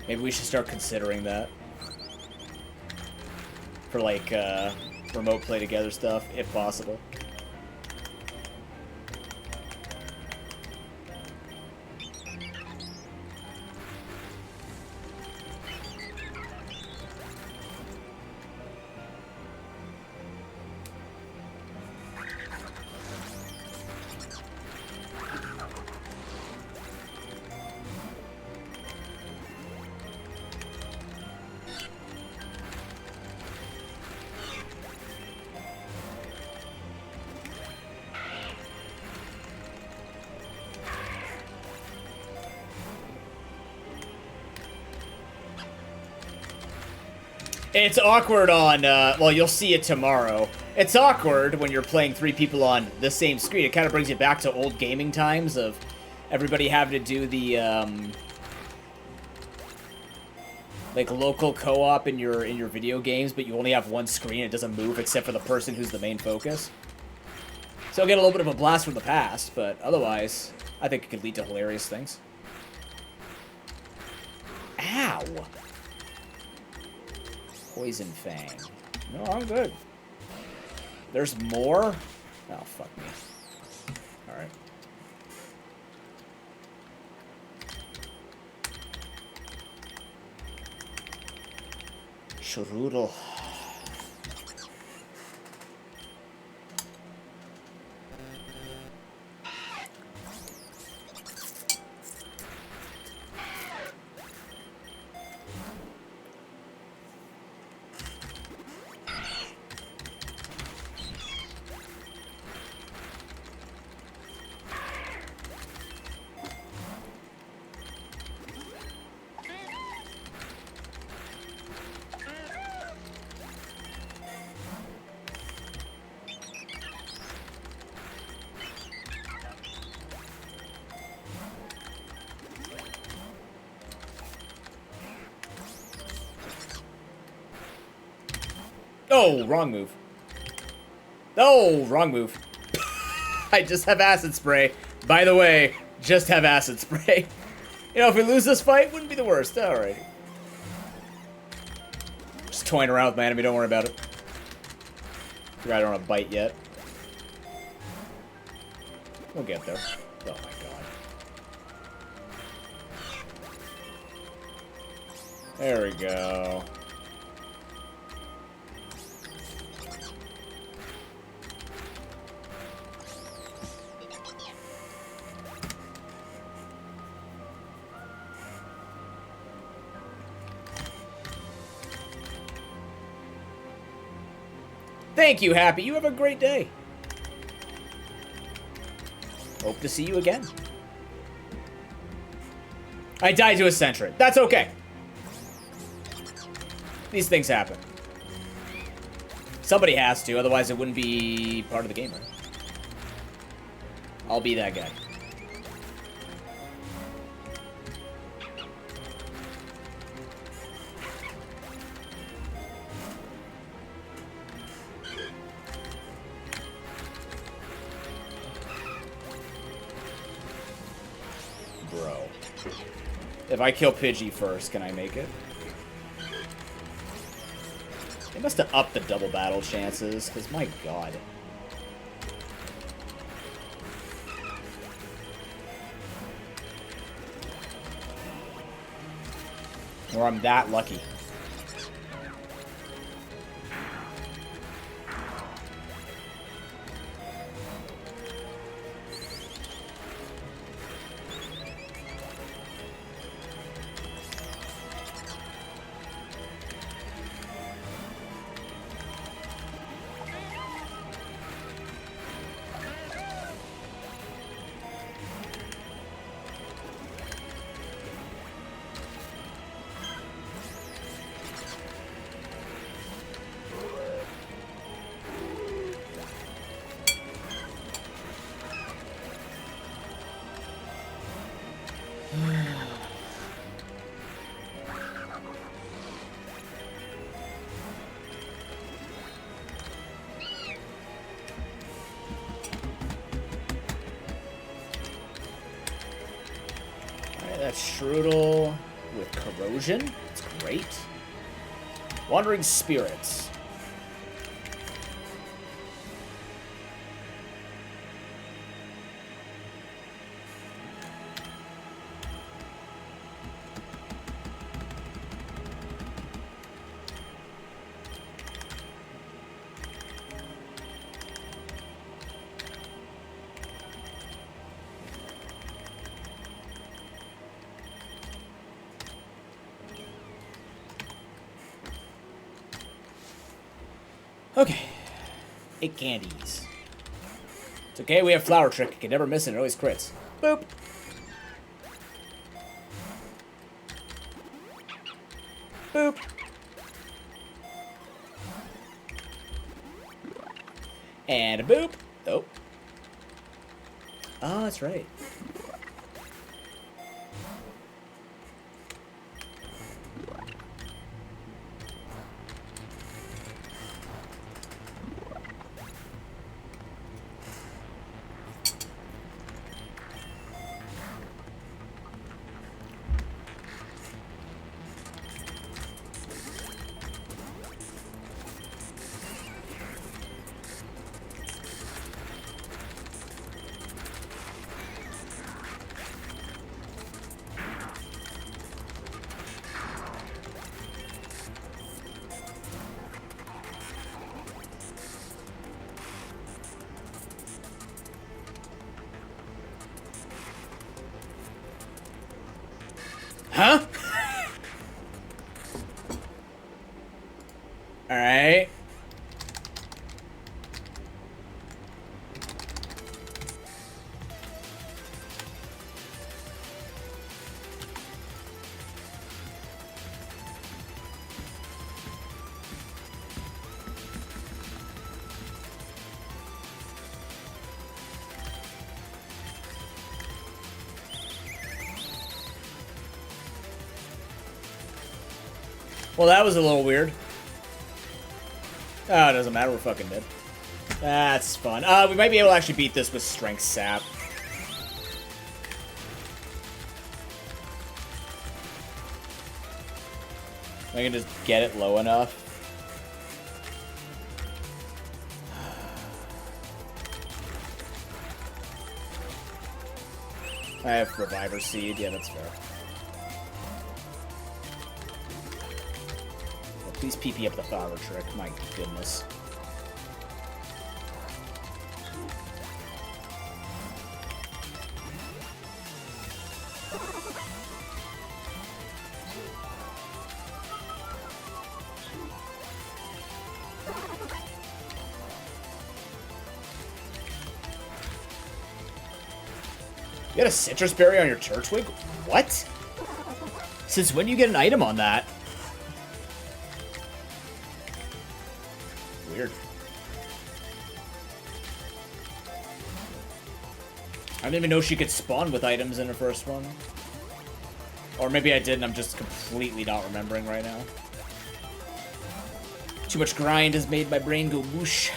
Speaker 1: Maybe we should start considering that. For, like, Remote Play Together stuff, if possible. It's awkward on, well, you'll see it tomorrow. It's awkward when you're playing 3 people on the same screen. It kind of brings you back to old gaming times of everybody having to do the, like, local co-op in your video games, but you only have one screen. It doesn't move except for the person who's the main focus. So I'll get a little bit of a blast from the past, but otherwise, I think it could lead to hilarious things. Ow! Poison Fang. No, I'm good. There's more? Oh, fuck me. Alright. Shroodle. Oh, wrong move. Oh, wrong move. I just have acid spray. By the way, just have acid spray. You know, if we lose this fight, wouldn't be the worst. Alrighty. Just toying around with my enemy, don't worry about it. I don't want to bite yet. We'll get there. Oh my god. There we go. Thank you, Happy. You have a great day. Hope to see you again. I died to a sentry. That's okay. These things happen. Somebody has to, otherwise it wouldn't be part of the game, right? I'll be that guy. Bro. If I kill Pidgey first, can I make it? They must have upped the double battle chances, because my god. Or I'm that lucky. That's Strudel with Corrosion. That's great. Wandering Spirits. Okay. 8 candies. It's okay, we have Flower Trick. You can never miss it. It always crits. Boop. Boop. And a boop. Oh. Oh, that's right. Huh? Alright. Well, that was a little weird. Oh, it doesn't matter. We're fucking dead. That's fun. We might be able to actually beat this with Strength Sap. I can just get it low enough. I have Reviver Seed. Yeah, that's fair. Well, please PP up the Flower Trick. My goodness. You got a Citrus Berry on your Turtwig? What? Since when do you get an item on that? Weird. I didn't even know she could spawn with items in her first one. Or maybe I did and I'm just completely not remembering right now. Too much grind has made my brain go whoosh.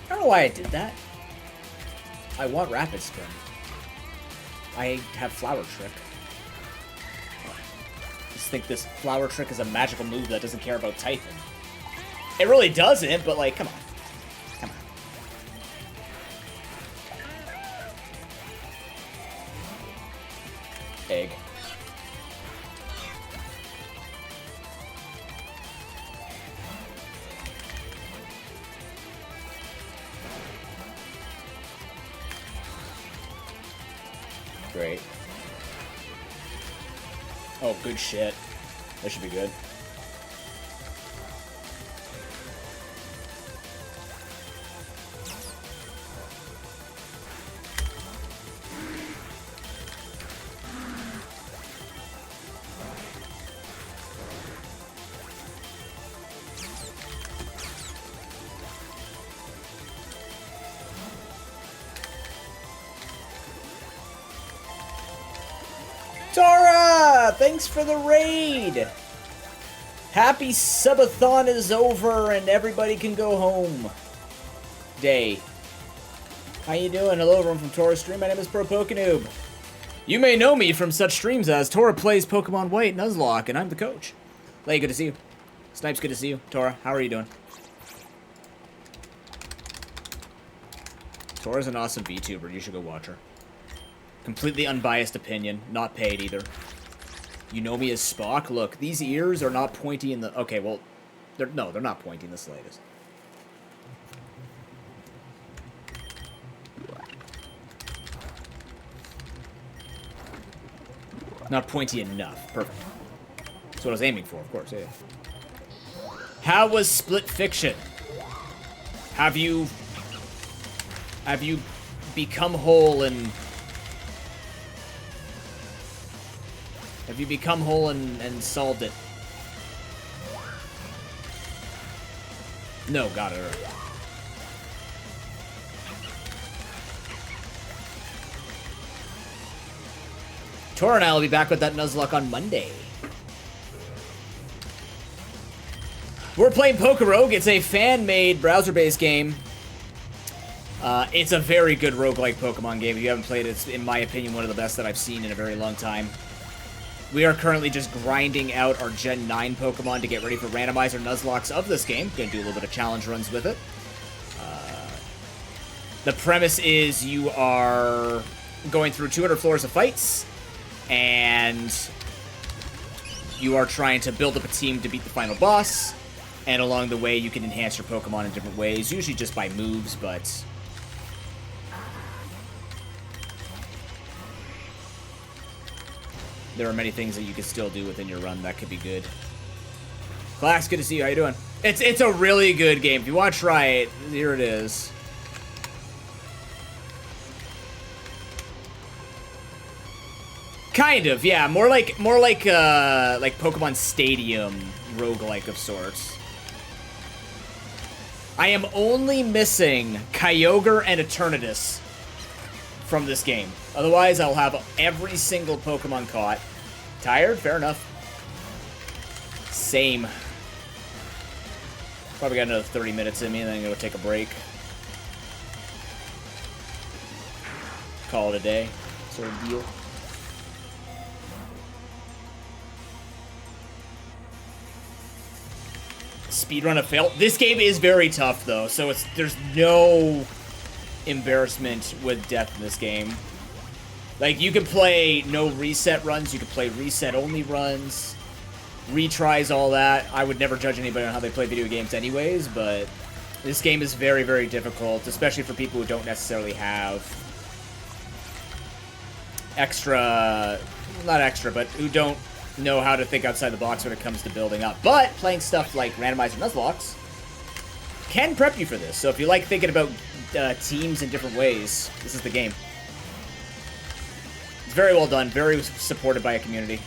Speaker 1: I don't know why I did that. I want Rapid Spin. I have Flower Trick. I just think this Flower Trick is a magical move that doesn't care about typing. It really doesn't, but like, come on. Come on. Egg. Great. Oh, good shit. That should be good. Tora! Thanks for the raid! Happy subathon is over and everybody can go home. Day. How you doing? Hello everyone from Tora's stream. My name is PokeNoob. You may know me from such streams as Tora plays Pokemon White, Nuzlocke, and I'm the coach. Lay, good to see you. Snipes, good to see you. Tora, how are you doing? Tora's an awesome VTuber. You should go watch her. Completely unbiased opinion. Not paid either. You know me as Spock? Look, these ears are not pointy in the... Okay, well... they're not pointy in the slightest. Not pointy enough. Perfect. That's what I was aiming for, of course, yeah. How was Split Fiction? Have you become whole and... Have you become whole and solved it? No, got it. Tora and I will be back with that Nuzlocke on Monday. We're playing PokeRogue. It's a fan-made browser-based game. It's a very good roguelike Pokemon game. If you haven't played it, it's, in my opinion, one of the best that I've seen in a very long time. We are currently just grinding out our Gen 9 Pokemon to get ready for randomizer Nuzlocks of this game. Gonna do a little bit of challenge runs with it. The premise is you are going through 200 floors of fights, and you are trying to build up a team to beat the final boss, and along the way you can enhance your Pokemon in different ways, usually just by moves, but... there are many things that you can still do within your run that could be good. Clax, good to see you. How you doing? It's a really good game. If you want to try it, here it is. Kind of, yeah. More like Pokemon Stadium roguelike of sorts. I am only missing Kyogre and Eternatus from this game. Otherwise, I'll have every single Pokemon caught. Tired? Fair enough. Same. Probably got another 30 minutes in me, and then I'm gonna go take a break. Call it a day, sort of deal. Speedrun a fail. This game is very tough, though, so there's no embarrassment with death in this game. Like, you can play no reset runs, you can play reset-only runs, retries, all that. I would never judge anybody on how they play video games anyways, but this game is very, very difficult, especially for people who don't necessarily have not extra, but who don't know how to think outside the box when it comes to building up. But playing stuff like randomizer Nuzlocke can prep you for this. So if you like thinking about teams in different ways, this is the game. It's very well done, very supported by a community.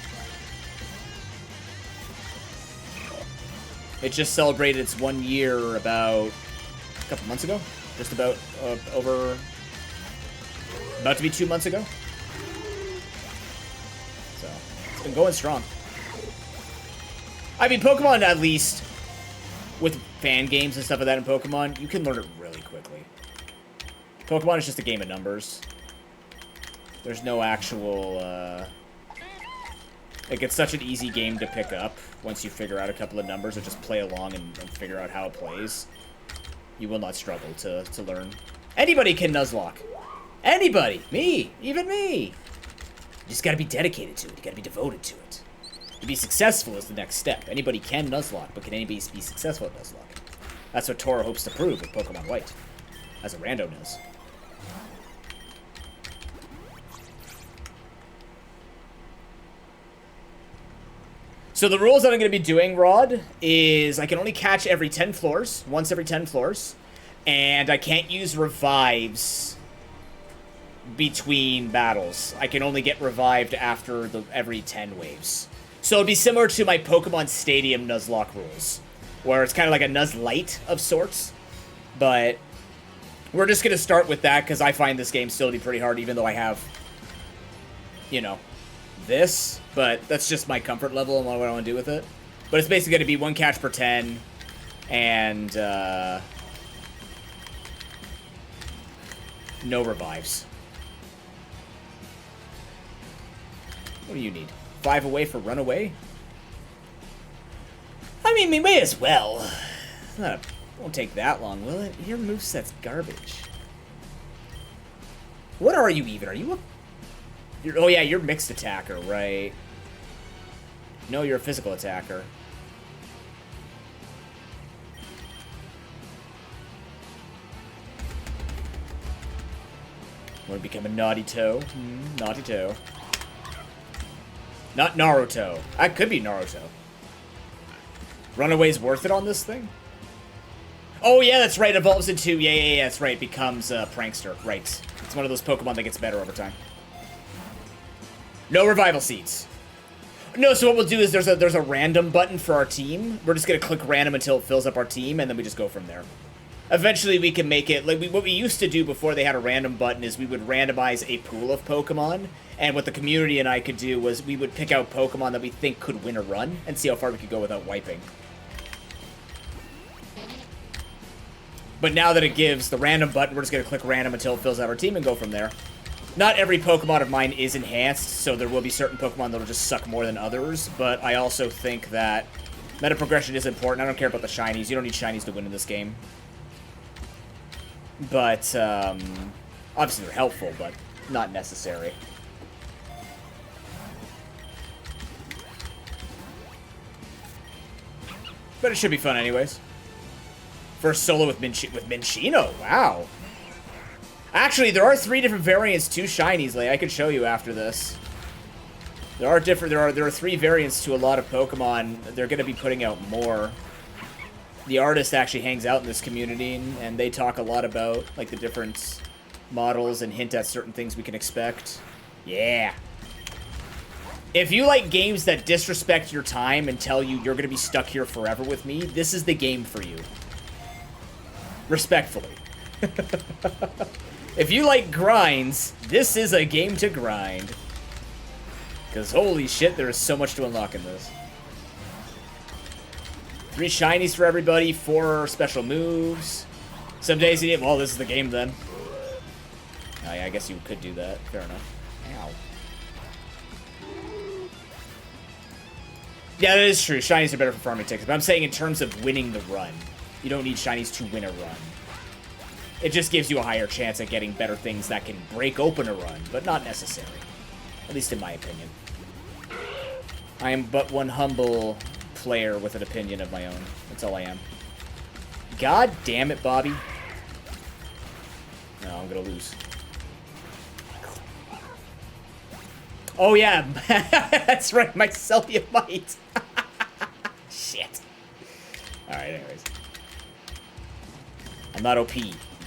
Speaker 1: It just celebrated its 1 year about a couple months ago. Just about about to be 2 months ago. So, it's been going strong. I mean, Pokemon, at least, with fan games and stuff like that in Pokemon, you can learn it really quickly. Pokemon is just a game of numbers. There's no actual, like, it's such an easy game to pick up once you figure out a couple of numbers or just play along and figure out how it plays. You will not struggle to learn. Anybody can Nuzlocke. Anybody! Me! Even me! You just gotta be dedicated to it. You gotta be devoted to it. To be successful is the next step. Anybody can Nuzlocke, but can anybody be successful at Nuzlocke? That's what Tora hopes to prove with Pokemon White. As a rando knows. So the rules that I'm going to be doing, Rod, is I can only catch every 10 floors, once every 10 floors, and I can't use revives between battles. I can only get revived after every 10 waves. So it'd be similar to my Pokemon Stadium Nuzlocke rules, where it's kind of like a Nuzlite of sorts, but we're just going to start with that because I find this game still to be pretty hard, even though I have, you know, this, but that's just my comfort level and what I want to do with it. But it's basically going to be 1 catch per 10, and no revives. What do you need? 5 away for runaway? I mean, we may as well. Won't take that long, will it? Your moveset's garbage. What are you even? Are you a... oh yeah, you're mixed attacker, right? No, you're a physical attacker. Want to become a naughty toe? Naughty toe. Not Naruto. I could be Naruto. Runaway's worth it on this thing? Oh yeah, that's right. It evolves into... Yeah, that's right. Becomes a prankster. Right. It's one of those Pokemon that gets better over time. No revival seeds. No, so what we'll do is there's a random button for our team. We're just gonna click random until it fills up our team, and then we just go from there. Eventually, we can make it like what we used to do before they had a random button is we would randomize a pool of Pokemon, and what the community and I could do was we would pick out Pokemon that we think could win a run and see how far we could go without wiping. But now that it gives the random button, we're just gonna click random until it fills out our team and go from there. Not every Pokemon of mine is enhanced, so there will be certain Pokemon that will just suck more than others, but I also think that meta progression is important. I don't care about the shinies. You don't need shinies to win in this game. But, obviously they're helpful, but not necessary. But it should be fun anyways. First solo with Minchino, wow. Actually, there are 3 different variants to shinies, like I could show you after this. There are 3 variants to a lot of Pokemon. They're gonna be putting out more. the artist actually hangs out in this community, and they talk a lot about like the different models and hint at certain things we can expect. Yeah. If you like games that disrespect your time and tell you you're gonna be stuck here forever with me, this is the game for you. Respectfully. If you like grinds, this is a game to grind. Because holy shit, there is so much to unlock in this. 3 shinies for everybody, 4 special moves. Some days you need... Well, this is the game then. Oh, yeah, I guess you could do that. Fair enough. Ow. Yeah, that is true. Shinies are better for farming tickets. But I'm saying in terms of winning the run. You don't need shinies to win a run. It just gives you a higher chance at getting better things that can break open a run, but not necessary. At least in my opinion. I am but one humble player with an opinion of my own. That's all I am. God damn it, Bobby. No, I'm gonna lose. Oh yeah, that's right, myself you might. Shit. Alright, anyways. I'm not OP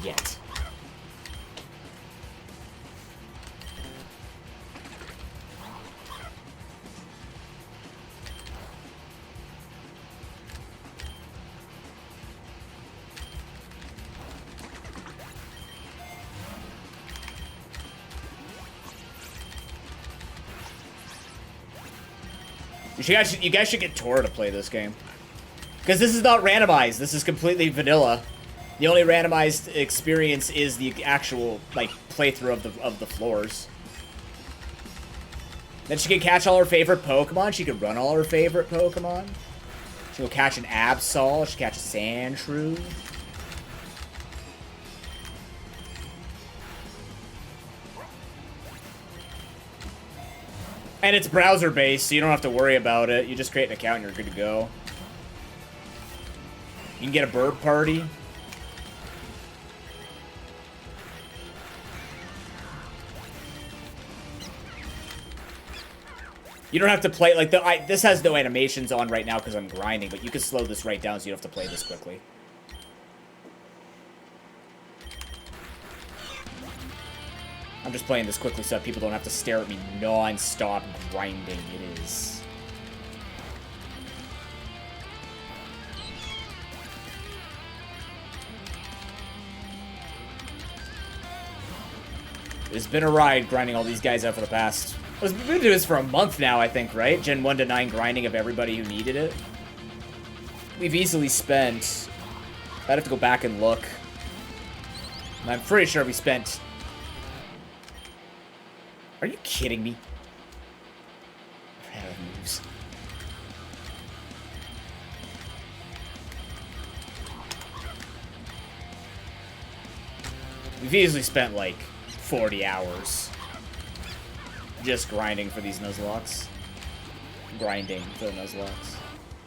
Speaker 1: yet. You guys should get Tora to play this game. Because this is not randomized. This is completely vanilla. The only randomized experience is the actual, like, playthrough of the floors. Then she can catch all her favorite Pokemon. She can run all her favorite Pokemon. She'll catch an Absol. She'll catch a Sandshrew. And it's browser-based, so you don't have to worry about it. You just create an account and you're good to go. You can get a bird party. You don't have to play, like, this has no animations on right now because I'm grinding, but you can slow this right down so you don't have to play this quickly. I'm just playing this quickly so that people don't have to stare at me non-stop grinding. It is. It's been a ride grinding all these guys out for the past... We've been doing this for a month now, I think, right? Gen 1 to 9 grinding of everybody who needed it. We've easily spent... I'd have to go back and look. I'm pretty sure we spent... Are you kidding me? Out of moves. We've easily spent like 40 hours just grinding for these Nuzlockes. Grinding for the Nuzlockes.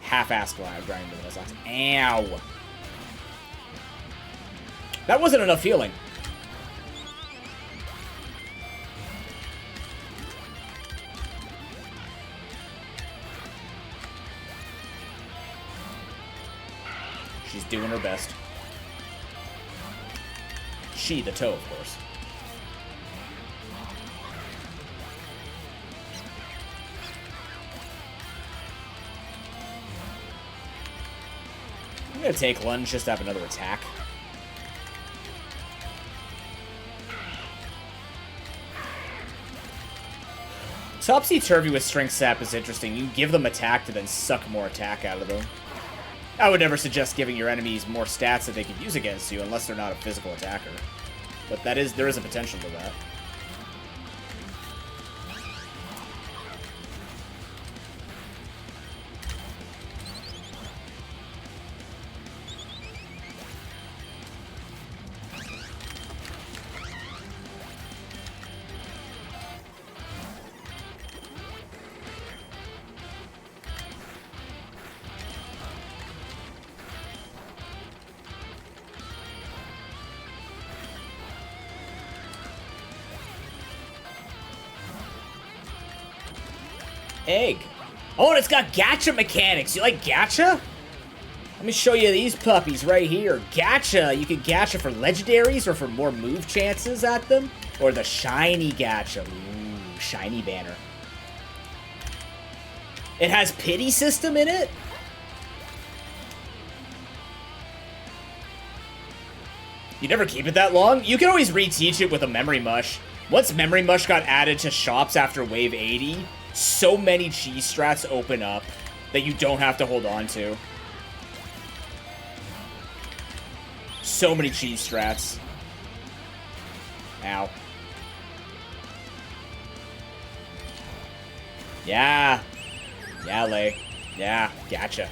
Speaker 1: Half-assed grinding for the Nuzlockes. Ow! That wasn't enough healing. She's doing her best. She, the toe, of course. I'm gonna take lunge just to have another attack. Topsy-turvy with Strength Sap is interesting. You give them attack to then suck more attack out of them. I would never suggest giving your enemies more stats that they can use against you unless they're not a physical attacker. But there is a potential to that. Egg. Oh, and it's got gacha mechanics. You like gacha? Let me show you these puppies right here. Gacha. You can gacha for legendaries or for more move chances at them. Or the shiny gacha. Ooh, shiny banner. It has pity system in it? You never keep it that long? You can always reteach it with a memory mush. Once memory mush got added to shops after wave 80, so many cheese strats open up that you don't have to hold on to. So many cheese strats. Ow. Yeah. Yeah, Lay. Yeah, gacha.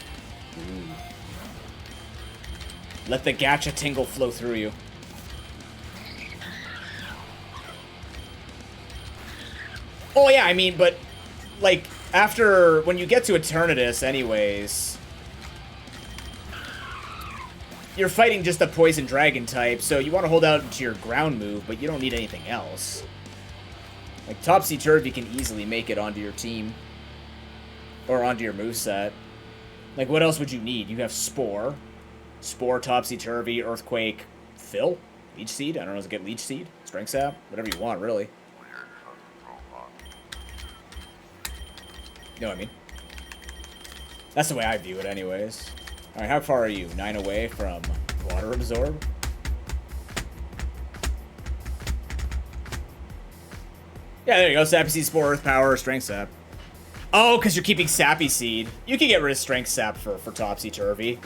Speaker 1: Ooh. Let the gacha tingle flow through you. Oh yeah, I mean, but, like, after, when you get to Eternatus anyways, you're fighting just a poison dragon type, so you want to hold out into your ground move, but you don't need anything else. Like, Topsy-Turvy can easily make it onto your team. Or onto your moveset. Like, what else would you need? You have Spore. Spore, Topsy-Turvy, Earthquake, Fill? Leech Seed? I don't know, does it get Leech Seed? Strength Sap? Whatever you want, really. You know what I mean? That's the way I view it anyways. Alright, how far are you? 9 away from Water Absorb? Yeah, there you go. Sappy Seed, Spore, Earth Power, Strength Sap. Oh, because you're keeping Sappy Seed. You can get rid of Strength Sap for Topsy-Turvy.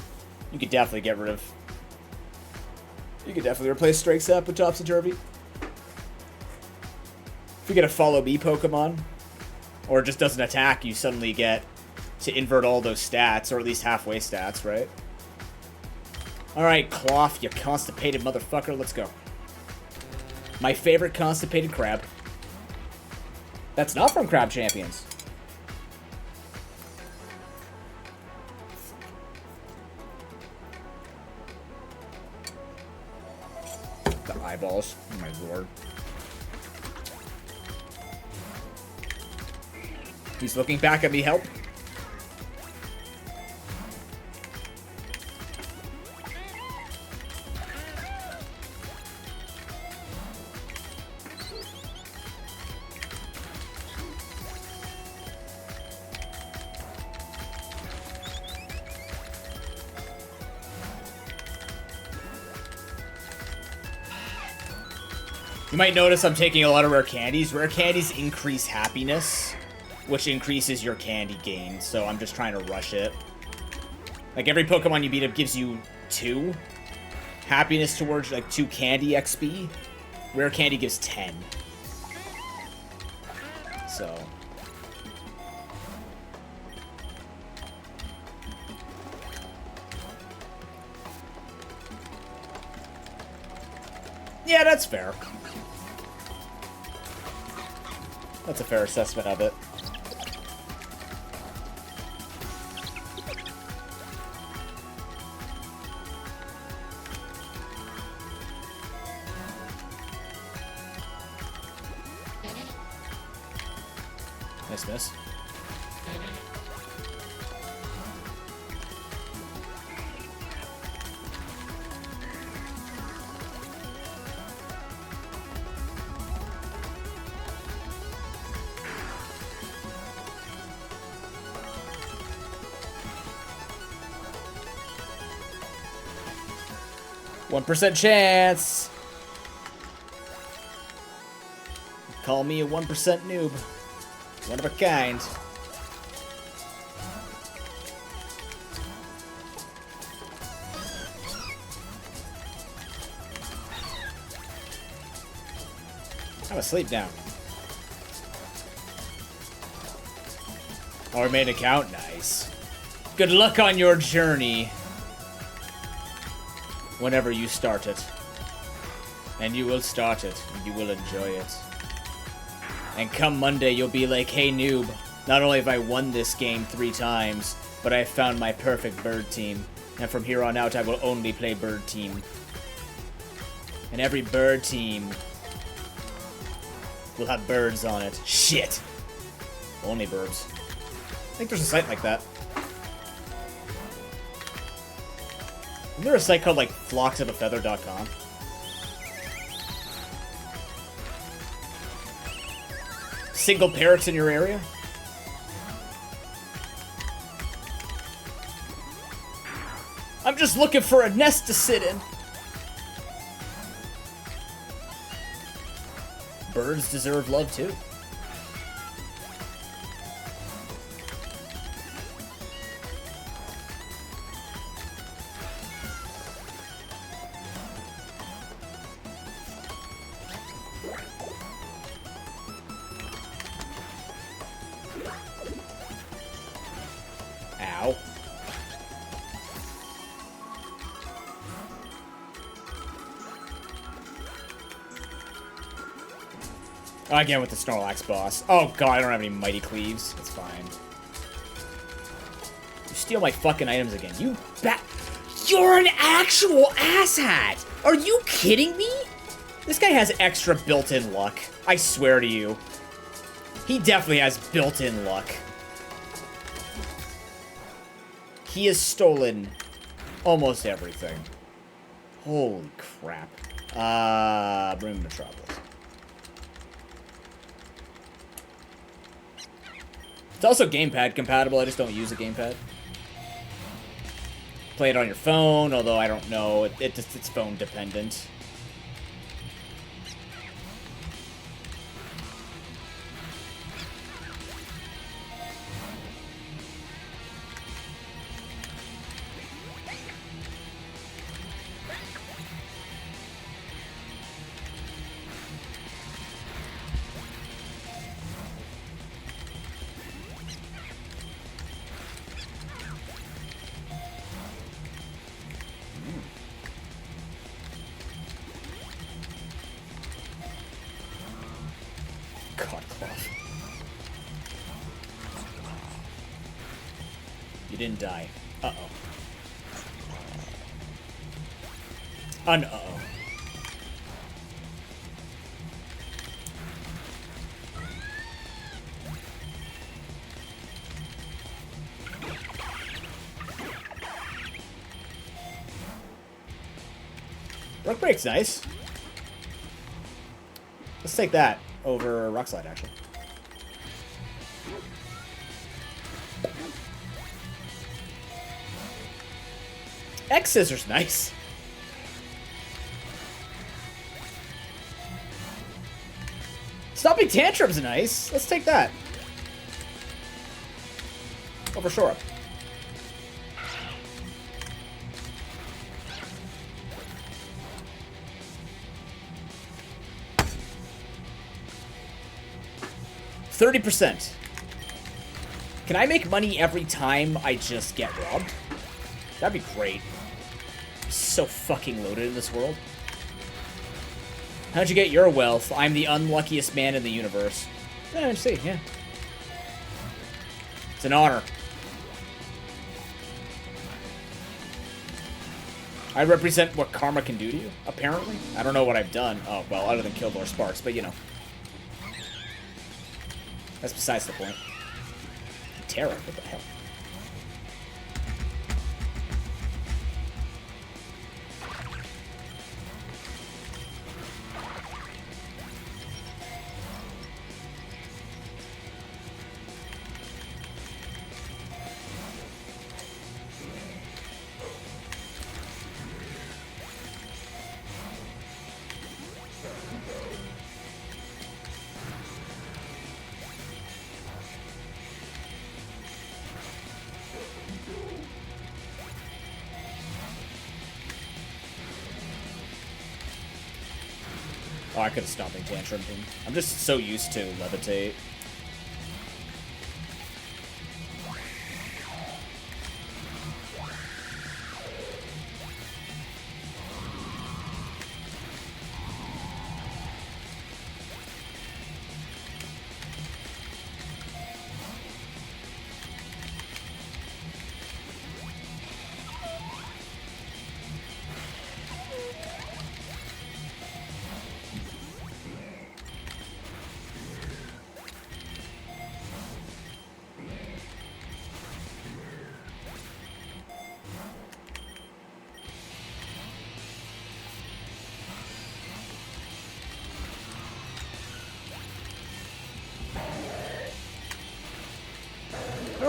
Speaker 1: You could definitely get rid of... You could definitely replace Strength Sap with Topsy-Turvy. If you get a Follow Me Pokemon, or it just doesn't attack, you suddenly get to invert all those stats, or at least halfway stats, right? Alright, Cloth, you constipated motherfucker, let's go. My favorite constipated crab. That's not from Crab Champions. The eyeballs. Oh my lord. He's looking back at me, help. You might notice I'm taking a lot of rare candies. Rare candies increase happiness, which increases your candy gain, so I'm just trying to rush it. Like, every Pokemon you beat up gives you 2 happiness towards, like, 2 candy XP. Rare candy gives 10. So... yeah, that's fair. That's a fair assessment of it. Nice miss. %1 chance. Call me a 1% noob. One of a kind. I'm asleep now. Oh, we made an account? Nice. Good luck on your journey. Whenever you start it. And you will start it, and you will enjoy it. And come Monday, you'll be like, hey noob, not only have I won this game 3 times, but I found my perfect bird team. And from here on out, I will only play bird team. And every bird team will have birds on it. Shit! Only birds. I think there's a site like that. Isn't there a site called, like, flocksofafeather.com? Single parrots in your area? I'm just looking for a nest to sit in. Birds deserve love, too. Ow. Again with the Snorlax boss. Oh god, I don't have any Mighty Cleaves. That's fine. You steal my fucking items again. You bat. You're an actual asshat! Are you kidding me? This guy has extra built-in luck. I swear to you. He definitely has built-in luck. He has stolen almost everything. Holy crap. Bring him to Metropolis. It's also gamepad compatible, I just don't use a gamepad. Play it on your phone, although I don't know, it's phone dependent. Didn't die. Uh-oh. Uh-oh. Rock Break's nice. Let's take that over Rock Slide, actually. X Scissor's nice. Stopping Tantrum's nice. Let's take that. Over Shore Up. %. Can I make money every time I just get robbed? That'd be great. So fucking loaded in this world. How'd you get your wealth? I'm the unluckiest man in the universe. Yeah, see, yeah. It's an honor. I represent what karma can do to you, apparently. I don't know what I've done. Oh, well, other than kill more Sparks, but you know. That's besides the point. Terra, what the hell? Oh, I could have Stomping Tantrum him. I'm just so used to Levitate.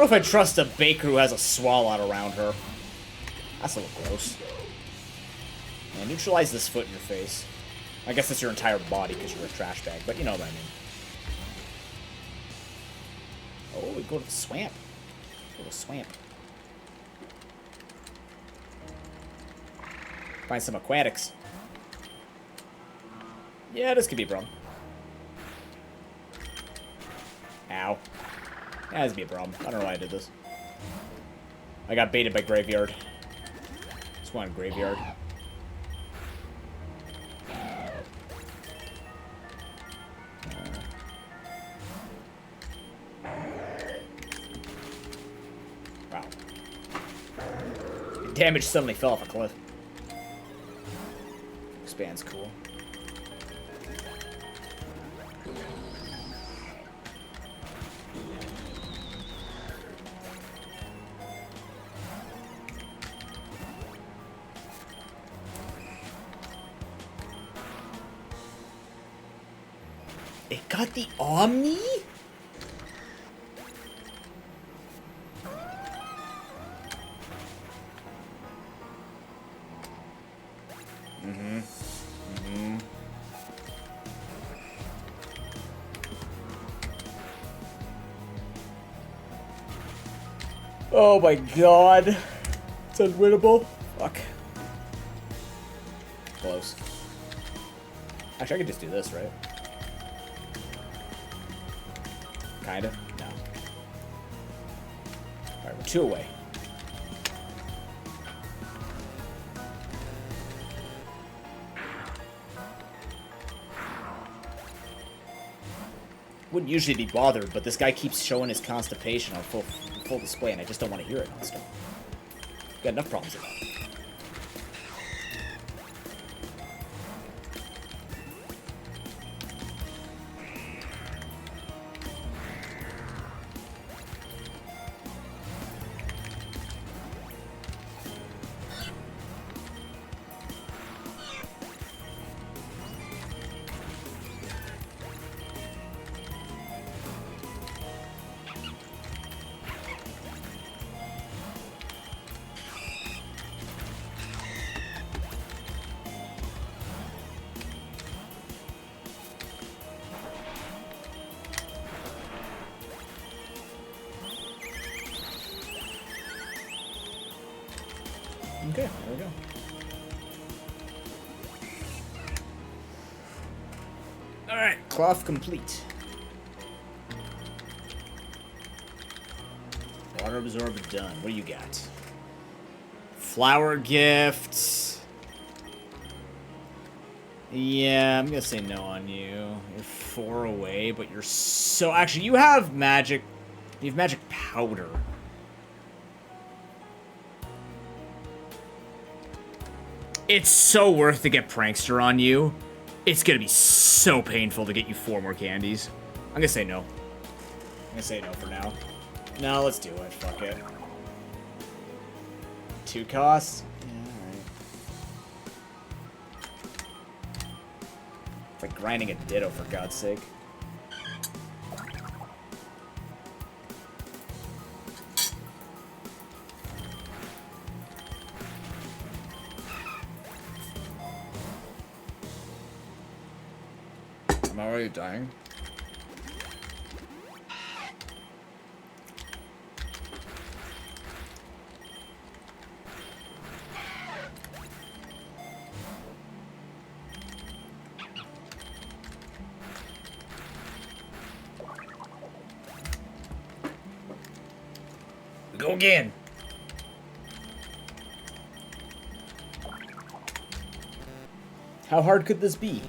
Speaker 1: know if I trust a baker who has a swallow around her. That's a little gross. Yeah, neutralize this foot in your face. I guess it's your entire body because you're a trash bag, but you know what I mean. Oh, we go to the swamp. Go to the swamp. Find some aquatics. Yeah, this could be a problem. Ow. Yeah, this could be a problem. I don't know why I did this. I got baited by Graveyard. Just wanted Graveyard. Wow. Damage suddenly fell off a cliff. Expand's cool. It got the Omni? Oh my god. It's unwinnable. Fuck. Close. Actually, I could just do this, right? Kind of? No. Alright, we're 2 away. Wouldn't usually be bothered, but this guy keeps showing his constipation on full display, and I just don't want to hear it on stuff. Got enough problems with that. Okay, there we go. Alright, cloth complete. Water absorber done. What do you got? Flower gifts. Yeah, I'm gonna say no on you. You're 4 away, but you're so... Actually, you have magic... You have magic powder. It's so worth to get Prankster on you. It's gonna be so painful to get you 4 more candies. I'm gonna say no. I'm gonna say no for now. No, let's do it. Fuck it. 2 costs? Yeah, alright. It's like grinding a Ditto, for God's sake. Am I already dying? Go again. How hard could this be?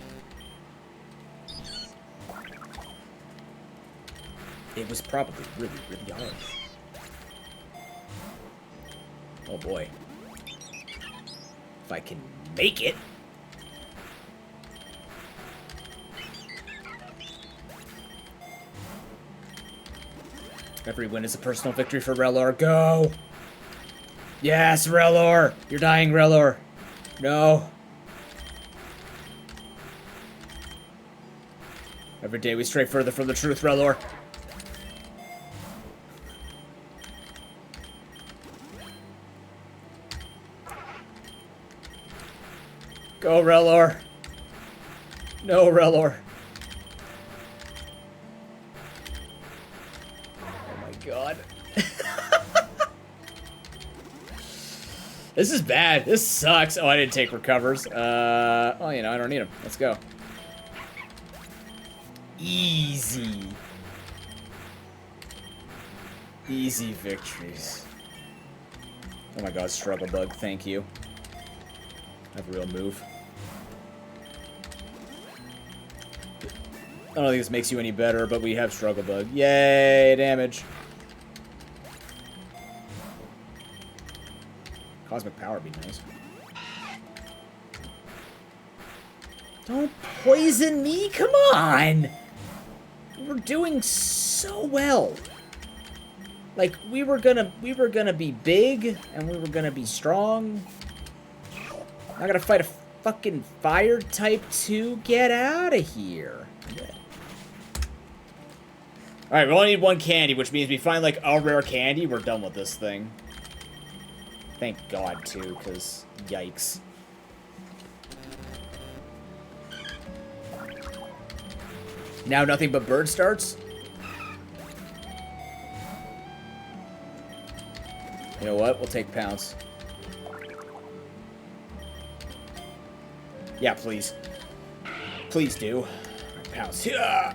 Speaker 1: It was probably really, really hard. Oh boy. If I can make it. Every win is a personal victory for Relor. Go! Yes, Relor! You're dying, Relor. No. Every day we stray further from the truth, Relor. Go, Relor. No, Relor. Oh my god. This is bad. This sucks. Oh, I didn't take recovers. Oh, you know, I don't need them. Let's go. Easy. Easy victories. Oh my god, struggle bug. Thank you. Have a real move. I don't think this makes you any better, but we have struggle bug. Yay, damage. Cosmic power would be nice. Don't poison me, come on! We're doing so well. Like, we were gonna be big, and we were gonna be strong. I gotta fight a fucking fire type 2? Get out of here. Alright, we only need one candy, which means we find, like, a rare candy, we're done with this thing. Thank God, too, because yikes. Now nothing but bird starts? You know what? We'll take Pounce. Yeah, please. Please do. Pounce. Yeah!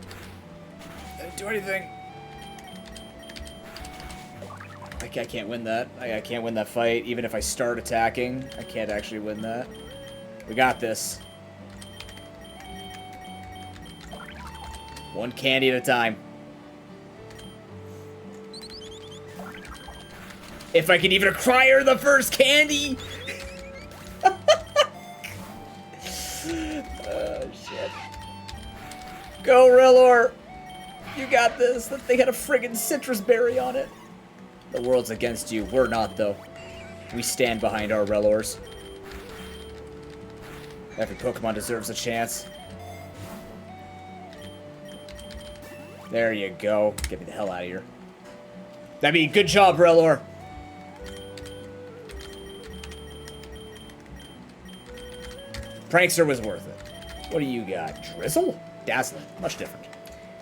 Speaker 1: Didn't do anything. I can't win that. I can't win that fight. Even if I start attacking, I can't actually win that. We got this. One candy at a time. If I can even acquire the first candy! Oh, shit. Go, Rillor! You got this. That thing had a friggin' citrus berry on it. The world's against you. We're not, though. We stand behind our Rellors. Every Pokemon deserves a chance. There you go. Get me the hell out of here. That'd be a good job, Rellor. Prankster was worth it. What do you got? Drizzle? Dazzling. Much different.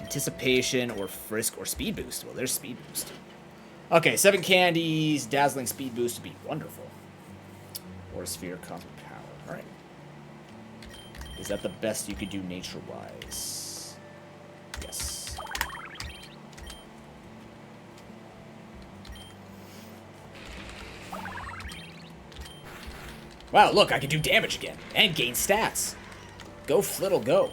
Speaker 1: Anticipation or Frisk or Speed Boost. Well, there's Speed Boost. Okay, 7 candies. Dazzling, Speed Boost would be wonderful. Or Sphere, Cosmic Power. Alright. Is that the best you could do nature-wise? Yes. Wow, look, I can do damage again. And gain stats. Go, Flittle, go.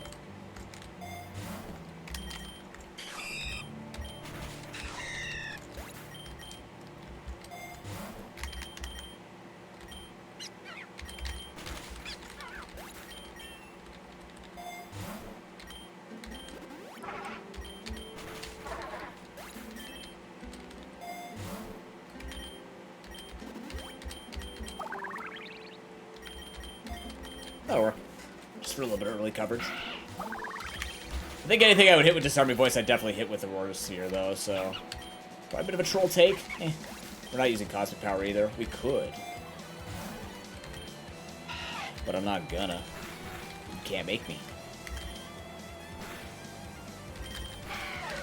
Speaker 1: That'll work. Just for a little bit of early coverage. I think anything I would hit with Disarming Voice, I'd definitely hit with Aurora's Sphere, though, so... Quite a bit of a troll take. We're not using Cosmic Power either. We could. But I'm not gonna. You can't make me.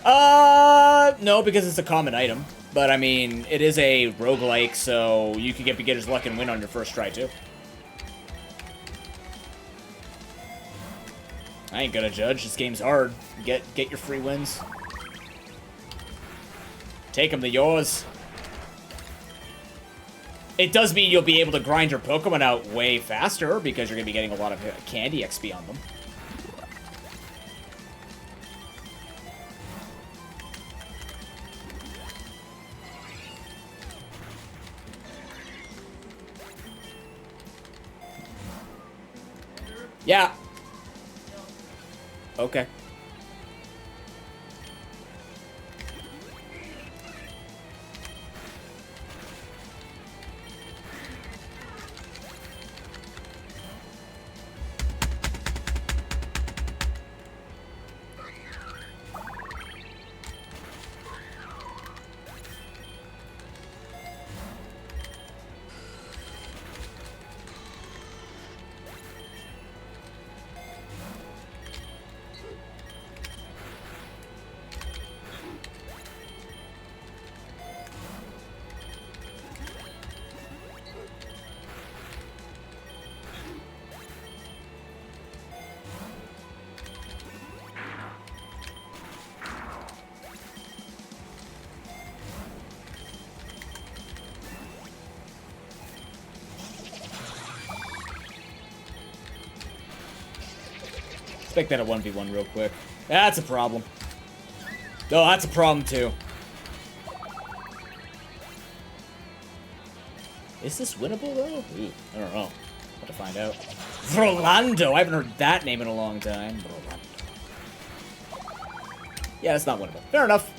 Speaker 1: No, because it's a common item. But, I mean, it is a roguelike, so you can get Beginner's Luck and win on your first try, too. I ain't gonna judge. This game's hard. Get your free wins. Take them, they're yours. It does mean you'll be able to grind your Pokemon out way faster because you're gonna be getting a lot of candy XP on them. Yeah. Okay. make that a 1v1 real quick. That's a problem. No, that's a problem too. Is this winnable though? Ooh, I don't know. Have to find out. Rolando! I haven't heard that name in a long time. Rolando. Yeah, that's not winnable. Fair enough.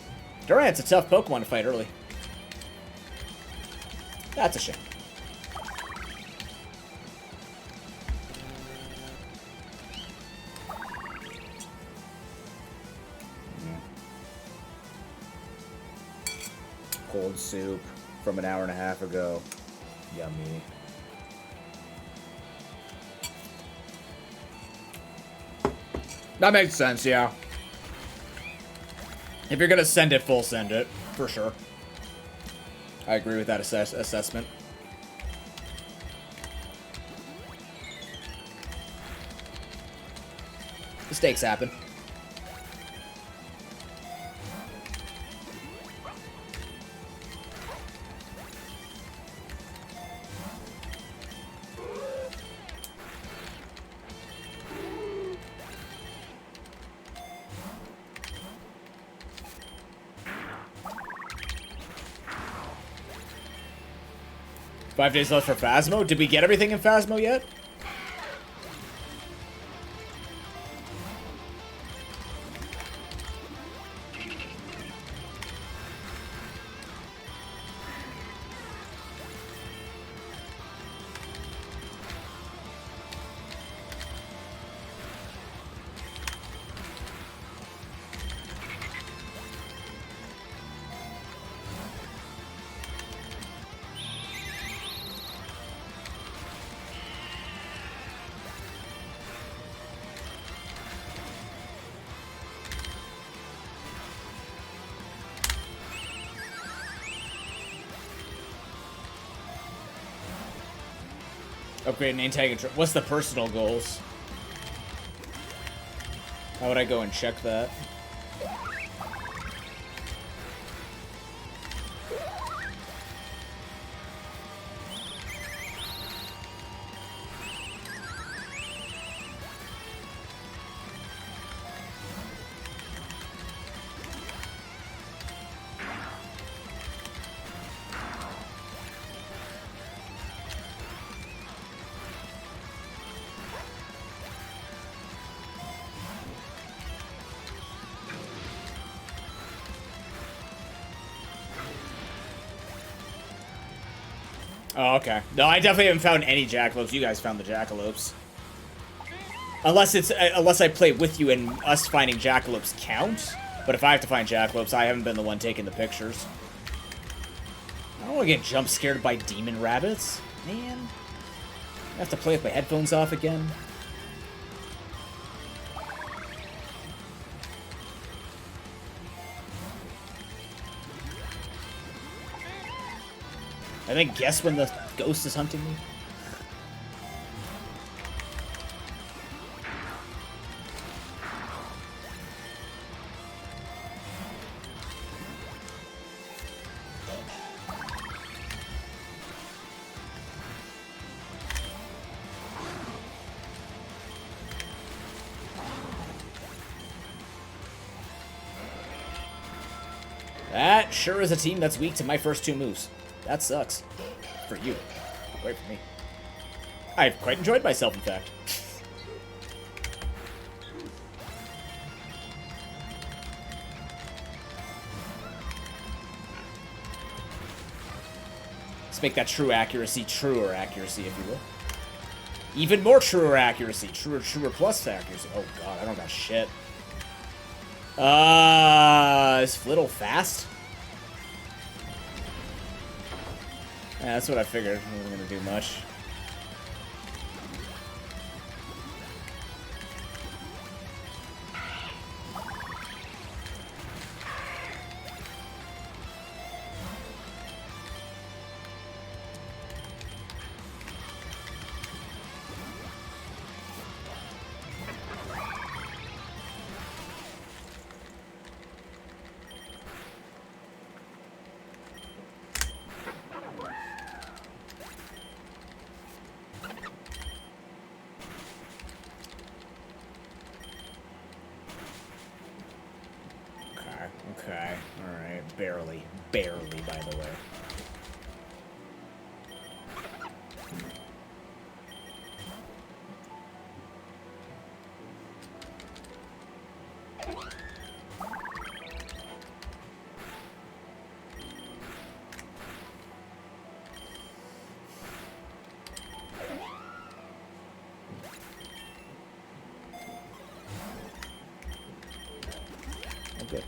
Speaker 1: Durant's a tough Pokemon to fight early. That's a shame. Cold soup from an hour and a half ago. Yummy. That makes sense, yeah. If you're gonna send it full, send it. For sure. I agree with that assessment. Mistakes happen. Five days left for Phasmo? Did we get everything in Phasmo yet? Upgrade name tag and what's the personal goals? How would I go and check that? Oh, okay. No, I definitely haven't found any jackalopes. You guys found the jackalopes. Unless I play with you and us finding jackalopes count. But if I have to find jackalopes, I haven't been the one taking the pictures. I don't want to get jump scared by demon rabbits. Man. I have to play with my headphones off again. I think guess when the ghost is hunting me. That sure is a team that's weak to my first two moves. That sucks. For you. Great for me. I've quite enjoyed myself, in fact. Let's make that true accuracy truer accuracy, if you will. Even more truer accuracy. Truer plus accuracy. Oh god, I don't got shit. Is Flittle fast? Yeah, that's what I figured. I wasn't gonna do much. Okay, alright. Barely. Barely, by the way. Okay.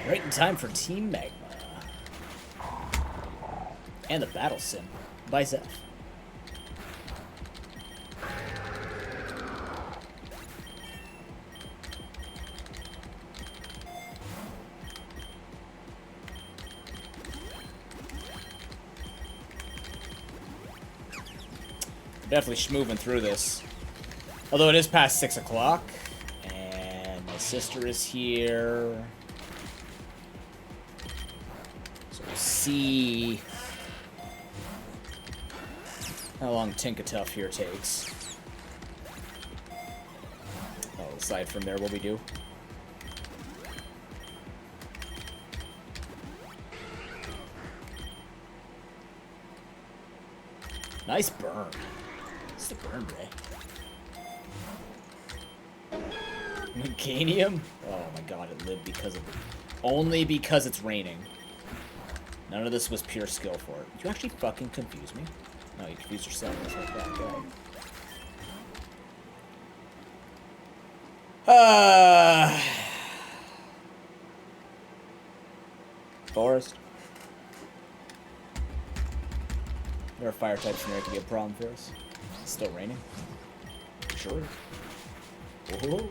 Speaker 1: Right in time for Team Magma. And the Battle Sim by Zeph. Definitely schmooving through this. Although it is past 6 o'clock. And my sister is here. So we'll see how long Tinkatuff here takes. Oh, aside from there, what we do? Nice burn. What's the burn, Ray? Meganium? Oh my god, it lived because of it. Only because it's raining. None of this was pure skill for it. You actually fucking confuse me? No, you confuse yourself. It's like that guy. Forest. There are fire types in there to be a problem for us. It's still raining. Sure. Whoa.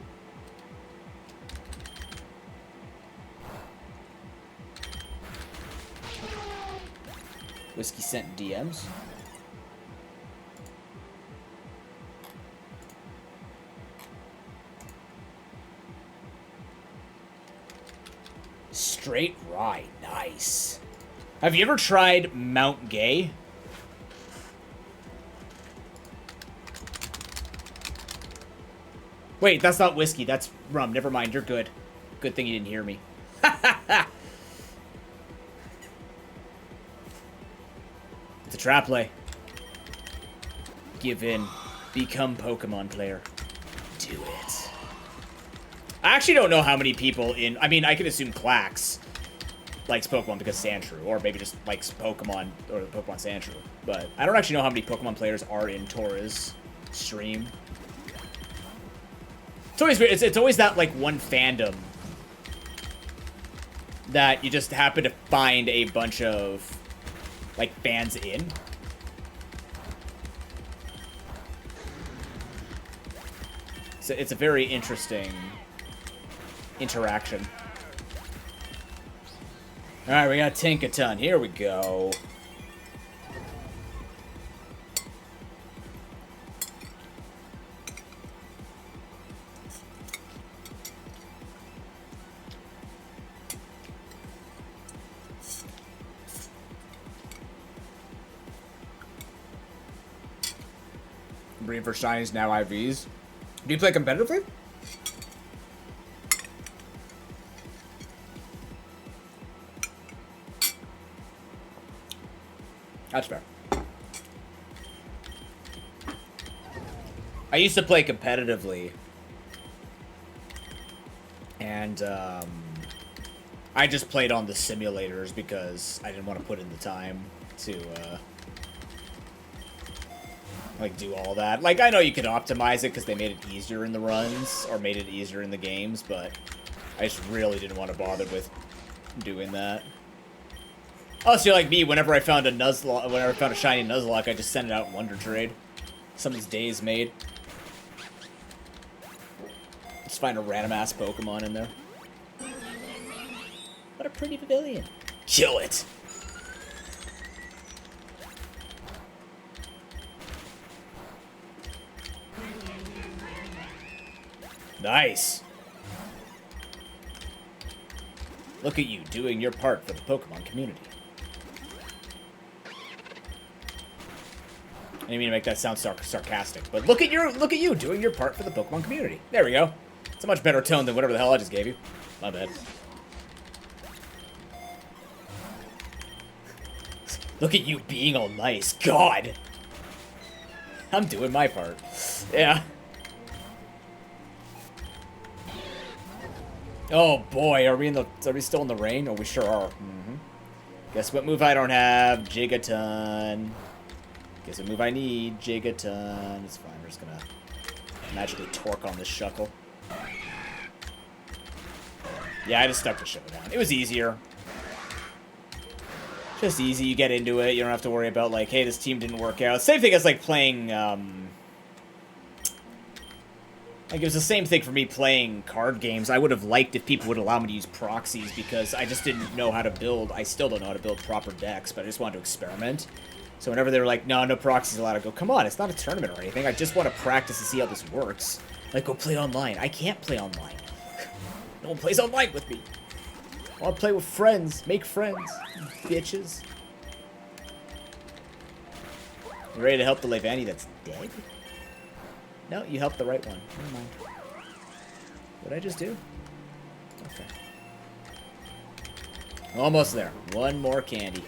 Speaker 1: Whiskey sent DMs. Straight rye, nice. Have you ever tried Mount Gay? Wait, that's not whiskey, that's rum. Never mind, you're good. Good thing you didn't hear me. It's a trap play. Give in. Become Pokemon player. Do it. I actually don't know how many people in... I mean, I can assume Clax likes Pokemon because Sandshrew, or maybe just likes Pokemon, or the Pokemon Sandshrew. But I don't actually know how many Pokemon players are in Tora's stream. It's always weird. It's always that, like, one fandom that you just happen to find a bunch of, like, fans in. So it's a very interesting interaction. Alright, we got Tinkaton. Here we go. Breeding for shinies, now IVs. Do you play competitively? That's fair. I used to play competitively. And, I just played on the simulators because I didn't want to put in the time to, like, do all that. Like, I know you could optimize it because they made it easier in the runs, or made it easier in the games, but I just really didn't want to bother with doing that. Also, like me, whenever I found a Nuzlocke, whenever I found a shiny Nuzlocke, I just send it out in Wonder Trade. Someone's day is made. Just find a random-ass Pokemon in there. What a pretty pavilion. Kill it! Nice! Look at you, doing your part for the Pokemon community. I didn't mean to make that sound sarcastic, but look at you doing your part for the Pokemon community. There we go. It's a much better tone than whatever the hell I just gave you. My bad. Look at you being all nice. God! I'm doing my part. Yeah. Oh boy, are we still in the rain? Oh, we sure are. Mm-hmm. Guess what move I don't have? Gigaton. Guess what move I need? Gigaton. It's fine, we're just gonna magically torque on this Shuckle. Yeah, I just stuck the showdown. It was easier. Just easy. You get into it. You don't have to worry about, like, hey, this team didn't work out. Same thing as, like, playing, like, it was the same thing for me playing card games. I would have liked if people would allow me to use proxies because I just didn't know how to build. I still don't know how to build proper decks, but I just wanted to experiment. So whenever they were like, no proxies allowed, I go, come on, it's not a tournament or anything. I just want to practice to see how this works. Like, go play online. I can't play online. No one plays online with me. I want to play with friends. Make friends. Bitches. You ready to help the Levani that's dead? No, you helped the right one. Never mind. What did I just do? Okay. Almost there. One more candy.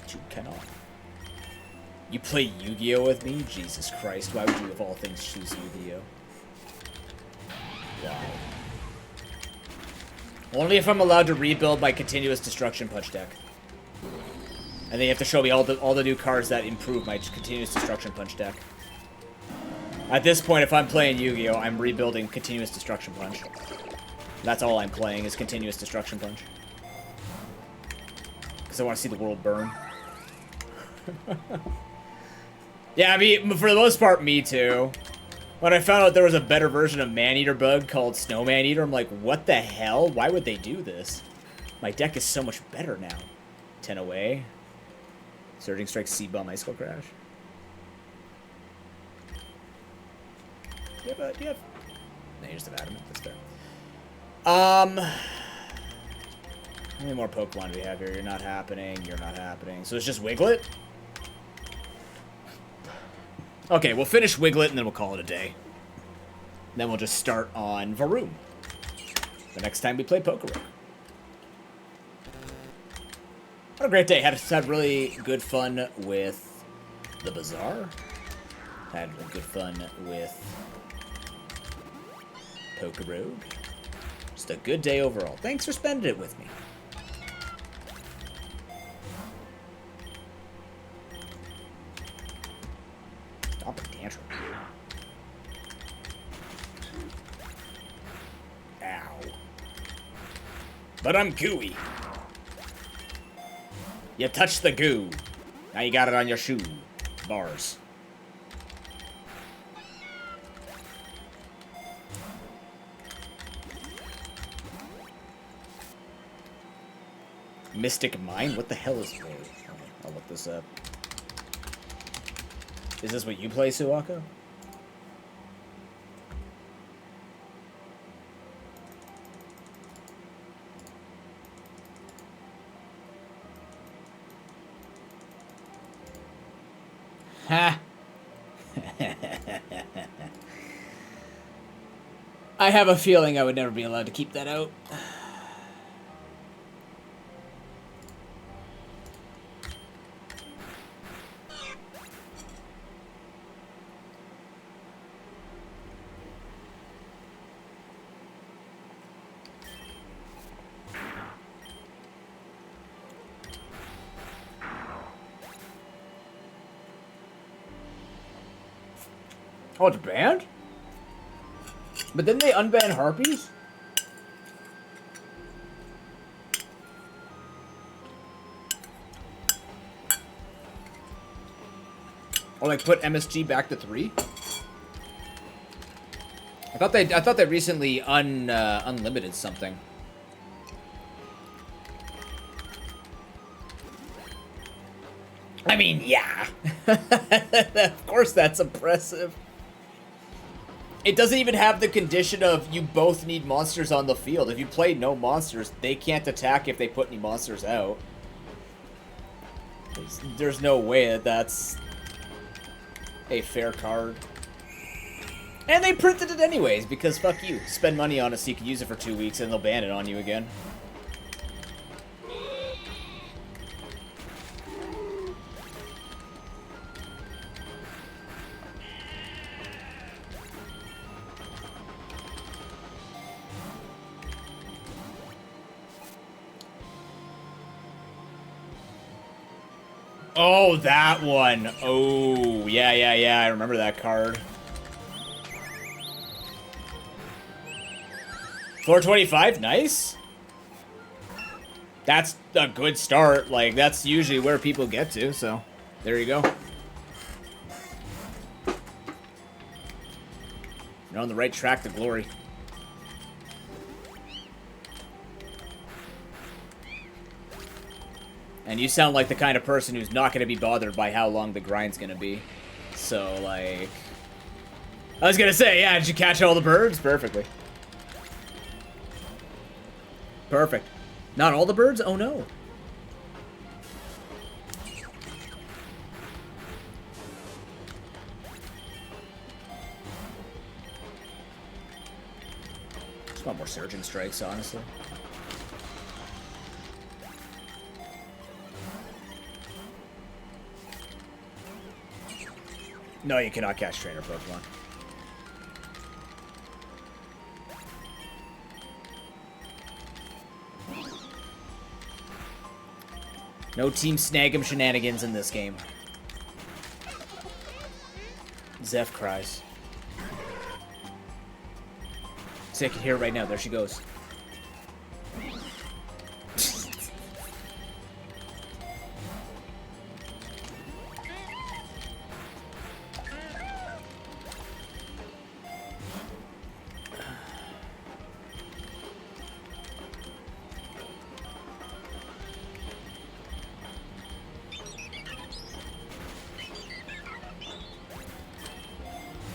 Speaker 1: You cannot. You play Yu-Gi-Oh with me? Jesus Christ, why would you of all things choose Yu-Gi-Oh? Wow. Only if I'm allowed to rebuild my continuous destruction punch deck. And then you have to show me all the new cards that improve my continuous destruction punch deck. At this point, if I'm playing Yu-Gi-Oh, I'm rebuilding continuous destruction punch. That's all I'm playing is continuous destruction punch. Because I want to see the world burn. Yeah, I mean, for the most part, me too. When I found out there was a better version of Man-Eater Bug called Snowman Eater, I'm like, what the hell? Why would they do this? My deck is so much better now. 10 away. Surging Strike, Seed Bomb, Ice Skull Crash. Do you have... No, you just have Adamant. That's fair. How many more Pokemon do we have here? You're not happening. You're not happening. So it's just Wiglet? Okay, we'll finish Wiglet and then we'll call it a day. Then we'll just start on Varoom. The next time we play PokeRogue. What a great day. Had really good fun with the Bazaar. Had really good fun with PokeRogue. Just a good day overall. Thanks for spending it with me. Stop a tantrum. Ow. But I'm gooey. You touched the goo. Now you got it on your shoe. Bars. Mystic Mine? What the hell is... Wait, I'll look this up. Is this what you play, Suwako? Ha! I have a feeling I would never be allowed to keep that out. Oh, it's banned? But didn't they unban Harpies? Or like put MSG back to 3? I thought they recently unlimited something. I mean, yeah. Of course that's impressive. It doesn't even have the condition of you both need monsters on the field. If you play no monsters, they can't attack if they put any monsters out. There's no way that that's a fair card. And they printed it anyways, because fuck you. Spend money on it so you can use it for 2 weeks and they'll ban it on you again. Oh, that one. Oh, yeah, yeah, yeah. I remember that card. 425, nice. That's a good start. Like, that's usually where people get to, so there you go. You're on the right track to glory. And you sound like the kind of person who's not going to be bothered by how long the grind's going to be. So, like... I was going to say, yeah, did you catch all the birds? Perfectly. Perfect. Not all the birds? Oh, no. Just want more surging strikes, honestly. No, you cannot catch trainer Pokemon. No Team Snag 'em shenanigans in this game. Zeph cries. See, I can hear it right now. There she goes.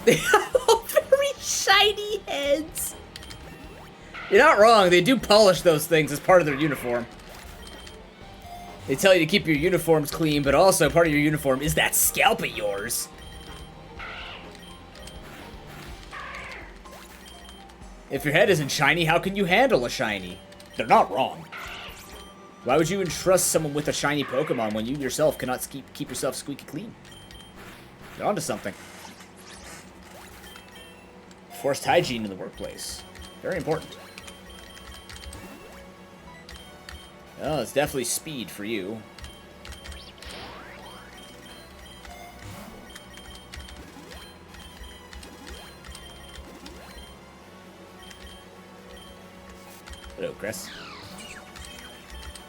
Speaker 1: They have all very shiny heads. You're not wrong. They do polish those things as part of their uniform. They tell you to keep your uniforms clean, but also part of your uniform is that scalp of yours. If your head isn't shiny, how can you handle a shiny? They're not wrong. Why would you entrust someone with a shiny Pokemon when you yourself cannot keep yourself squeaky clean? You're onto something. Forced hygiene in the workplace. Very important. Oh, it's definitely speed for you. Hello, Chris.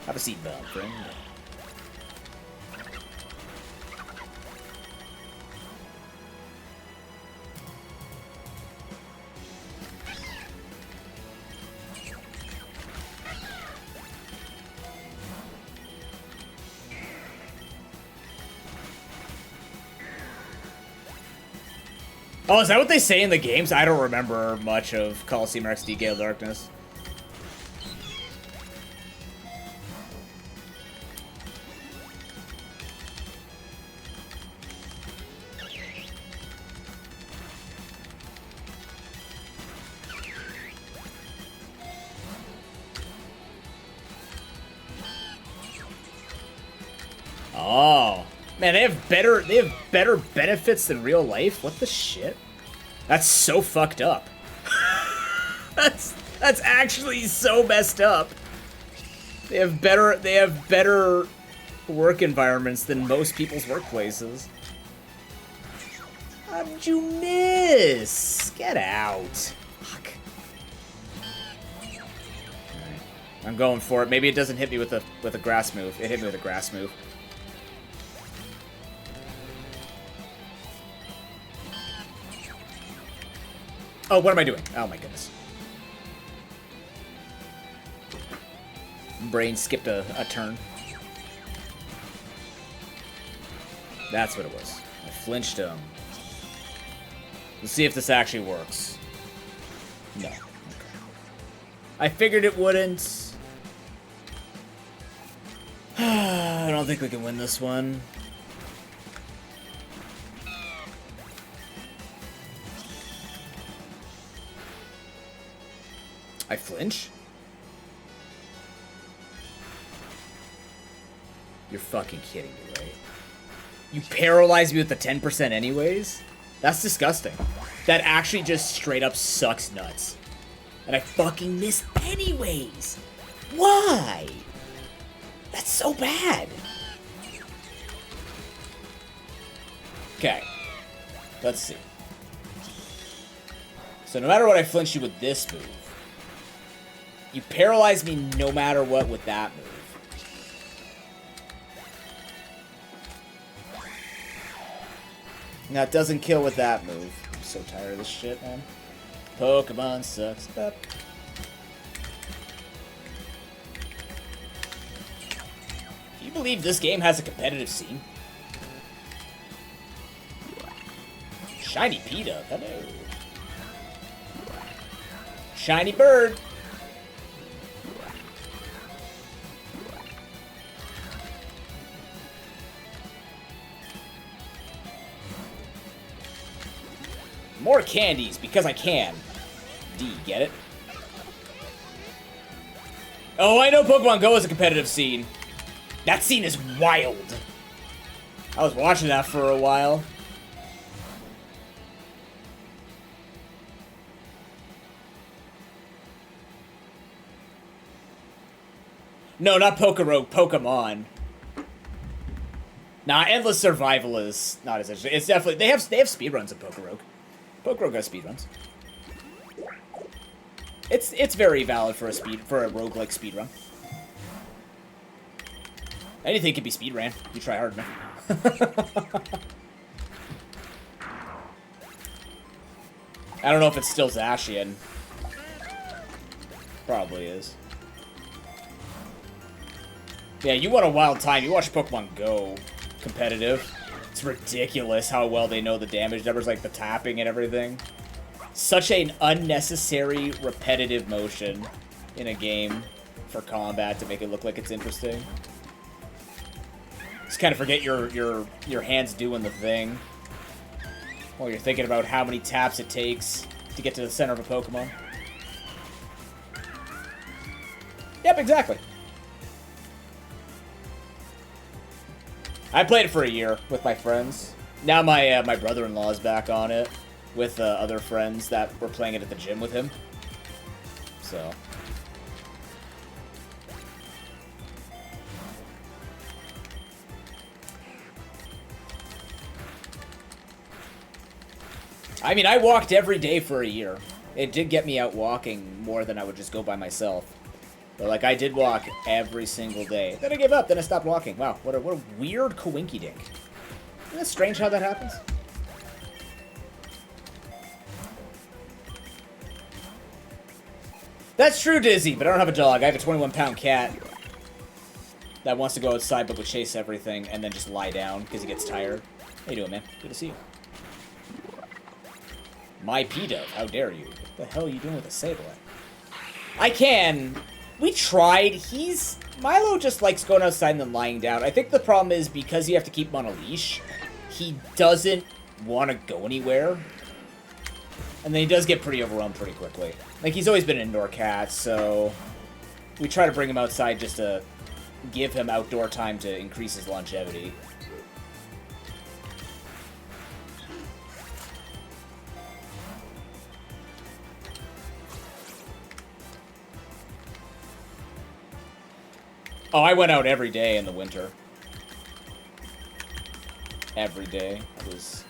Speaker 1: Have a seat, belt, friend. Oh, is that what they say in the games? I don't remember much of Coliseum XD Gale Darkness. Oh. Man, they have better benefits than real life? What the shit? That's so fucked up. That's actually so messed up. They have better work environments than most people's workplaces. How did you miss? Get out. Fuck. Right. I'm going for it. Maybe it doesn't hit me with a grass move. It hit me with a grass move. Oh, what am I doing? Oh my goodness. Brain skipped a turn. That's what it was. I flinched him. Let's see if this actually works. No. Okay. I figured it wouldn't. I don't think we can win this one. I flinch? You're fucking kidding me, right? You paralyze me with the 10% anyways? That's disgusting. That actually just straight up sucks nuts. And I fucking miss anyways. Why? That's so bad. Okay. Let's see. So no matter what I flinch you with this move, you paralyze me no matter what with that move. Now it doesn't kill with that move. I'm so tired of this shit, man. Pokemon sucks. Up. Can you believe this game has a competitive scene? Shiny P-Dub, hello. Shiny bird. More candies, because I can. D, get it? Oh, I know Pokemon Go is a competitive scene. That scene is wild. I was watching that for a while. No, not Pokérogue, Pokemon. Nah, Endless Survival is not as interesting. It's definitely they have speedruns of Pokérogue. Pokérogue has speedruns. It's very valid for a roguelike speedrun. Anything can be speedran. You try hard enough. I don't know if it's still Zacian. Probably is. Yeah, you want a wild time. You watch Pokemon Go competitive. It's ridiculous how well they know the damage numbers, like the tapping and everything. Such an unnecessary, repetitive motion in a game for combat to make it look like it's interesting. Just kind of forget your hands doing the thing while you're thinking about how many taps it takes to get to the center of a Pokemon. Yep, exactly. I played it for a year with my friends. Now my brother-in-law is back on it with other friends that were playing it at the gym with him. So. I mean, I walked every day for a year. It did get me out walking more than I would just go by myself. But, like, I did walk every single day. Then I gave up, then I stopped walking. Wow, what a weird coinky-dink. Isn't it strange how that happens? That's true, Dizzy, but I don't have a dog. I have a 21-pound cat that wants to go outside but would chase everything and then just lie down because he gets tired. How you doing, man? Good to see you. My P-Dove, how dare you? What the hell are you doing with a Sableye? I can. We tried. Milo just likes going outside and then lying down. I think the problem is because you have to keep him on a leash, he doesn't want to go anywhere. And then he does get pretty overwhelmed pretty quickly. Like, he's always been an indoor cat, so we try to bring him outside just to give him outdoor time to increase his longevity. Oh, I went out every day in the winter. Every day. I was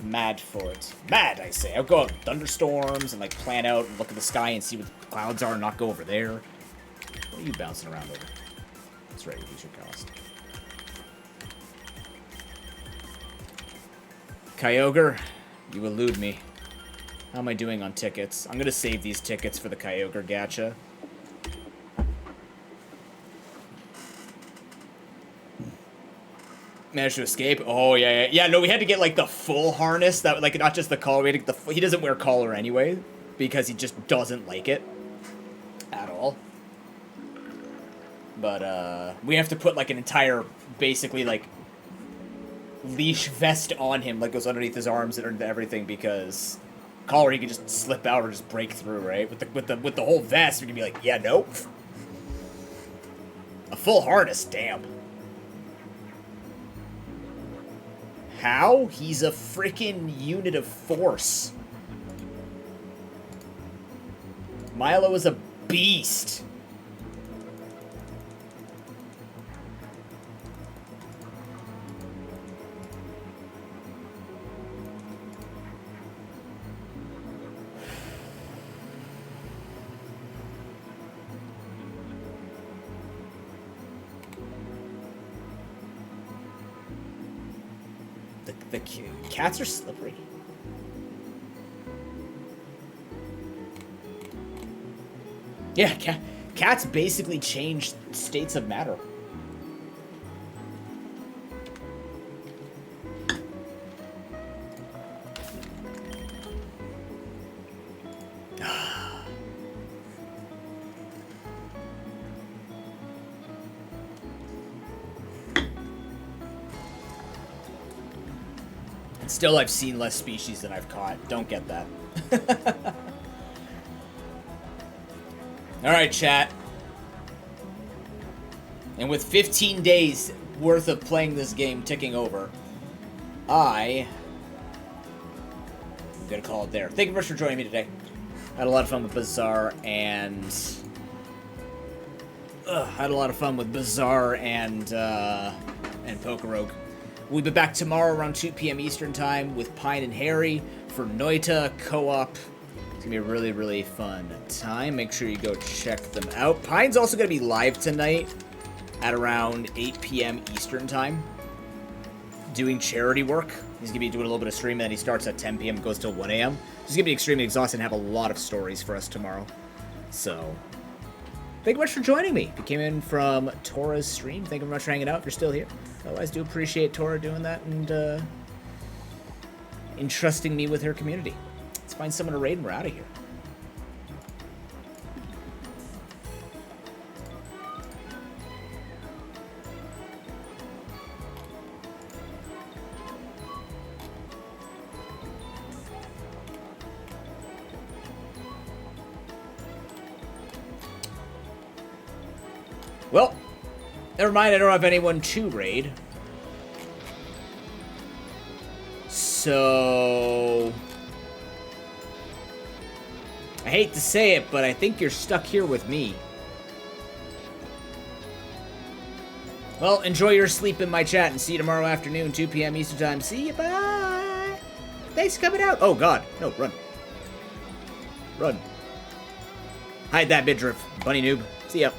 Speaker 1: mad for it. Mad, I say. I'll go out in thunderstorms and, like, plan out and look at the sky and see what the clouds are and not go over there. What are you bouncing around over? That's right, reduce your cost. Kyogre, you elude me. How am I doing on tickets? I'm gonna save these tickets for the Kyogre gacha. Managed to escape. Oh, yeah. No, we had to get, like, the full harness. That, like, not just the collar. We had to get he doesn't wear collar anyway, because he just doesn't like it. At all. But, we have to put, like, an entire, basically, like, leash vest on him, like, goes underneath his arms and everything, because collar, he can just slip out or just break through, right? With the whole vest, we can be like, yeah, nope. A full harness, damn. How? He's a freaking unit of force. Milo is a beast. the cats are slippery. Yeah, cats basically change states of matter. Still, I've seen less species than I've caught. Don't get that. Alright, chat. And with 15 days worth of playing this game ticking over, I'm gonna call it there. Thank you very much for joining me today. I had a lot of fun with Bazaar and... PokeRogue. We'll be back tomorrow around 2 p.m. Eastern Time with Pine and Harry for Noita Co-op. It's going to be a really, really fun time. Make sure you go check them out. Pine's also going to be live tonight at around 8 p.m. Eastern Time doing charity work. He's going to be doing a little bit of streaming, and then he starts at 10 p.m. and goes till 1 a.m. He's going to be extremely exhausted and have a lot of stories for us tomorrow. So, thank you much for joining me. If you came in from Tora's stream, thank you very much for hanging out if you're still here. Otherwise, do appreciate Tora doing that and entrusting me with her community. Let's find someone to raid and we're out of here. Well, never mind, I don't have anyone to raid. So... I hate to say it, but I think you're stuck here with me. Well, enjoy your sleep in my chat and see you tomorrow afternoon, 2 p.m. Eastern Time. See you, bye! Thanks for coming out! Oh, God. No, run. Run. Hide that midriff, bunny noob. See ya.